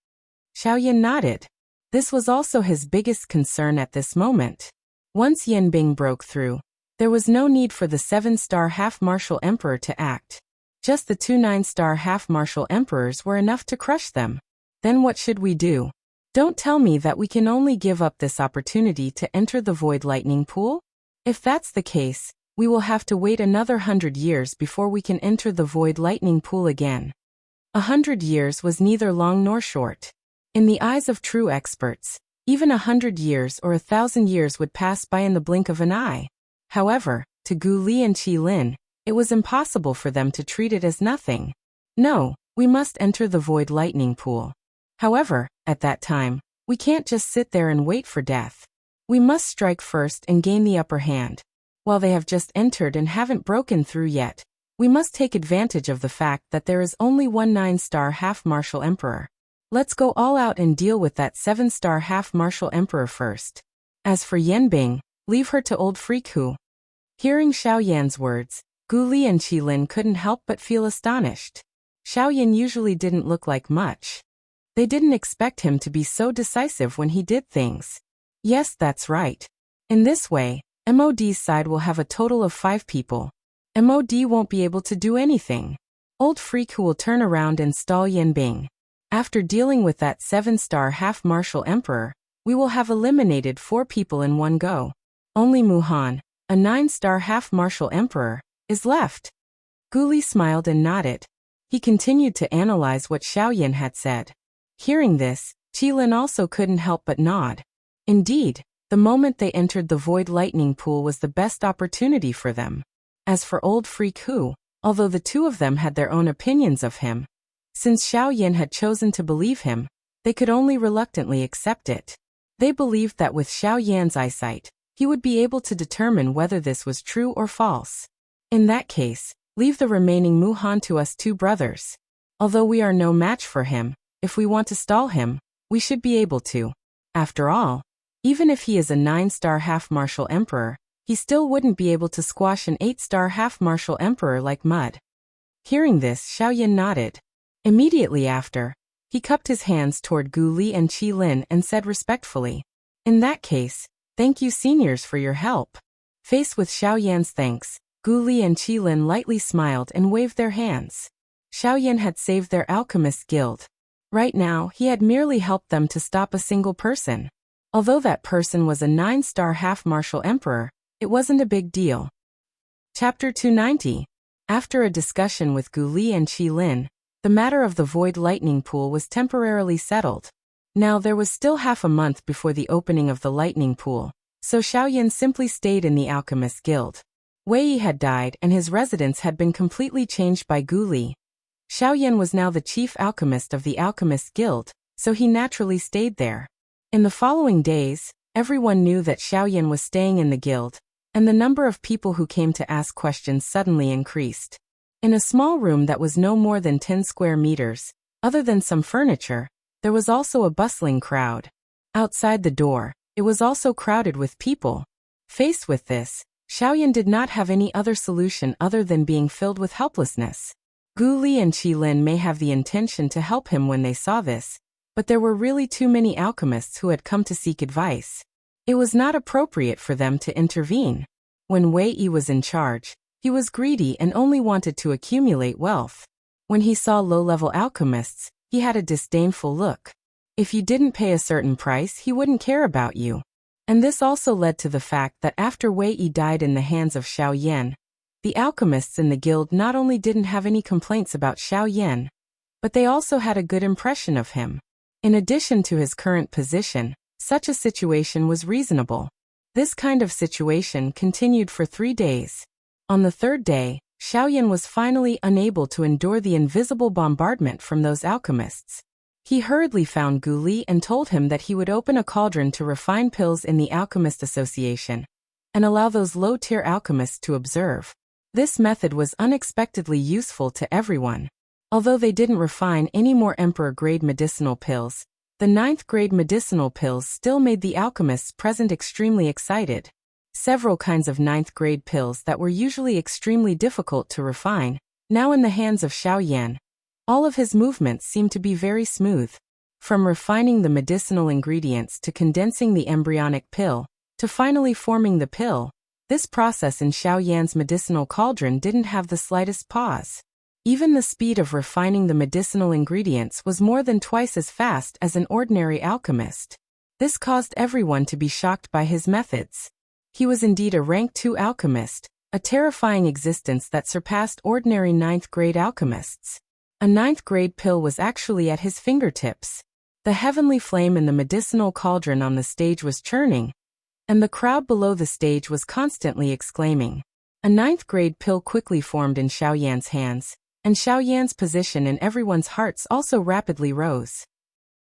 Xiaoyan nodded. This was also his biggest concern at this moment. Once Yan Bing broke through, there was no need for the 7-star half-martial emperor to act. Just the 2 9-star half-martial emperors were enough to crush them. Then what should we do? Don't tell me that we can only give up this opportunity to enter the Void Lightning Pool? If that's the case, we will have to wait another 100 years before we can enter the Void Lightning Pool again. 100 years was neither long nor short. In the eyes of true experts, even 100 years or 1,000 years would pass by in the blink of an eye. However, to Gu Li and Qilin, it was impossible for them to treat it as nothing. No, we must enter the Void Lightning Pool. However, at that time, we can't just sit there and wait for death. We must strike first and gain the upper hand. While they have just entered and haven't broken through yet, we must take advantage of the fact that there is only one 9-star half-martial emperor. Let's go all out and deal with that 7-star half-martial emperor first. As for Yan Bing, leave her to old freak Hu. Hearing Xiaoyan's words, Gu Li and Qilin couldn't help but feel astonished. Xiaoyan usually didn't look like much. They didn't expect him to be so decisive when he did things. Yes, that's right. In this way, MOD's side will have a total of 5 people. MOD won't be able to do anything. Old freak Hu will turn around and stall Yan Bing. After dealing with that 7-star half-martial emperor, we will have eliminated 4 people in one go. Only Muhan, a 9-star half-martial emperor, is left. Gu Li smiled and nodded. He continued to analyze what Xiaoyan had said. Hearing this, Qilin also couldn't help but nod. Indeed, the moment they entered the Void Lightning Pool was the best opportunity for them. As for old freak Hu, although the two of them had their own opinions of him, since Xiaoyan had chosen to believe him, they could only reluctantly accept it. They believed that with Xiaoyan's eyesight, he would be able to determine whether this was true or false. In that case, leave the remaining Muhan to us 2 brothers. Although we are no match for him, if we want to stall him, we should be able to. After all, even if he is a 9-star half-martial emperor, he still wouldn't be able to squash an 8-star half-martial emperor like mud. Hearing this, Xiaoyan nodded. Immediately after, he cupped his hands toward Gu Li and Qilin and said respectfully, "In that case, thank you seniors for your help." Faced with Xiaoyan's thanks, Gu Li and Qilin lightly smiled and waved their hands. Xiaoyan had saved their alchemist guild. Right now, he had merely helped them to stop a single person. Although that person was a 9-star half-martial emperor, it wasn't a big deal. Chapter 290. After a discussion with Gu Li and Qilin, the matter of the Void Lightning Pool was temporarily settled. Now there was still half a month before the opening of the Lightning Pool, so Xiaoyan simply stayed in the Alchemist Guild. Wei had died and his residence had been completely changed by Gu Li. Xiaoyan was now the chief alchemist of the Alchemist Guild, so he naturally stayed there. In the following days, everyone knew that Xiaoyan was staying in the guild, and the number of people who came to ask questions suddenly increased. In a small room that was no more than 10 square meters, other than some furniture, there was also a bustling crowd. Outside the door, it was also crowded with people. Faced with this, Xiaoyan did not have any other solution other than being filled with helplessness. Gu Li and Qi Lin may have the intention to help him when they saw this, but there were really too many alchemists who had come to seek advice. It was not appropriate for them to intervene. When Wei Yi was in charge, he was greedy and only wanted to accumulate wealth. When he saw low-level alchemists, he had a disdainful look. If you didn't pay a certain price, he wouldn't care about you. And this also led to the fact that after Wei Yi died in the hands of Xiao Yan, the alchemists in the guild not only didn't have any complaints about Xiao Yan, but they also had a good impression of him. In addition to his current position, such a situation was reasonable. This kind of situation continued for 3 days. On the 3rd day, Xiao Yan was finally unable to endure the invisible bombardment from those alchemists. He hurriedly found Gu Li and told him that he would open a cauldron to refine pills in the Alchemist Association and allow those low-tier alchemists to observe. This method was unexpectedly useful to everyone. Although they didn't refine any more Emperor-grade medicinal pills, the 9th-grade medicinal pills still made the alchemists present extremely excited. Several kinds of 9th-grade pills that were usually extremely difficult to refine, now in the hands of Xiao Yan. All of his movements seemed to be very smooth. From refining the medicinal ingredients to condensing the embryonic pill, to finally forming the pill, this process in Xiao Yan's medicinal cauldron didn't have the slightest pause. Even the speed of refining the medicinal ingredients was more than twice as fast as an ordinary alchemist. This caused everyone to be shocked by his methods. He was indeed a rank 2 alchemist, a terrifying existence that surpassed ordinary 9th-grade alchemists. A 9th-grade pill was actually at his fingertips. The heavenly flame in the medicinal cauldron on the stage was churning, and the crowd below the stage was constantly exclaiming. A 9th-grade pill quickly formed in Xiao Yan's hands, and Xiao Yan's position in everyone's hearts also rapidly rose.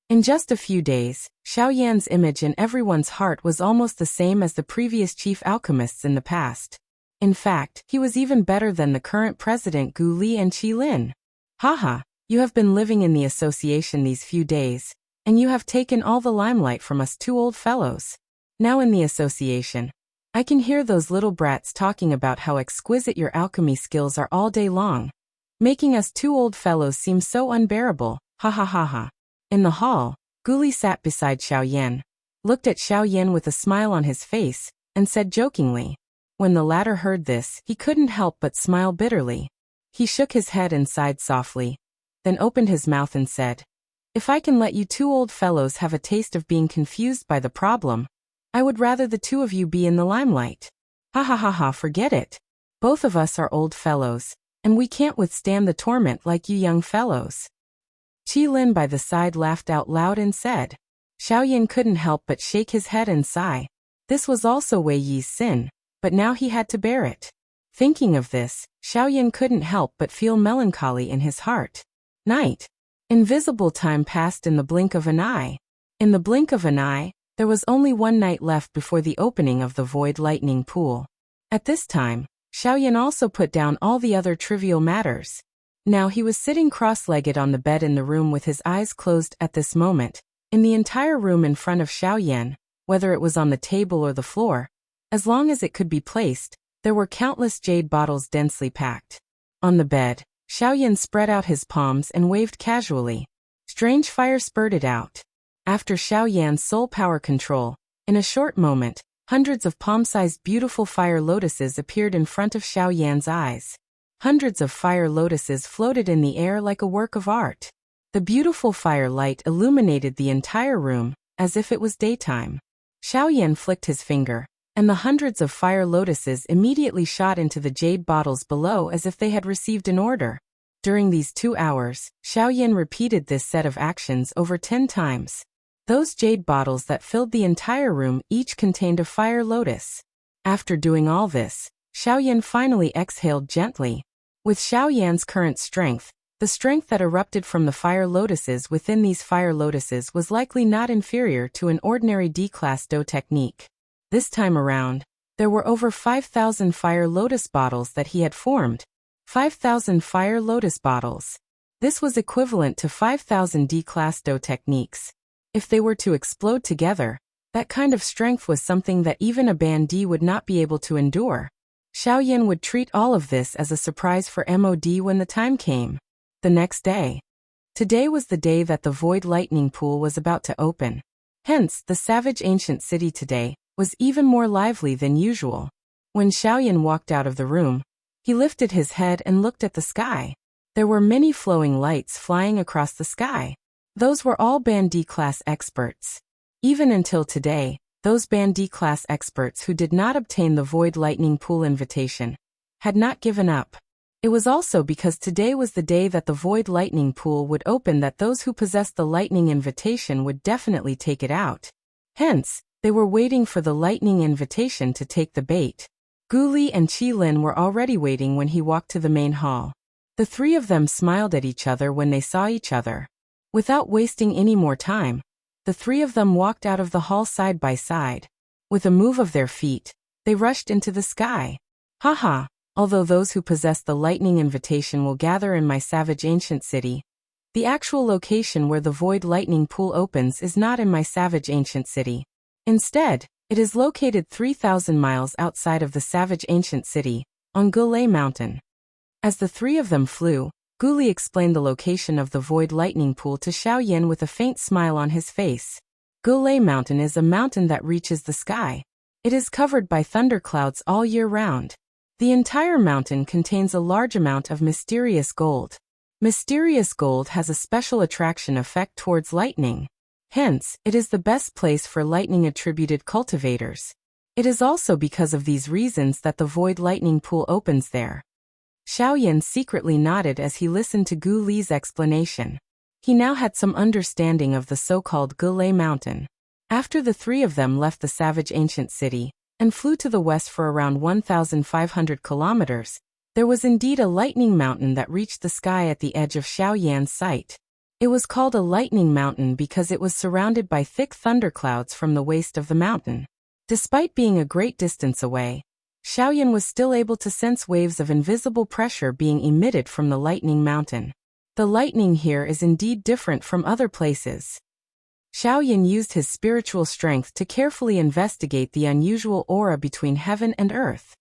In just a few days, Xiao Yan's image in everyone's heart was almost the same as the previous chief alchemists in the past. In fact, he was even better than the current president Gu Li and Qi Lin. Haha, you have been living in the association these few days, and you have taken all the limelight from us 2 old fellows. Now in the association, I can hear those little brats talking about how exquisite your alchemy skills are all day long, making us 2 old fellows seem so unbearable, ha ha ha ha. In the hall, Gu Li sat beside Xiao Yan, looked at Xiao Yan with a smile on his face, and said jokingly. When the latter heard this, he couldn't help but smile bitterly. He shook his head and sighed softly, then opened his mouth and said, "If I can let you 2 old fellows have a taste of being confused by the problem, I would rather the 2 of you be in the limelight. Ha ha ha ha, forget it. Both of us are old fellows, and we can't withstand the torment like you young fellows." Qi Lin by the side laughed out loud and said. Xiao Yan couldn't help but shake his head and sigh. This was also Wei Yi's sin, but now he had to bear it. Thinking of this, Xiao Yan couldn't help but feel melancholy in his heart. Night. Invisible time passed in the blink of an eye. In the blink of an eye, there was only 1 night left before the opening of the Void Lightning Pool. At this time, Xiao Yan also put down all the other trivial matters. Now he was sitting cross-legged on the bed in the room with his eyes closed at this moment. In the entire room in front of Xiao Yan, whether it was on the table or the floor, as long as it could be placed, there were countless jade bottles densely packed. On the bed, Xiao Yan spread out his palms and waved casually. Strange fire spurted out. After Xiao Yan's soul power control, in a short moment, hundreds of palm-sized beautiful fire lotuses appeared in front of Xiao Yan's eyes. Hundreds of fire lotuses floated in the air like a work of art. The beautiful fire light illuminated the entire room, as if it was daytime. Xiao Yan flicked his finger, and the hundreds of fire lotuses immediately shot into the jade bottles below as if they had received an order. During these 2 hours, Xiao Yan repeated this set of actions over 10 times. Those jade bottles that filled the entire room each contained a fire lotus. After doing all this, Xiao Yan finally exhaled gently. With Xiao Yan's current strength, the strength that erupted from the fire lotuses within these fire lotuses was likely not inferior to an ordinary D-class Do technique. This time around, there were over 5,000 fire lotus bottles that he had formed. 5,000 fire lotus bottles. This was equivalent to 5,000 D-class Do techniques. If they were to explode together, that kind of strength was something that even a Ban D would not be able to endure. Xiaoyan would treat all of this as a surprise for MOD when the time came. The next day. Today was the day that the Void Lightning Pool was about to open. Hence, the savage ancient city today was even more lively than usual. When Xiaoyan walked out of the room, he lifted his head and looked at the sky. There were many flowing lights flying across the sky. Those were all Band D class experts. Even until today, those Band D class experts who did not obtain the Void Lightning Pool invitation had not given up. It was also because today was the day that the Void Lightning Pool would open that those who possessed the Lightning invitation would definitely take it out. Hence, they were waiting for the Lightning invitation to take the bait. Gu Li and Qi Lin were already waiting when he walked to the main hall. The three of them smiled at each other when they saw each other. Without wasting any more time, the three of them walked out of the hall side by side. With a move of their feet, they rushed into the sky. Haha, although those who possess the Lightning invitation will gather in my savage ancient city, the actual location where the Void Lightning Pool opens is not in my savage ancient city. Instead, it is located 3,000 miles outside of the savage ancient city, on Gulei Mountain. As the three of them flew, Gu Li explained the location of the Void Lightning Pool to Xiaoyan with a faint smile on his face. Gulei Mountain is a mountain that reaches the sky. It is covered by thunderclouds all year round. The entire mountain contains a large amount of mysterious gold. Mysterious gold has a special attraction effect towards lightning. Hence, it is the best place for lightning-attributed cultivators. It is also because of these reasons that the Void Lightning Pool opens there. Xiaoyan secretly nodded as he listened to Gu Li's explanation. He now had some understanding of the so-called Gulei Mountain. After the three of them left the savage ancient city, and flew to the west for around 1,500 kilometers, there was indeed a lightning mountain that reached the sky at the edge of Xiaoyan's sight. It was called a lightning mountain because it was surrounded by thick thunderclouds from the waist of the mountain. Despite being a great distance away, Xiaoyan was still able to sense waves of invisible pressure being emitted from the lightning mountain. The lightning here is indeed different from other places. Xiaoyan used his spiritual strength to carefully investigate the unusual aura between heaven and earth.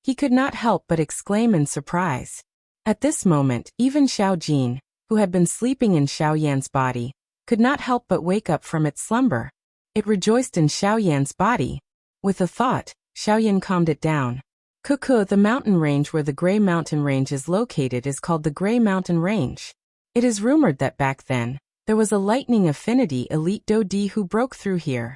He could not help but exclaim in surprise. At this moment, even Xiao Jin, who had been sleeping in Xiaoyan's body, could not help but wake up from its slumber. It rejoiced in Xiaoyan's body. With a thought, Xiaoyan calmed it down. Kuku, the mountain range where the Gray Mountain Range is located, is called the Gray Mountain Range. It is rumored that back then, there was a lightning affinity elite Dodi who broke through here.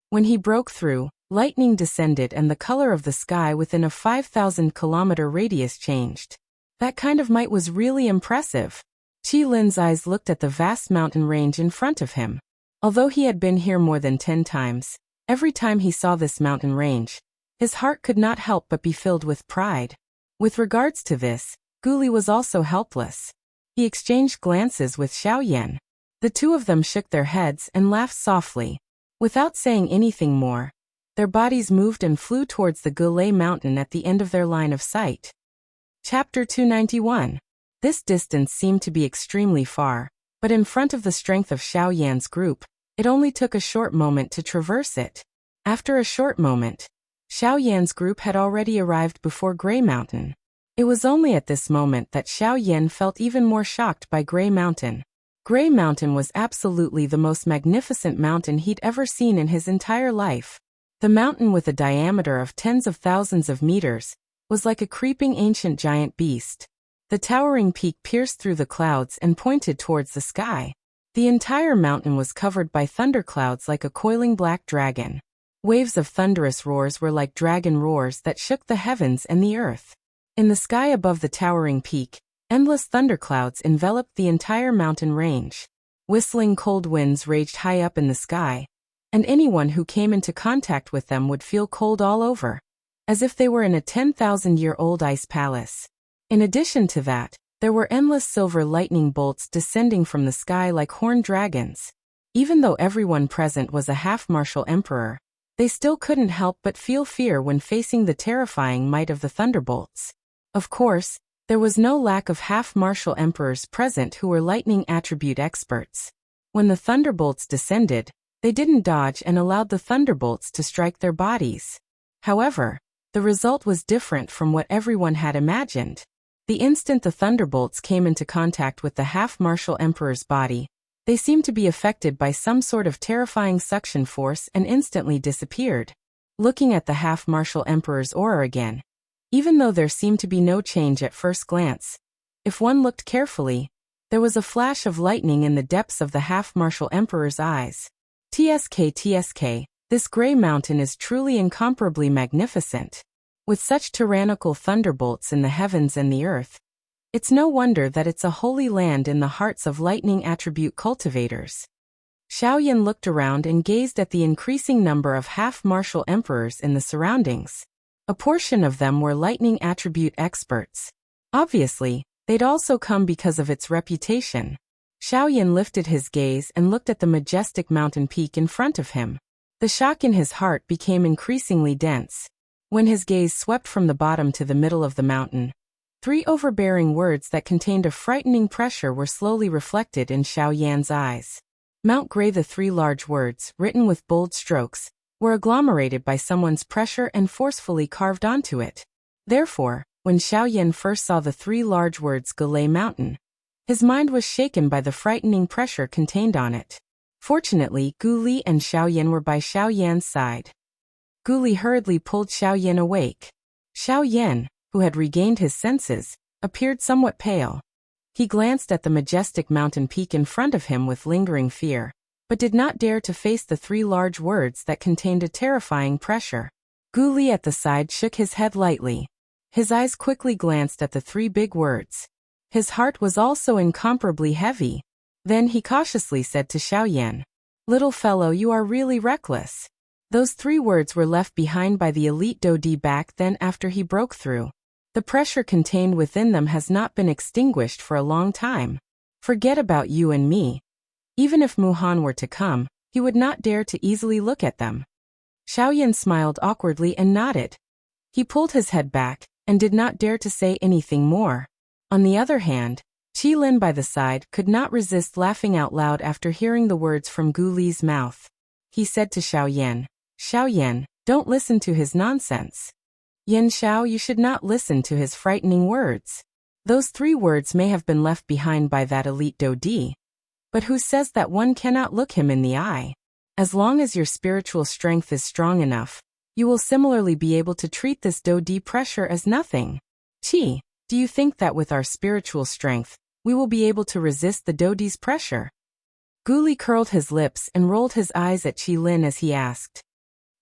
When he broke through, lightning descended and the color of the sky within a 5,000-kilometer radius changed. That kind of might was really impressive. Qi Lin's eyes looked at the vast mountain range in front of him. Although he had been here more than 10 times, every time he saw this mountain range, his heart could not help but be filled with pride. With regards to this, Gu Li was also helpless. He exchanged glances with Xiaoyan. The two of them shook their heads and laughed softly. Without saying anything more, their bodies moved and flew towards the Gulei Mountain at the end of their line of sight. Chapter 291. This distance seemed to be extremely far, but in front of the strength of Xiaoyan's group, it only took a short moment to traverse it. After a short moment, Xiaoyan's group had already arrived before Gray Mountain. It was only at this moment that Xiaoyan felt even more shocked by Gray Mountain. Gray Mountain was absolutely the most magnificent mountain he'd ever seen in his entire life. The mountain, with a diameter of tens of thousands of meters, was like a creeping ancient giant beast. The towering peak pierced through the clouds and pointed towards the sky. The entire mountain was covered by thunderclouds like a coiling black dragon. Waves of thunderous roars were like dragon roars that shook the heavens and the earth. In the sky above the towering peak, endless thunderclouds enveloped the entire mountain range. Whistling cold winds raged high up in the sky, and anyone who came into contact with them would feel cold all over, as if they were in a 10,000-year-old ice palace. In addition to that, there were endless silver lightning bolts descending from the sky like horned dragons. Even though everyone present was a half-martial emperor, they still couldn't help but feel fear when facing the terrifying might of the thunderbolts. Of course, there was no lack of half-martial emperors present who were lightning attribute experts. When the thunderbolts descended, they didn't dodge and allowed the thunderbolts to strike their bodies. However, The result was different from what everyone had imagined. The instant the thunderbolts came into contact with the half-martial emperor's body, they seemed to be affected by some sort of terrifying suction force and instantly disappeared. Looking at the half-martial emperor's aura again, even though there seemed to be no change at first glance, if one looked carefully, there was a flash of lightning in the depths of the half-martial emperor's eyes. TSK, this gray mountain is truly incomparably magnificent. With such tyrannical thunderbolts in the heavens and the earth, it's no wonder that it's a holy land in the hearts of lightning attribute cultivators. Xiaoyan looked around and gazed at the increasing number of half-martial emperors in the surroundings. A portion of them were lightning attribute experts. Obviously, they'd also come because of its reputation. Xiaoyan lifted his gaze and looked at the majestic mountain peak in front of him. The shock in his heart became increasingly dense. When his gaze swept from the bottom to the middle of the mountain, 3 overbearing words that contained a frightening pressure were slowly reflected in Xiaoyan's eyes. Mount Grey. The 3 large words, written with bold strokes, were agglomerated by someone's pressure and forcefully carved onto it. Therefore, when Xiaoyan first saw the 3 large words Galay Mountain, his mind was shaken by the frightening pressure contained on it. Fortunately, Gu Li and Xiaoyan were by Xiaoyan's side. Gu Li hurriedly pulled Xiaoyan awake. Xiaoyan, who had regained his senses, appeared somewhat pale. He glanced at the majestic mountain peak in front of him with lingering fear, but did not dare to face the 3 large words that contained a terrifying pressure. Gu Li at the side shook his head lightly. His eyes quickly glanced at the 3 big words. His heart was also incomparably heavy. Then he cautiously said to Xiaoyan, "Little fellow, you are really reckless." Those 3 words were left behind by the elite Dodi back then after he broke through. The pressure contained within them has not been extinguished for a long time. Forget about you and me. Even if Muhan were to come, he would not dare to easily look at them. Xiaoyan smiled awkwardly and nodded. He pulled his head back and did not dare to say anything more. On the other hand, Qi Lin by the side could not resist laughing out loud after hearing the words from Gu Li's mouth. He said to Xiaoyan, "Xiaoyan, don't listen to his nonsense. Yan Xiao, you should not listen to his frightening words. Those 3 words may have been left behind by that elite Dodi. But who says that one cannot look him in the eye? As long as your spiritual strength is strong enough, you will similarly be able to treat this Dodi pressure as nothing. Qi, do you think that with our spiritual strength, we will be able to resist the Dodi's pressure?" Gu Li curled his lips and rolled his eyes at Qi Lin as he asked.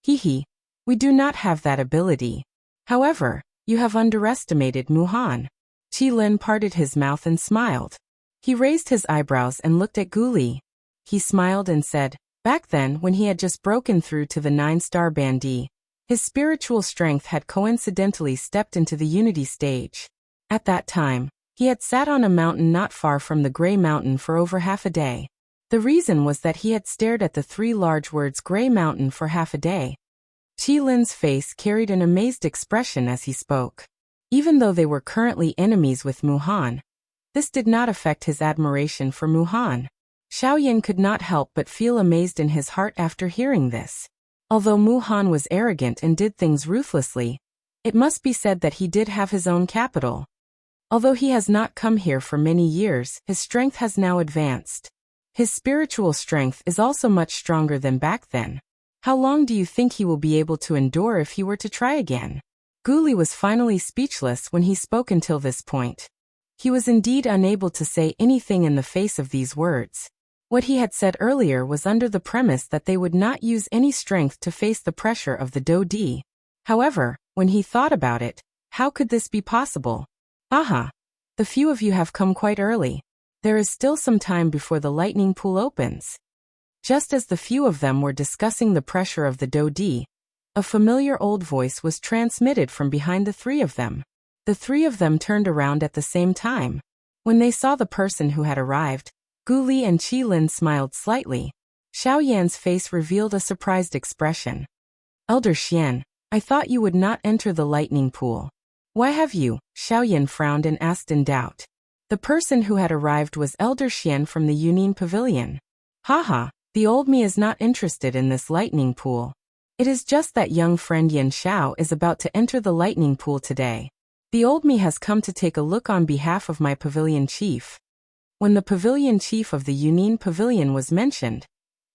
"He, we do not have that ability. However, you have underestimated Muhan." Qi Lin parted his mouth and smiled. He raised his eyebrows and looked at Gu Li. He smiled and said, back then when he had just broken through to the 9-star Bandi, his spiritual strength had coincidentally stepped into the unity stage. At that time, he had sat on a mountain not far from the Grey Mountain for over half a day. The reason was that he had stared at the 3 large words Grey Mountain for half a day. Qi Lin's face carried an amazed expression as he spoke. Even though they were currently enemies with Muhan, this did not affect his admiration for Muhan. Xiaoyan could not help but feel amazed in his heart after hearing this. Although Muhan was arrogant and did things ruthlessly, it must be said that he did have his own capital. Although he has not come here for many years, his strength has now advanced. His spiritual strength is also much stronger than back then. How long do you think he will be able to endure if he were to try again? Gu Li was finally speechless when he spoke until this point. He was indeed unable to say anything in the face of these words. What he had said earlier was under the premise that they would not use any strength to face the pressure of the Dodi. However, when he thought about it, how could this be possible? Aha! The few of you have come quite early. There is still some time before the lightning pool opens. Just as the few of them were discussing the pressure of the Dodi, a familiar old voice was transmitted from behind the 3 of them. The 3 of them turned around at the same time. When they saw the person who had arrived, Gu Li and Qi Lin smiled slightly. Xiaoyan's face revealed a surprised expression. "Elder Xian, I thought you would not enter the lightning pool. Why have you?" Xiaoyan frowned and asked in doubt. The person who had arrived was Elder Xian from the Yunin Pavilion. "Haha, the old me is not interested in this lightning pool. It is just that young friend Yan Xiao is about to enter the lightning pool today. The old me has come to take a look on behalf of my pavilion chief. When the pavilion chief of the Yunin pavilion was mentioned,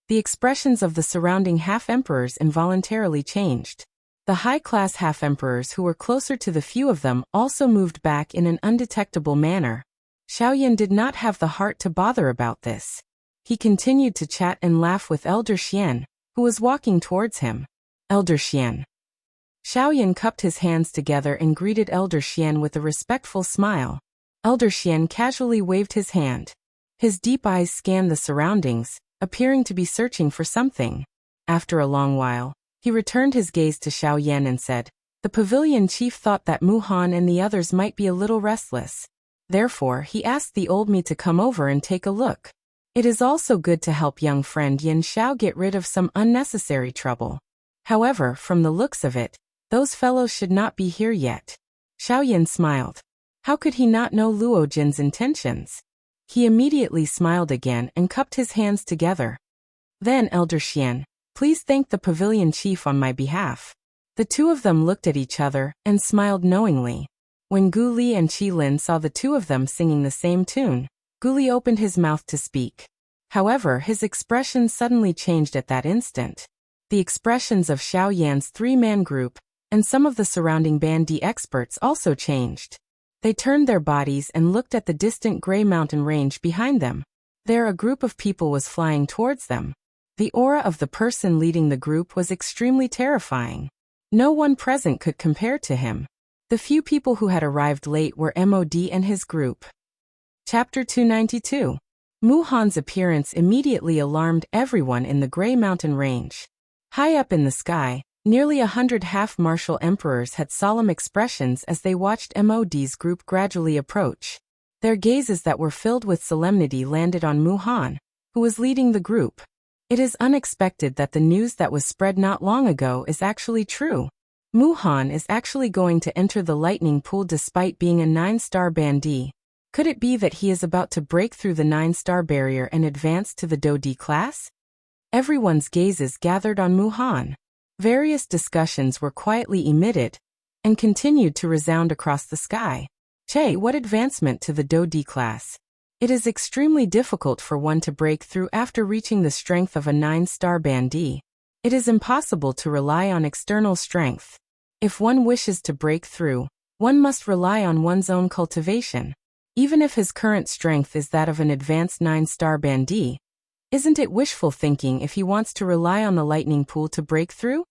the expressions of the surrounding half-emperors involuntarily changed. The high-class half-emperors who were closer to the few of them also moved back in an undetectable manner. Xiaoyan did not have the heart to bother about this. He continued to chat and laugh with Elder Xian, who was walking towards him. Elder Xian. Xiaoyan cupped his hands together and greeted Elder Xian with a respectful smile. Elder Xian casually waved his hand. His deep eyes scanned the surroundings, appearing to be searching for something. After a long while, he returned his gaze to Xiaoyan and said, "The pavilion chief thought that Mu Han and the others might be a little restless. Therefore, he asked the old me to come over and take a look. It is also good to help young friend Yan Xiao get rid of some unnecessary trouble. However, from the looks of it, those fellows should not be here yet." Xiaoyan smiled. How could he not know Luo Jin's intentions? He immediately smiled again and cupped his hands together. "Then, Elder Xian, please thank the pavilion chief on my behalf." The two of them looked at each other and smiled knowingly. When Gu Li and Qi Lin saw the two of them singing the same tune, Gu Li opened his mouth to speak. However, his expression suddenly changed at that instant. The expressions of Xiaoyan's three-man group and some of the surrounding Bandi experts also changed. They turned their bodies and looked at the distant gray mountain range behind them. There a group of people was flying towards them. The aura of the person leading the group was extremely terrifying. No one present could compare to him. The few people who had arrived late were MOD and his group. Chapter 292. Mu Han's appearance immediately alarmed everyone in the Gray Mountain Range. High up in the sky, nearly 100 half-martial emperors had solemn expressions as they watched MOD's group gradually approach. Their gazes that were filled with solemnity landed on Mu Han, who was leading the group. It is unexpected that the news that was spread not long ago is actually true. Mu Han is actually going to enter the lightning pool despite being a 9-star Bandi. Could it be that he is about to break through the 9-star barrier and advance to the Do D class? Everyone's gazes gathered on Mu Han. Various discussions were quietly emitted and continued to resound across the sky. Che, what advancement to the Do D class? It is extremely difficult for one to break through after reaching the strength of a 9-star Bandi. It is impossible to rely on external strength. If one wishes to break through, one must rely on one's own cultivation. Even if his current strength is that of an advanced 9-star Bandi, isn't it wishful thinking if he wants to rely on the lightning pool to break through?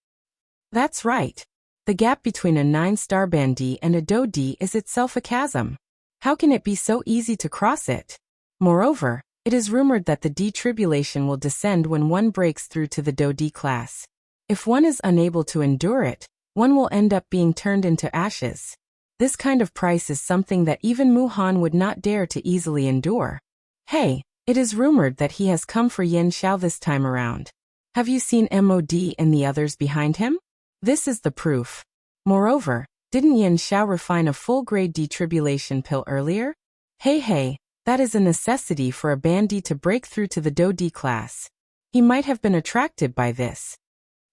That's right. The gap between a 9-star Bandi and a Do D is itself a chasm. How can it be so easy to cross it? Moreover, it is rumored that the D-tribulation will descend when one breaks through to the Do D class. If one is unable to endure it, one will end up being turned into ashes. This kind of price is something that even Mu Han would not dare to easily endure. Hey, it is rumored that he has come for Yan Xiao this time around. Have you seen MOD and the others behind him? This is the proof. Moreover, didn't Yan Xiao refine a full-grade detribulation pill earlier? Hey, that is a necessity for a Bandi to break through to the Do D class. He might have been attracted by this.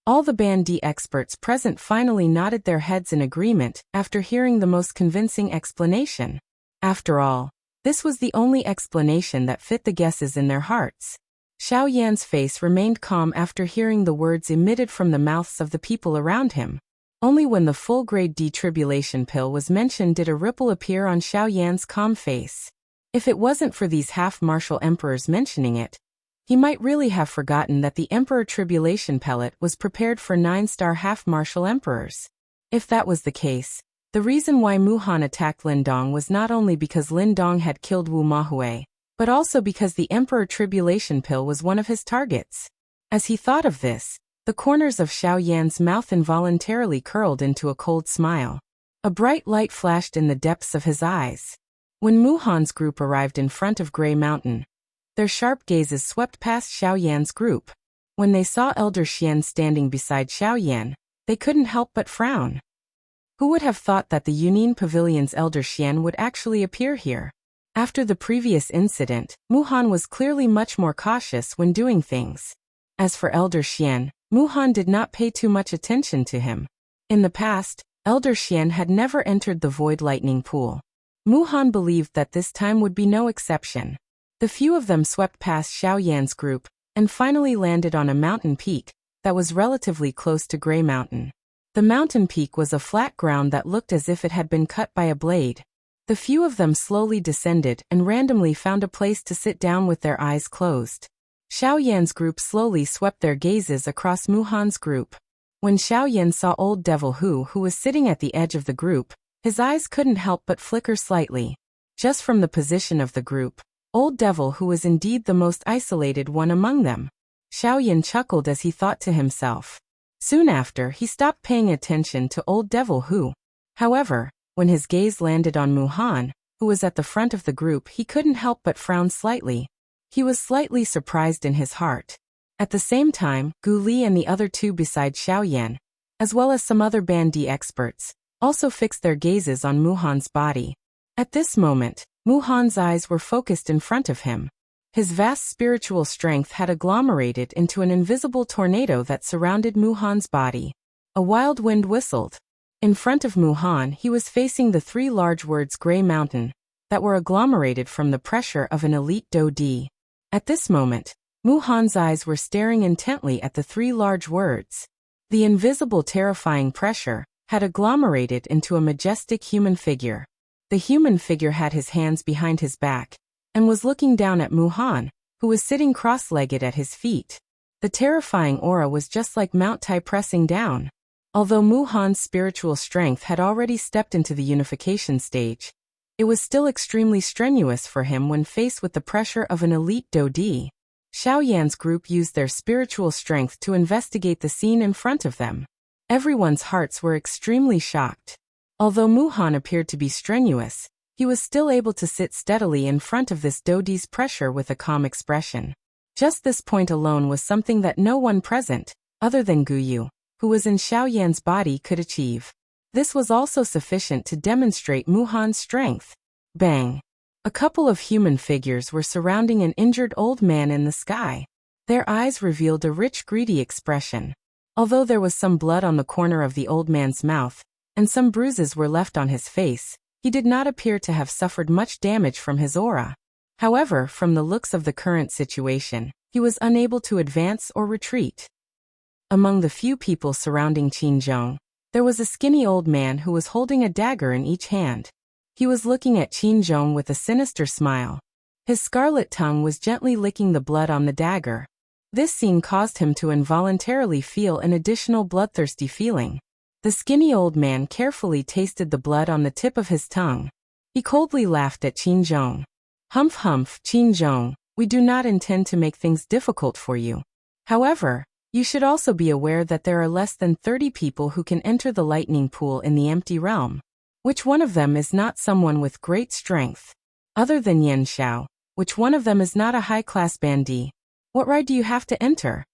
All the Bandi experts present finally nodded their heads in agreement after hearing the most convincing explanation. After all, this was the only explanation that fit the guesses in their hearts. Xiaoyan's face remained calm after hearing the words emitted from the mouths of the people around him. Only when the full-grade detribulation pill was mentioned did a ripple appear on Xiaoyan's calm face. If it wasn't for these half-martial emperors mentioning it, he might really have forgotten that the Emperor Tribulation Pellet was prepared for 9-star half-martial emperors. If that was the case, the reason why Mu Han attacked Lin Dong was not only because Lin Dong had killed Wu Mahue, but also because the Emperor Tribulation Pill was one of his targets. As he thought of this, the corners of Xiaoyan's mouth involuntarily curled into a cold smile. A bright light flashed in the depths of his eyes. When Mu Han's group arrived in front of Gray Mountain, their sharp gazes swept past Xiaoyan's group. When they saw Elder Xian standing beside Xiaoyan, they couldn't help but frown. Who would have thought that the Yunin Pavilion's Elder Xian would actually appear here? After the previous incident, Mu Han was clearly much more cautious when doing things. As for Elder Xian, Muhan did not pay too much attention to him. In the past, Elder Xian had never entered the void lightning pool. Muhan believed that this time would be no exception. The few of them swept past Xiaoyan's group, and finally landed on a mountain peak that was relatively close to Gray Mountain. The mountain peak was a flat ground that looked as if it had been cut by a blade. The few of them slowly descended and randomly found a place to sit down with their eyes closed. Xiaoyan's group slowly swept their gazes across Muhan's group. When Xiaoyan saw Old Devil who was sitting at the edge of the group, his eyes couldn't help but flicker slightly. Just from the position of the group, Old Devil who was indeed the most isolated one among them. Xiaoyan chuckled as he thought to himself. Soon after, he stopped paying attention to Old Devil who. However, when his gaze landed on Muhan, who was at the front of the group, he couldn't help but frown slightly. He was slightly surprised in his heart. At the same time, Gu Li and the other two beside Xiaoyan, as well as some other Bandi experts, also fixed their gazes on Muhan's body. At this moment, Muhan's eyes were focused in front of him. His vast spiritual strength had agglomerated into an invisible tornado that surrounded Muhan's body. A wild wind whistled. In front of Muhan, he was facing the three large words Gray Mountain, that were agglomerated from the pressure of an elite Do-Di. At this moment, Muhan's eyes were staring intently at the three large words. The invisible terrifying pressure had agglomerated into a majestic human figure. The human figure had his hands behind his back, and was looking down at Muhan, who was sitting cross-legged at his feet. The terrifying aura was just like Mount Tai pressing down. Although Muhan's spiritual strength had already stepped into the unification stage, it was still extremely strenuous for him when faced with the pressure of an elite Do-Di. Xiaoyan's group used their spiritual strength to investigate the scene in front of them. Everyone's hearts were extremely shocked. Although Muhan appeared to be strenuous, he was still able to sit steadily in front of this Do-Di's pressure with a calm expression. Just this point alone was something that no one present, other than Gu Yu, who was in Xiaoyan's body, could achieve. This was also sufficient to demonstrate Muhan's strength. Bang! A couple of human figures were surrounding an injured old man in the sky. Their eyes revealed a rich, greedy expression. Although there was some blood on the corner of the old man's mouth, and some bruises were left on his face, he did not appear to have suffered much damage from his aura. However, from the looks of the current situation, he was unable to advance or retreat. Among the few people surrounding Qinzhong, there was a skinny old man who was holding a dagger in each hand. He was looking at Qinzhong with a sinister smile. His scarlet tongue was gently licking the blood on the dagger. This scene caused him to involuntarily feel an additional bloodthirsty feeling. The skinny old man carefully tasted the blood on the tip of his tongue. He coldly laughed at Qinzhong. Humph humph, Qinzhong, we do not intend to make things difficult for you. However, you should also be aware that there are less than 30 people who can enter the lightning pool in the empty realm. Which one of them is not someone with great strength? Other than Yan Xiao, which one of them is not a high-class Bandi? What right do you have to enter?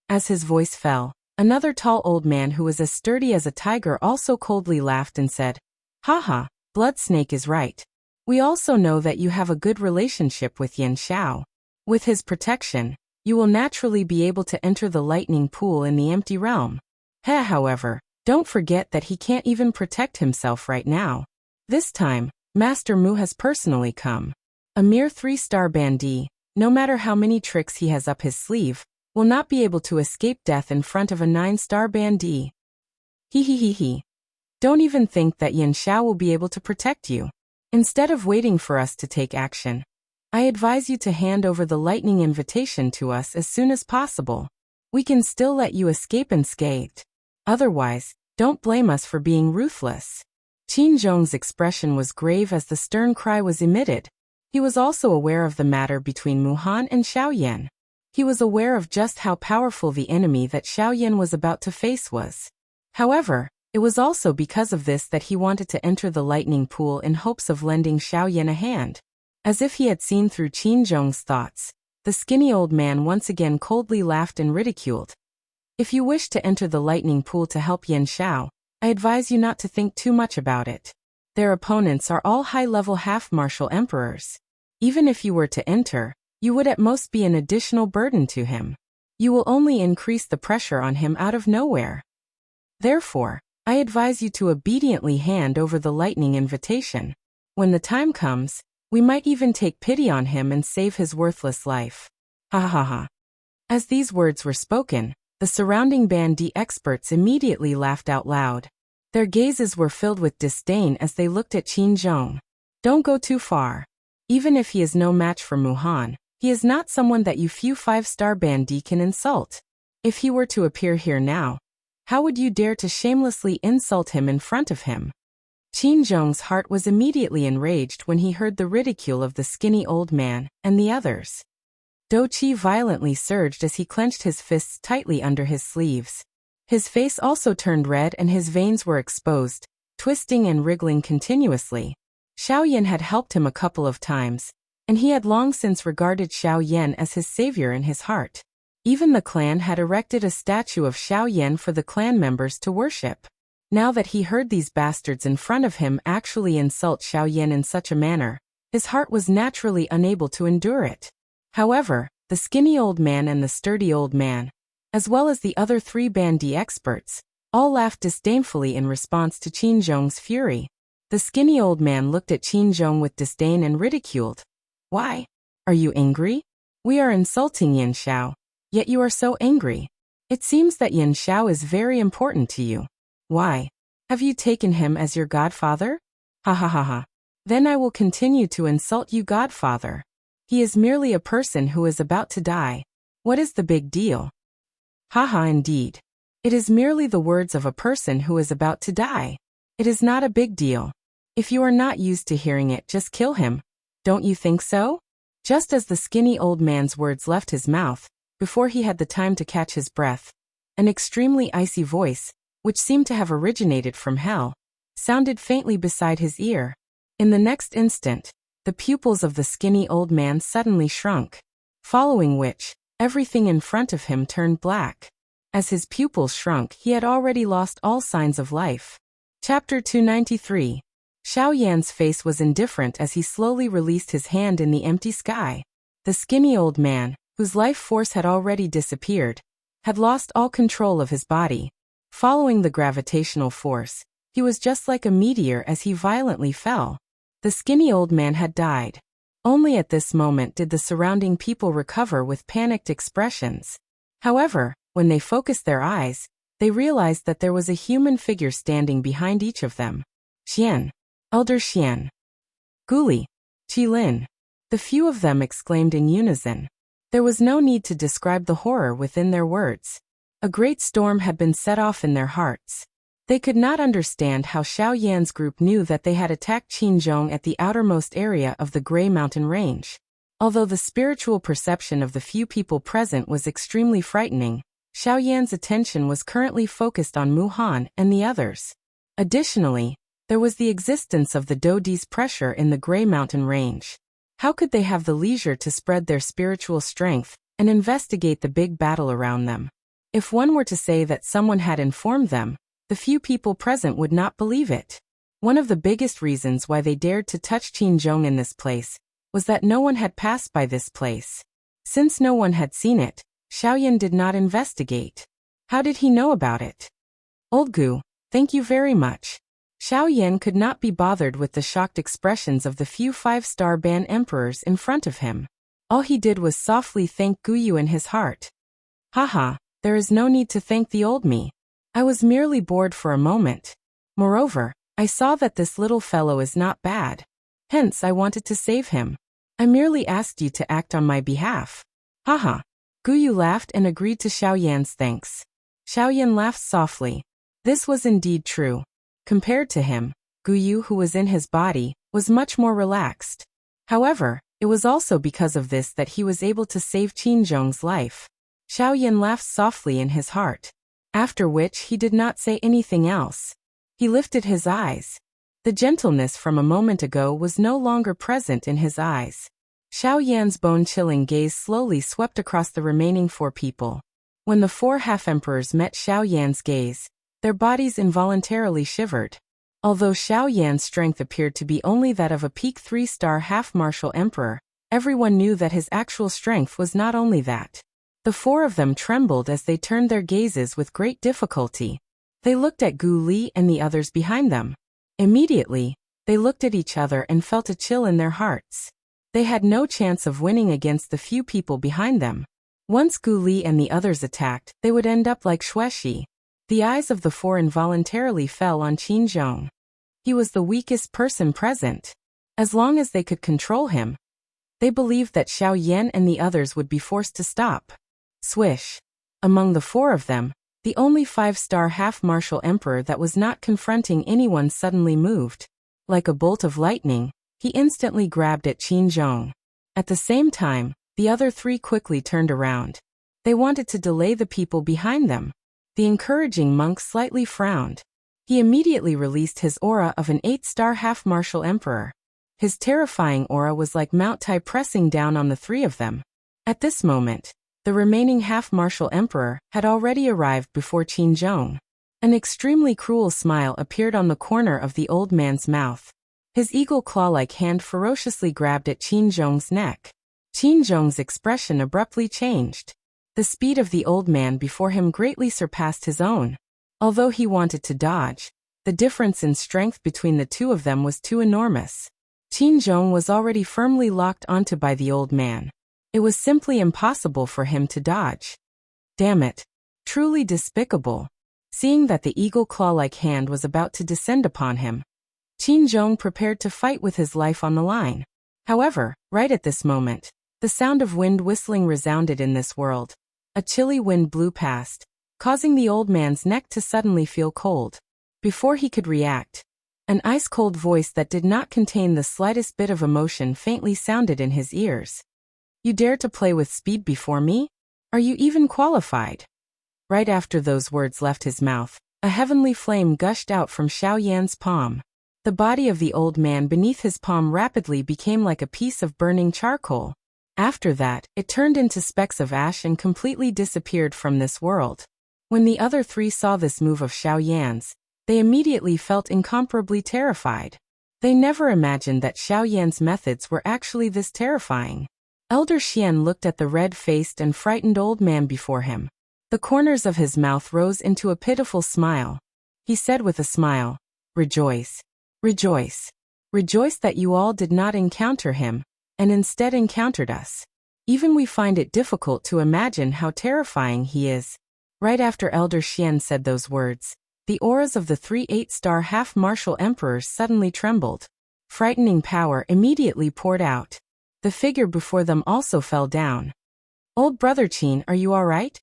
As his voice fell, another tall old man who was as sturdy as a tiger also coldly laughed and said, "Haha, Blood Snake is right. We also know that you have a good relationship with Yan Xiao. With his protection, you will naturally be able to enter the lightning pool in the empty realm. However, don't forget that he can't even protect himself right now. This time, Master Mu has personally come. A mere 3-star Bandi, no matter how many tricks he has up his sleeve, will not be able to escape death in front of a 9-star Bandi. He. Don't even think that Yan Xiao will be able to protect you. Instead of waiting for us to take action, I advise you to hand over the lightning invitation to us as soon as possible. We can still let you escape unscathed. Otherwise, don't blame us for being ruthless." Qinzhong's expression was grave as the stern cry was emitted. He was also aware of the matter between Muhan and Xiaoyan. He was aware of just how powerful the enemy that Xiaoyan was about to face was. However, it was also because of this that he wanted to enter the lightning pool in hopes of lending Xiaoyan a hand. As if he had seen through Qinzhong's thoughts, the skinny old man once again coldly laughed and ridiculed. "If you wish to enter the lightning pool to help Yan Xiao, I advise you not to think too much about it. Their opponents are all high-level half-martial emperors. Even if you were to enter, you would at most be an additional burden to him. You will only increase the pressure on him out of nowhere. Therefore, I advise you to obediently hand over the lightning invitation. When the time comes, we might even take pity on him and save his worthless life. Ha ha ha. As these words were spoken, the surrounding bandy experts immediately laughed out loud. Their gazes were filled with disdain as they looked at Qin Zhong. Don't go too far. Even if he is no match for Muhan, he is not someone that you few 5-star bandy can insult. If he were to appear here now, how would you dare to shamelessly insult him in front of him? Qin Zhong's heart was immediately enraged when he heard the ridicule of the skinny old man and the others. Do Qi violently surged as he clenched his fists tightly under his sleeves. His face also turned red and his veins were exposed, twisting and wriggling continuously. Xiao Yan had helped him a couple of times, and he had long since regarded Xiao Yan as his savior in his heart. Even the clan had erected a statue of Xiao Yan for the clan members to worship. Now that he heard these bastards in front of him actually insult Xiao Yan in such a manner, his heart was naturally unable to endure it. However, the skinny old man and the sturdy old man, as well as the other 3 bandy experts, all laughed disdainfully in response to Qin Zhong's fury. The skinny old man looked at Qin Zhong with disdain and ridiculed. Why? Are you angry? We are insulting Yin Xiao. Yet you are so angry. It seems that Yin Xiao is very important to you. Why? Have you taken him as your godfather? Ha ha ha ha. Then I will continue to insult you, godfather. He is merely a person who is about to die. What is the big deal? Ha ha, indeed. It is merely the words of a person who is about to die. It is not a big deal. If you are not used to hearing it, just kill him. Don't you think so? Just as the skinny old man's words left his mouth, before he had the time to catch his breath, an extremely icy voice, which seemed to have originated from hell, sounded faintly beside his ear. In the next instant, the pupils of the skinny old man suddenly shrunk, following which, everything in front of him turned black. As his pupils shrunk, he had already lost all signs of life. Chapter 293. Xiao Yan's face was indifferent as he slowly released his hand in the empty sky. The skinny old man, whose life force had already disappeared, had lost all control of his body. Following the gravitational force, he was just like a meteor as he violently fell. The skinny old man had died. Only at this moment did the surrounding people recover with panicked expressions. However, when they focused their eyes, they realized that there was a human figure standing behind each of them. Xian. Elder Xian. Guli. Qilin. The few of them exclaimed in unison. There was no need to describe the horror within their words. A great storm had been set off in their hearts. They could not understand how Xiao Yan's group knew that they had attacked Qin Zhong at the outermost area of the Grey Mountain Range. Although the spiritual perception of the few people present was extremely frightening, Xiao Yan's attention was currently focused on Muhan and the others. Additionally, there was the existence of the Dodi's pressure in the Grey Mountain Range. How could they have the leisure to spread their spiritual strength and investigate the big battle around them? If one were to say that someone had informed them, the few people present would not believe it. One of the biggest reasons why they dared to touch Qin Zhong in this place was that no one had passed by this place. Since no one had seen it, Xiao Yan did not investigate. How did he know about it? Old Gu, thank you very much. Xiao Yan could not be bothered with the shocked expressions of the few 5-star ban emperors in front of him. All he did was softly thank Guyu in his heart. Haha, there is no need to thank the old me. I was merely bored for a moment. Moreover, I saw that this little fellow is not bad. Hence I wanted to save him. I merely asked you to act on my behalf. Haha. Guyu laughed and agreed to Xiao Yan's thanks. Xiao Yan laughed softly. This was indeed true. Compared to him, Guyu, who was in his body, was much more relaxed. However, it was also because of this that he was able to save Qin Zhong's life. Xiao Yan laughed softly in his heart. After which he did not say anything else. He lifted his eyes. The gentleness from a moment ago was no longer present in his eyes. Xiao Yan's bone-chilling gaze slowly swept across the remaining 4 people. When the 4 half-emperors met Xiao Yan's gaze, their bodies involuntarily shivered. Although Xiao Yan's strength appeared to be only that of a peak 3-star half-martial emperor, everyone knew that his actual strength was not only that. The four of them trembled as they turned their gazes with great difficulty. They looked at Gu Li and the others behind them. Immediately, they looked at each other and felt a chill in their hearts. They had no chance of winning against the few people behind them. Once Gu Li and the others attacked, they would end up like Xuexi. The eyes of the four involuntarily fell on Qin Zhong. He was the weakest person present. As long as they could control him, they believed that Xiao Yan and the others would be forced to stop. Swish. Among the four of them, the only 5-star half-martial emperor that was not confronting anyone suddenly moved. Like a bolt of lightning, he instantly grabbed at Qin Zhong. At the same time, the other three quickly turned around. They wanted to delay the people behind them. The encouraging monk slightly frowned. He immediately released his aura of an 8-star half-martial emperor. His terrifying aura was like Mount Tai pressing down on the three of them. At this moment, the remaining half-martial emperor had already arrived before Qin Zhong. An extremely cruel smile appeared on the corner of the old man's mouth. His eagle claw-like hand ferociously grabbed at Qin Zhong's neck. Qin Zhong's expression abruptly changed. The speed of the old man before him greatly surpassed his own. Although he wanted to dodge, the difference in strength between the two of them was too enormous. Qin Zhong was already firmly locked onto by the old man. It was simply impossible for him to dodge. Damn it. Truly despicable. Seeing that the eagle claw-like hand was about to descend upon him, Qin Zhong prepared to fight with his life on the line. However, right at this moment, the sound of wind whistling resounded in this world. A chilly wind blew past, causing the old man's neck to suddenly feel cold. Before he could react, an ice-cold voice that did not contain the slightest bit of emotion faintly sounded in his ears. You dare to play with speed before me? Are you even qualified? Right after those words left his mouth, a heavenly flame gushed out from Xiao Yan's palm. The body of the old man beneath his palm rapidly became like a piece of burning charcoal. After that, it turned into specks of ash and completely disappeared from this world. When the other three saw this move of Xiao Yan's, they immediately felt incomparably terrified. They never imagined that Xiao Yan's methods were actually this terrifying. Elder Xian looked at the red-faced and frightened old man before him. The corners of his mouth rose into a pitiful smile. He said with a smile, "Rejoice. Rejoice. Rejoice that you all did not encounter him, and instead encountered us. Even we find it difficult to imagine how terrifying he is." Right after Elder Xian said those words, the auras of the 3 8-star half-martial emperors suddenly trembled. Frightening power immediately poured out. The figure before them also fell down. "Old brother Qin, are you all right?"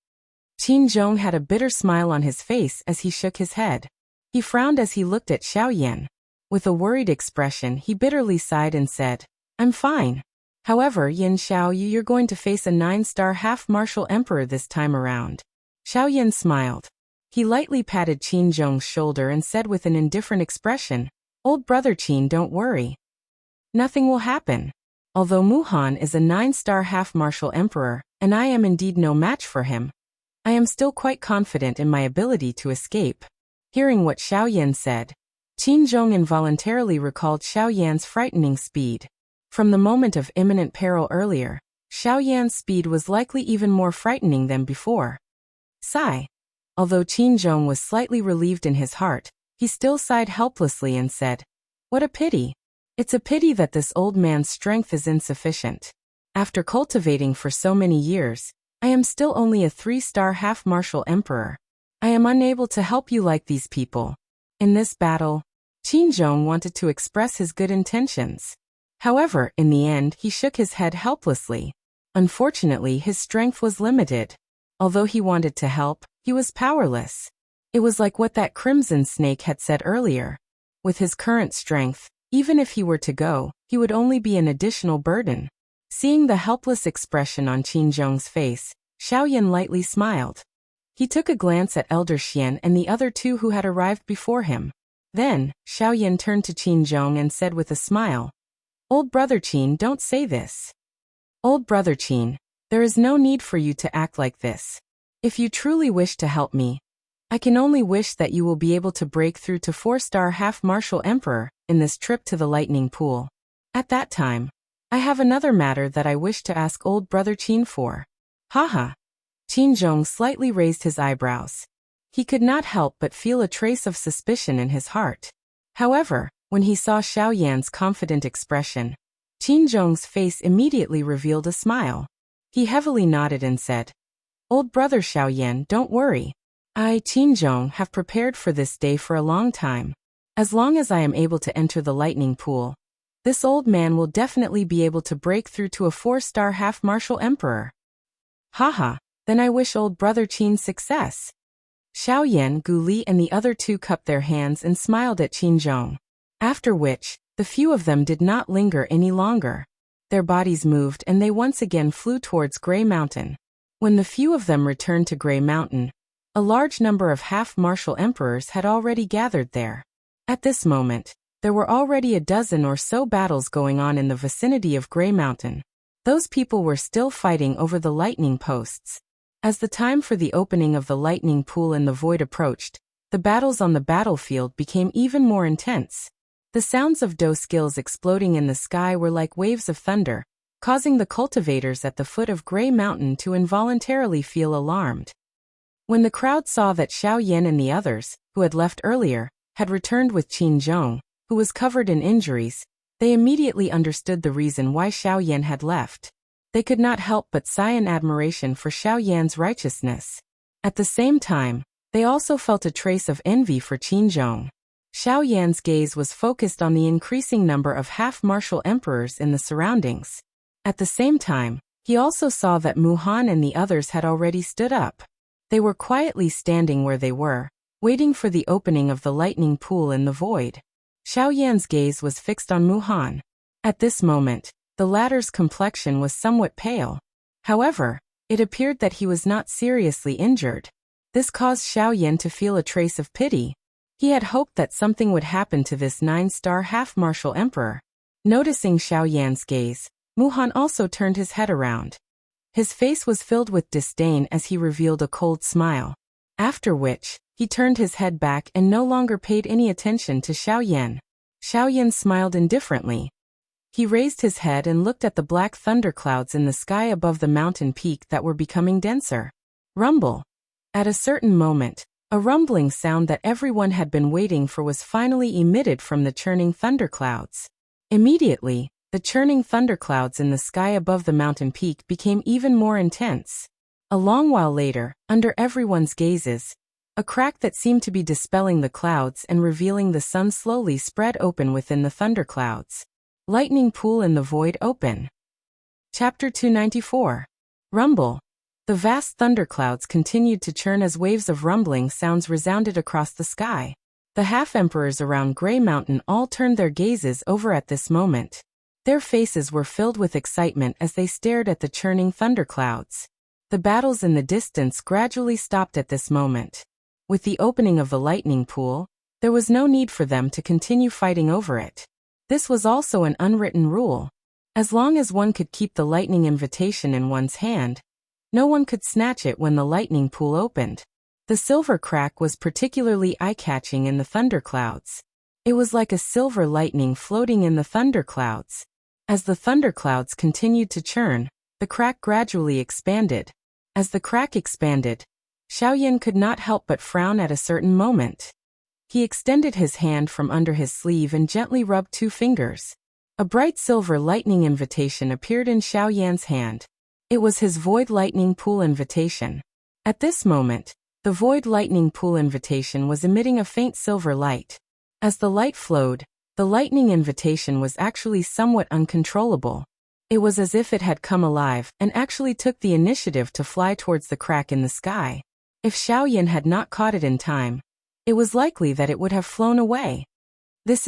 Qin Zhong had a bitter smile on his face as he shook his head. He frowned as he looked at Xiao Yan. With a worried expression, he bitterly sighed and said, "I'm fine. However, Yin Xiao, you're going to face a 9-star half-martial emperor this time around." Xiao Yan smiled. He lightly patted Qin Zhong's shoulder and said with an indifferent expression, "Old brother Qin, don't worry. Nothing will happen. Although Muhan is a 9-star half-martial emperor, and I am indeed no match for him, I am still quite confident in my ability to escape." Hearing what Xiao Yan said, Qin Zhong involuntarily recalled Xiao Yan's frightening speed. From the moment of imminent peril earlier, Xiao Yan's speed was likely even more frightening than before. Sigh. Although Qin Zhong was slightly relieved in his heart, he still sighed helplessly and said, "What a pity. It's a pity that this old man's strength is insufficient. After cultivating for so many years, I am still only a 3-star half-martial emperor. I am unable to help you like these people." In this battle, Qin Zhong wanted to express his good intentions. However, in the end, he shook his head helplessly. Unfortunately, his strength was limited. Although he wanted to help, he was powerless. It was like what that crimson snake had said earlier. With his current strength, even if he were to go, he would only be an additional burden. Seeing the helpless expression on Qin Zhong's face, Xiao Yan lightly smiled. He took a glance at Elder Xian and the other two who had arrived before him. Then, Xiao Yan turned to Qin Zhong and said with a smile, "Old brother Qin, don't say this. Old brother Qin, there is no need for you to act like this. If you truly wish to help me, I can only wish that you will be able to break through to 4-star half-martial emperor in this trip to the lightning pool. At that time, I have another matter that I wish to ask old brother Qin for." Haha. Qinzhong slightly raised his eyebrows. He could not help but feel a trace of suspicion in his heart. However, when he saw Xiao Yan's confident expression, Qinzhong's face immediately revealed a smile. He heavily nodded and said, "Old brother Xiao Yan, don't worry. I, Qinzhong, have prepared for this day for a long time. As long as I am able to enter the lightning pool, this old man will definitely be able to break through to a 4-star half-martial emperor." "Haha, then I wish old brother Qin success." Xiao Yan, Gu Li and the other two cupped their hands and smiled at Qinzhong. After which, the few of them did not linger any longer. Their bodies moved and they once again flew towards Grey Mountain. When the few of them returned to Grey Mountain, a large number of half-martial emperors had already gathered there. At this moment, there were already a dozen or so battles going on in the vicinity of Grey Mountain. Those people were still fighting over the lightning posts. As the time for the opening of the lightning pool in the void approached, the battles on the battlefield became even more intense. The sounds of Do skills exploding in the sky were like waves of thunder, causing the cultivators at the foot of Grey Mountain to involuntarily feel alarmed. When the crowd saw that Xiao Yan and the others, who had left earlier, had returned with Qinzhong, who was covered in injuries, they immediately understood the reason why Xiao Yan had left. They could not help but sigh in admiration for Xiao Yan's righteousness. At the same time, they also felt a trace of envy for Qinzhong. Xiao Yan's gaze was focused on the increasing number of half-martial emperors in the surroundings. At the same time, he also saw that Mu Han and the others had already stood up. They were quietly standing where they were, waiting for the opening of the lightning pool in the void. Xiao Yan's gaze was fixed on Mu Han. At this moment, the latter's complexion was somewhat pale. However, it appeared that he was not seriously injured. This caused Xiao Yan to feel a trace of pity. He had hoped that something would happen to this 9-star half-martial emperor. Noticing Xiao Yan's gaze, Mu Han also turned his head around. His face was filled with disdain as he revealed a cold smile. After which, he turned his head back and no longer paid any attention to Xiao Yan. Xiao Yan smiled indifferently. He raised his head and looked at the black thunderclouds in the sky above the mountain peak that were becoming denser. Rumble. At a certain moment, a rumbling sound that everyone had been waiting for was finally emitted from the churning thunderclouds. Immediately, the churning thunderclouds in the sky above the mountain peak became even more intense. A long while later, under everyone's gazes, a crack that seemed to be dispelling the clouds and revealing the sun slowly spread open within the thunderclouds. Lightning pool in the void open. Chapter 294. Rumble. The vast thunderclouds continued to churn as waves of rumbling sounds resounded across the sky. The half-emperors around Grey Mountain all turned their gazes over at this moment. Their faces were filled with excitement as they stared at the churning thunderclouds. The battles in the distance gradually stopped at this moment. With the opening of the lightning pool, there was no need for them to continue fighting over it. This was also an unwritten rule. As long as one could keep the lightning invitation in one's hand, no one could snatch it when the lightning pool opened. The silver crack was particularly eye-catching in the thunderclouds. It was like a silver lightning floating in the thunderclouds. As the thunderclouds continued to churn, the crack gradually expanded. As the crack expanded, Xiao Yan could not help but frown at a certain moment. He extended his hand from under his sleeve and gently rubbed 2 fingers. A bright silver lightning invitation appeared in Xiao Yan's hand. It was his void lightning pool invitation. At this moment, the void lightning pool invitation was emitting a faint silver light. As the light flowed, the lightning invitation was actually somewhat uncontrollable. It was as if it had come alive and actually took the initiative to fly towards the crack in the sky. If Xiao Yan had not caught it in time, it was likely that it would have flown away. This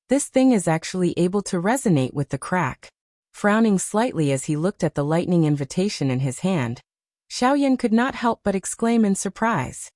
thing is actually able to resonate with the crack. Frowning slightly as he looked at the lightning invitation in his hand, Xiao Yan could not help but exclaim in surprise.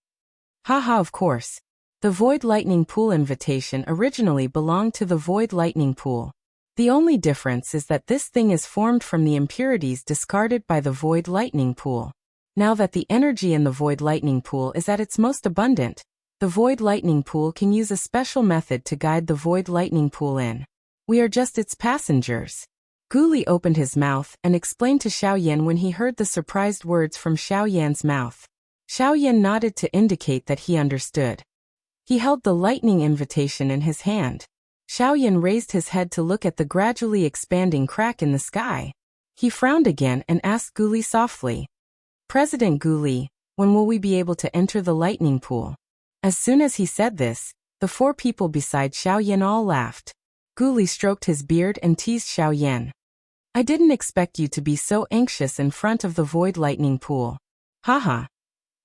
Haha, of course. The void lightning pool invitation originally belonged to the void lightning pool. The only difference is that this thing is formed from the impurities discarded by the void lightning pool. Now that the energy in the void lightning pool is at its most abundant, the void lightning pool can use a special method to guide the void lightning pool in. We are just its passengers. Gu Li opened his mouth and explained to Xiaoyan when he heard the surprised words from Xiaoyan's mouth. Xiaoyan nodded to indicate that he understood. He held the lightning invitation in his hand. Xiaoyan raised his head to look at the gradually expanding crack in the sky. He frowned again and asked Gu Li softly, "President Gu Li, when will we be able to enter the lightning pool?" As soon as he said this, the four people beside Xiaoyan all laughed. Gu Li stroked his beard and teased Xiaoyan. "I didn't expect you to be so anxious in front of the void lightning pool. Haha."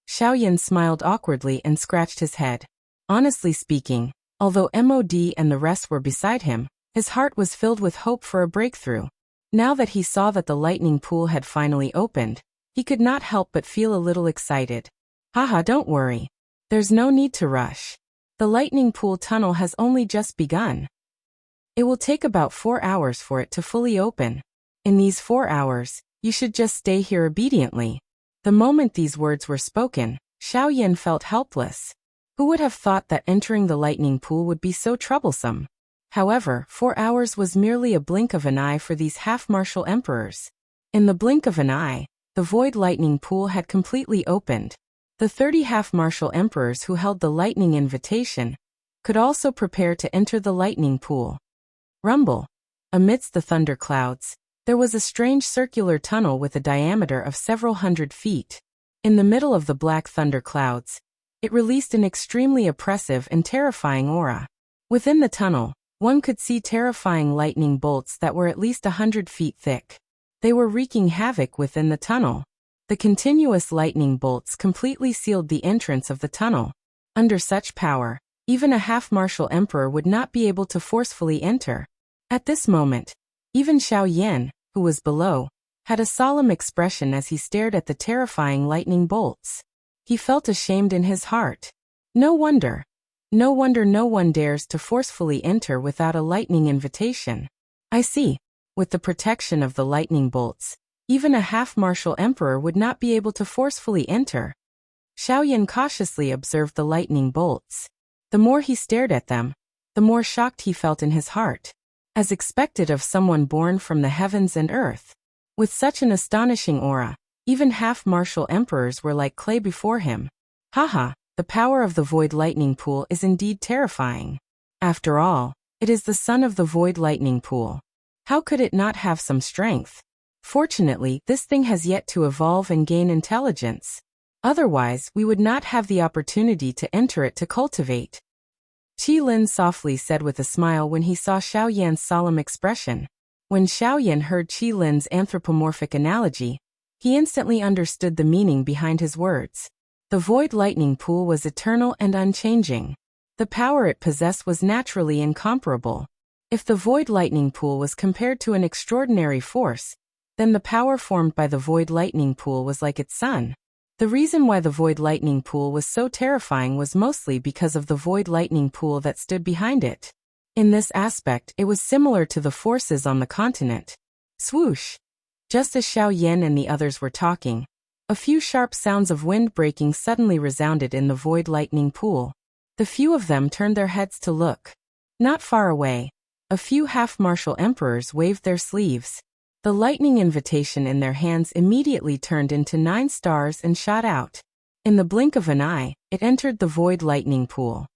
Xiaoyan smiled awkwardly and scratched his head. Honestly speaking, although MOD and the rest were beside him, his heart was filled with hope for a breakthrough. Now that he saw that the lightning pool had finally opened, he could not help but feel a little excited. Haha, don't worry. There's no need to rush. The lightning pool tunnel has only just begun. It will take about 4 hours for it to fully open. In these 4 hours, you should just stay here obediently. The moment these words were spoken, Xiaoyan felt helpless. Who would have thought that entering the lightning pool would be so troublesome? However, 4 hours was merely a blink of an eye for these half-martial emperors. In the blink of an eye, the void lightning pool had completely opened. The 30 half-martial emperors who held the lightning invitation could also prepare to enter the lightning pool. Rumble. Amidst the thunder clouds, there was a strange circular tunnel with a diameter of several hundred feet. In the middle of the black thunder clouds, it released an extremely oppressive and terrifying aura. Within the tunnel, one could see terrifying lightning bolts that were at least 100 feet thick. They were wreaking havoc within the tunnel. The continuous lightning bolts completely sealed the entrance of the tunnel. Under such power, even a half-martial emperor would not be able to forcefully enter. At this moment, even Xiaoyan, who was below, had a solemn expression as he stared at the terrifying lightning bolts. He felt ashamed in his heart. No wonder no one dares to forcefully enter without a lightning invitation. I see. With the protection of the lightning bolts, even a half-martial emperor would not be able to forcefully enter. Xiaoyan cautiously observed the lightning bolts. The more he stared at them, the more shocked he felt in his heart. As expected of someone born from the heavens and earth. With such an astonishing aura, even half-martial emperors were like clay before him. Haha, the power of the void lightning pool is indeed terrifying. After all, it is the son of the void lightning pool. How could it not have some strength? Fortunately, this thing has yet to evolve and gain intelligence. Otherwise, we would not have the opportunity to enter it to cultivate. Qi Lin softly said with a smile when he saw Xiaoyan's solemn expression. When Xiaoyan heard Qi Lin's anthropomorphic analogy, he instantly understood the meaning behind his words. The void lightning pool was eternal and unchanging. The power it possessed was naturally incomparable. If the void lightning pool was compared to an extraordinary force, then the power formed by the void lightning pool was like its sun. The reason why the void lightning pool was so terrifying was mostly because of the void lightning pool that stood behind it. In this aspect, it was similar to the forces on the continent. Swoosh! Just as Xiaoyan and the others were talking, a few sharp sounds of wind breaking suddenly resounded in the void lightning pool. The few of them turned their heads to look. Not far away, a few half-martial emperors waved their sleeves. The lightning invitation in their hands immediately turned into 9 stars and shot out. In the blink of an eye, it entered the void lightning pool.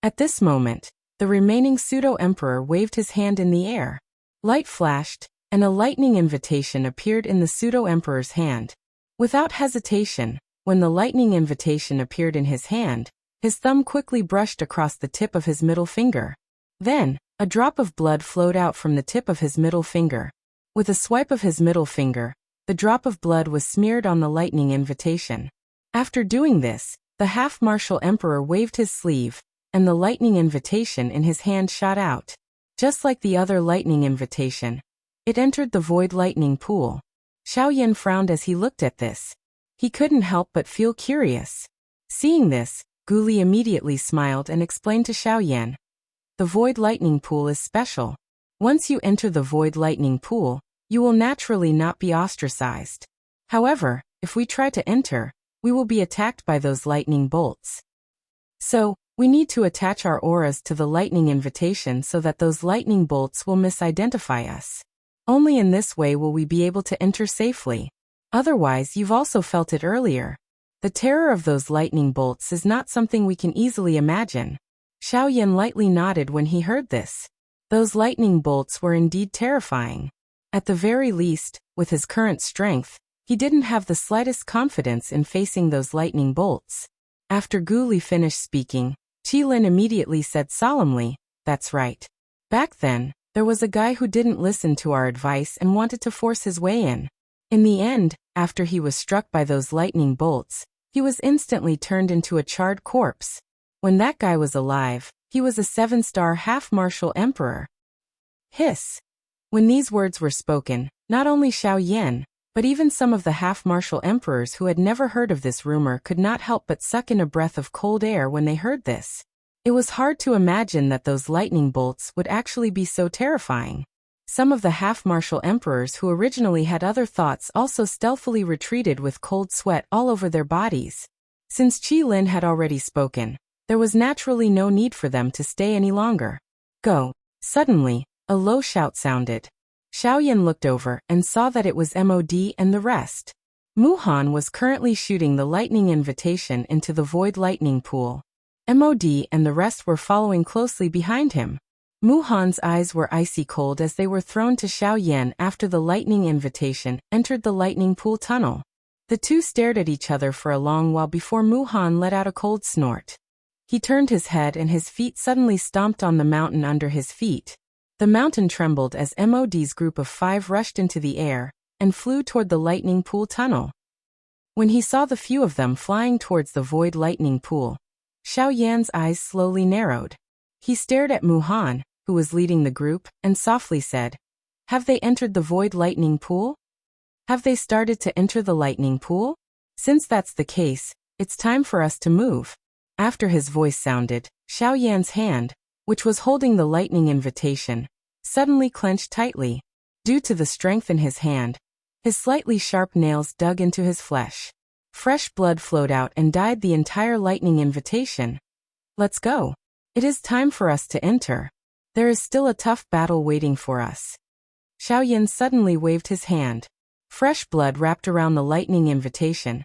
At this moment, the remaining pseudo-emperor waved his hand in the air. Light flashed, and a lightning invitation appeared in the pseudo-emperor's hand. Without hesitation, when the lightning invitation appeared in his hand, his thumb quickly brushed across the tip of his middle finger. Then, a drop of blood flowed out from the tip of his middle finger. With a swipe of his middle finger, the drop of blood was smeared on the lightning invitation. After doing this, the half-martial emperor waved his sleeve, and the lightning invitation in his hand shot out. Just like the other lightning invitation, it entered the void lightning pool. Xiaoyan frowned as he looked at this. He couldn't help but feel curious. Seeing this, Gu Li immediately smiled and explained to Xiaoyan. The void lightning pool is special. Once you enter the void lightning pool, you will naturally not be ostracized. However, if we try to enter, we will be attacked by those lightning bolts. So, we need to attach our auras to the lightning invitation so that those lightning bolts will misidentify us. Only in this way will we be able to enter safely. Otherwise, you've also felt it earlier. The terror of those lightning bolts is not something we can easily imagine. Xiaoyan lightly nodded when he heard this. Those lightning bolts were indeed terrifying. At the very least, with his current strength, he didn't have the slightest confidence in facing those lightning bolts. After Gu Li finished speaking, Qilin immediately said solemnly, "That's right. Back then, there was a guy who didn't listen to our advice and wanted to force his way in. In the end, after he was struck by those lightning bolts, he was instantly turned into a charred corpse. When that guy was alive, he was a 7-star half-martial emperor." Hiss. When these words were spoken, not only Xiaoyan, but even some of the half-martial emperors who had never heard of this rumor could not help but suck in a breath of cold air when they heard this. It was hard to imagine that those lightning bolts would actually be so terrifying. Some of the half-martial emperors who originally had other thoughts also stealthily retreated with cold sweat all over their bodies. Since Qilin had already spoken, there was naturally no need for them to stay any longer. Go. Suddenly, a low shout sounded. Xiaoyan looked over and saw that it was Mod and the rest. Muhan was currently shooting the lightning invitation into the void lightning pool. Mod and the rest were following closely behind him. Muhan's eyes were icy cold as they were thrown to Xiaoyan after the lightning invitation entered the lightning pool tunnel. The two stared at each other for a long while before Muhan let out a cold snort. He turned his head and his feet suddenly stomped on the mountain under his feet. The mountain trembled as Mod's group of 5 rushed into the air and flew toward the lightning pool tunnel. When he saw the few of them flying towards the void lightning pool, Xiaoyan's eyes slowly narrowed. He stared at Muhan, who was leading the group, and softly said, "Have they entered the void lightning pool? Have they started to enter the lightning pool? Since that's the case, it's time for us to move." After his voice sounded, Xiaoyan's hand, which was holding the lightning invitation, suddenly clenched tightly. Due to the strength in his hand, his slightly sharp nails dug into his flesh. Fresh blood flowed out and dyed the entire lightning invitation. "Let's go. It is time for us to enter. There is still a tough battle waiting for us." Xiaoyan suddenly waved his hand. Fresh blood wrapped around the lightning invitation,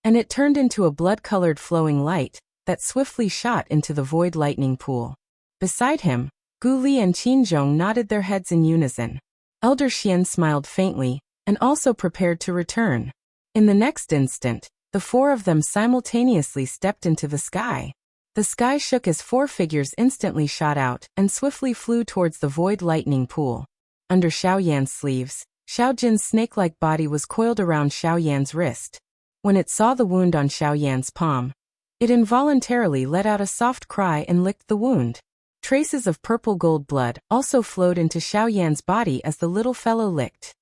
and it turned into a blood-colored flowing light that swiftly shot into the void lightning pool. Beside him, Gu Li and Qinzhong nodded their heads in unison. Elder Xian smiled faintly, and also prepared to return. In the next instant, the 4 of them simultaneously stepped into the sky. The sky shook as 4 figures instantly shot out and swiftly flew towards the void lightning pool. Under Xiaoyan's sleeves, Xiaojin's snake-like body was coiled around Xiaoyan's wrist. When it saw the wound on Xiaoyan's palm, it involuntarily let out a soft cry and licked the wound. Traces of purple gold blood also flowed into Xiaoyan's body as the little fellow licked.